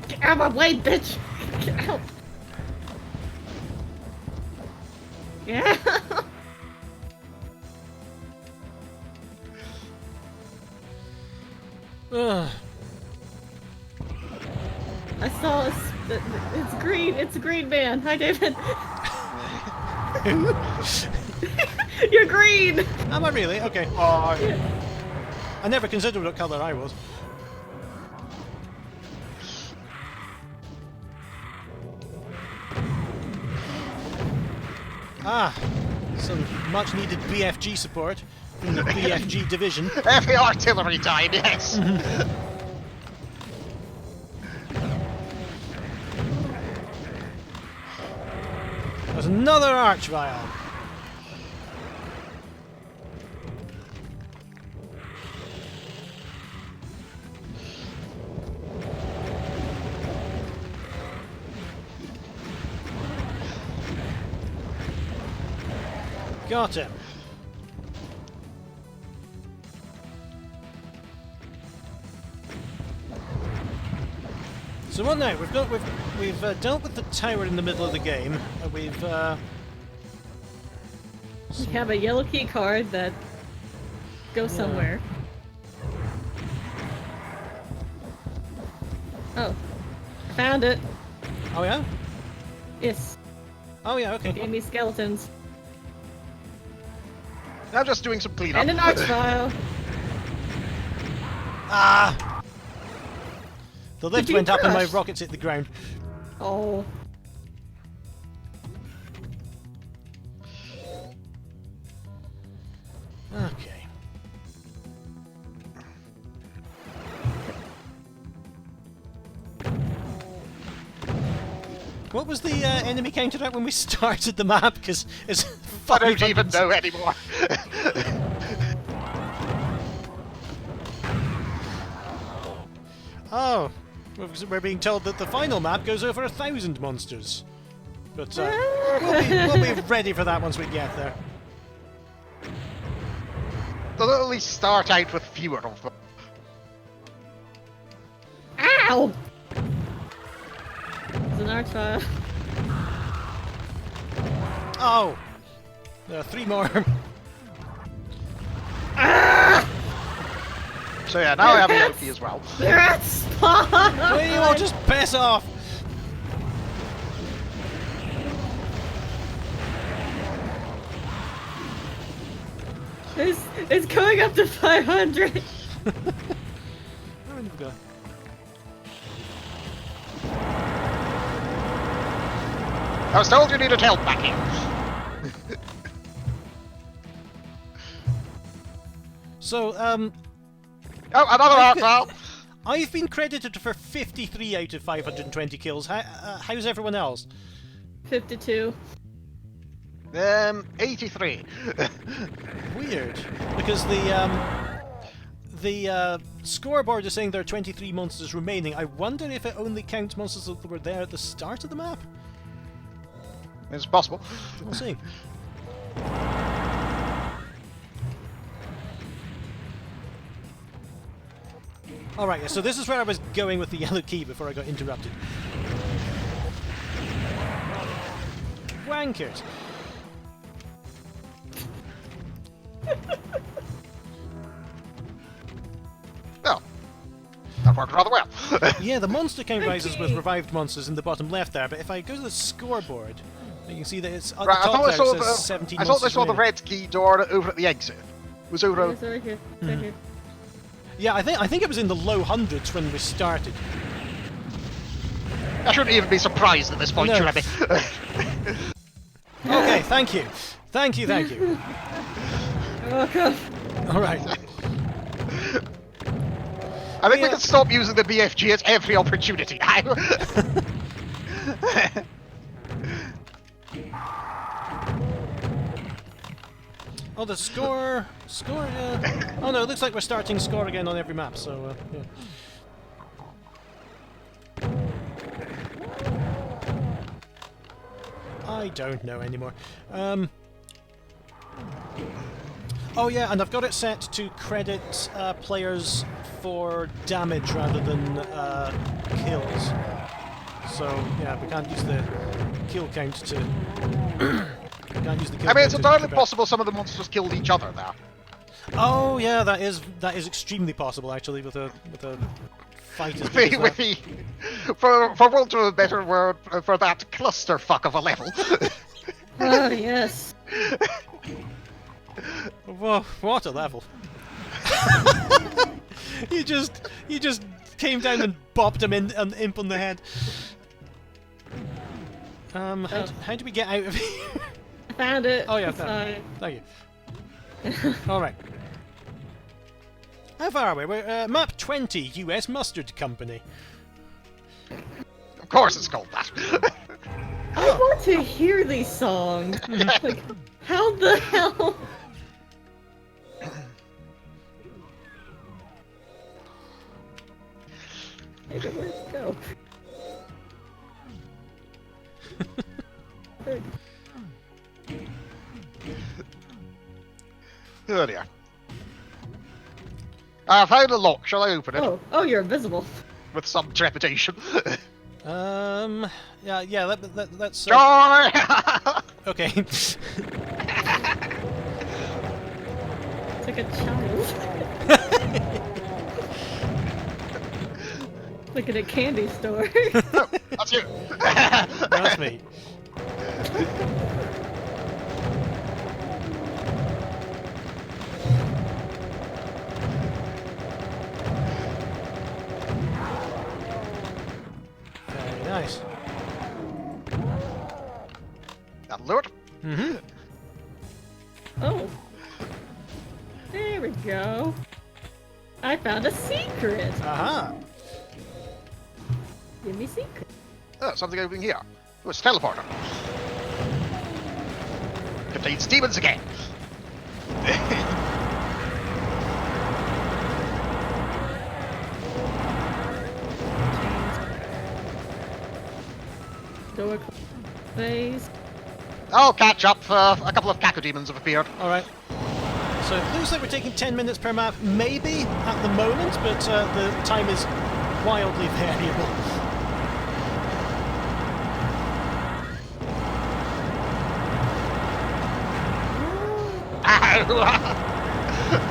Get out of my way, bitch! Get out! Yeah. Ugh. I saw it's green. It's a green man. Hi, David. You're green. Am I really? Okay. Oh, I never considered what colour I was. Ah, some much needed BFG support from the BFG division. heavy artillery time, yes! There's another archvile. Got him. So what now? We've dealt with the tower in the middle of the game. We have a yellow key card that goes somewhere. Oh, found it. Oh yeah? Yes. Oh yeah, okay. Gave me skeletons. I'm just doing some cleanup. And an arch file. Ah! The lift you went up and my crush? rockets hit the ground. Oh. Okay. What was the enemy counted at when we started the map? Because it's I don't even know anymore. Oh, we're being told that the final map goes over 1,000 monsters. But we'll be ready for that once we get there. They'll at least start out with fewer of them. Ow! It's an arch file. Oh! There are 3 more. So yeah, now I have a yellow key as well. They're at spawn! Will you all just piss off? It's going up to 500. Where did we go? I was told you needed help back here. So, Oh, another arc file. I've been credited for 53 out of 520 kills. How's everyone else? 52. 83. Weird, because the scoreboard is saying there are 23 monsters remaining. I wonder if it only counts monsters that were there at the start of the map. It's possible. We'll see. Alright, yeah, so this is where I was going with the yellow key before I got interrupted. Wankers! Well, that worked rather well. Yeah, the monster count rises with revived monsters in the bottom left there, but if I go to the scoreboard, you can see that it's at Right, the top I there, it thought says 17 I thought I monsters saw the remaining. red key door over at the exit. It was over. It's right here. It's right here. Yeah, I think it was in the low hundreds when we started. I shouldn't even be surprised at this point, No. should I be? Okay, thank you. Thank you, thank you. You're welcome. Alright. I think we can stop using the BFG at every opportunity now. Oh, the score, oh no, it looks like we're starting score again on every map, so, yeah. I don't know anymore. Oh yeah, and I've got it set to credit players for damage rather than kills. So, yeah, we can't use the kill count to... we can't use the kill I mean, it's count to entirely keep it. possible some of the monsters killed each other there. Oh yeah, that is extremely possible actually with a fight as big as With that. for want of a better word, for that clusterfuck of a level. Oh, yes. Whoa, what a level! you just came down and bopped him in an imp on the head. How do we get out of here? I found it. Oh yeah, It's found it. fine. Thank you. All right. How far are we? We're map 20, U.S. Mustard Company. Of course, it's called that. I want to hear these songs. Like, how the hell? Maybe where'd it go? Oh dear. I found a lock. Shall I open it? Oh, you're invisible. With some trepidation. Yeah. Let's. Joy! Okay. It's like a child. Like in a candy store. No, that's you. That's me. Very nice. That'll do it. Mm-hmm. Oh. There we go. I found a secret. Aha. Give me secret. Oh, something opening here. Oh, it's a teleporter. Contains demons again. Door phase. I'll catch up. A couple of cacodemons have appeared. All right. So it looks like we're taking 10 minutes per map, maybe at the moment, but the time is wildly variable.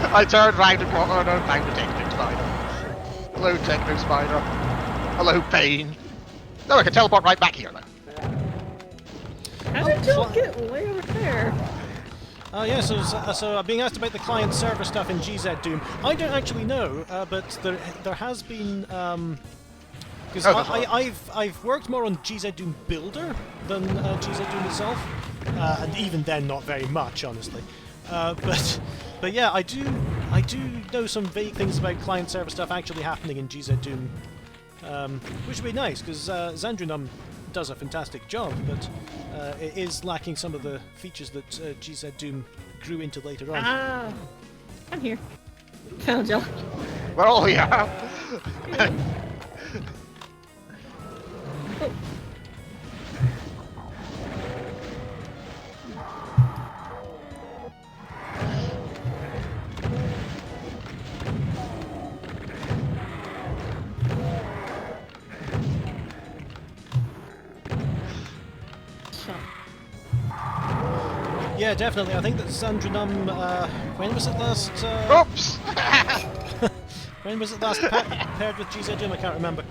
I turned round and found a techno spider. Hello, techno spider. Hello, pain. No, I can teleport right back here now. How did y'all get way over there? Yeah, so being asked about the client server stuff in GZ Doom, I don't actually know, but there has been because I've worked more on GZ Doom Builder than GZ Doom itself, and even then not very much, honestly. But yeah, I do know some vague things about client server stuff actually happening in GZ Doom, which would be nice because Zandrunum does a fantastic job, but it is lacking some of the features that GZ Doom grew into later on. Ah, I'm here. Found y'all. We're all here. Oh. Yeah, definitely. I think that Zandrunum, when was it last? Oops! When was it last paired with GZ Doom? I can't remember.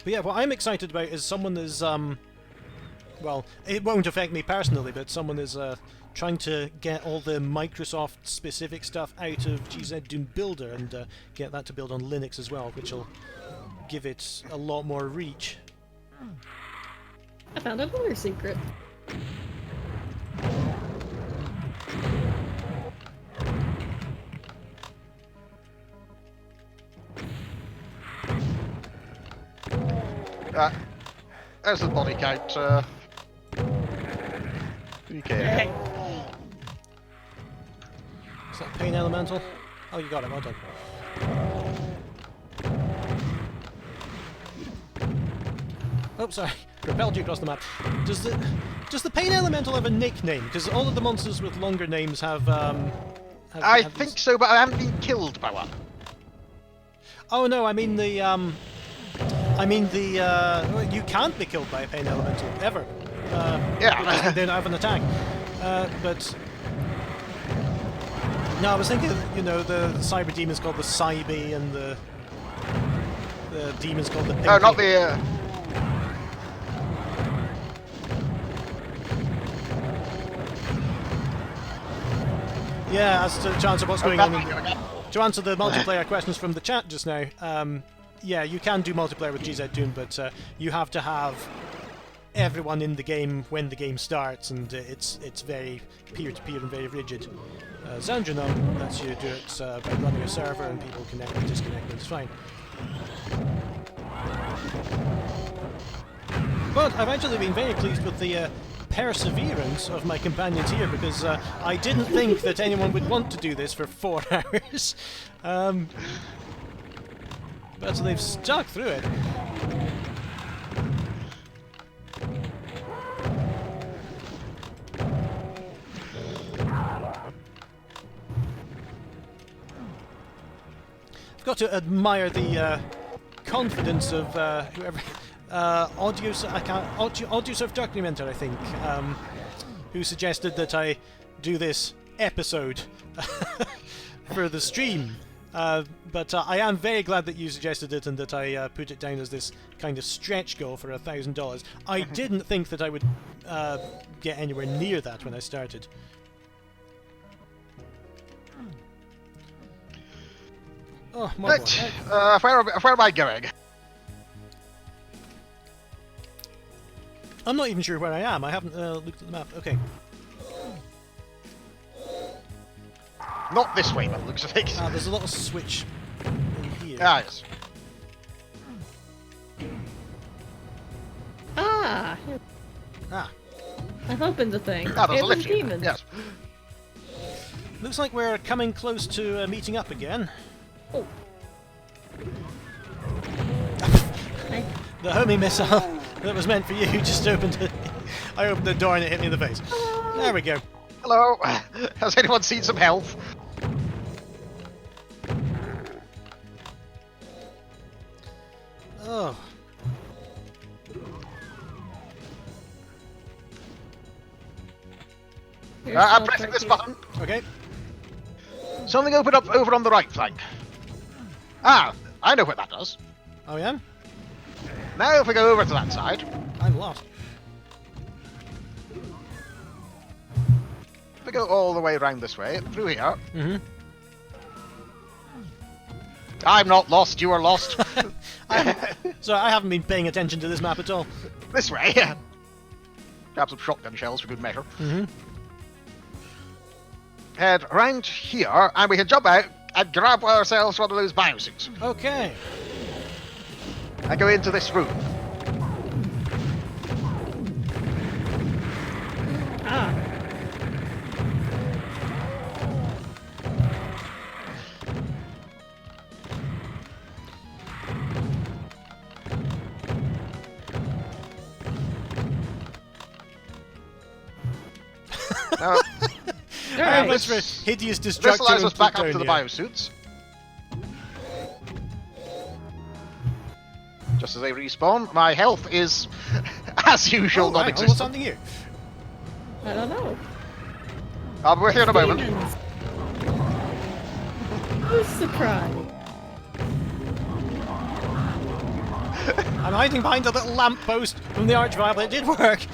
But yeah, what I'm excited about is someone is, well, it won't affect me personally, but someone is trying to get all the Microsoft-specific stuff out of GZ Doom Builder and get that to build on Linux as well, which will give it a lot more reach. I found another secret. There's the body count. Okay. Is that Pain Elemental? Oh, you got it, well done. Oh, sorry. Repelled you across the map. Does the Pain Elemental have a nickname? Because all of the monsters with longer names have I think so, but I haven't been killed by one. Oh no, I mean the you can't be killed by a Pain Elemental ever. Yeah. Because they don't have an attack. But no, I was thinking, you know, the cyber demons called the Cybe and the demons called the Pinky. No, not the. Yeah, as to answer what's going on. To answer the multiplayer questions from the chat just now, yeah, you can do multiplayer with GZ Doom, but you have to have everyone in the game when the game starts, and it's very peer-to-peer and very rigid. Zandrunum lets you do it by running a server, and people connect and disconnect, and it's fine. But I've actually been very pleased with the perseverance of my companions here, because I didn't think that anyone would want to do this for 4 hours. But they've stuck through it. I've got to admire the confidence of whoever audio surf documenter, I think, who suggested that I do this episode for the stream. But I am very glad that you suggested it and that I put it down as this kind of stretch goal for $1,000. I didn't think that I would get anywhere near that when I started. Oh, my Right, where am I going? I'm not even sure where I am. I haven't looked at the map. Okay. Not this way, by the looks of things. There's a little switch in here. Ah, yes. Ah! I've opened the thing. Ah, there's It a was lift here. demons. Yes. Looks like we're coming close to meeting up again. Oh. The homing missile that was meant for you just opened it. I opened the door and it hit me in the face. There we go. Hello. Has anyone seen some health? Oh. Here's I'm Salt pressing right this here. button. Okay. Something opened up over on the right flank. Ah, I know what that does. Oh yeah? Now if we go over to that side, I'm lost. if we go all the way around this way, through here. Mm-hmm. I'm not lost, you are lost. So I haven't been paying attention to this map at all. This way. Grab some shotgun shells for good measure. Mm-hmm. Head round here, and we can jump out and grab ourselves one of those biosuits. Okay. And go into this room. Ah. Now, Alright. Much for hideous this destruction allows and us back up to the plutonium. biosuits. Just as they respawn, my health is, as usual, Oh, hang on, what's non-existent. happening here? I don't know. I'll be with you in a moment. Demons. Who's surprised? I'm hiding behind a little lamppost from the archvile, but it did work.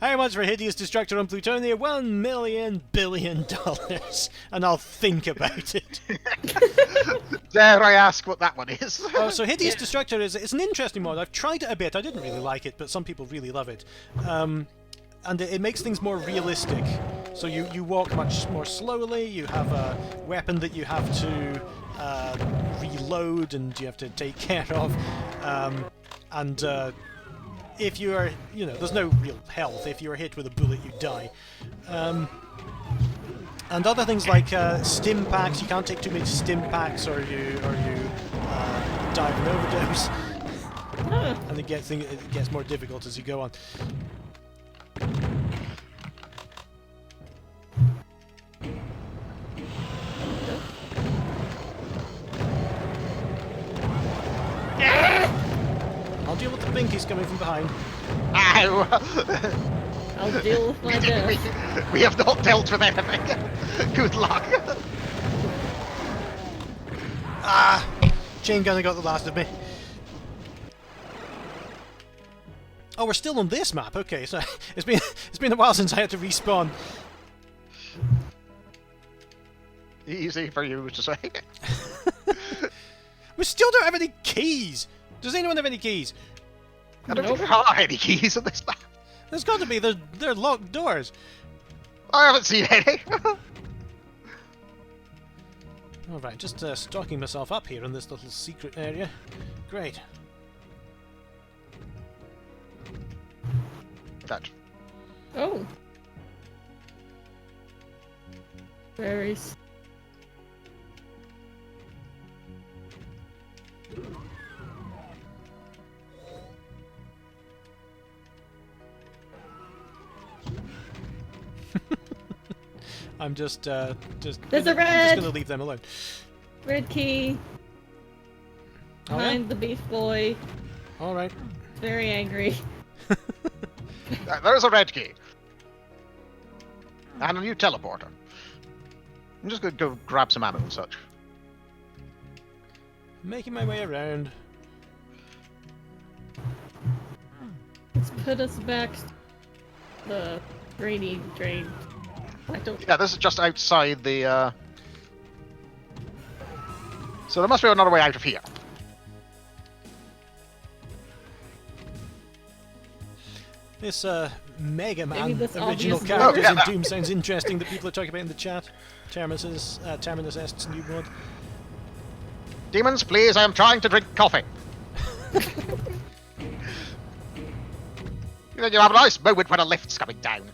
How much for hideous destructor on Plutonia? $1 million billion. And I'll think about it. Dare I ask what that one is? Oh, so hideous destructor it's an interesting mod. I've tried it a bit. I didn't really like it, but some people really love it. And it makes things more realistic. So you walk much more slowly. You have a weapon that you have to reload and you have to take care of. If you are, there's no real health. If you are hit with a bullet, you die. And other things like stim packs, you can't take too many stim packs or you die of an overdose. And it gets more difficult as you go on. I'll deal with the pinkies coming from behind. Ow! I'll deal with my death. we have not dealt with anything. Good luck. Ah! Chain gunner got the last of me. Oh, we're still on this map. Okay, so it's been a while since I had to respawn. Easy for you to say. We still don't have any keys. Does anyone have any keys? I don't think there are any keys on this map. There's got to be. They're locked doors. I haven't seen any. All right, just stocking myself up here in this little secret area. Great. That. Oh. Very. I'm just There's I'm a red! just gonna leave them alone. Red key. Oh, Behind the beef boy. All right. Very angry. There's a red key. And a new teleporter. I'm just gonna go grab some ammo and such. Making my way around. Let's put us back to the rainy drain. I don't. Yeah, this is just outside the, So there must be another way out of here. This Mega Man Maybe this original obvious characters door. in Doom sounds interesting that people are talking about in the chat. Terminus Est's new mod. Demons, please, I am trying to drink coffee. You have a nice moment when a lift's coming down.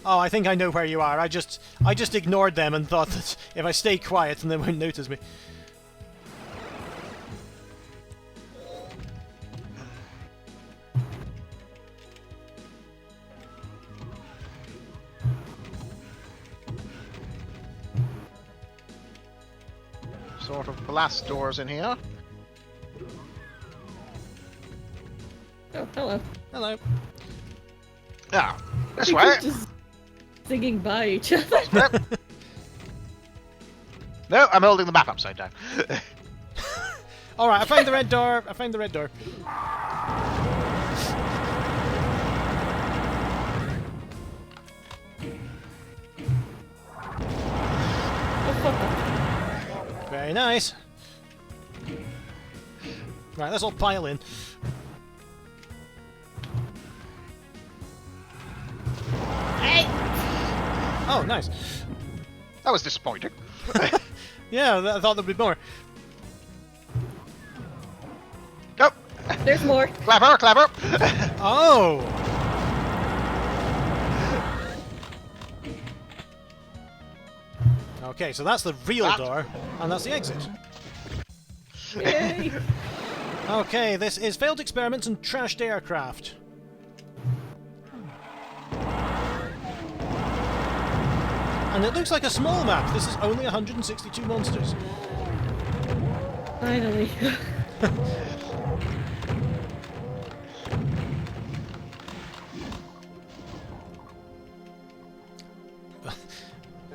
Oh, I think I know where you are. I just ignored them and thought that if I stay quiet, then they won't notice me. Sort of blast doors in here. Oh, hello. Hello. Yeah, this We're way. just singing by each other. Yep. No, I'm holding the map upside down. All right, I found the red door. I found the red door. Very nice. Right, let's all pile in. Hey! Oh, nice. That was disappointing. Yeah, I thought there'd be more. Nope. There's more. Clever, clever. Oh! Okay, so that's the real That- door, and that's the exit. Yay! Okay, this is failed experiments and trashed aircraft. And it looks like a small map. This is only 162 monsters. Finally.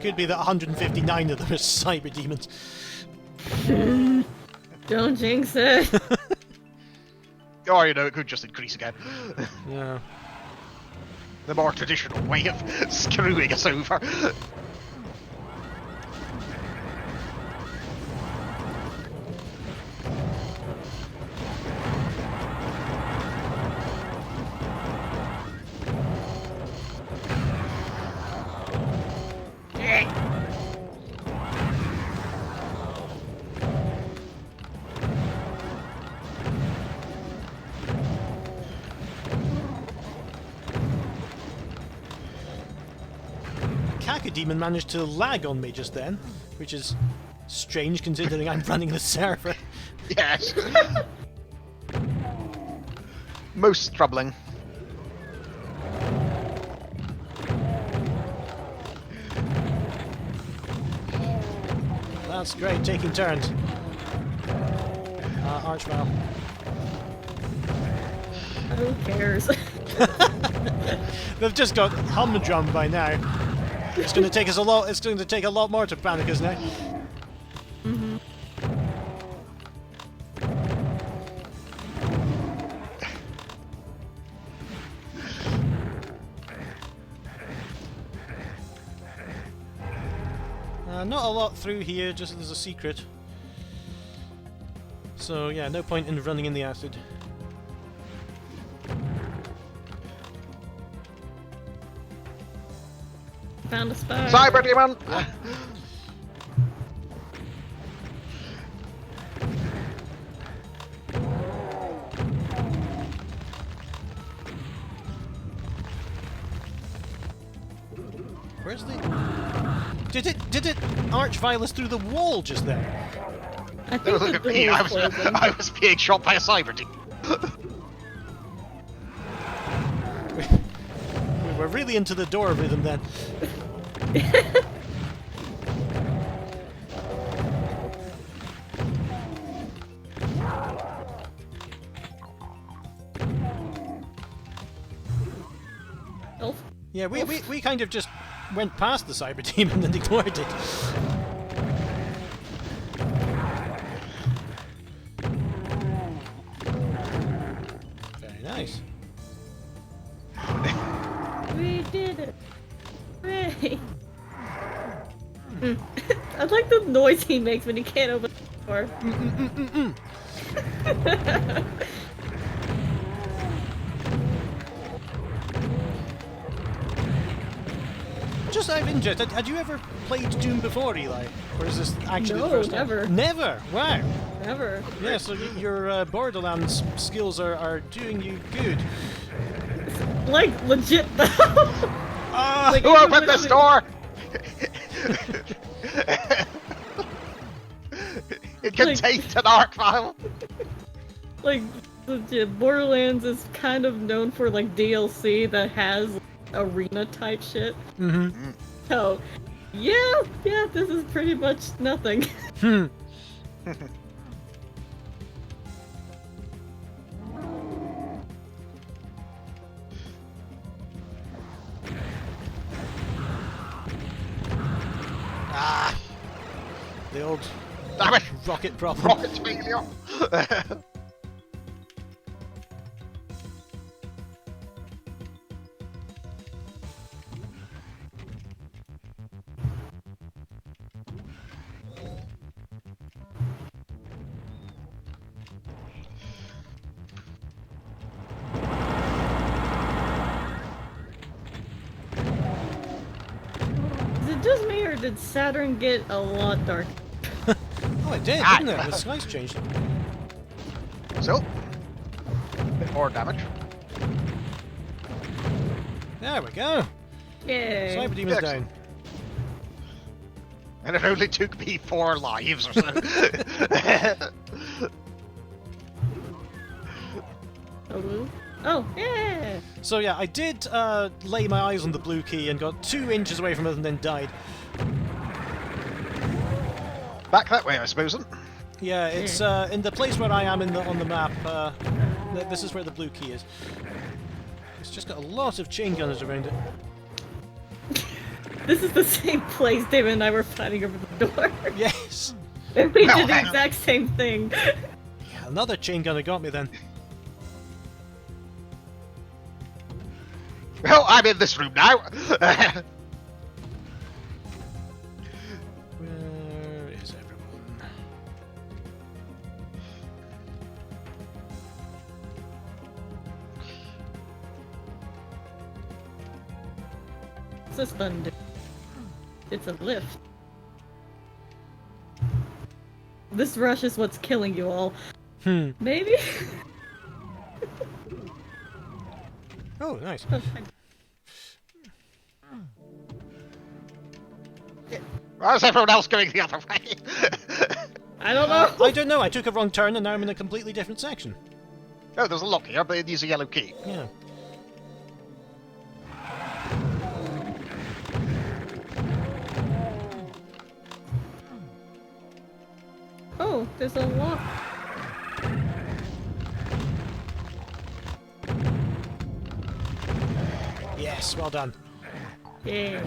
Could be that 159 of them are cyber demons. Don't jinx it. Oh, you know, it could just increase again. Yeah. The more traditional way of screwing us over. Demon managed to lag on me just then, which is strange considering I'm running the server. Yes. Most troubling. That's great, taking turns. Archvile. Who cares? They've just got humdrum by now. It's going to take us a lot. It's going to take a lot more to panic us now. Mm-hmm. Not a lot through here, just there's a secret. So yeah, no point in running in the acid. Found a spy. Cyber demon! Where's the... Did it arch Violet through the wall just then? I Don't think look the at me. door I is was, closing. I was being shot by a cyber team. We were really into the door rhythm then. Elf. Yeah, we kind of just went past the cyber team and then ignored it. Very nice. We did it. Hooray. I like the noise he makes when he can't open the door. Just out of interest, had you ever played Doom before, Eli? Or is this actually the No, first time? never. Never? Wow. Never. Yeah, so your Borderlands skills are doing you good. Like, legit though. Ah! Like, Who even opened when this I'm- door? It Like- contained an arc file. Like, legit, Borderlands is kind of known for, like, DLC that has arena type shit. Mm-hmm. So, yeah, this is pretty much nothing. Hmm. Ah! The old Damn it! rocket problem. Rocket failure. Is it just me, or did Saturn get a lot dark? Oh, it did, Ah. didn't it? The skies changed. So, a bit more damage. There we go. Yay. Cyber Demon's Excellent. down. And it only took me 4 lives or so. Oh, yeah. So yeah, I did lay my eyes on the blue key and got 2 inches away from it and then died. Back that way, I suppose. Yeah, it's in the place where I am on the map. This is where the blue key is. It's just got a lot of chain gunners around it. This is the same place David and I were fighting over the door. Yes. And we Well, did the hang on. exact same thing. Yeah, another chain gunner got me then. Well, I'm in this room now. Where is everyone? What's this button do? It's a lift. This rush is what's killing you all. Hmm. Maybe? Oh, nice. Why's everyone else going the other way? I don't know. I don't know. I took a wrong turn and now I'm in a completely different section. Oh, there's a lock here, but it needs a yellow key. Yeah. Oh, there's a lock. Yes, well done. Yeah.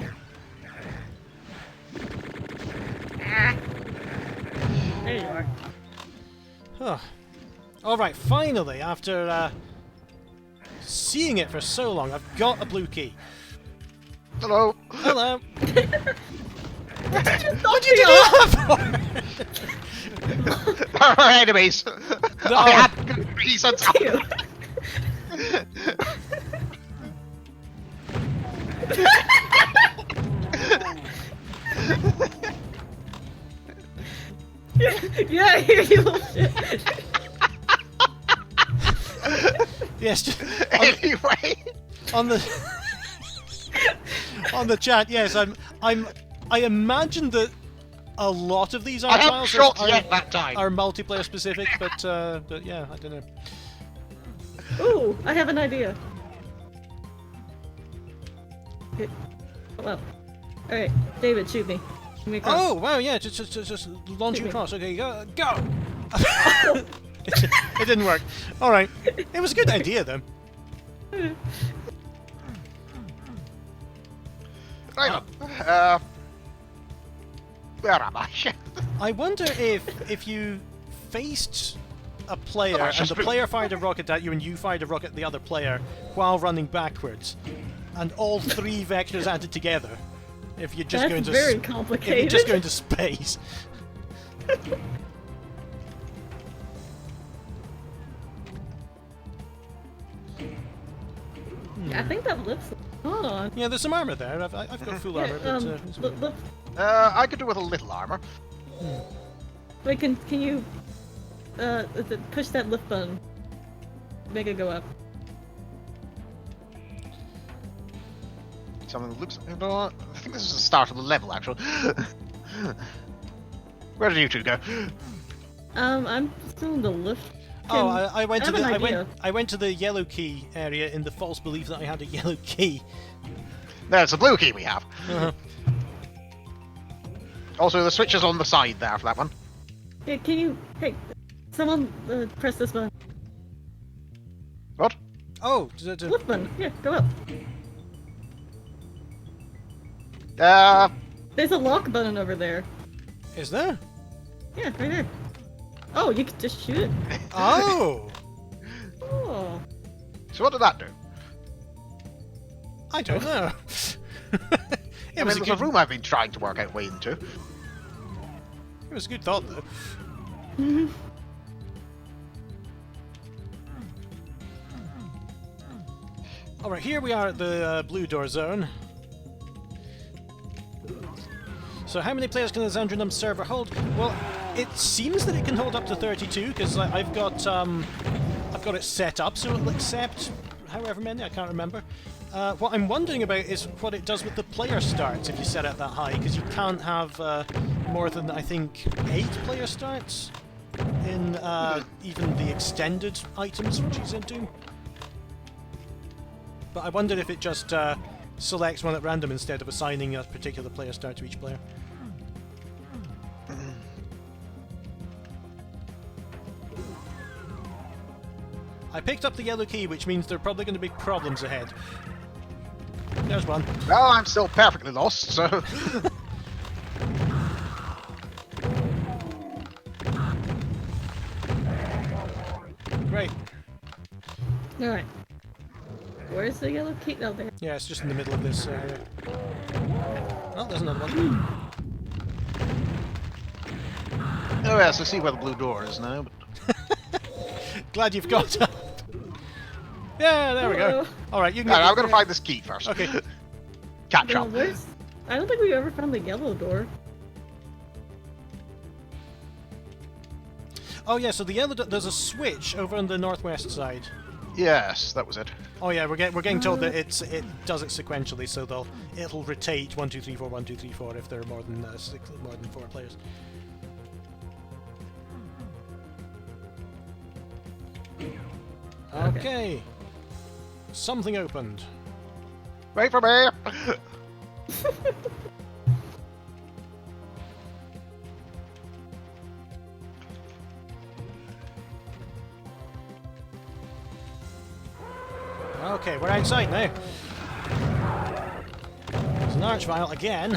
Ah. There you are. Oh. Alright, finally, after seeing it for so long, I've got a blue key. Hello. Hello. What What did you do that for? Our enemies. No. I had good reasons. you? Yeah, I hear you. Little shit. Yes, just Anyway. on the on the chat. Yes, I imagine that a lot of these I art haven't files shot yet that time. are multiplayer specific, but yeah, I don't know. Ooh, I have an idea. Okay. Well, all right, David, shoot me. Shoot me across. Oh wow, yeah, just launch you across. Okay, go. It didn't work. All right, it was a good idea though. Right on. Where am I? I wonder if you faced a player Oh, and just the player fired a rocket at you and you fired a rocket at the other player while running backwards, and all three vectors added together. If you're just That's going to very if complicated. you're just going to space. I think that lifts. Hold on. Yeah, there's some armor there. I've got full armor, but it's look, look. I could do with a little armor. Wait, can you push that lift button? Make it go up. Something that looks. I think this is the start of the level, actually. Where did you two go? I'm still in the lift. Oh, I went to I have the an idea. I went to the yellow key area in the false belief that I had a yellow key. There's the blue key we have. Uh-huh. Also, the switch is on the side there for that one. Yeah, can you? Hey, someone press this button. What? Oh, Lift button. Yeah, go up. There's a lock button over there. is there? Yeah, right there. Oh, you could just shoot it. Oh, Oh. So what did that do? I don't know. I mean, there's a room I've been trying to work out way into. It was a good thought, though. Alright, here we are at the blue door zone. So how many players can the Zandrinum server hold? Well, it seems that it can hold up to 32, because I've got it set up so it'll accept however many, I can't remember. What I'm wondering about is what it does with the player starts if you set it that high, because you can't have more than, I think, 8 player starts in even the extended items which he's into. But I wondered if it just selects one at random instead of assigning a particular player start to each player. I picked up the yellow key, which means there are probably going to be problems ahead. There's one. Well, I'm still perfectly lost, so... Great. Alright. Where's the yellow key? Oh, there. Yeah, it's just in the middle of this area. Oh, there's another one. Oh yes, I see where the blue door is now, but... Glad you've got up. Yeah, there we go. Hello. Alright, you can No, get I'm gonna find this key first. Okay. Catch No, up. where's... I don't think we ever found the yellow door. Oh yeah, so the yellow there's a switch over on the northwest side. Yes, that was it. Oh yeah, we're getting told that it does it sequentially, so it'll rotate 1 2 3 4 1 2 3 4 if there are more than 4 players. Okay. Something opened. Wait for me! Okay, we're outside now. There's an archvile again.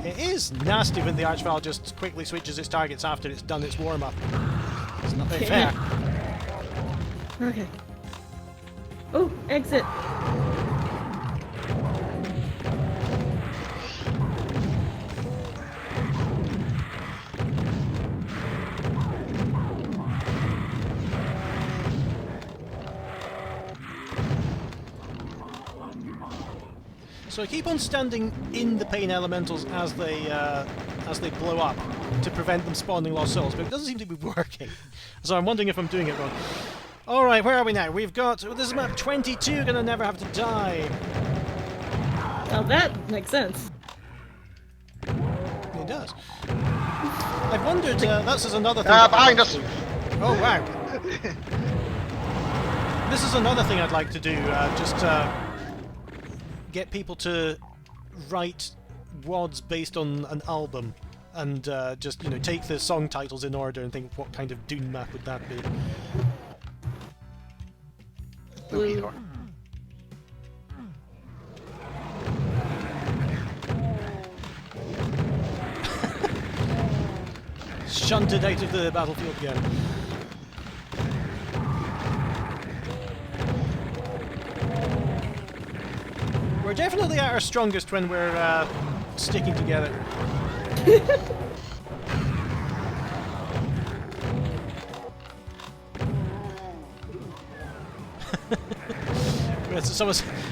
It is nasty when the archvile just quickly switches its targets after it's done its warm-up. It's not very fair. Okay. Oh, exit. So I keep on standing in the pain elementals as they blow up to prevent them spawning lost souls, but it doesn't seem to be working. So I'm wondering if I'm doing it wrong. Alright, where are we now? We've got... This is map 22, gonna never have to die. Now that makes sense. It does. I've wondered, this is another thing... Behind us! Oh, wow. This is another thing I'd like to do, just get people to write WODs based on an album, and just, you know, take the song titles in order and think what kind of Dune map would that be. Blue. Shunted out of the battlefield again. We're definitely at our strongest when we're sticking together.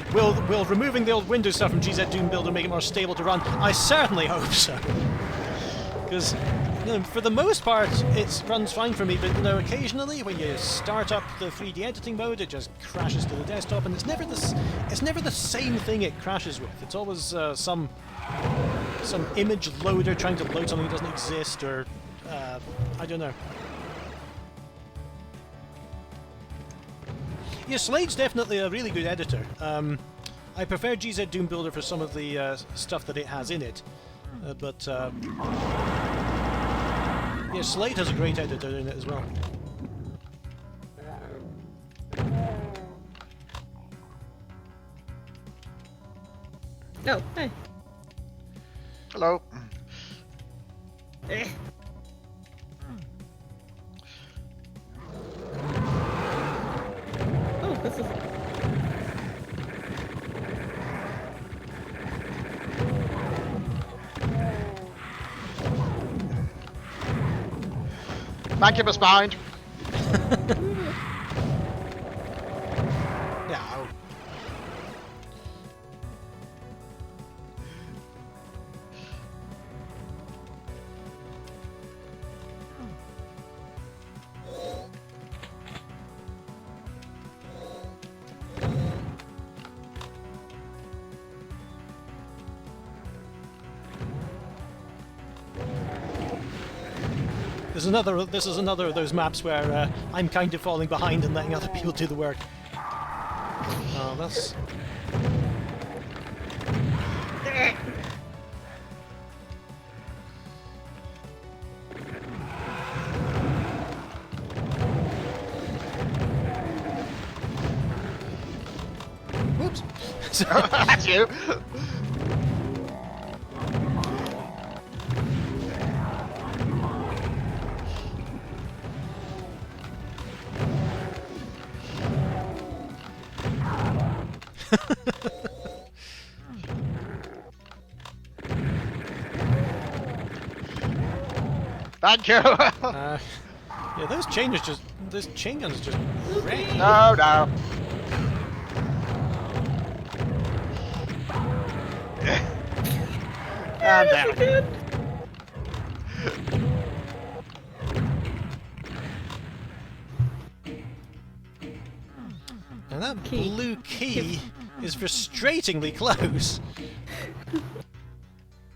Will removing the old Windows stuff from GZ Doom Builder make it more stable to run? I certainly hope so. Because, you know, for the most part, it runs fine for me, but, you know, occasionally when you start up the 3D editing mode, it just crashes to the desktop, and it's never the same thing it crashes with. It's always some image loader trying to load something that doesn't exist, or I don't know. Yeah, Slade's definitely a really good editor. I prefer GZ Doom Builder for some of the stuff that it has in it, but yeah, Slade has a great editor in it as well. Oh, hey. Hello. Eh. Oh, this is... Mancubus behind. Yeah. This is another of those maps where I'm kind of falling behind and letting other people do the work. Oh, that's... Whoops! That's you. Thank you. Yeah, those chain guns just wreck. No, no. And down. Good. And that Key. blue key is frustratingly close.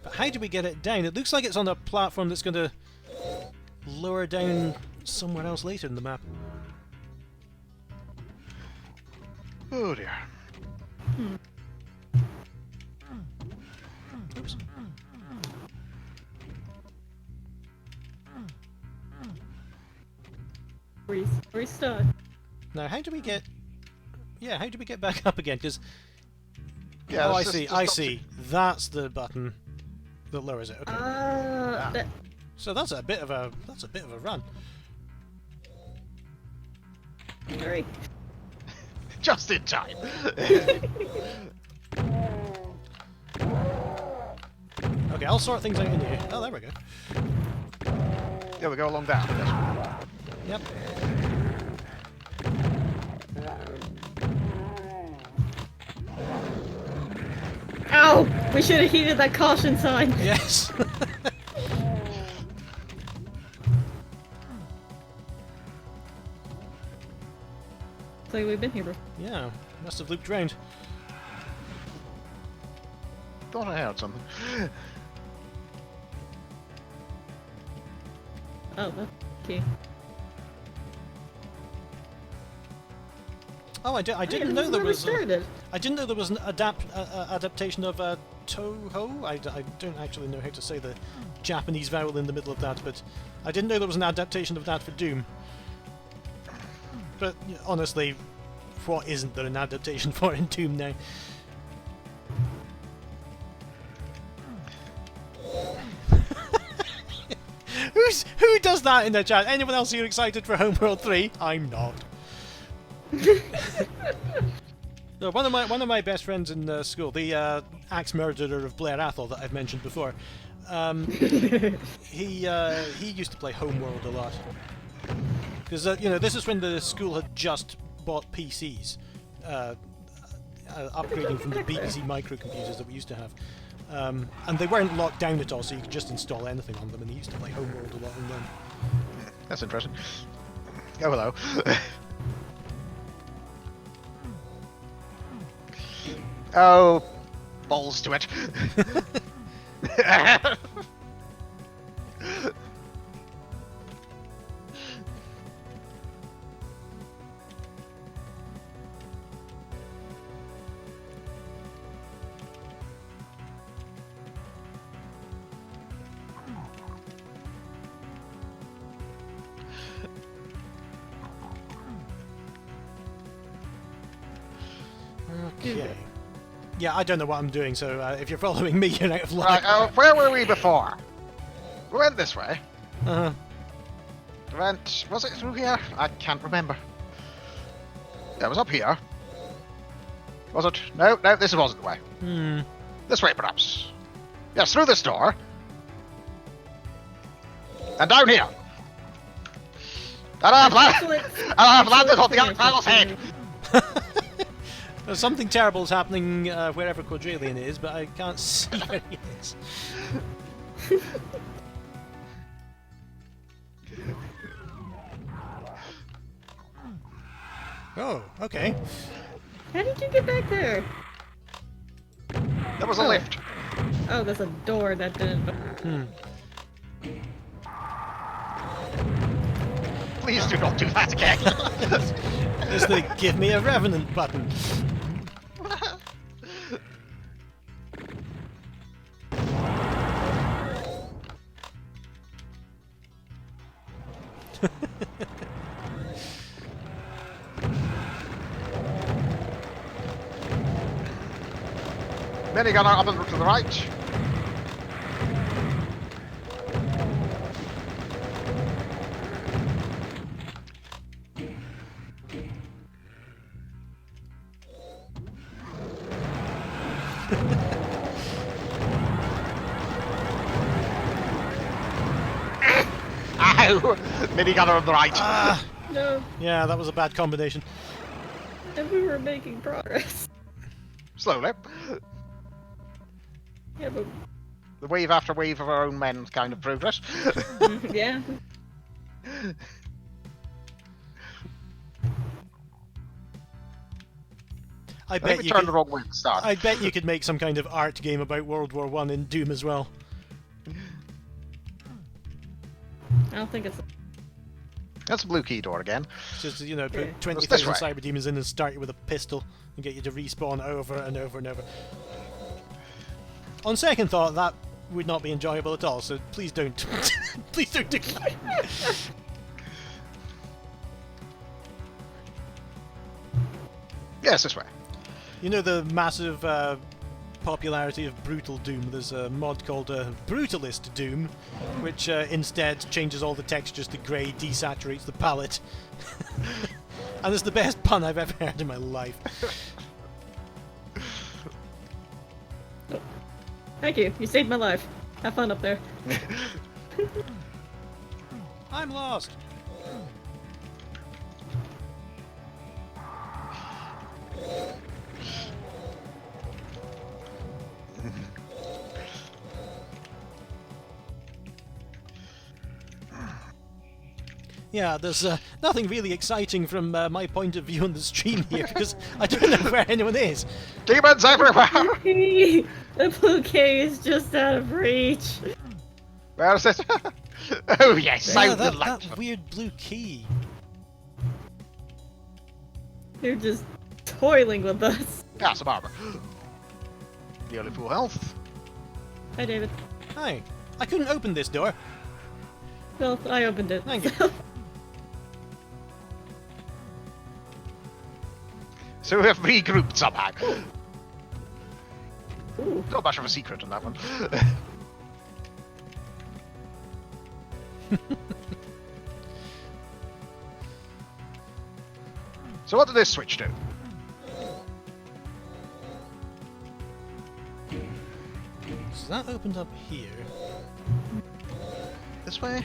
But how do we get it down? It looks like it's on a platform that's going to lower down somewhere else later in the map. Oh dear. Oops. We're stuck. Now, how do we get... Yeah, how do we get back up again? Because... Yeah, oh, I let's see, just I stop see. That's the button that lowers it. Okay. That... So that's a bit of a run. Hurry. Just in time. Okay, I'll sort things out in here. Oh, there we go. Yeah, we go along down. Yep. Ow! We should have heeded that caution sign. Yes. So we've been here before. Yeah, must have looped round. Thought I heard something. Oh, that's key. Oh, I didn't know there was. Started. I didn't know there was an adaptation of Toho. I don't actually know how to say the Japanese vowel in the middle of that, but I didn't know there was an adaptation of that for Doom. But honestly, what isn't there an adaptation for in Doom now? Who does that in the chat? Anyone else here excited for Homeworld 3? I'm not. No, one of my best friends in school, the axe murderer of Blair Athol that I've mentioned before, he used to play Homeworld a lot because this is when the school had just bought PCs, upgrading from the BBC microcomputers that we used to have. And they weren't locked down at all, so you could just install anything on them, and he used to play Homeworld a lot on them. That's interesting. Oh, hello. Oh, balls to it. Okay. Yeah, I don't know what I'm doing, so if you're following me, you're out of luck. Right, where were we before? We went this way. Uh-huh. Was it through here? I can't remember. Yeah, it was up here. Was it? No, this wasn't the way. This way, perhaps. Yes, through this door. And down here. And I have landed on the Arctangle's head. Something terrible is happening wherever Quadrillion is, but I can't see where he is. Oh, okay. How did you get back there? There was a lift. Oh, there's a door that didn't. Please do not do that again. There's the Give Me a Revenant button. Minigunner up and to the right. Ow! Minigunner on the right. No, Yeah, that was a bad combination. and we were making progress. Slowly. Yeah, but The wave after wave of our own men kind of progress. yeah. I I think bet we you turned could, the wrong way at the start. I bet you could make some kind of art game about World War One in Doom as well. I don't think it's. That's a blue key door again. Just put Okay. 20,000 way. cyber demons in and start you with a pistol and get you to respawn over and over and over. On second thought, that would not be enjoyable at all. So please don't, please don't do that. Yes, this way. You know the massive popularity of Brutal Doom? There's a mod called Brutalist Doom, which instead changes all the textures to grey, desaturates the palette. And it's the best pun I've ever heard in my life. Thank you. You saved my life. Have fun up there. I'm lost. Yeah, there's nothing really exciting from my point of view on the stream here because I don't know where anyone is. Demons everywhere! The blue key is just out of reach. Where is it? Oh yes, Yeah, so that delightful. weird blue key. They're just toiling with us. Ah, some armor. Nearly full health. Hi, David. Hi. I couldn't open this door. Well, I opened it. Thank you. So we have regrouped somehow. Ooh. Not much of a secret on that one. So what did this switch do? So that opened up here. This way?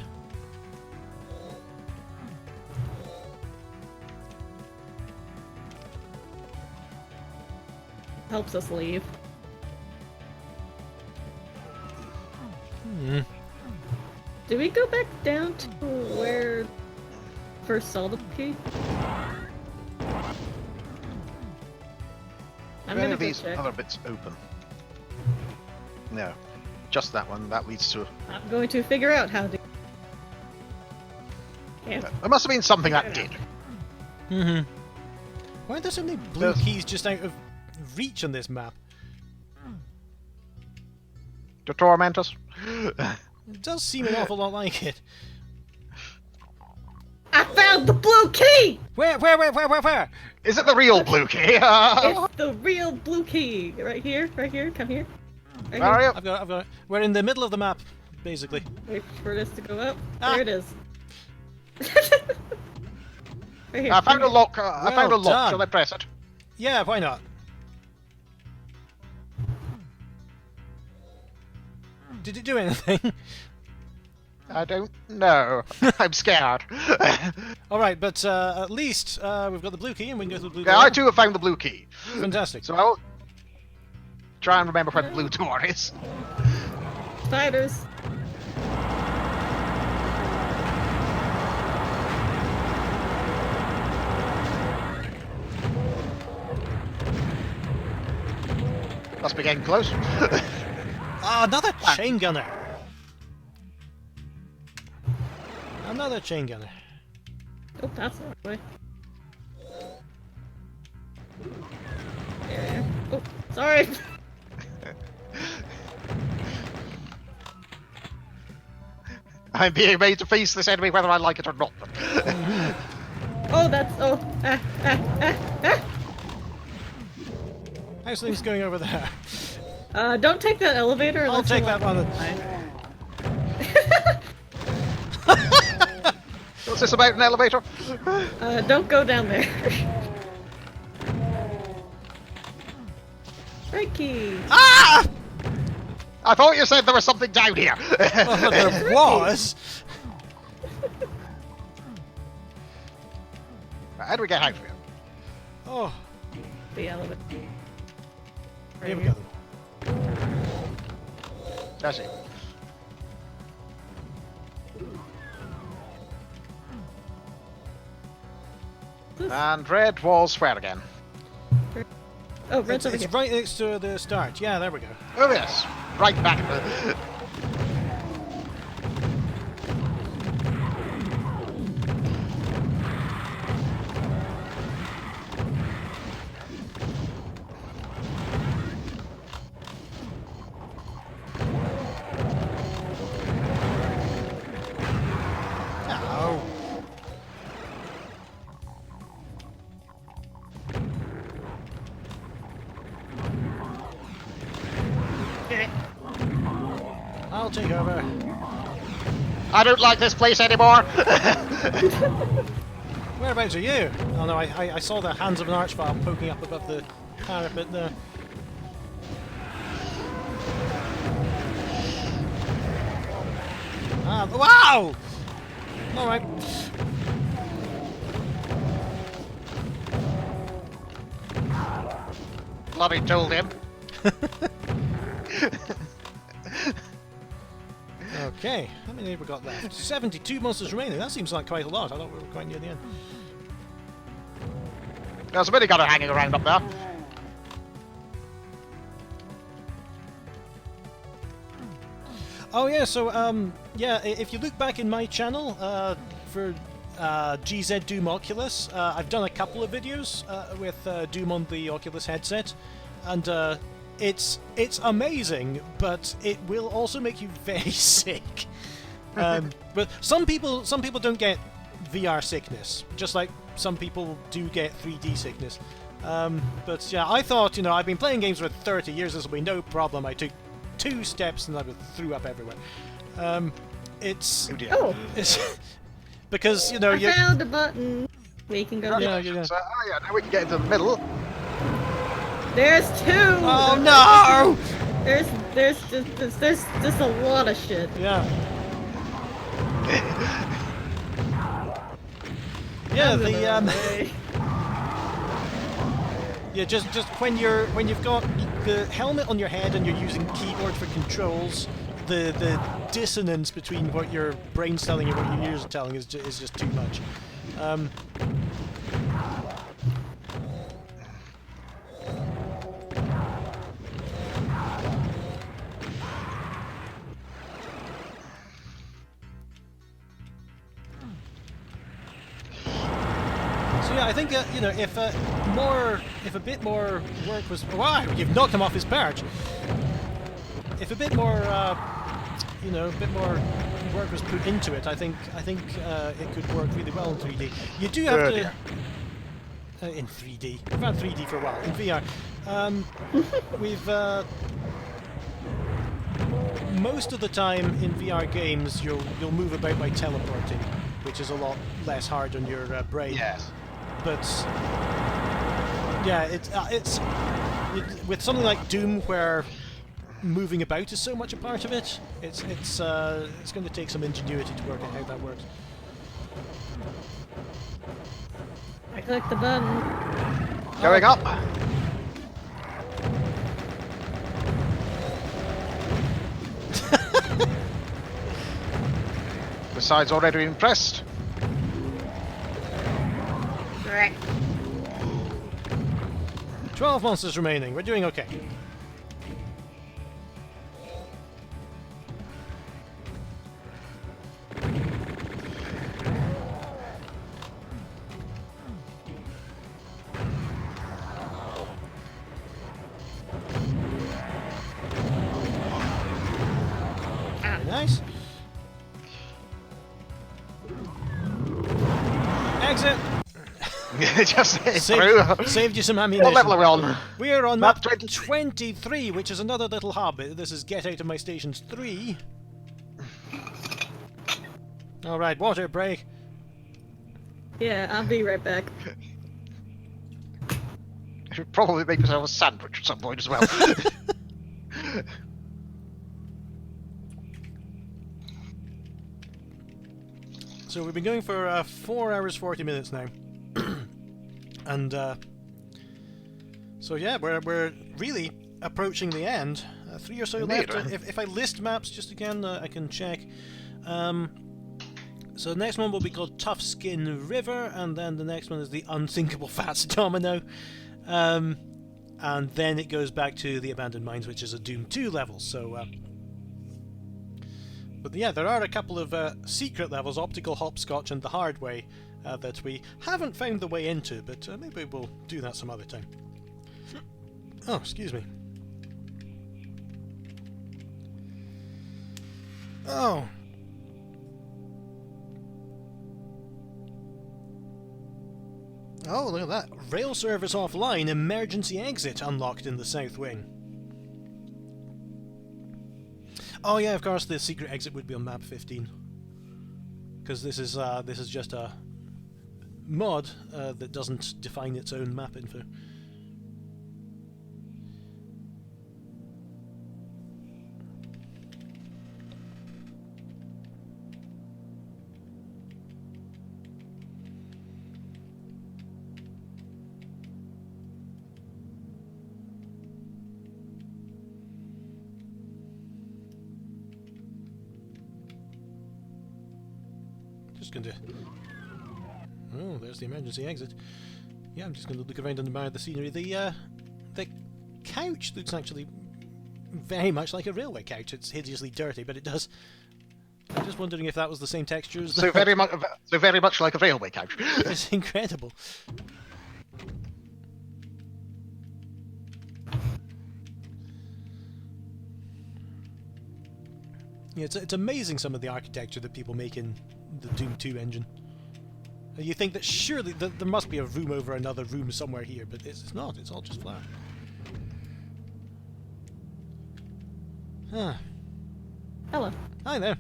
Helps us leave. Hmm. Did we go back down to where first saw the key? I'm Any gonna of go these check. other bits open? No. Just that one. That leads to... I'm going to figure out how to. Yeah. There must have been something that did. Mm-hmm. Why are there so many blue There's- keys just out of reach on this map? To torment us? It does seem an awful lot like it. I found the blue key! Where? Is it the real blue key? It's the real blue key! Right here, come here. Right Where are here. you? I've got it. We're in the middle of the map, basically. Wait for this to go up. Ah. There it is. Right here. I found a right lock. I found a Well lock. done. Shall I press it? Yeah, why not? Did it do anything? I don't know. I'm scared. Alright, but at least we've got the blue key and we can go to the blue Yeah, door. I too have found the blue key. Fantastic. So I'll try and remember where the blue door is. here. Spiders. Must be getting close. Ah, another chain gunner. Another chain gunner. Oh, that's not the way. Yeah. Oh, sorry. I'm being made to face this enemy whether I like it or not. Oh, that's How's things going over there? Don't take that elevator. I'll unless take you that want- one. What's this about an elevator? Don't go down there. Right key. Ah! I thought you said there was something down here. Oh, there was. How do we get out of here? Oh, The elevator. here we go. I see. And red was where again? Oh, red's over It's here. right next to the start. Yeah, there we go. Oh yes, right back. Oh. Okay. I'll take over. I don't like this place anymore. Whereabouts are you? Oh no, I saw the hands of an archvile poking up above the parapet there. Ah, wow! Alright. Bloody told him. Okay, how many have we got left? 72 monsters remaining. That seems like quite a lot. I thought we were quite near the end. There's a minigunner hanging around up there. Oh yeah, so yeah, if you look back in my channel for GZ Doom Oculus, I've done a couple of videos with Doom on the Oculus headset, and it's amazing, but it will also make you very sick. But some people don't get VR sickness, just like some people do get 3D sickness. But yeah, I thought, you know, I've been playing games for 30 years, this will be no problem. I took 2 steps and I threw up everywhere. It's because, you know, I found a button. We can go. Yeah, there. yeah. So, oh yeah, now we can get into the middle. There's 2. Oh no! There's just a lot of shit. Yeah. Yeah, the yeah, just when you've got the helmet on your head and you're using keyboard for controls, the dissonance between what your brain's telling you and what your ears are telling is just too much. So yeah, I think you know, if a bit more work was, wow, you've knocked him off his perch. If a bit more, you know, a bit more work was put into it, I think it could work really well in 3D. You do have to in 3D. We've had 3D for a while. In VR, we've most of the time in VR games you'll move about by teleporting, which is a lot less hard on your brain. Yes. But yeah, it's with something like Doom, where moving about is so much a part of it. It's going to take some ingenuity to work out how that works. I clicked the button. Going up. Besides, already impressed. Right. 12 monsters remaining. We're doing okay. Very nice. Exit. Just through. Saved you some ammunition. What level are we on? We are on Map map 23. 23, which is another little hub. This is Get Out of My Stations 3. Alright, water break. Yeah, I'll be right back. I should probably make myself a sandwich at some point as well. So we've been going for 4 hours 40 minutes now. And so yeah, we're really approaching the end. 3 or so left. If I list maps just again, I can check. So the next one will be called Tough Skin River, and then the next one is the Unthinkable Fats Domino. And then it goes back to the Abandoned Mines, which is a Doom 2 level. So, but yeah, there are a couple of secret levels, Optical Hopscotch and the Hard Way, that we haven't found the way into, but maybe we'll do that some other time. Oh, excuse me. Oh. Oh, look at that. Rail service offline, emergency exit unlocked in the south wing. Oh yeah, of course the secret exit would be on map 15. Because this is just a mod that doesn't define its own map info. just going to... Oh, there's the emergency exit. Yeah, I'm just going to look around and admire the scenery. The couch looks actually very much like a railway couch. It's hideously dirty, but it does... I'm just wondering if that was the same texture as the... So very much like a railway couch. It's incredible. Yeah, it's amazing some of the architecture that people make in the Doom 2 engine. You think that surely there must be a room over another room somewhere here, but it's not. It's all just flat. Huh. Hello. Hi there.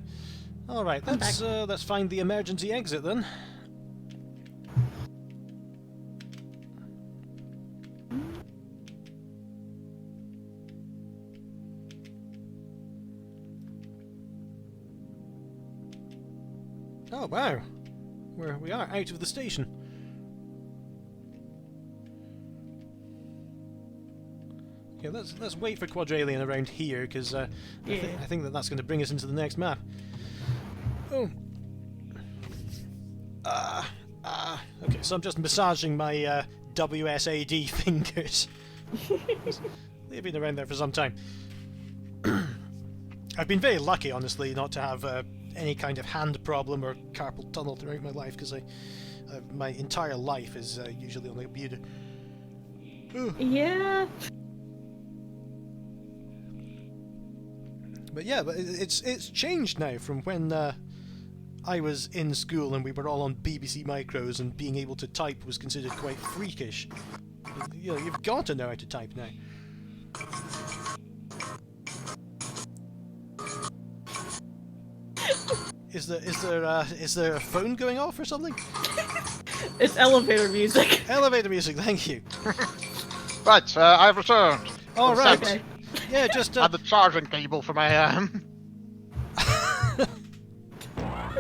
All right, let's find the emergency exit then. Oh wow, we are out of the station. Okay, let's wait for Quadralian around here because I think that's going to bring us into the next map. Oh. Okay, so I'm just massaging my WSAD fingers. They've been around there for some time. I've been very lucky, honestly, not to have any kind of hand problem or carpal tunnel throughout my life, because my entire life is usually on the computer. Yeah. But yeah, but it's changed now from when I was in school and we were all on BBC Micros and being able to type was considered quite freakish. You know, you've got to know how to type now. Is there a phone going off or something? It's elevator music. Elevator music, thank you. Right, I've returned. All right. Okay. Yeah, just And the charging cable for my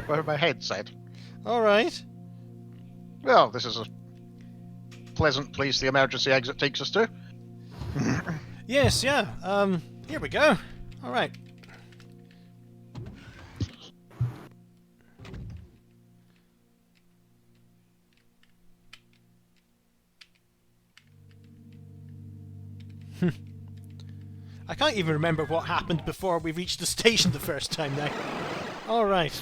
for my headset. all right. Well, this is a pleasant place the emergency exit takes us to. Yes, yeah. Here we go. All right. I can't even remember what happened before we reached the station the first time now. Alright.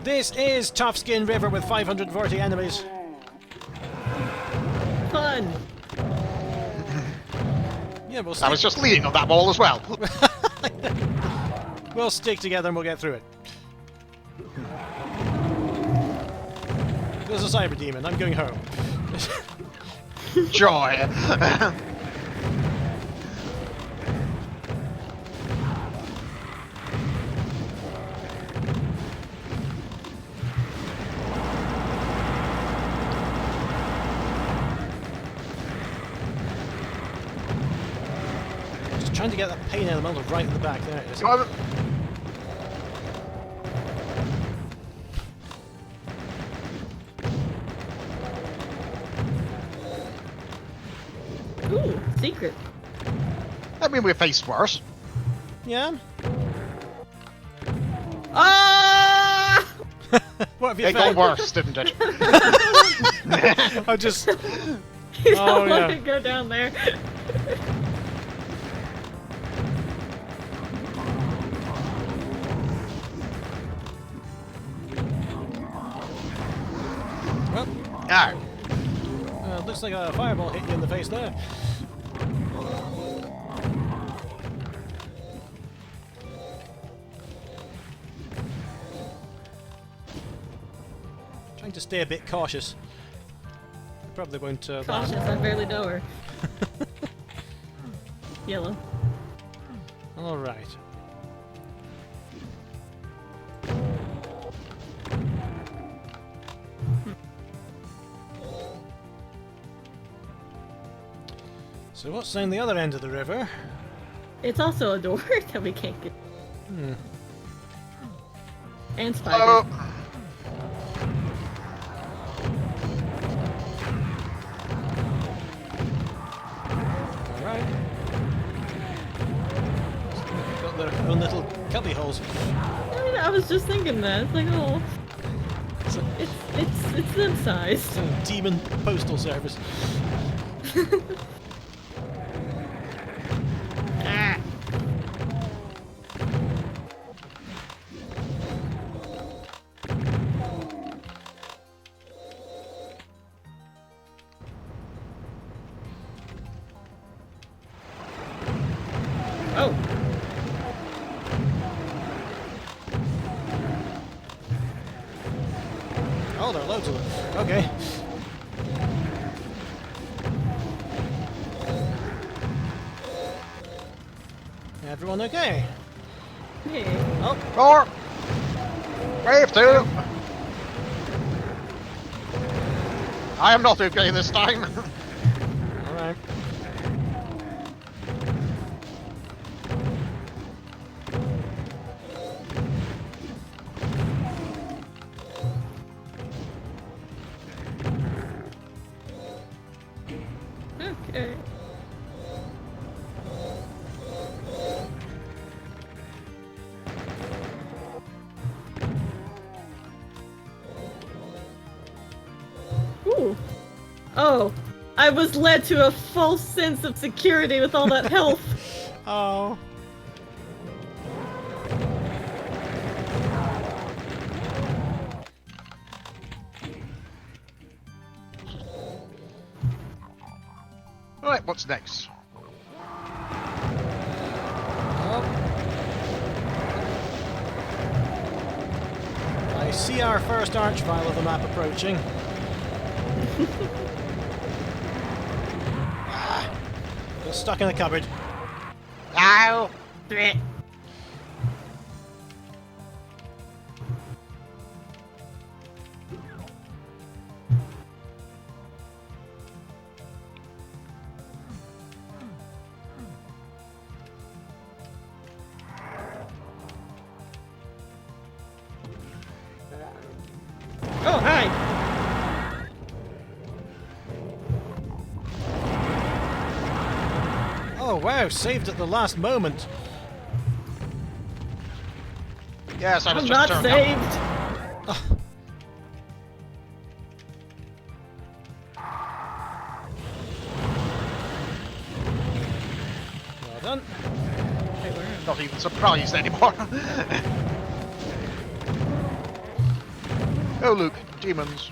This is Toughskin River with 540 enemies. Fun. Yeah, we'll I was just leaning on that ball as well. we'll stick together and we'll get through it. There's a cyber demon. I'm going home. Joy. Trying to get that pain elemental right at the back. There it is. Ooh, secret. I mean, we faced worse. Yeah? Ah! What have you It got found? worse, didn't it? I just... You Oh, don't want yeah. to go down there. Well, No. looks like a fireball hit you in the face there. Trying to stay a bit cautious. Probably won't. Cautious, I barely know her. Yellow. All right. So what's down the other end of the river? It's also a door that we can't get. Hmm. And spider. Oh. All right. Got their own little cubby holes. I was just thinking that. It's like, oh. It's them sized. Demon postal service. Ah. Oh. Oh, there are loads of them. Okay. Everyone okay? Yeah. Oh, Four. Wave 2. I am not okay this time. alright. Okay. Ooh. Oh. I was led to a false sense of security with all that health. Oh. Right, what's next? I see our first archvile of the map approaching. Got stuck in the cupboard. Ow! Blech. Oh, hi! Oh wow, saved at the last moment. Yes, I was I'm just not turned up. saved! Well done. Wait, where am Not even surprised anymore. Oh look, demons.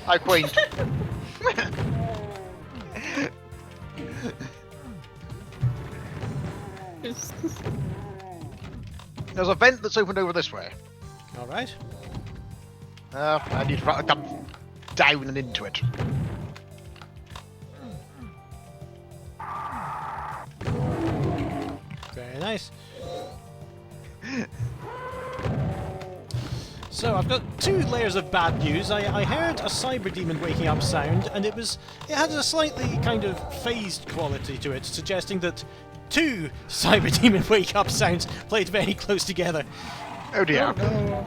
How quaint. I? There's a vent that's opened over this way. Alright. I need to come down and into it. Very nice. So I've got two layers of bad news. I heard a cyber demon waking up sound, and it had a slightly kind of phased quality to it, suggesting that two cyber demon wake up sounds played very close together. Oh dear. Oh.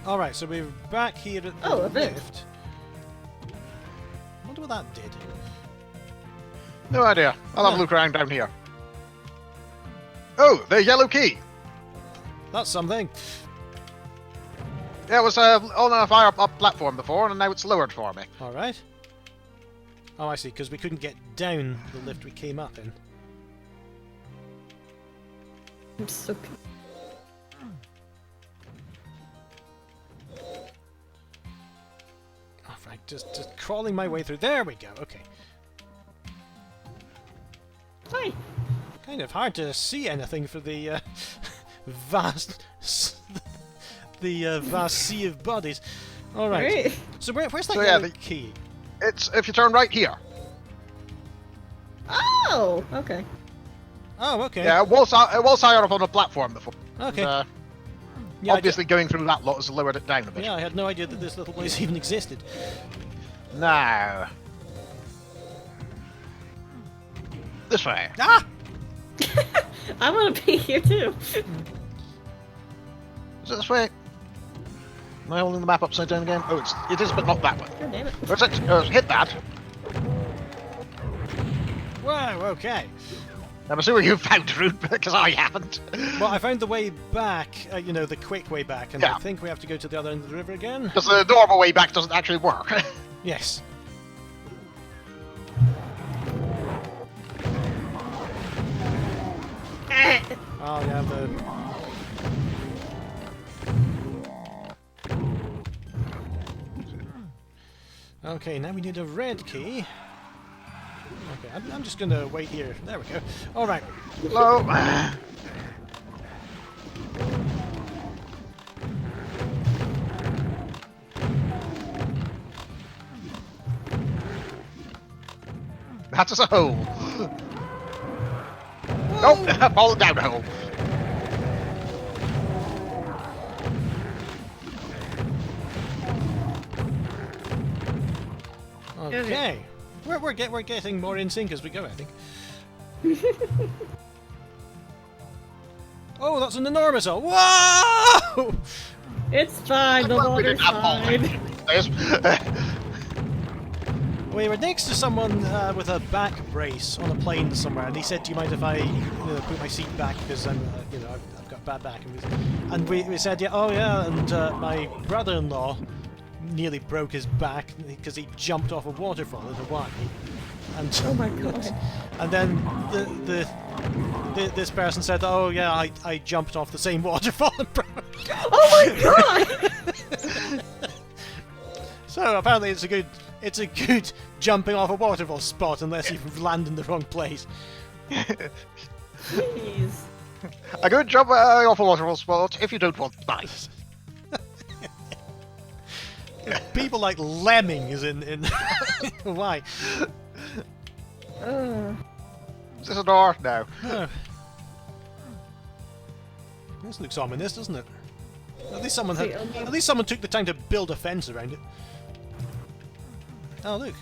Alright, so we're back here at the Oh, a vent. lift. Wonder what that did. No idea. I'll have a look around down here. Oh, the yellow key. That's something. Yeah, it was on a higher up platform before, and now it's lowered for me. Alright. Oh, I see, because we couldn't get down the lift we came up in. I'm so confused. Alright, just crawling my way through. There we go, okay. Hi! Kind of hard to see anything for the vast, vast sea of bodies. All right. Great. So where's that So, yeah, yellow the- key? It's if you turn right here. Oh! Okay. Oh, okay. Yeah, it was higher up on a platform before. Okay. And, Yeah, I obviously, going through that lot has lowered it down a bit. yeah, I had no idea that this little place even existed. Now, this way. Ah! I want to be here too. Is it this way? Am I holding the map upside down again? Oh, it is, but not that one. God damn it. Where's it? Hit that. Wow, okay. I'm assuming you found the route because I haven't. Well, I found the way back, you know, the quick way back, and Yeah. I think we have to go to the other end of the river again. Because the normal way back doesn't actually work. Yes. Oh, yeah, Okay, now we need a red key. Okay, I'm just gonna wait here. There we go. Alright. Hello. That's just a hole. Nope, fall down a hole. Okay. We're getting more in sync as we go, I think. Oh, that's an enormous hole. Whoa! It's fine, the Well, we water's didn't have fine. We were next to someone with a back brace on a plane somewhere, and he said, "Do you mind if I put my seat back because I'm, I've got bad back?" And we said, "Yeah, oh yeah." And my brother-in-law nearly broke his back because he jumped off a waterfall in Hawaii. And Oh my god. and then this person said, "Oh yeah, I jumped off the same waterfall and broke." Oh my god! So apparently it's a good jumping off a waterfall spot unless you land in the wrong place. Jeez. A good jump off a waterfall spot if you don't want to die. People like lemmings in Hawaii. Is this a door? No. Oh. This looks ominous, doesn't it? At least someone took the time to build a fence around it. Oh look.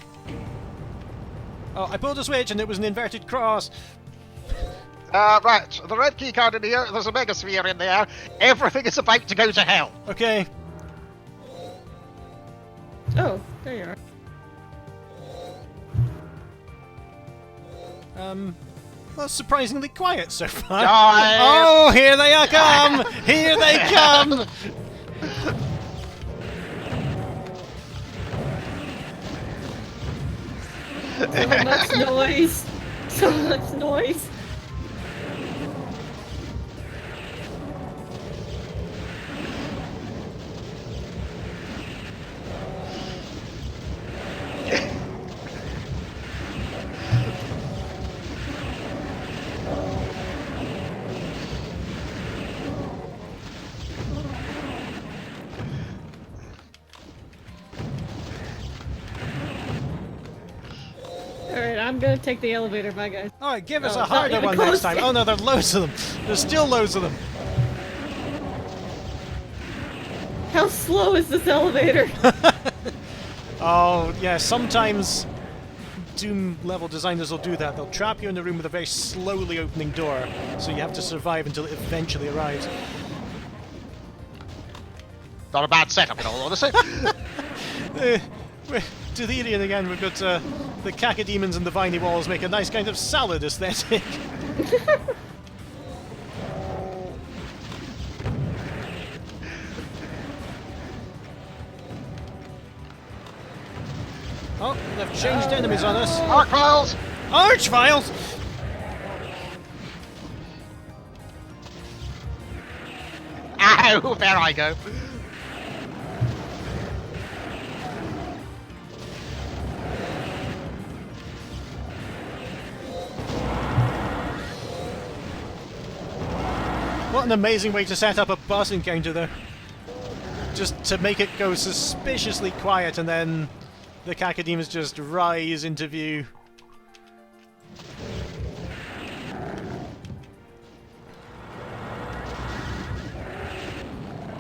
Oh, I pulled a switch and it was an inverted cross. Right, the red key card in here, there's a megasphere in there. Everything is about to go to hell. Okay. Oh, there you are. Well, surprisingly quiet so far. Die. Oh, here they are come! Here they come! So much noise. So much noise. Alright, I'm gonna take the elevator, bye guys. Alright, give us Oh, a it's not harder even one next close time. yet. Oh no, there are loads of them. There's still loads of them. How slow is this elevator? Oh, yeah, sometimes Doom level designers will do that. They'll trap you in a room with a very slowly opening door, so you have to survive until it eventually arrives. Not a bad setup in all honesty. Delirian again, we've got the cacodemons and the viney walls make a nice kind of salad aesthetic. Oh, they've changed enemies on us. Arc files! Archviles! Ow, there I go. What an amazing way to set up a boss encounter, though. Just to make it go suspiciously quiet and then the cacodemons just rise into view.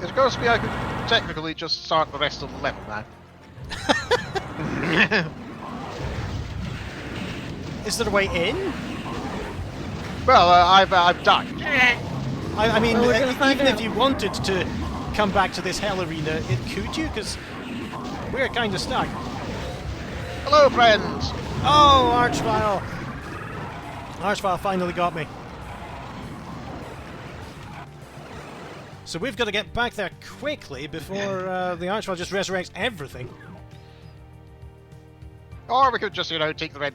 It occurs to me I could technically just start the rest of the level now. Is there a way in? Well, I've died. I mean, Well, we're gonna find even if out. you wanted to come back to this hell arena, it could you? Because we're kind of stuck. Hello, friends! Oh, Archvile! Archvile finally got me. So we've got to get back there quickly before the Archvile just resurrects everything. Or we could just, take the red...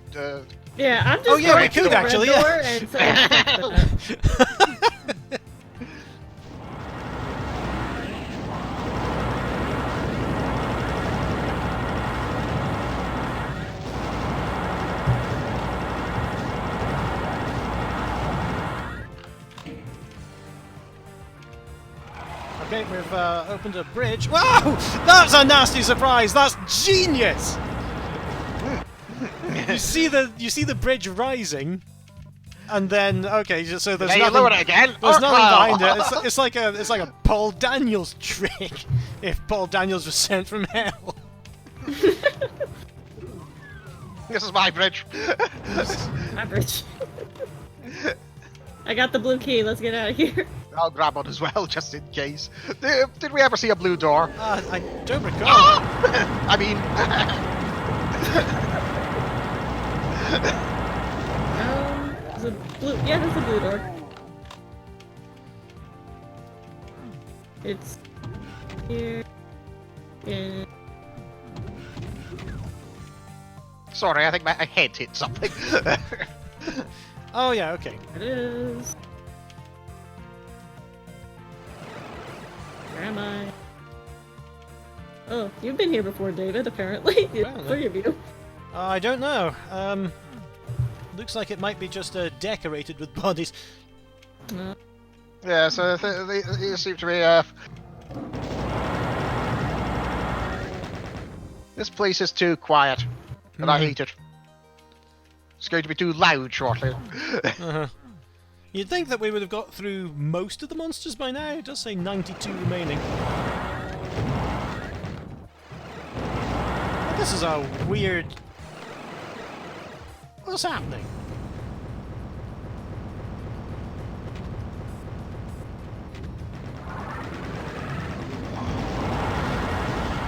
Yeah, I'm just Oh, yeah, going we to could the actually, red yeah. door and say, Okay, we've opened a bridge. Wow! That's a nasty surprise! That's genius! you see the bridge rising, and then so there's Now you nothing. lower it again. There's nothing Archvile. behind it. It's like a Paul Daniels trick. If Paul Daniels was sent from hell. This is my bridge. average. I got the blue key. Let's get out of here. I'll grab one as well, just in case. Did we ever see a blue door? I don't recall. I mean... There's a blue. Yeah, there's a blue door. It's here. And Sorry, I think my head hit something. Oh yeah, okay. it is. Where am I? Oh, you've been here before, David, apparently. Well, Three of you. I don't know. Looks like it might be just decorated with bodies. No. Yeah, so they seem to be... This place is too quiet, and I hate it. It's going to be too loud shortly. You'd think that we would have got through most of the monsters by now. It does say 92 remaining. This is a weird... What's happening?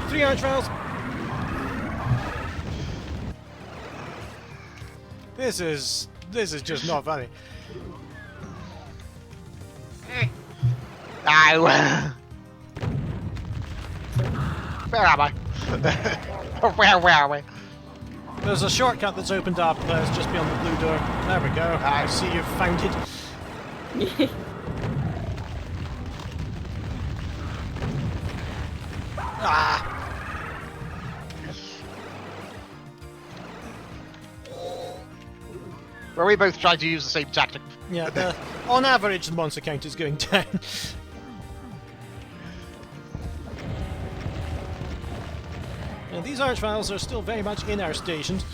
Three Archviles. This is just not funny. Ow! Where am I? Where are we? There's a shortcut that's opened up. It's just beyond the blue door. There we go. I see you've found it. Ah! Well, we both tried to use the same tactic. Yeah, on average, the monster count is going down. Now, these Archviles are still very much in our stations.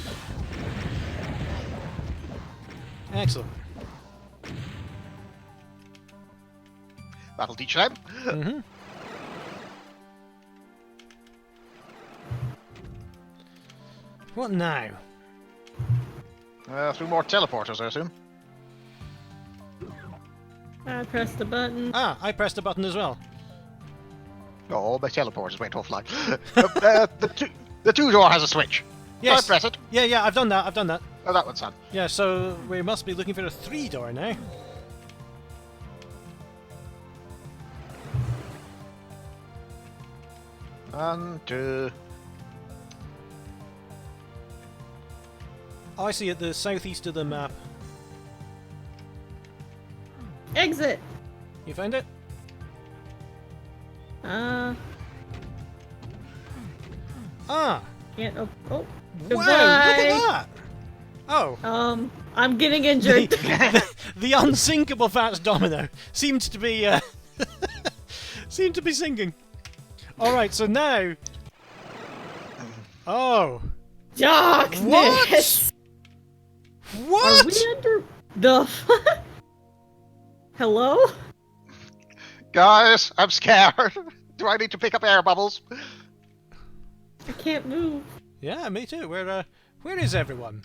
Excellent. That'll teach them. Mm-hmm. What now? Through more teleporters, I assume. I pressed the button. Ah, I pressed a button as well. Oh, my teleporters went offline. The two door has a switch. Yes. I press it. Yeah, I've done that. Oh, that one's done. Yeah, so we must be looking for a 3-door now. One, two. Oh, I see at the southeast of the map. Exit! You found it? Ah! Can't op- oh. Wow, look Goodbye. at that! Oh, I'm getting injured. the unsinkable Fats Domino seemed to be seemed to be sinking. All right, so now. Oh, Darkness! what? Are we under the Hello? Guys, I'm scared. Do I need to pick up air bubbles? I can't move. Yeah, me too. Where is everyone?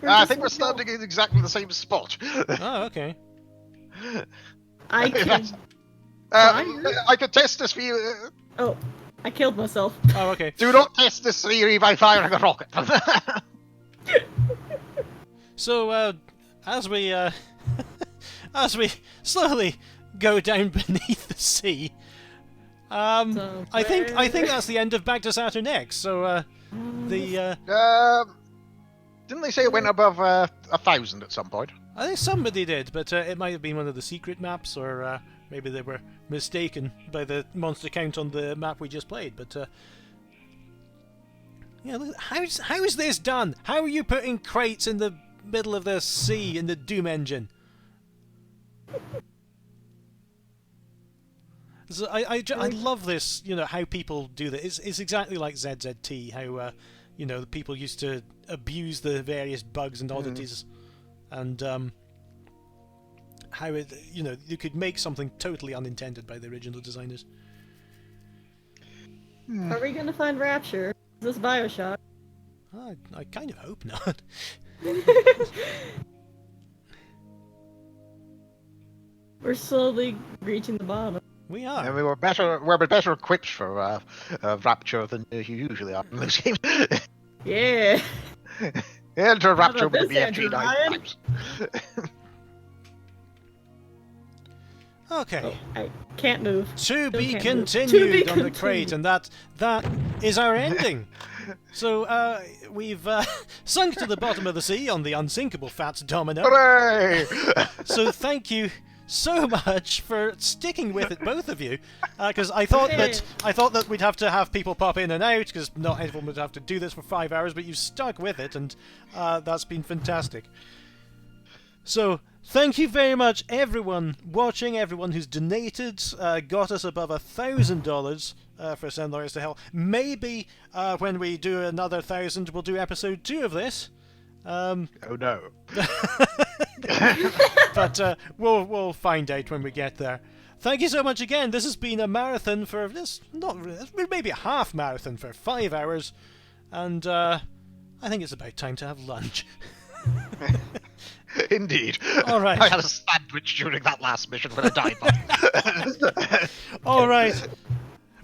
I think we're standing in exactly the same spot. Oh, okay. I can. I could test this for you. Oh, I killed myself. Oh, okay. Do not test this theory by firing a rocket. So, as we as we slowly go down beneath the sea, So I think that's the end of Back to Saturn X. So the Didn't they say it went above 1,000 at some point? I think somebody did, but it might have been one of the secret maps, or maybe they were mistaken by the monster count on the map we just played. But yeah, look, how is this done? How are you putting crates in the middle of the sea in the Doom engine? So I love this. You know how people do that. It's exactly like ZZT. How you know the people used to abuse the various bugs and oddities. And how it, you know, you could make something totally unintended by the original designers. Are we gonna find Rapture? Is this Bioshock? I kind of hope not. We're slowly reaching the bottom. We are. And we're better equipped for Rapture than you usually are in those games. Yeah. Enter Rapture about with the this, BFG Andrew Ryan? 9. Okay. Oh, I can't move. To Still be can't move. continued To be on the crate, continued. and that is our ending. So we've sunk to the bottom of the sea on the unsinkable Fats Domino. Hooray! So thank you so much for sticking with it, both of you, because I thought that we'd have to have people pop in and out, because not everyone would have to do this for 5 hours, but you've stuck with it, and that's been fantastic. So thank you very much, everyone watching, everyone who's donated, got us above $1,000 for Send Lawyers to Hell. Maybe when we do another 1,000, we'll do episode 2 of this. Oh no. But we'll find out when we get there. Thank you so much again. This has been a marathon for this, maybe a half marathon for 5 hours, and I think it's about time to have lunch. Indeed. All right. I had a sandwich during that last mission when I died. All right.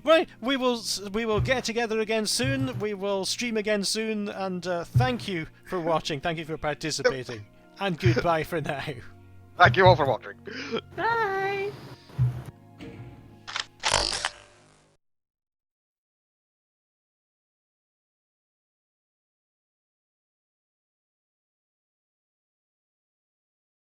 Right, we will get together again soon. We will stream again soon, and thank you for watching. Thank you for participating, and goodbye for now. Thank you all for watching. Bye.